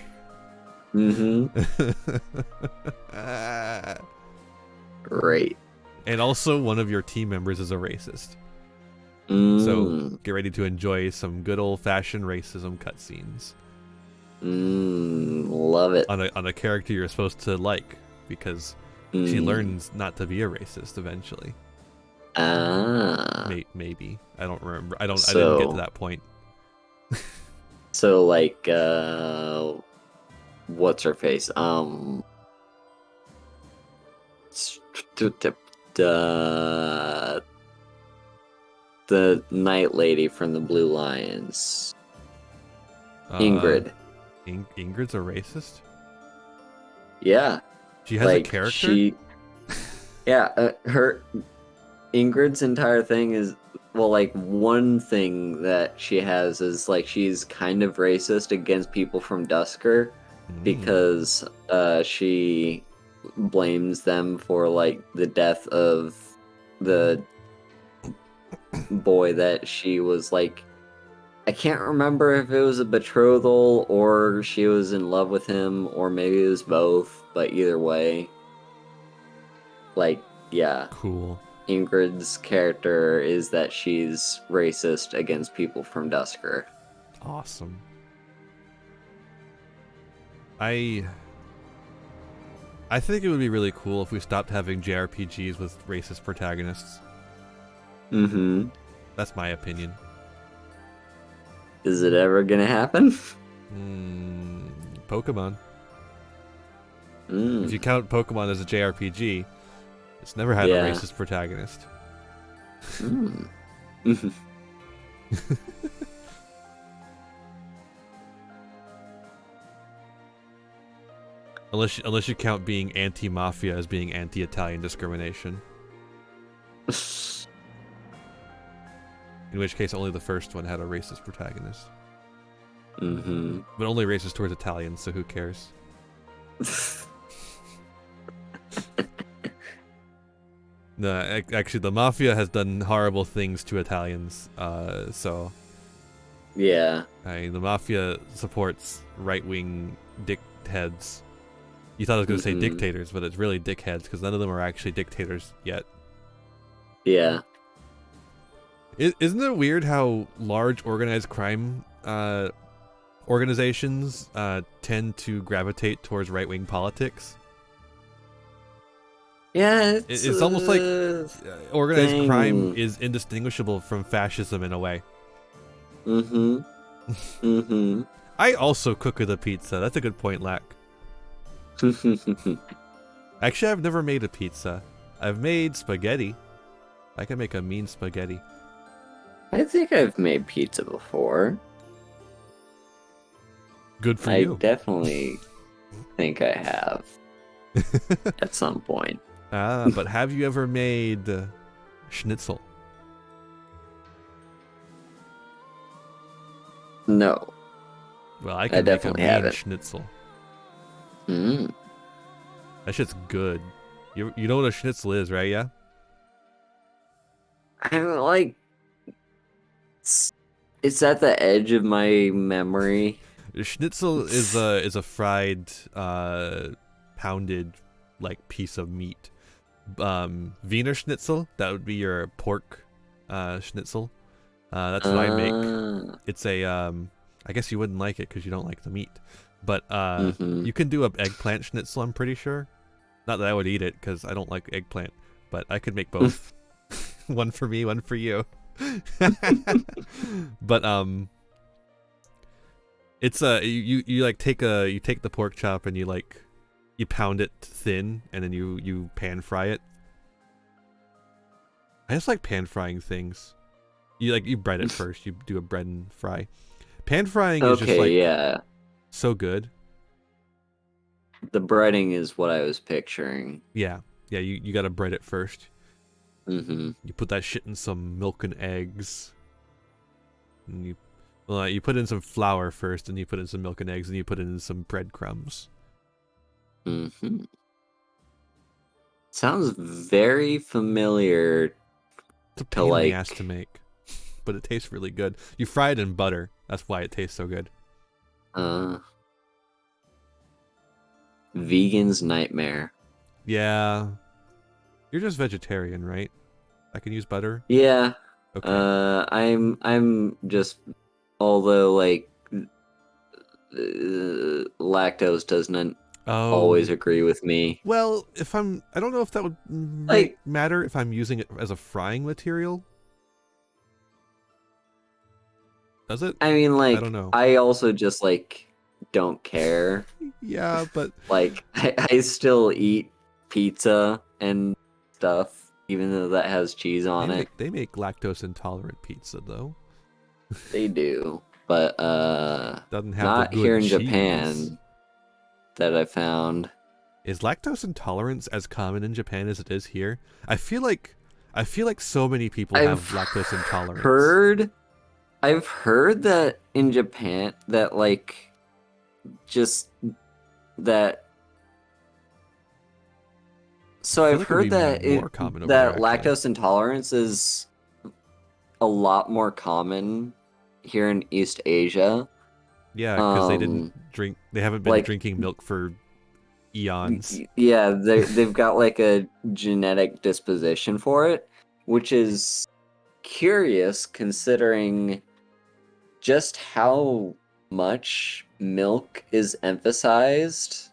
Mm-hmm. Great. And also, one of your team members is a racist. So Mm. get ready to enjoy some good old-fashioned racism cutscenes. Love it. On a character you're supposed to like, because she Mm. learns not to be a racist eventually. Ah. Maybe. I don't remember. I didn't get So- to that point. So like what's her face? The night lady from the Blue Lions. Ingrid. Ingrid's a racist? Yeah. She has a character? Yeah, her Ingrid's entire thing is, well, like, one thing that she has is, like, she's kind of racist against people from Dusker because she blames them for like the death of the boy that she was like, I can't remember if it was a betrothal or she was in love with him, or maybe it was both, but either way, like, yeah. Cool. Ingrid's character is that she's racist against people from Dusker. Awesome. I think it would be really cool if we stopped having JRPGs with racist protagonists. Mm-hmm. That's my opinion. Is it ever gonna happen? Pokemon. If you count Pokemon as a JRPG, it's never had a racist protagonist. Unless you count being anti-mafia as being anti-Italian discrimination. In which case, only the first one had a racist protagonist. Mm-hmm. But only racist towards Italians, so who cares? No, actually, the Mafia has done horrible things to Italians, so... Yeah. The Mafia supports right-wing dickheads. You thought I was going to say dictators, but it's really dickheads, because none of them are actually dictators yet. Yeah. Isn't it weird how large organized crime organizations tend to gravitate towards right-wing politics? Yeah, it's almost like organized crime is indistinguishable from fascism in a way. Mm-hmm. Mm-hmm. I also cook with a pizza. That's a good point, Lack. Actually, I've never made a pizza. I've made spaghetti. I can make a mean spaghetti. I think I've made pizza before. Good for you. I definitely think I have. At some point. But have you ever made schnitzel? No. Well, I can make a mean schnitzel. Mm. That shit's good. You know what a schnitzel is, right? Yeah? I'm like... It's at the edge of my memory. Schnitzel is a fried, pounded, like, piece of meat. Wiener Schnitzel, that would be your pork schnitzel. That's what I make. It's a, I guess you wouldn't like it because you don't like the meat. But you can do an eggplant schnitzel, I'm pretty sure. Not that I would eat it because I don't like eggplant, but I could make both. One for me, one for you. But it's you like take the pork chop and you pound it thin and then you pan fry it. I just like pan frying things. You bread it first. You do a bread and fry. Pan frying is just like so good. The breading is what I was picturing. Yeah. You gotta bread it first. Mm-hmm. You put that shit in some milk and eggs. And you put in some flour first, and you put in some milk and eggs, and you put in some breadcrumbs. Mm-hmm. Sounds very familiar. It's a pain in the ass to make, but it tastes really good. You fry it in butter. That's why it tastes so good. Vegan's nightmare. Yeah. You're just vegetarian, right? I can use butter? Yeah. Okay. I'm just, although like lactose doesn't always agree with me. Well, I don't know if that would matter if I'm using it as a frying material. Does it? I mean, like, I don't know. I also just like don't care. Yeah, but like I still eat pizza and stuff, even though that has cheese on it. They make lactose intolerant pizza though. They do, but doesn't have not the good here in cheese. Japan that I found. Is lactose intolerance as common in Japan as it is here? I feel like so many people have lactose intolerance. I've heard that in Japan that like just that So I feel I've like it would heard be that more common over there, actually. lactose intolerance is a lot more common here in East Asia. Yeah, because they didn't drink. They haven't been like- drinking milk for eons. Yeah, they've got like a genetic disposition for it, which is curious considering just how much milk is emphasized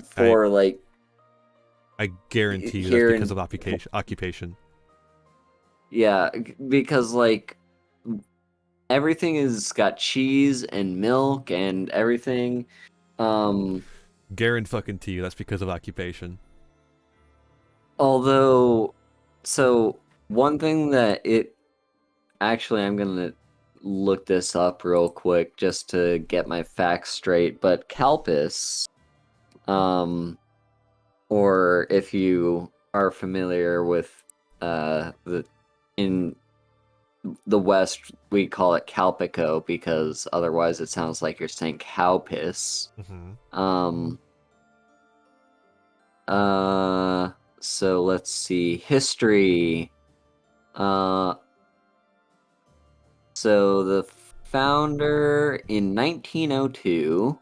for like I guarantee you here that's because in- of occupation. yeah, because like everything is got cheese and milk and everything. Guarantee you that's because of occupation. Although, so one thing that actually, I'm gonna look this up real quick just to get my facts straight. But Calpis, or if you are familiar with in the West we call it Calpico because otherwise it sounds like you're saying cow piss. So let's see. History. So the founder in 1902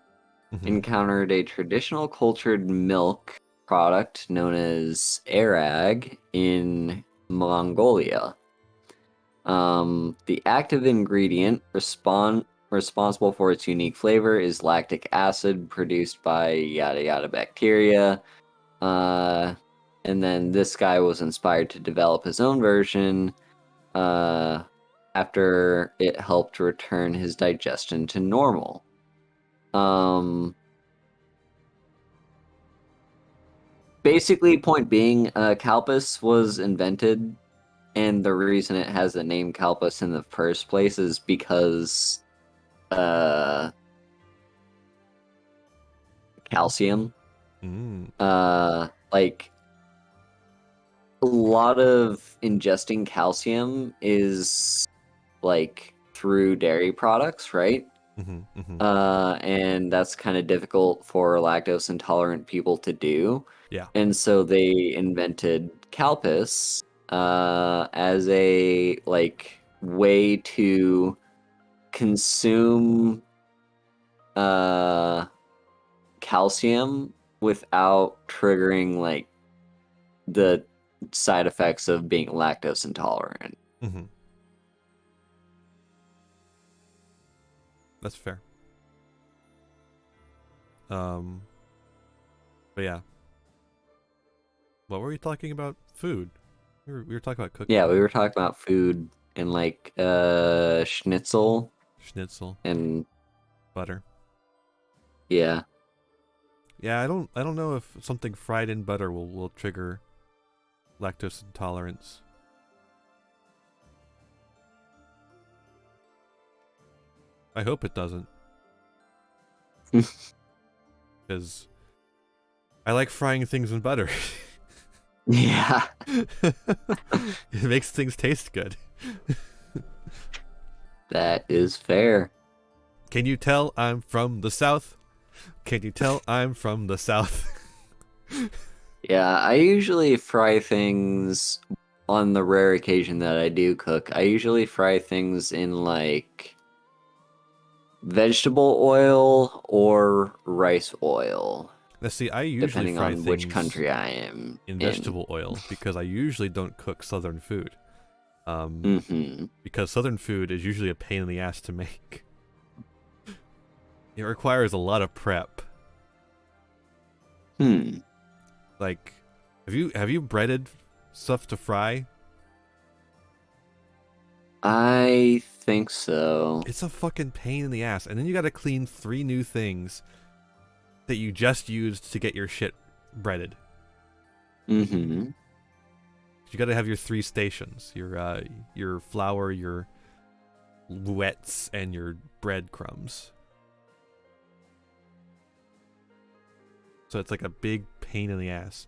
encountered a traditional cultured milk product known as arag in Mongolia. The active ingredient responsible for its unique flavor is lactic acid produced by yada yada bacteria. And then this guy was inspired to develop his own version after it helped return his digestion to normal. Basically, point being, Calpis was invented, and the reason it has the name Calpis in the first place is because calcium. Like a lot of ingesting calcium is like through dairy products, right? And that's kind of difficult for lactose intolerant people to do. Yeah. And so they invented Calpis as a like way to consume calcium without triggering like the side effects of being lactose intolerant. That's fair. But yeah. What were we talking about? Food. We were talking about cooking. Yeah, we were talking about food and like schnitzel. Schnitzel. And butter. Yeah. Yeah, I don't know if something fried in butter will trigger lactose intolerance. I hope it doesn't. Because I like frying things in butter. Yeah. It makes things taste good. That is fair. Can you tell I'm from the South? Can you tell I'm from the South? Yeah, I usually fry things on the rare occasion that I do cook. I usually fry things in like vegetable oil or rice oil. Let's see, I usually depending fry on things which country I am in vegetable oil because I usually don't cook Southern food. Because Southern food is usually a pain in the ass to make. It requires a lot of prep. Like, have you breaded stuff to fry? I think so. It's a fucking pain in the ass, and then you got to clean 3 new things that you just used to get your shit breaded. You got to have your 3 stations: your flour, your wets, and your breadcrumbs. So it's like a big pain in the ass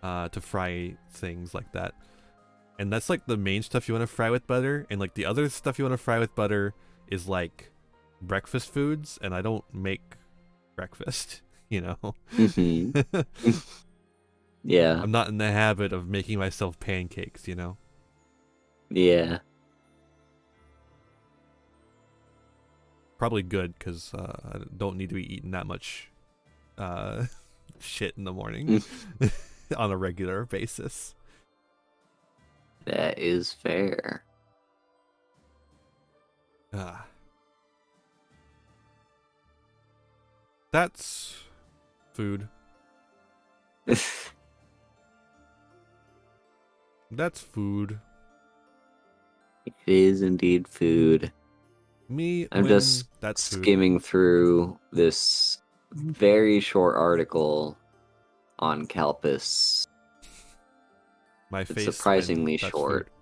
to fry things like that. And that's like the main stuff you want to fry with butter. And like the other stuff you want to fry with butter is like breakfast foods. And I don't make breakfast, you know? Yeah. I'm not in the habit of making myself pancakes, you know? Yeah. Probably good, because I don't need to be eating that much shit in the morning on a regular basis. That is fair. That's food. That's food. It is indeed food. I'm just that's food. skimming through this very short article on Calpus. My It's face. surprisingly that's short. Food.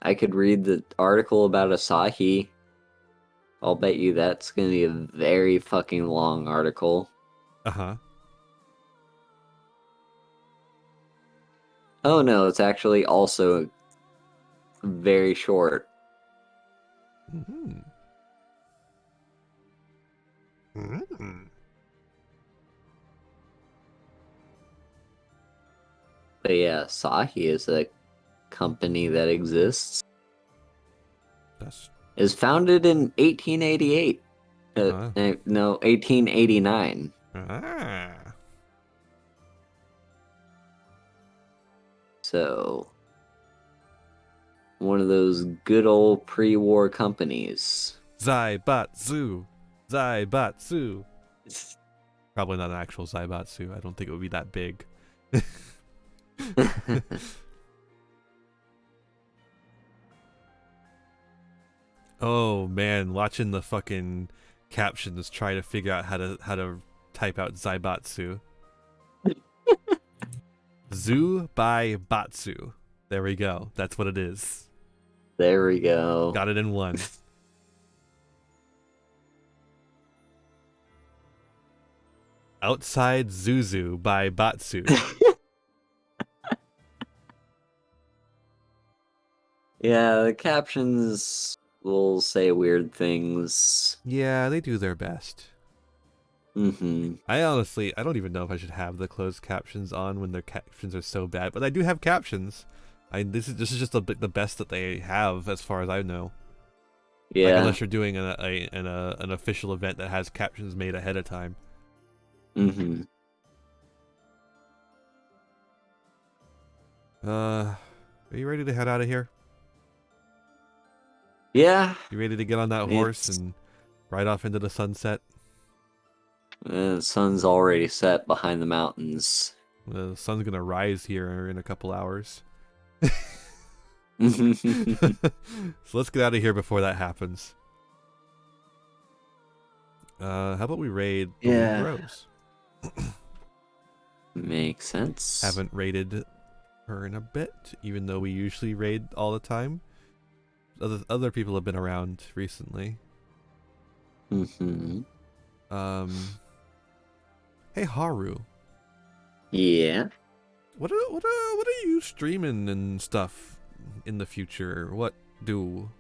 I could read the article about Asahi. I'll bet you that's gonna be a very fucking long article. Uh-huh. Oh no, it's actually also very short. Mm-hmm. Mm-hmm. But yeah, Asahi is a company that exists. Is founded in 1888. No, 1889. So, one of those good old pre-war companies. Zaibatsu. Zaibatsu. Probably not an actual Zaibatsu. I don't think it would be that big. Oh man, watching the fucking captions try to figure out how to type out Zaibatsu. Zu by Batsu. There we go. That's what it is. There we go. Got it in one. Outside Zuzu by Batsu. Yeah, the captions will say weird things. Yeah, they do their best. Mm-hmm. I don't even know if I should have the closed captions on when their captions are so bad, but I do have captions. This is just the best that they have as far as I know. Yeah. Like, unless you're doing an official event that has captions made ahead of time. Mm-hmm. Are you ready to head out of here? Yeah. You ready to get on that horse and ride off into the sunset? The sun's already set behind the mountains. The sun's gonna rise here in a couple hours. So let's get out of here before that happens. How about we raid the League Rose? Makes sense. Haven't raided her in a bit, even though we usually raid all the time. Other people have been around recently. Mm-hmm. Hey Haru. Yeah. What are you streaming and stuff in the future? What do?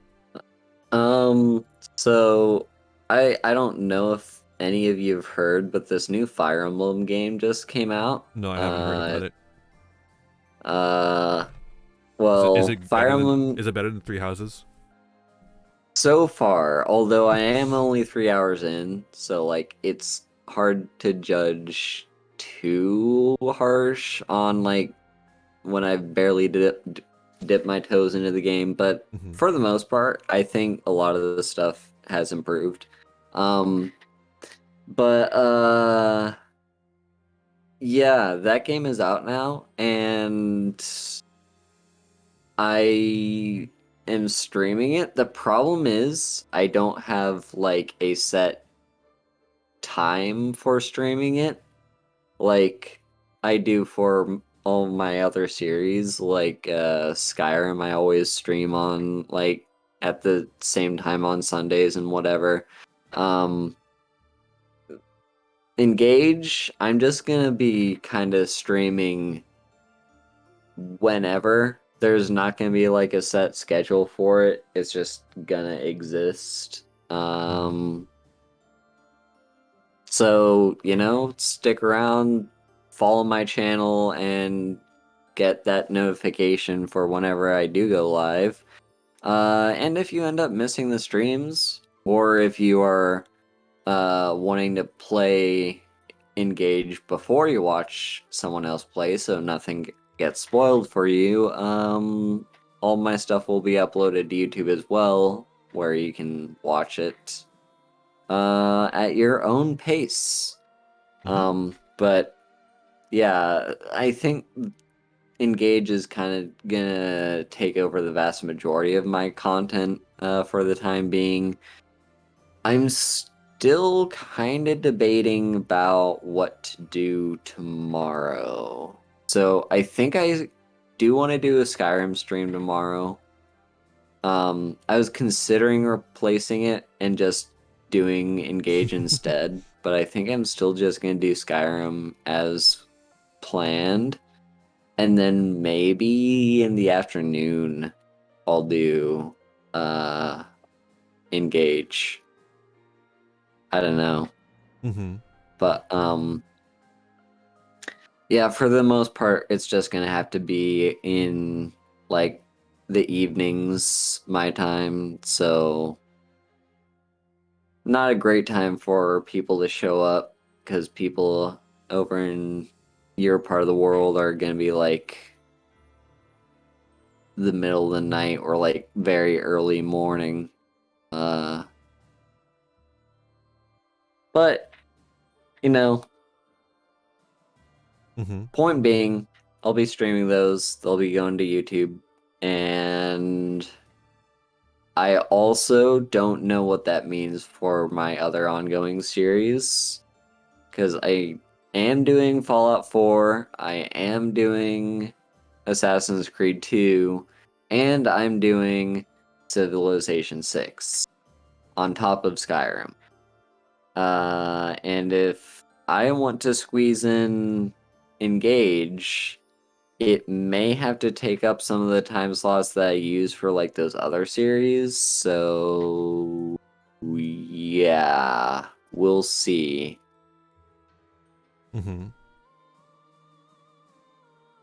So I don't know if any of you have heard, but this new Fire Emblem game just came out. No, I haven't heard about it. Well, is it Fire Emblem is it better than Three Houses? So far, although I am only 3 hours in, so like it's hard to judge too harsh on like when I've barely dipped my toes into the game, but for the most part, I think a lot of the stuff has improved. Yeah, that game is out now, and I am streaming it. The problem is I don't have like a set time for streaming it like I do for all my other series. Like Skyrim, I always stream on like at the same time on Sundays and whatever. Engage, I'm just gonna be kind of streaming whenever. There's not gonna be like a set schedule for it. It's just gonna exist. So, stick around, follow my channel, and get that notification for whenever I do go live. And if you end up missing the streams, or if you are wanting to play Engage before you watch someone else play so nothing gets spoiled for you, all my stuff will be uploaded to YouTube as well, where you can watch it at your own pace. But yeah, I think Engage is kind of gonna take over the vast majority of my content for the time being. I'm still kind of debating about what to do tomorrow. So I think I do want to do a Skyrim stream tomorrow. I was considering replacing it and just doing Engage instead, but I think I'm still just going to do Skyrim as planned. And then maybe in the afternoon, I'll do Engage. I don't know. But yeah, for the most part, it's just gonna have to be in like the evenings, my time. So not a great time for people to show up because people over in your part of the world are gonna be like the middle of the night or like very early morning. But point being, I'll be streaming those. They'll be going to YouTube, and I also don't know what that means for my other ongoing series, because I am doing Fallout 4, I am doing Assassin's Creed 2, and I'm doing Civilization 6 on top of Skyrim. And if I want to squeeze in Engage, it may have to take up some of the time slots that I use for like those other series. So yeah, we'll see.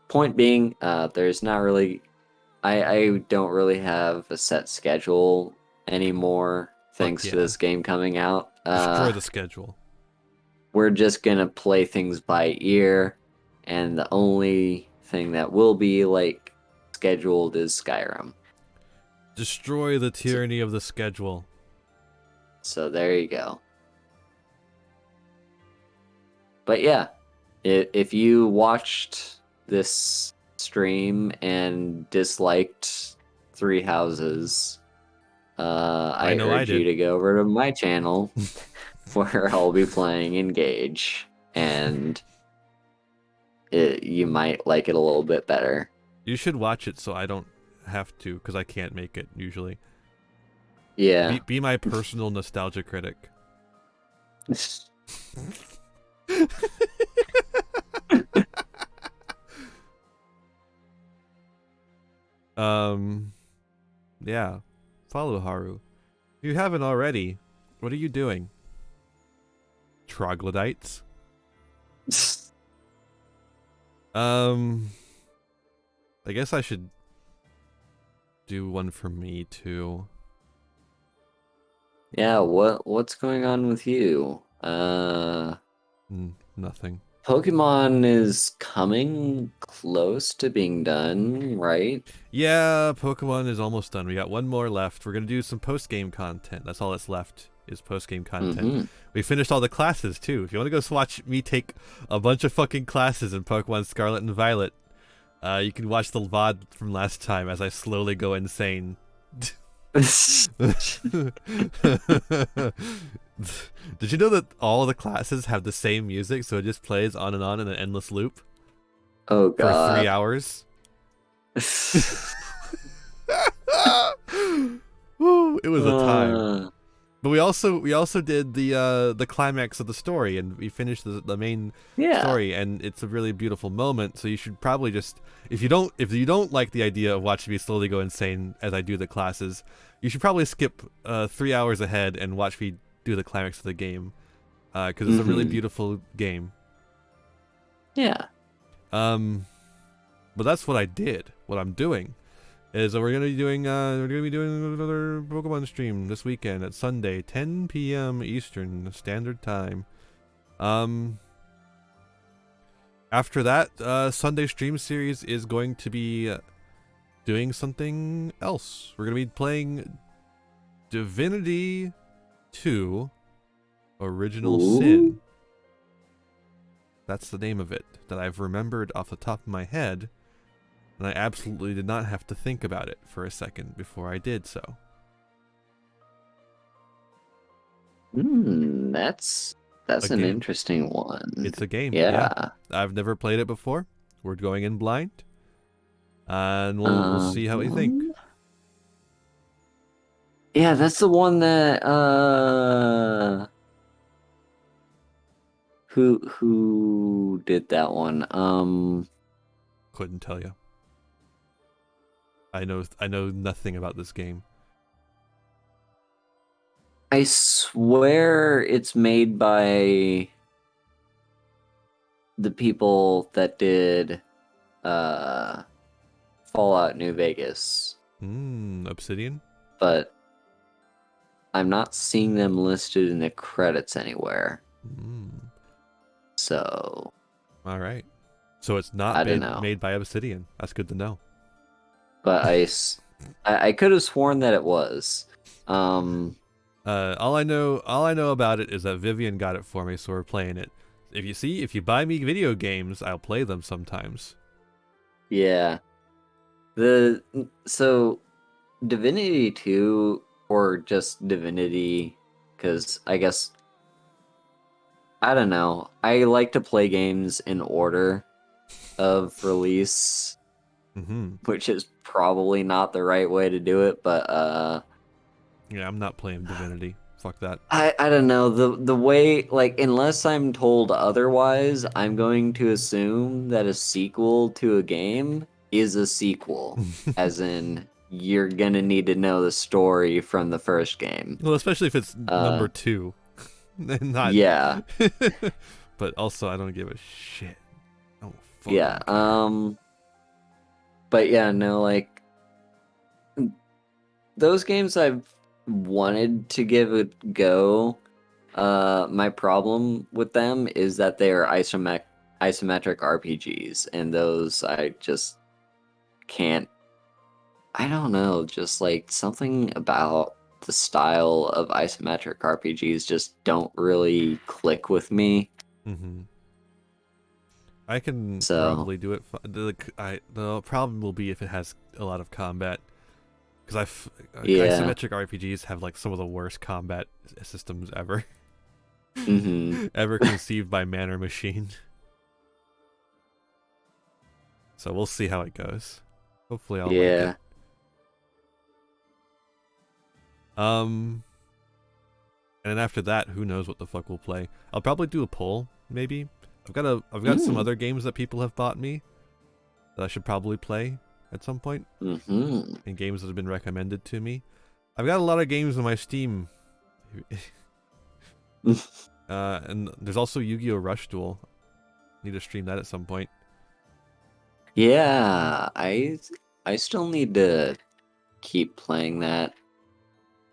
Point being, there's not really, I don't really have a set schedule anymore thanks to this game coming out. Destroy the schedule. We're just gonna play things by ear, and the only thing that will be like scheduled is Skyrim. Destroy the tyranny of the schedule. So there you go. But yeah, if you watched this stream and disliked Three Houses, I urge you to go over to my channel where I'll be playing Engage, and you might like it a little bit better. You should watch it so I don't have to, because I can't make it usually. Yeah. Be my personal nostalgia critic. Yeah. Follow Haru. If you haven't already, what are you doing? Troglodytes? I guess I should do one for me too. Yeah, what's going on with you? Nothing. Pokemon is coming close to being done, right? Yeah, Pokemon is almost done. We got one more left. We're gonna do some post-game content. That's all that's left is post-game content. We finished all the classes too. If you want to go watch me take a bunch of fucking classes in Pokemon Scarlet and Violet, you can watch the VOD from last time as I slowly go insane. Did you know that all the classes have the same music, so it just plays on and on in an endless loop? Oh god. For 3 hours? Woo, it was a time. But we also did the climax of the story, and we finished the main story, and it's a really beautiful moment. So you should probably just, if you don't like the idea of watching me slowly go insane as I do the classes, you should probably skip 3 hours ahead and watch me do the climax of the game. because it's a really beautiful game. Yeah. But that's what I did. What I'm doing is we're gonna be doing another Pokemon stream this weekend at Sunday, 10 p.m. Eastern Standard Time. After that, Sunday stream series is going to be doing something else. We're gonna be playing Divinity 2 Original Sin. That's the name of it that I've remembered off the top of my head, and I absolutely did not have to think about it for a second before I did so. That's an interesting one. It's a game. Yeah. I've never played it before. We're going in blind, and we'll see how we think. Yeah, that's the one that who did that one? Couldn't tell you. I know nothing about this game. I swear it's made by the people that did Fallout New Vegas. Obsidian? But I'm not seeing them listed in the credits anywhere. So. All right. So it's not made by Obsidian. That's good to know. But I could have sworn that it was. All I know about it is that Vivian got it for me, so we're playing it. If you buy me video games, I'll play them sometimes. Yeah. So Divinity 2 or just Divinity, because I guess I don't know. I like to play games in order of release, which is probably not the right way to do it, but yeah, I'm not playing Divinity. Fuck that. I don't know. The way, like, unless I'm told otherwise, I'm going to assume that a sequel to a game is a sequel. As in, you're gonna need to know the story from the first game. Well, especially if it's number 2. Not... Yeah. But also, I don't give a shit. Oh, fuck. Yeah. But yeah, no, like, those games I've wanted to give a go. My problem with them is that they are isometric RPGs, and those I just can't. I don't know, just like something about the style of isometric RPGs just don't really click with me. I can probably do it. The problem will be if it has a lot of combat. Because isometric RPGs have like some of the worst combat systems ever. Ever conceived by man or machine. So we'll see how it goes. Hopefully I'll like it. And then after that, who knows what the fuck we'll play. I'll probably do a poll, maybe. I've got some other games that people have bought me that I should probably play at some point. And games that have been recommended to me. I've got a lot of games on my Steam. And there's also Yu-Gi-Oh! Rush Duel. Need to stream that at some point. Yeah, I still need to keep playing that.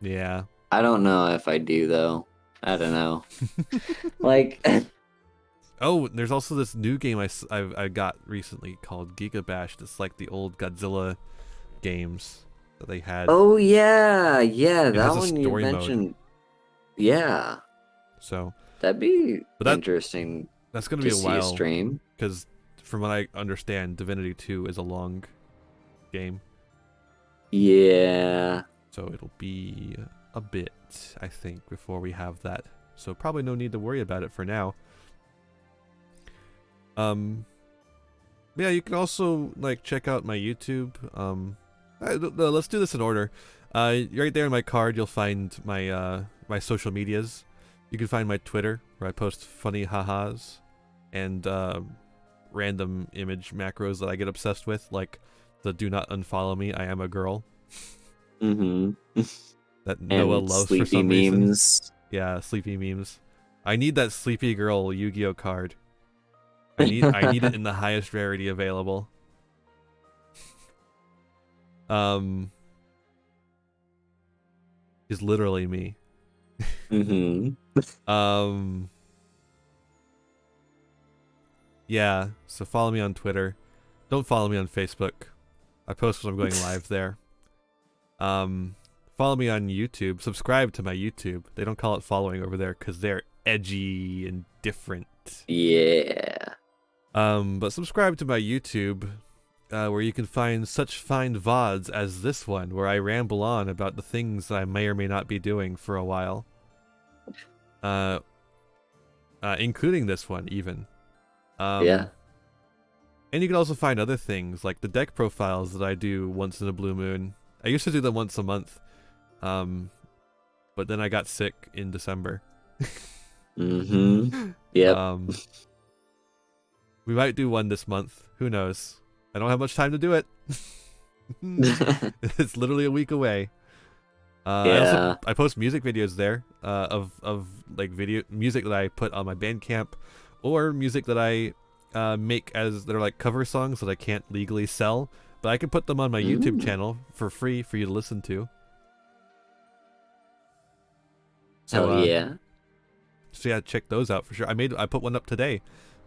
Yeah. I don't know if I do though. I don't know. Like. Oh, there's also this new game I got recently called Giga Bash. It's like the old Godzilla games that they had. Oh yeah, yeah, It that has a one you story mode. mentioned. Yeah. So that'd be interesting. That's gonna be a see while. Stream. Because from what I understand, Divinity 2 is a long game. Yeah. So it'll be a bit, I think, before we have that. So probably no need to worry about it for now. Yeah, you can also like check out my YouTube. Let's do this in order. Right there in my card, you'll find my my social medias. You can find my Twitter, where I post funny ha-has and random image macros that I get obsessed with, like the "Do not unfollow me, I am a girl." That Noah loves for some reason. Memes. Yeah, sleepy memes. I need that Sleepy Girl Yu-Gi-Oh card. I need it in the highest rarity available. Is literally me. Yeah, so follow me on Twitter. Don't follow me on Facebook. I post when I'm going live there. Follow me on YouTube. Subscribe to my YouTube. They don't call it following over there because they're edgy and different. Yeah. But subscribe to my YouTube, where you can find such fine VODs as this one, where I ramble on about the things that I may or may not be doing for a while. Including this one, even. Yeah. And you can also find other things, like the deck profiles that I do once in a blue moon. I used to do them once a month, but then I got sick in December. Yep. We might do one this month. Who knows? I don't have much time to do it. It's literally a week away. I post music videos there of like music that I put on my Bandcamp, or music that I make as they're like cover songs that I can't legally sell, but I can put them on my YouTube channel for free for you to listen to. So so yeah, check those out for sure. I put one up today,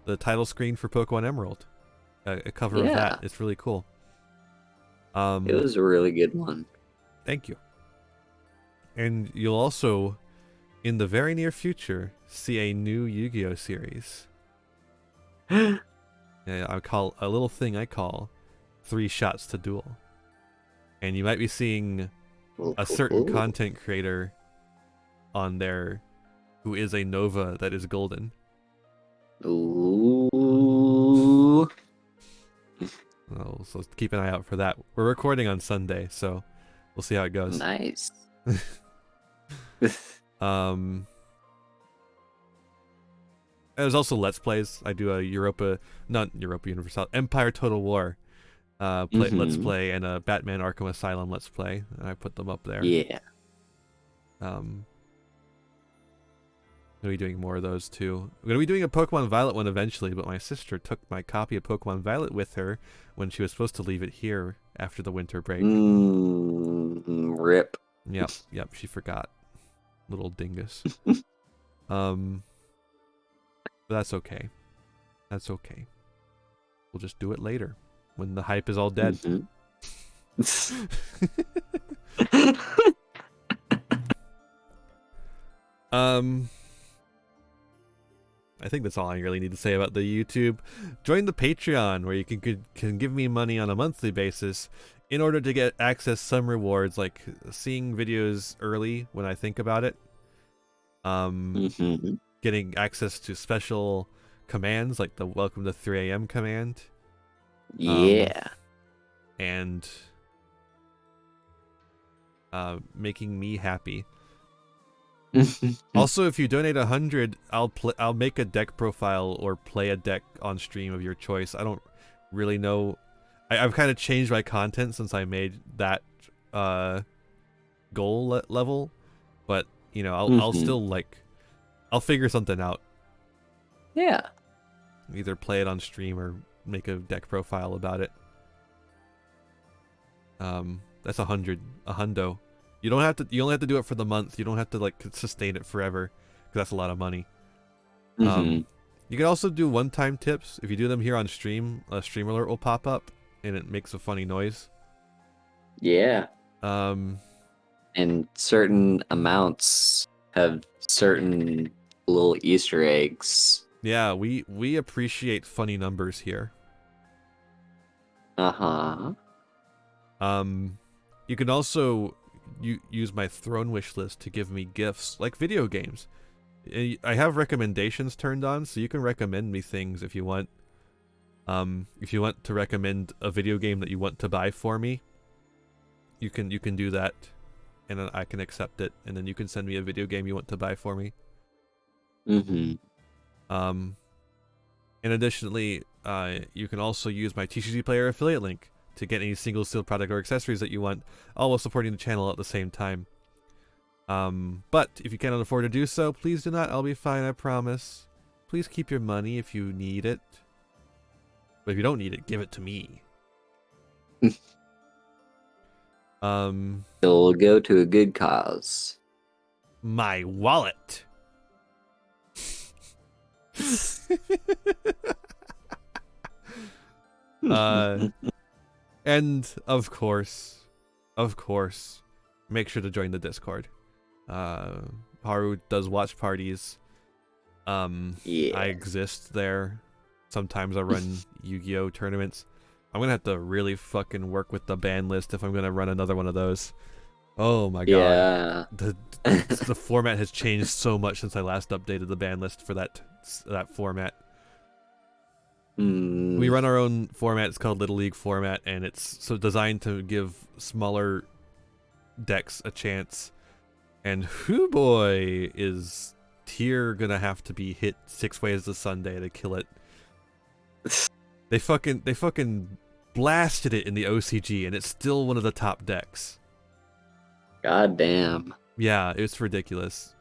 the title screen for Pokemon Emerald, a cover of that. It's really cool. It was a really good one. Thank you. And you'll also, in the very near future, see a new Yu-Gi-Oh series. I call a little thing I call 3 Shots to Duel. And you might be seeing a certain content creator on there who is a Nova that is golden. Ooh. Oh, so keep an eye out for that. We're recording on Sunday, so we'll see how it goes. Nice. There's also Let's Plays. I do a not Europa Universal, Empire Total War Let's Play, and a Batman Arkham Asylum Let's Play. And I put them up there. Yeah. Gonna be doing more of those too. I'm gonna be doing a Pokemon Violet one eventually, but my sister took my copy of Pokemon Violet with her when she was supposed to leave it here after the winter break. Rip. Yep, she forgot. Little dingus. But that's okay. That's okay. We'll just do it later when the hype is all dead. I think that's all I really need to say about the YouTube. Join the Patreon, where you can give me money on a monthly basis in order to get access some rewards, like seeing videos early when I think about it. Getting access to special commands like the Welcome to 3 AM command. And making me happy. Also, if you donate 100, I'll make a deck profile or play a deck on stream of your choice. I don't really know. I've kind of changed my content since I made that goal level, but you know, I'll still I'll figure something out. Yeah. Either play it on stream or make a deck profile about it. That's 100, a hundo. You only have to do it for the month. You don't have to sustain it forever, because that's a lot of money. You can also do one-time tips. If you do them here on stream, a stream alert will pop up and it makes a funny noise. Yeah. And certain amounts have certain little Easter eggs. Yeah, we appreciate funny numbers here. Uh-huh. You can also use my throne wish list to give me gifts, like video games. I have recommendations turned on, so you can recommend me things if you want. If you want to recommend a video game that you want to buy for me, you can do that, and then I can accept it, and then you can send me a video game you want to buy for me. And additionally, you can also use my TCG Player affiliate link to get any single sealed product or accessories that you want, all while supporting the channel at the same time. But if you cannot afford to do so, please do not. I'll be fine, I promise. Please keep your money if you need it. But if you don't need it, give it to me. It'll go to a good cause. My wallet. And of course, make sure to join the Discord. Haru does watch parties. Yeah. I exist there. Sometimes I run Yu-Gi-Oh tournaments. I'm gonna have to really fucking work with the ban list if I'm gonna run another one of those. Oh my god. Yeah. The format has changed so much since I last updated the ban list for that format. We run our own format. It's called Little League format, and it's so designed to give smaller decks a chance. And whoo boy, is tier gonna have to be hit 6 ways to Sunday to kill it. They fucking blasted it in the OCG, and it's still one of the top decks. God damn. Yeah, it's ridiculous.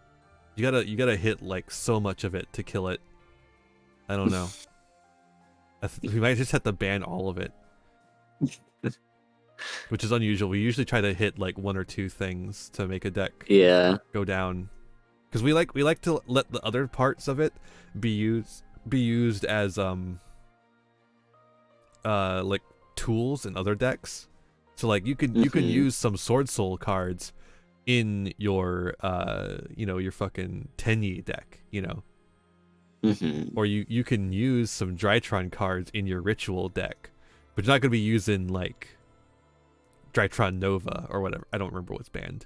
You gotta hit like so much of it to kill it. I don't know. We might just have to ban all of it, which is unusual. We usually try to hit like 1 or 2 things to make a deck go down, because we like to let the other parts of it be used as like tools in other decks. So like you can use some Sword Soul cards in your your fucking Tenyi deck, or you can use some Drytron cards in your Ritual deck, but you're not going to be using like Drytron Nova or whatever. I don't remember what's banned.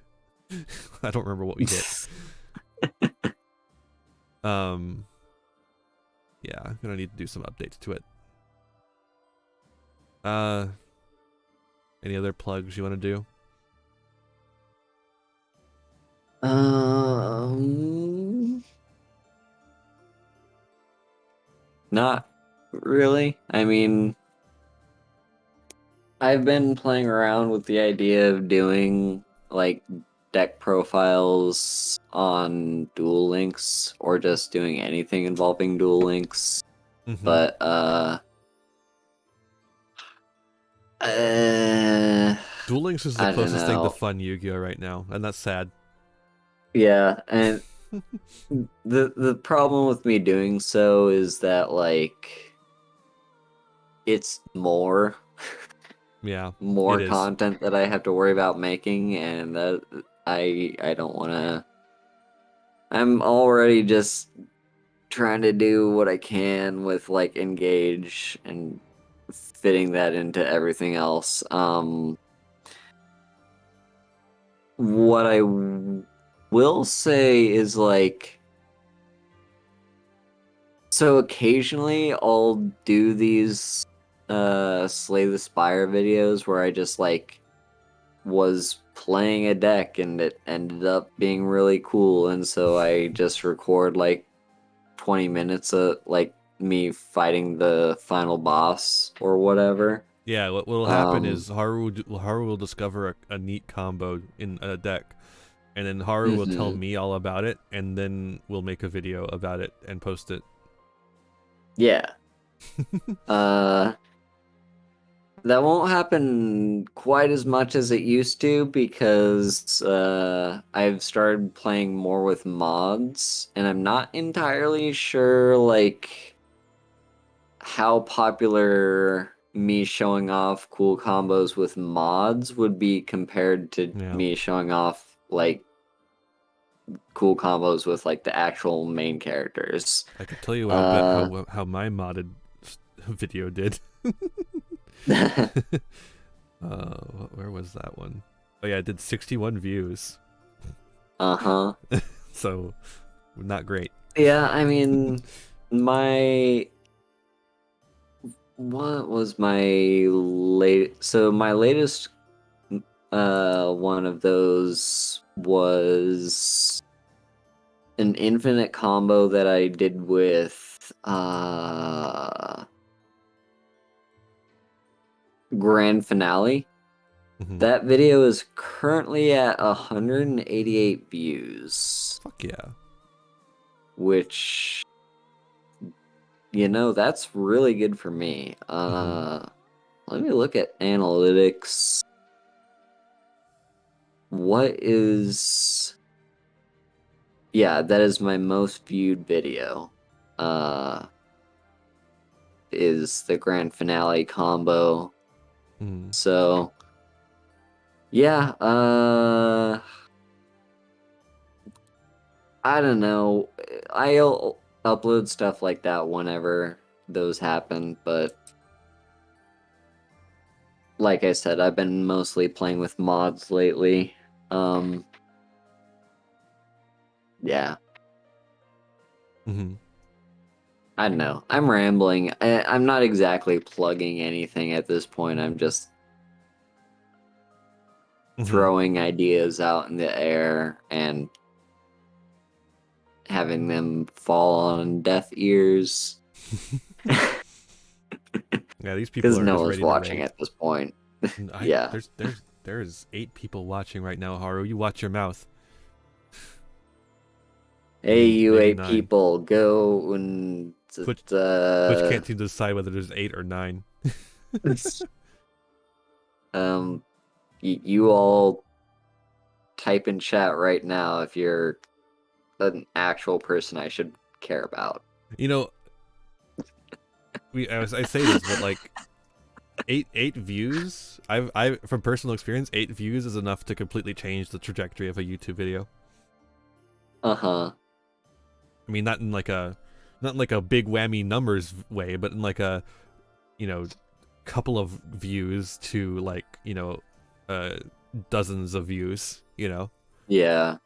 I don't remember what we hit. Yeah, I'm gonna need to do some updates to it. Any other plugs you want to do? Not really. I mean, I've been playing around with the idea of doing like deck profiles on Duel Links, or just doing anything involving Duel Links. But Duel Links is the closest thing to fun Yu-Gi-Oh right now, and that's sad. Yeah, and the problem with me doing so is that like it's more it is. content that I have to worry about making, and that I don't want to. I'm already just trying to do what I can with like Engage and fitting that into everything else. What I will say is like, so occasionally I'll do these Slay the Spire videos where I just like was playing a deck and it ended up being really cool, and so I just record like 20 minutes of like me fighting the final boss or whatever. Yeah, what will happen is Haru will discover a neat combo in a deck, and then Haru will tell me all about it, and then we'll make a video about it and post it. Yeah. That won't happen quite as much as it used to, because I've started playing more with mods, and I'm not entirely sure like how popular me showing off cool combos with mods would be compared to me showing off like cool combos with like the actual main characters. I can tell you how my modded video did. Where was that one? Oh yeah, it did 61 views. So not great. Yeah, I mean, what was my my latest one of those was an infinite combo that I did with Grand Finale. That video is currently at 188 views. Fuck yeah. Which, that's really good for me. Let me look at analytics. What is... Yeah, that is my most viewed video. Is the grand finale combo. So, yeah, I don't know. I'll upload stuff like that whenever those happen, but like I said, I've been mostly playing with mods lately. Yeah. I don't know. I'm rambling. I'm not exactly plugging anything at this point. I'm just throwing ideas out in the air and having them fall on deaf ears. Yeah, these people Because are no just one's ready to watching raid. at this point. Yeah. There's 8 people watching right now, Haru. You watch your mouth. Hey, you maybe 8 9. people, go and... Twitch can't seem to decide whether there's 8 or 9. You all type in chat right now if you're an actual person I should care about. You know, I say this, but like 8 views. I from personal experience, 8 views is enough to completely change the trajectory of a YouTube video. I mean, not in like a big whammy numbers way, but in like a, couple of views to like, dozens of views, Yeah.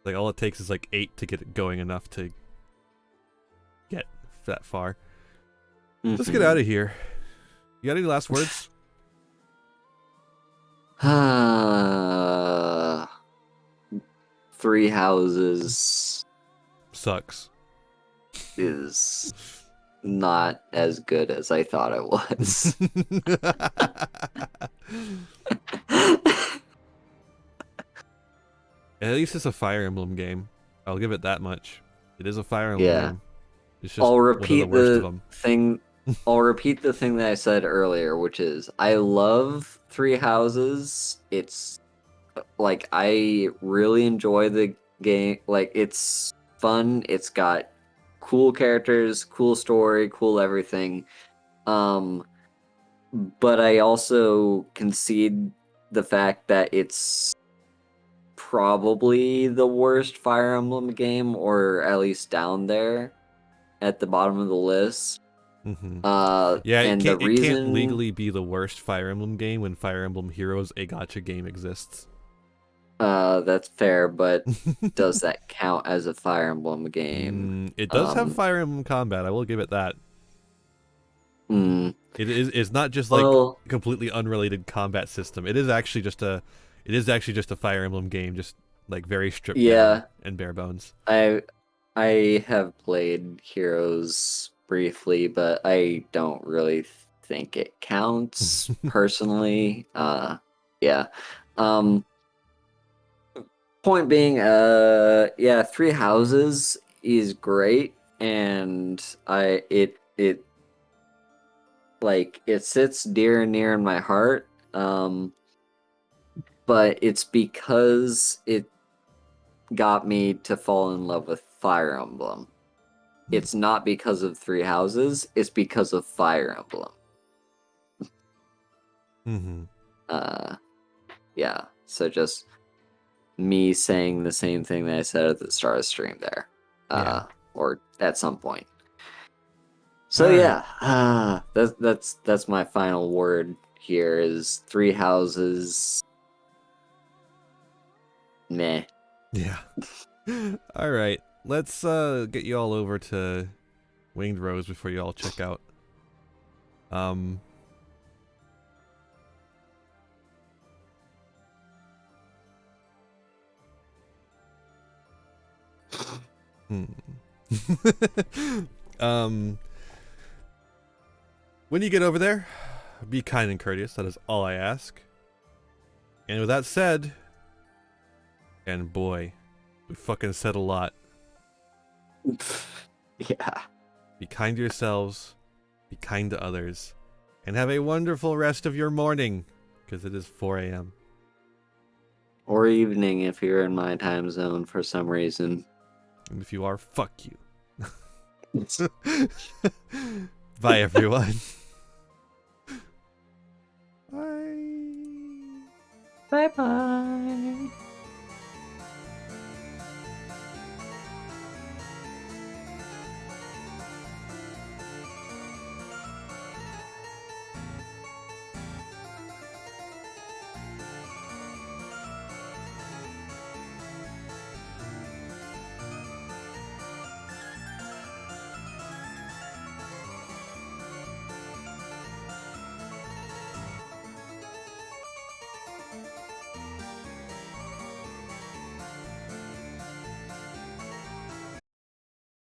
Like all it takes is like 8 to get it going enough to get that far. Let's get out of here. You got any last words? 3 houses sucks. Is not as good as I thought it was. At least it's a Fire Emblem game. I'll give it that much. It is a Fire Emblem game. It's just I'll repeat one of the worst of them. I'll repeat the thing that I said earlier, which is I love 3 houses. It's like I really enjoy the game. Like it's fun. It's got cool characters, cool story, cool everything. But I also concede the fact that it's probably the worst Fire Emblem game, or at least down there at the bottom of the list. Yeah, and it the reason can't legally be the worst Fire Emblem game when Fire Emblem Heroes, a gacha game, exists. That's fair, but does that count as a Fire Emblem game? It does have Fire Emblem combat. I will give it that. It's not just like completely unrelated combat system. It is actually just a Fire Emblem game, just like very stripped down and bare bones. I have played Heroes briefly, but I don't really think it counts personally. Yeah. Point being, 3 houses is great, and it sits dear and near in my heart. But it's because it got me to fall in love with Fire Emblem. It's not because of 3 houses, it's because of Fire Emblem. Yeah, so just me saying the same thing that I said at the start of the stream there. Or at some point. So that's my final word here is 3 houses. Meh. Yeah. All right. Let's get you all over to Winged Rose before you all check out. When you get over there, Be kind and courteous. That is all I ask. And with that said, and boy, we fucking said a lot. Yeah. Be kind to yourselves. Be kind to others. And have a wonderful rest of your morning, because it is 4 a.m. Or evening if you're in my time zone for some reason. And if you are, fuck you. Bye, everyone. Bye bye.